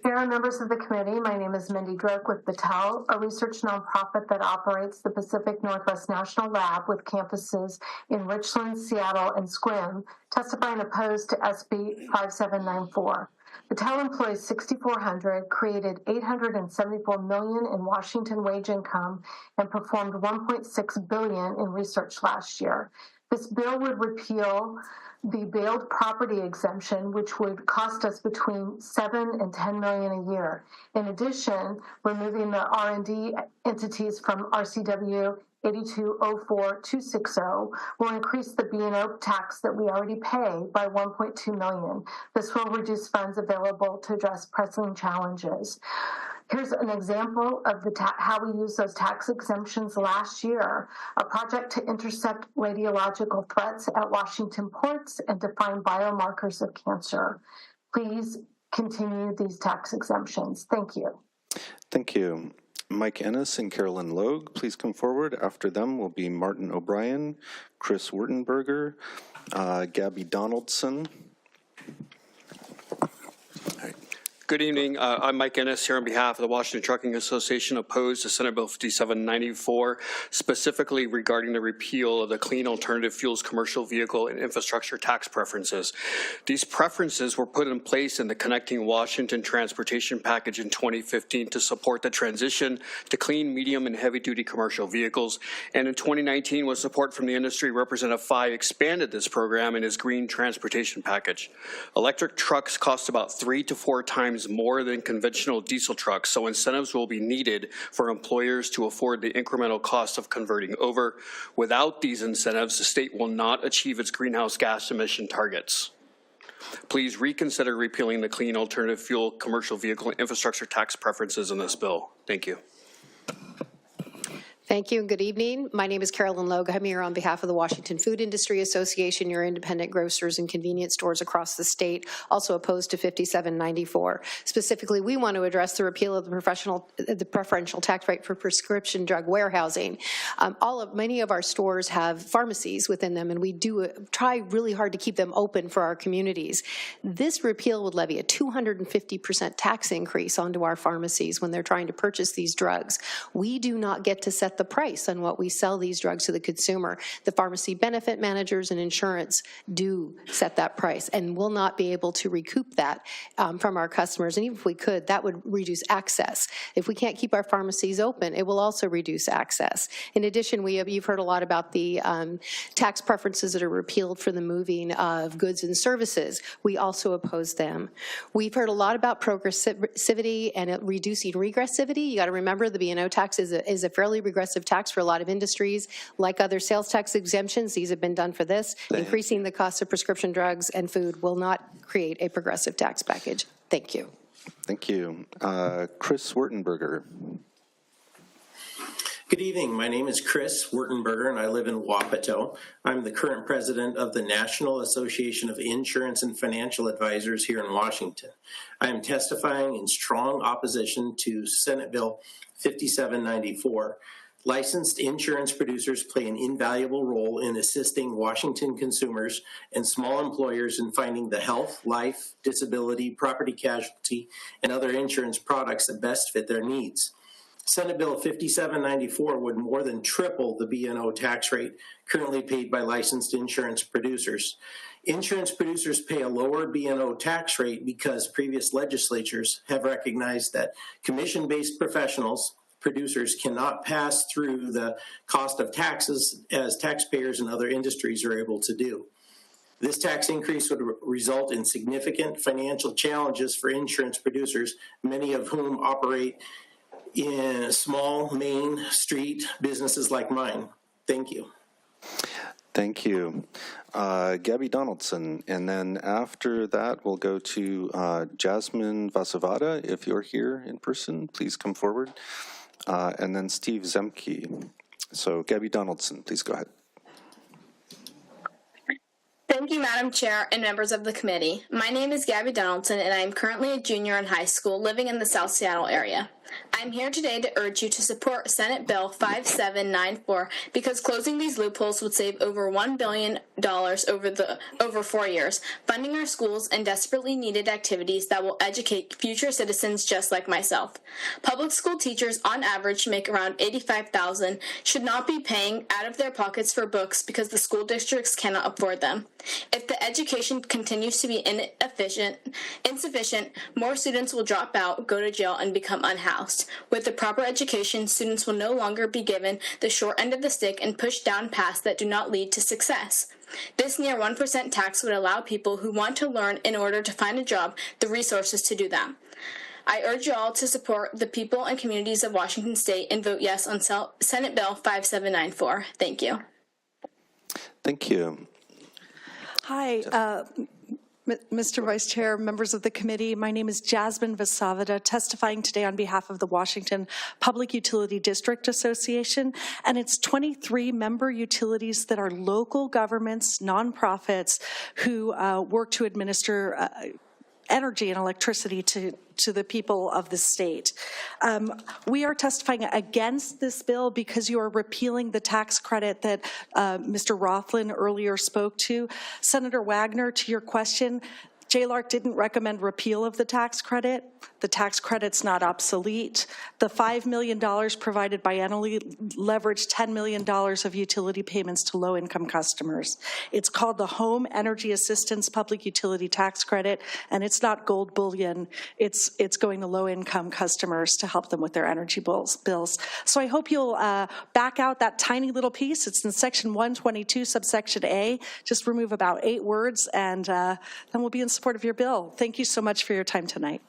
Chair and members of the committee, my name is Mindy Drake with Battelle, a research nonprofit that operates the Pacific Northwest National Lab with campuses in Richland, Seattle, and Sequim, testifying opposed to SB 5794. Battelle employs 6,400, created $874 million in Washington wage income, and performed $1.6 billion in research last year. This bill would repeal the bailed property exemption, which would cost us between $7 and $10 million a year. In addition, removing the R&D entities from RCW 8204260 will increase the B&O tax that we already pay by $1.2 million. This will reduce funds available to address pressing challenges. Here's an example of how we used those tax exemptions last year, a project to intercept radiological threats at Washington ports and to find biomarkers of cancer. Please continue these tax exemptions. Thank you. Thank you. Mike Ennis and Carolyn Logue, please come forward. After them will be Martin O'Brien, Chris Wurtenberger, Gabby Donaldson. Good evening. I'm Mike Ennis here on behalf of the Washington Trucking Association, opposed to Senate Bill 5794, specifically regarding the repeal of the Clean Alternative Fuels Commercial Vehicle and Infrastructure Tax Preferences. These preferences were put in place in the Connecting Washington Transportation Package in 2015 to support the transition to clean, medium, and heavy-duty commercial vehicles. And in 2019, with support from the industry, Representative Fye expanded this program in his Green Transportation Package. Electric trucks cost about 3 to 4 times more than conventional diesel trucks, so incentives will be needed for employers to afford the incremental cost of converting over. Without these incentives, the state will not achieve its greenhouse gas emission targets. Please reconsider repealing the Clean Alternative Fuel Commercial Vehicle and Infrastructure Tax Preferences in this bill. Thank you. Thank you and good evening. My name is Carolyn Logue. I'm here on behalf of the Washington Food Industry Association, your independent grocers and convenience stores across the state, also opposed to 5794. Specifically, we want to address the repeal of the preferential tax rate for prescription drug warehousing. Many of our stores have pharmacies within them, and we do try really hard to keep them open for our communities. This repeal would levy a 250% tax increase onto our pharmacies when they're trying to purchase these drugs. We do not get to set the price on what we sell these drugs to the consumer. The pharmacy benefit managers and insurance do set that price and will not be able to recoup that from our customers. And even if we could, that would reduce access. If we can't keep our pharmacies open, it will also reduce access. In addition, you've heard a lot about the tax preferences that are repealed for the moving of goods and services. We also oppose them. We've heard a lot about progressivity and reducing regressivity. You got to remember the B&O tax is a fairly regressive tax for a lot of industries. Like other sales tax exemptions, these have been done for this. Increasing the cost of prescription drugs and food will not create a progressive tax package. Thank you. Thank you. Chris Wurtenberger. Good evening. My name is Chris Wurtenberger, and I live in Wapato. I'm the current president of the National Association of Insurance and Financial Advisors here in Washington. I am testifying in strong opposition to Senate Bill 5794. Licensed insurance producers play an invaluable role in assisting Washington consumers and small employers in finding the health, life, disability, property casualty, and other insurance products that best fit their needs. Senate Bill 5794 would more than triple the B&O tax rate currently paid by licensed insurance producers. Insurance producers pay a lower B&O tax rate because previous legislatures have recognized that commission-based producers cannot pass through the cost of taxes as taxpayers and other industries are able to do. This tax increase would result in significant financial challenges for insurance producers, many of whom operate in small Main Street businesses like mine. Thank you. Thank you. Gabby Donaldson, and then after that we'll go to Jasmine Vasavada. If you're here in person, please come forward. And then Steve Zemke. So Gabby Donaldson, please go ahead. Thank you, Madam Chair and members of the committee. My name is Gabby Donaldson, and I am currently a junior in high school living in the South Seattle area. I'm here today to urge you to support Senate Bill 5794 because closing these loopholes would save over $1 billion over 4 years, funding our schools and desperately needed activities that will educate future citizens just like myself. Public school teachers on average make around $85,000, should not be paying out of their pockets for books because the school districts cannot afford them. If the education continues to be insufficient, more students will drop out, go to jail, and become unhoused. With the proper education, students will no longer be given the short end of the stick and pushed down paths that do not lead to success. This near 1% tax would allow people who want to learn in order to find a job the resources to do that. I urge you all to support the people and communities of Washington State and vote yes on Senate Bill 5794. Thank you. Thank you. Hi, Mr. Vice Chair, members of the committee. My name is Jasmine Vasavada, testifying today on behalf of the Washington Public Utility District Association, and it's 23 member utilities that are local governments, nonprofits, who work to administer energy and electricity to the people of the state. We are testifying against this bill because you are repealing the tax credit that Mr. Rothland earlier spoke to. Senator Wagner, to your question, JLARC didn't recommend repeal of the tax credit. The tax credit's not obsolete. The $5 million provided by Enely leveraged $10 million of utility payments to low-income customers. It's called the Home Energy Assistance Public Utility Tax Credit, and it's not gold bullion. It's going to low-income customers to help them with their energy bills. So I hope you'll back out that tiny little piece. It's in section 122, subsection A. Just remove about 8 words, and then we'll be in support of your bill. Thank you so much for your time tonight.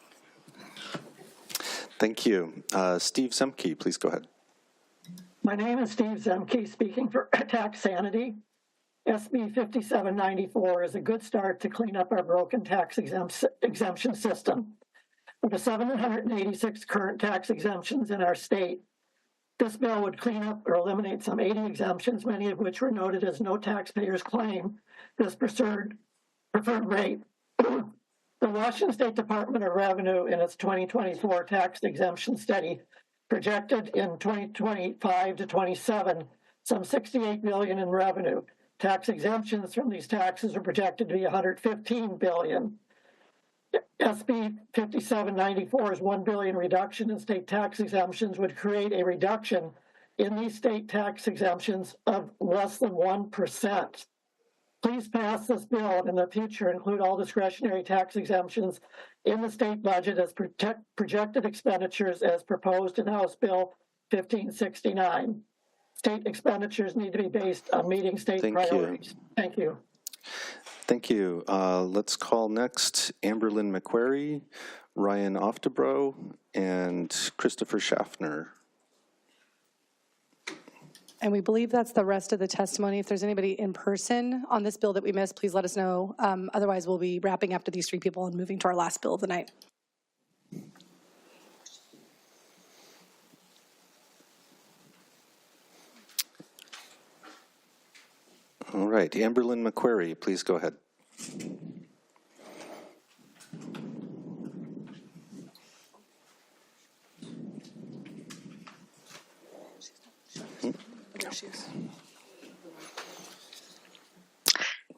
Thank you. Steve Zemke, please go ahead. My name is Steve Zemke, speaking for Tax Sanity. SB 5794 is a good start to clean up our broken tax exemption system. With the 786 current tax exemptions in our state, this bill would clean up or eliminate some 80 exemptions, many of which were noted as no taxpayers claim this preferred rate. The Washington State Department of Revenue, in its 2024 tax exemption study, projected in 2025 to 27 some $68 billion in revenue. Tax exemptions from these taxes are projected to be $115 billion. SB 5794's $1 billion reduction in state tax exemptions would create a reduction in these state tax exemptions of less than 1%. Please pass this bill and in the future include all discretionary tax exemptions in the state budget as projected expenditures as proposed in House Bill 1569. State expenditures need to be based on meeting state priorities. Thank you. Thank you. Let's call next Amberlynn McQuarrie, Ryan Oftebro, and Christopher Schaffner. And we believe that's the rest of the testimony. If there's anybody in person on this bill that we missed, please let us know. Otherwise, we'll be wrapping after these 3 people and moving to our last bill of the night. All right, Amberlynn McQuarrie, please go ahead.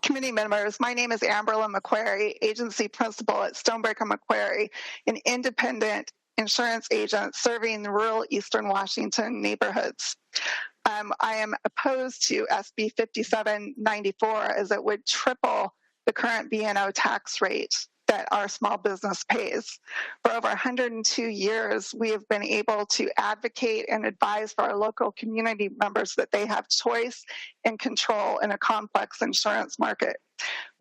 Committee members, my name is Amberlynn McQuarrie, agency principal at Stonebreaker McQuarrie, an independent insurance agent serving the rural Eastern Washington neighborhoods. I am opposed to SB 5794 as it would triple the current B&O tax rate that our small business pays. For over 102 years, we have been able to advocate and advise for our local community members that they have choice and control in a complex insurance market.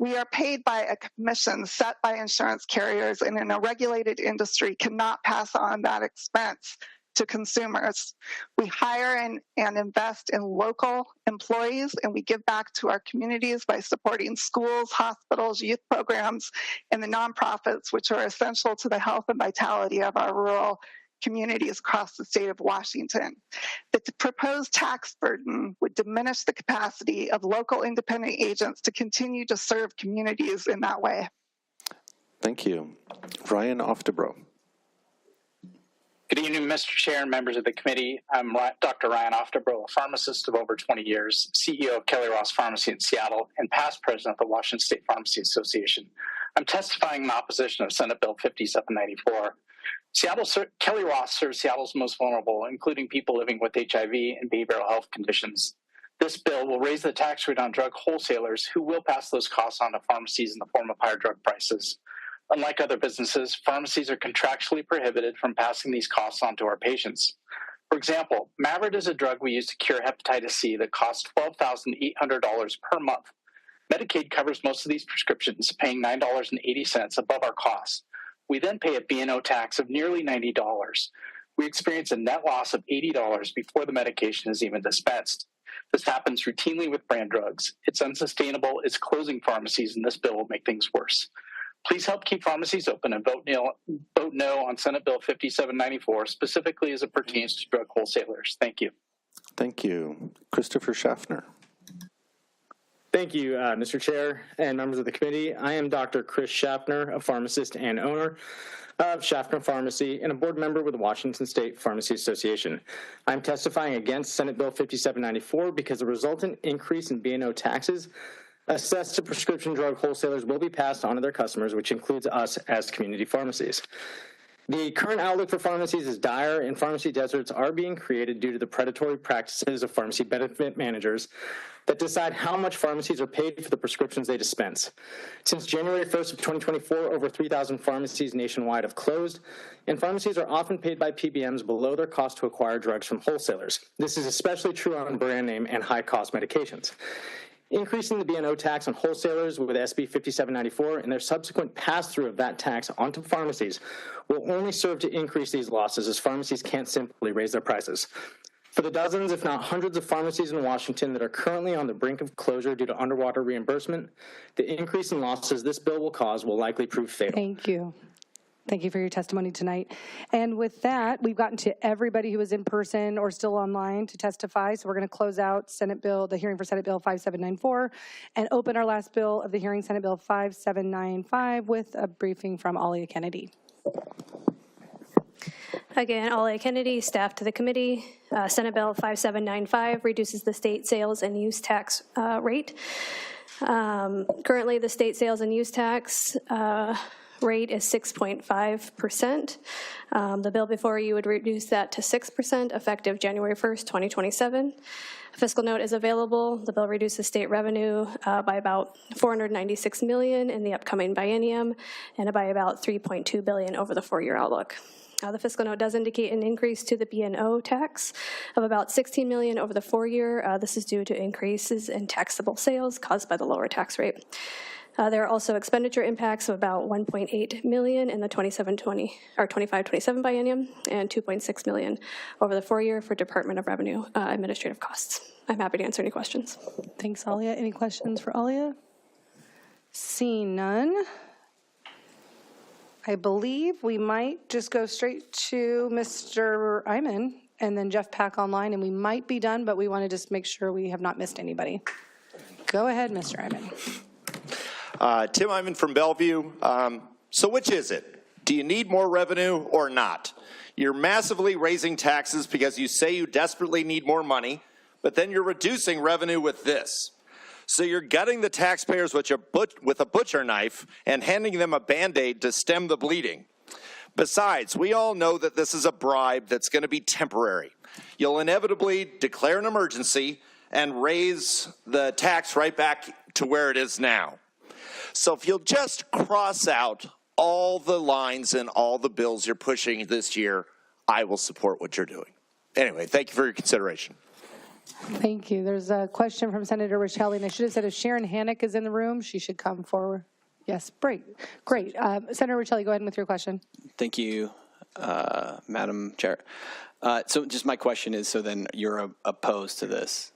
We are paid by a commission set by insurance carriers, and in a regulated industry cannot pass on that expense to consumers. We hire and invest in local employees, and we give back to our communities by supporting schools, hospitals, youth programs, and the nonprofits, which are essential to the health and vitality of our rural communities across the state of Washington. The proposed tax burden would diminish the capacity of local independent agents to continue to serve communities in that way. Thank you. Ryan Oftebro. Good evening, Mr. Chair and members of the committee. I'm Dr. Ryan Ofterbro, a pharmacist of over 20 years, CEO of Kelly Ross Pharmacy in Seattle, and past president of the Washington State Pharmacy Association. I'm testifying in opposition of Senate Bill 5794. Kelly Ross serves Seattle's most vulnerable, including people living with HIV and behavioral health conditions. This bill will raise the tax rate on drug wholesalers who will pass those costs on to pharmacies in the form of higher drug prices. Unlike other businesses, pharmacies are contractually prohibited from passing these costs on to our patients. For example, Mavyret is a drug we use to cure hepatitis C that costs $12,800 per month. Medicaid covers most of these prescriptions, paying $9.80 above our costs. We then pay a B&O tax of nearly $90. We experience a net loss of $80 before the medication is even dispensed. This happens routinely with brand drugs. It's unsustainable, it's closing pharmacies, and this bill will make things worse. Please help keep pharmacies open and vote no on Senate Bill 5794, specifically as it pertains to drug wholesalers. Thank you. Thank you. Christopher Schaffner. Thank you, Mr. Chair and members of the committee. I am Dr. Chris Schaffner, a pharmacist and owner of Schaffner Pharmacy and a board member with the Washington State Pharmacy Association. I'm testifying against Senate Bill 5794 because the resultant increase in B&O taxes assessed to prescription drug wholesalers will be passed on to their customers, which includes us as community pharmacies. The current outlook for pharmacies is dire, and pharmacy deserts are being created due to the predatory practices of pharmacy benefit managers that decide how much pharmacies are paid for the prescriptions they dispense. Since January 1st of 2024, over 3,000 pharmacies nationwide have closed, and pharmacies are often paid by PBMs below their cost to acquire drugs from wholesalers. This is especially true on brand name and high-cost medications. Increasing the B&O tax on wholesalers with SB 5794 and their subsequent pass-through of that tax onto pharmacies will only serve to increase these losses, as pharmacies can't simply raise their prices. For the dozens, if not hundreds of pharmacies in Washington that are currently on the brink of closure due to underwater reimbursement, the increase in losses this bill will cause will likely prove fatal. Thank you. Thank you for your testimony tonight. And with that, we've gotten to everybody who was in person or still online to testify. So we're going to close out the hearing for Senate Bill 5794 and open our last bill of the hearing, Senate Bill 5795, with a briefing from Alia Kennedy. Again, Alia Kennedy, staff to the committee. Senate Bill 5795 reduces the state sales and use tax rate. Currently, the state sales and use tax rate is 6.5%. The bill before you would reduce that to 6% effective January 1st, 2027. A fiscal note is available. The bill reduces state revenue by about $496 million in the upcoming biennium and by about $3.2 billion over the 4-year outlook. The fiscal note does indicate an increase to the B&O tax of about $16 million over the 4-year. This is due to increases in taxable sales caused by the lower tax rate. There are also expenditure impacts of about $1.8 million in the 25-27 biennium and $2.6 million over the 4-year for Department of Revenue administrative costs. I'm happy to answer any questions. Thanks, Alia. Any questions for Alia? Seeing none, I believe we might just go straight to Mr. Iman and then Jeff Pack online, and we might be done, but we want to just make sure we have not missed anybody. Go ahead, Mr. Iman. Tim Iman from Bellevue. So which is it? Do you need more revenue or not? You're massively raising taxes because you say you desperately need more money, but then you're reducing revenue with this. So you're gutting the taxpayers with a butcher knife and handing them a Band-Aid to stem the bleeding. Besides, we all know that this is a bribe that's going to be temporary. You'll inevitably declare an emergency and raise the tax right back to where it is now. So if you'll just cross out all the lines and all the bills you're pushing this year, I will support what you're doing. Anyway, thank you for your consideration. Thank you. There's a question from Senator Richelli, and I should have said if Sharon Hannock is in the room, she should come forward. Yes, great. Senator Richelli, go ahead with your question. Thank you, Madam Chair. So just my question is, so then you're opposed to this?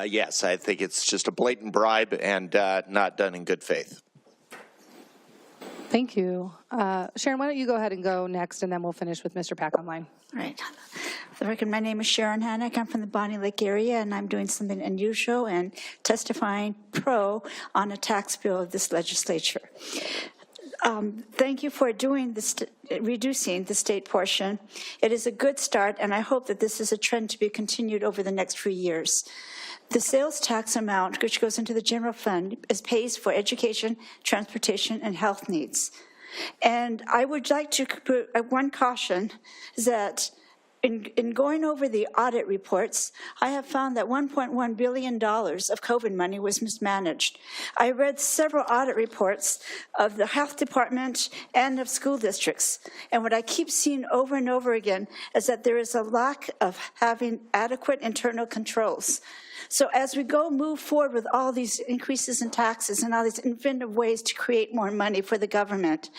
Yes, I think it's just a blatant bribe and not done in good faith. Thank you. Sharon, why don't you go ahead and go next, and then we'll finish with Mr. Pack online. All right. For the record, my name is Sharon Hannock. I'm from the Bonnie Lake area, and I'm doing something unusual and testifying pro on a tax bill of this legislature. Thank you for doing this, reducing the state portion. It is a good start, and I hope that this is a trend to be continued over the next few years. The sales tax amount, which goes into the general fund, pays for education, transportation, and health needs. And I would like to put one caution that in going over the audit reports, I have found that $1.1 billion of COVID money was mismanaged. I read several audit reports of the health department and of school districts, and what I keep seeing over and over again is that there is a lack of having adequate internal controls. So as we move forward with all these increases in taxes and all these inventive ways to create more money for the government,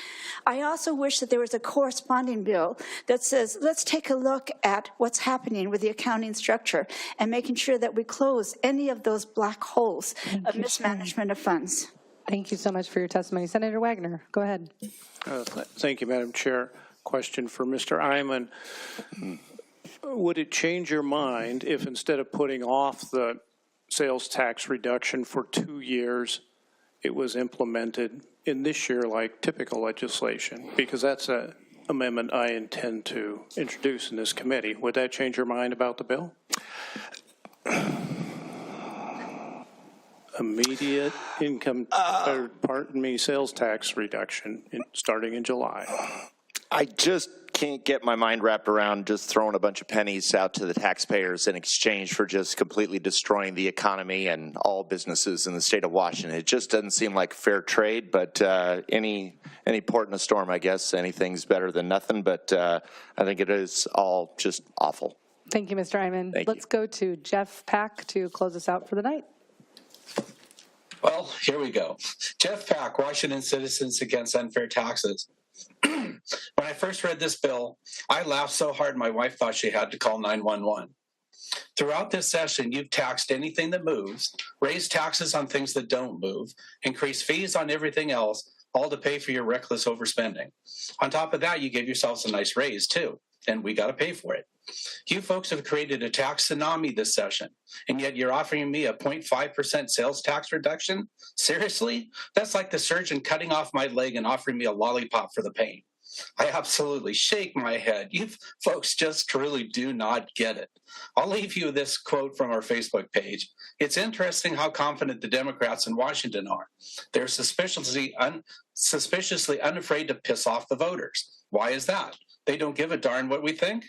I also wish that there was a corresponding bill that says, let's take a look at what's happening with the accounting structure and making sure that we close any of those black holes of mismanagement of funds. Thank you so much for your testimony. Senator Wagner, go ahead. Thank you, Madam Chair. Question for Mr. Iman. Would it change your mind if instead of putting off the sales tax reduction for 2 years, it was implemented in this year like typical legislation? Because that's an amendment I intend to introduce in this committee. Would that change your mind about the bill? Immediate income, sales tax reduction starting in July. I just can't get my mind wrapped around just throwing a bunch of pennies out to the taxpayers in exchange for just completely destroying the economy and all businesses in the state of Washington. It just doesn't seem like fair trade, but any port in a storm, I guess. Anything's better than nothing, but I think it is all just awful. Thank you, Mr. Iman. Let's go to Jeff Pack to close us out for the night. Well, here we go. Jeff Pack, Washington Citizens Against Unfair Taxes. When I first read this bill, I laughed so hard my wife thought she had to call 911. Throughout this session, you've taxed anything that moves, raised taxes on things that don't move, increased fees on everything else, all to pay for your reckless overspending. On top of that, you gave yourselves a nice raise, too, and we got to pay for it. You folks have created a tax tsunami this session, and yet you're offering me a 0.5% sales tax reduction? Seriously? That's like the surgeon cutting off my leg and offering me a lollipop for the pain. I absolutely shake my head. You folks just truly do not get it. I'll leave you this quote from our Facebook page. It's interesting how confident the Democrats in Washington are. They're suspiciously unafraid to piss off the voters. Why is that? They don't give a darn what we think?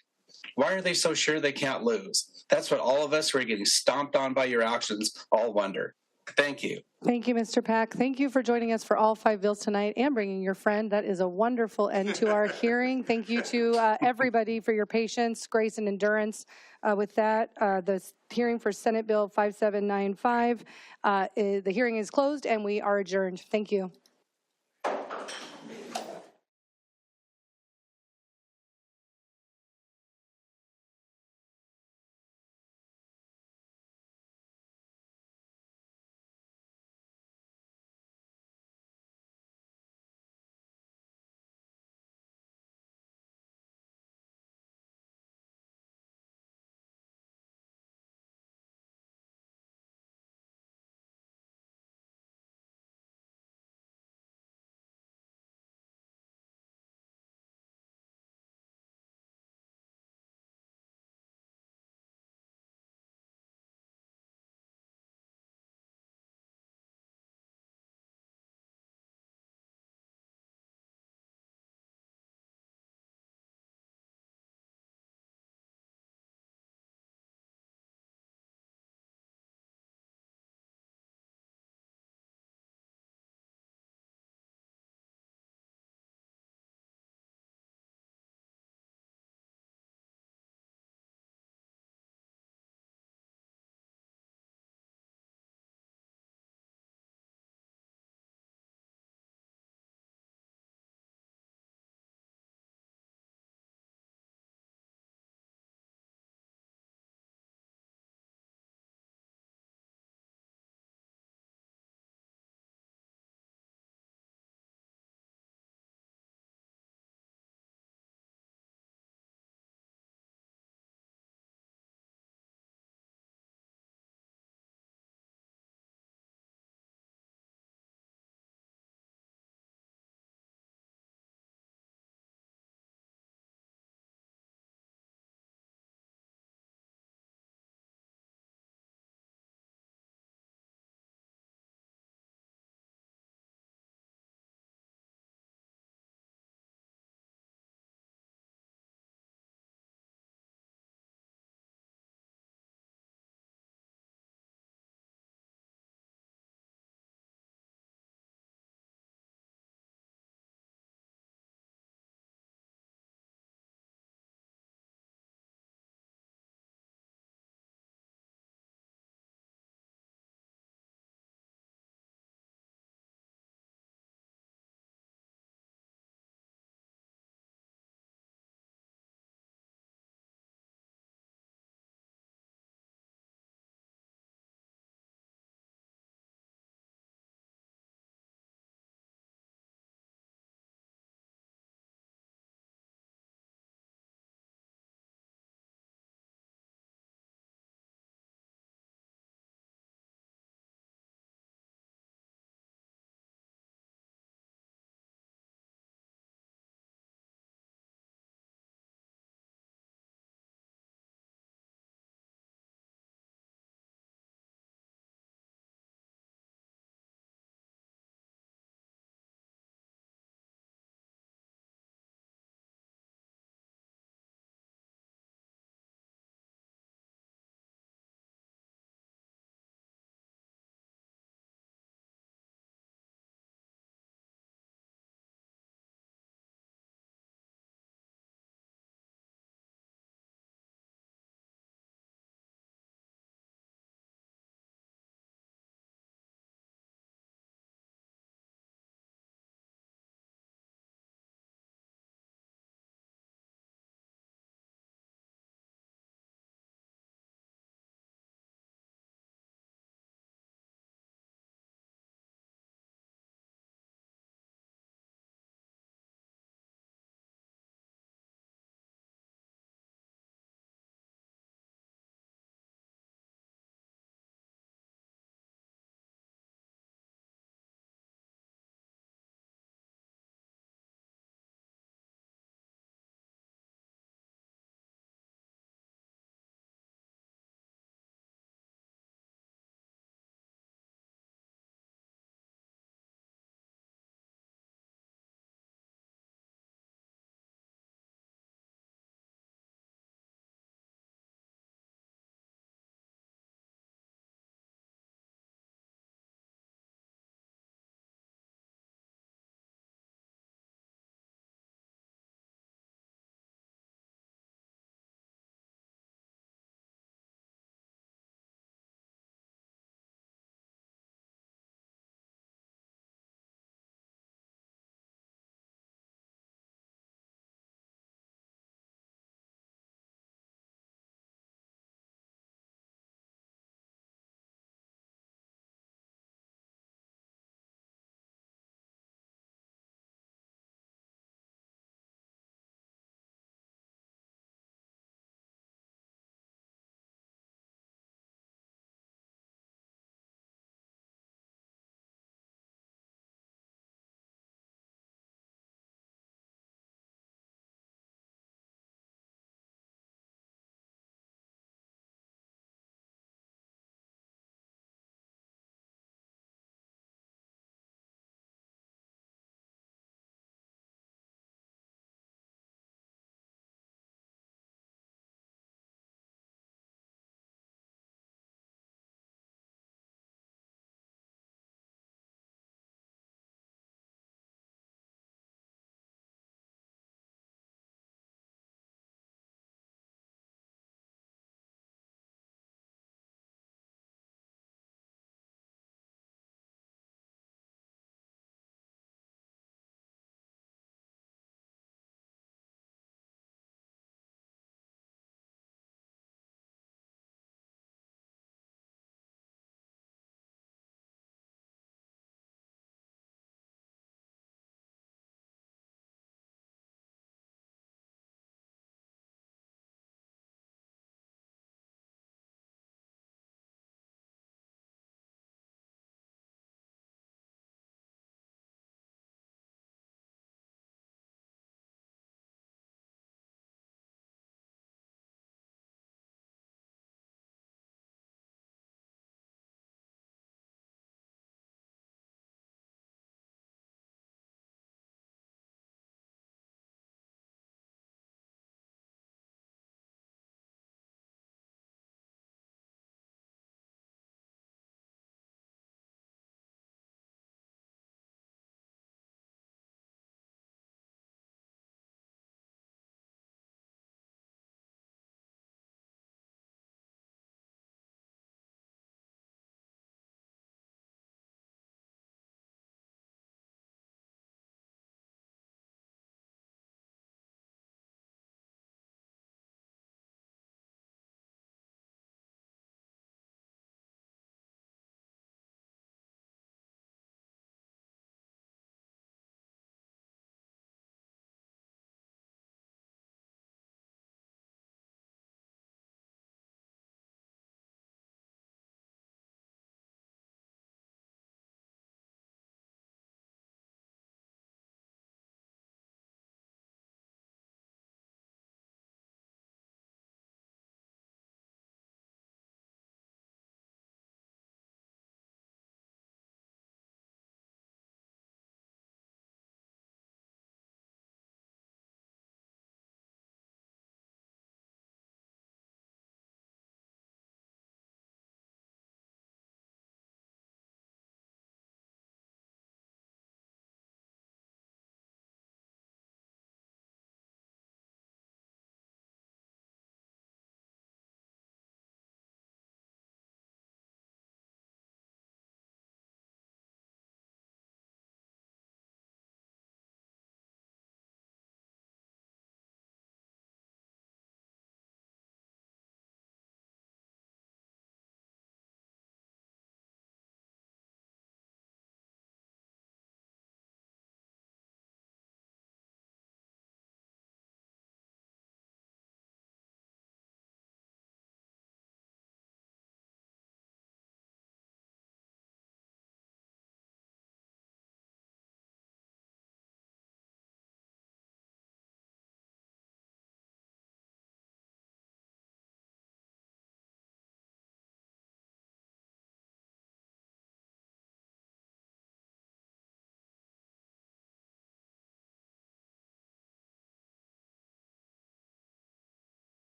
Why are they so sure they can't lose? That's what all of us who are getting stomped on by your actions all wonder. Thank you. Thank you, Mr. Pack. Thank you for joining us for all 5 bills tonight and bringing your friend. That is a wonderful end to our hearing. Thank you to everybody for your patience, grace, and endurance. With that, the hearing for Senate Bill 5795, the hearing is closed and we are adjourned. Thank you.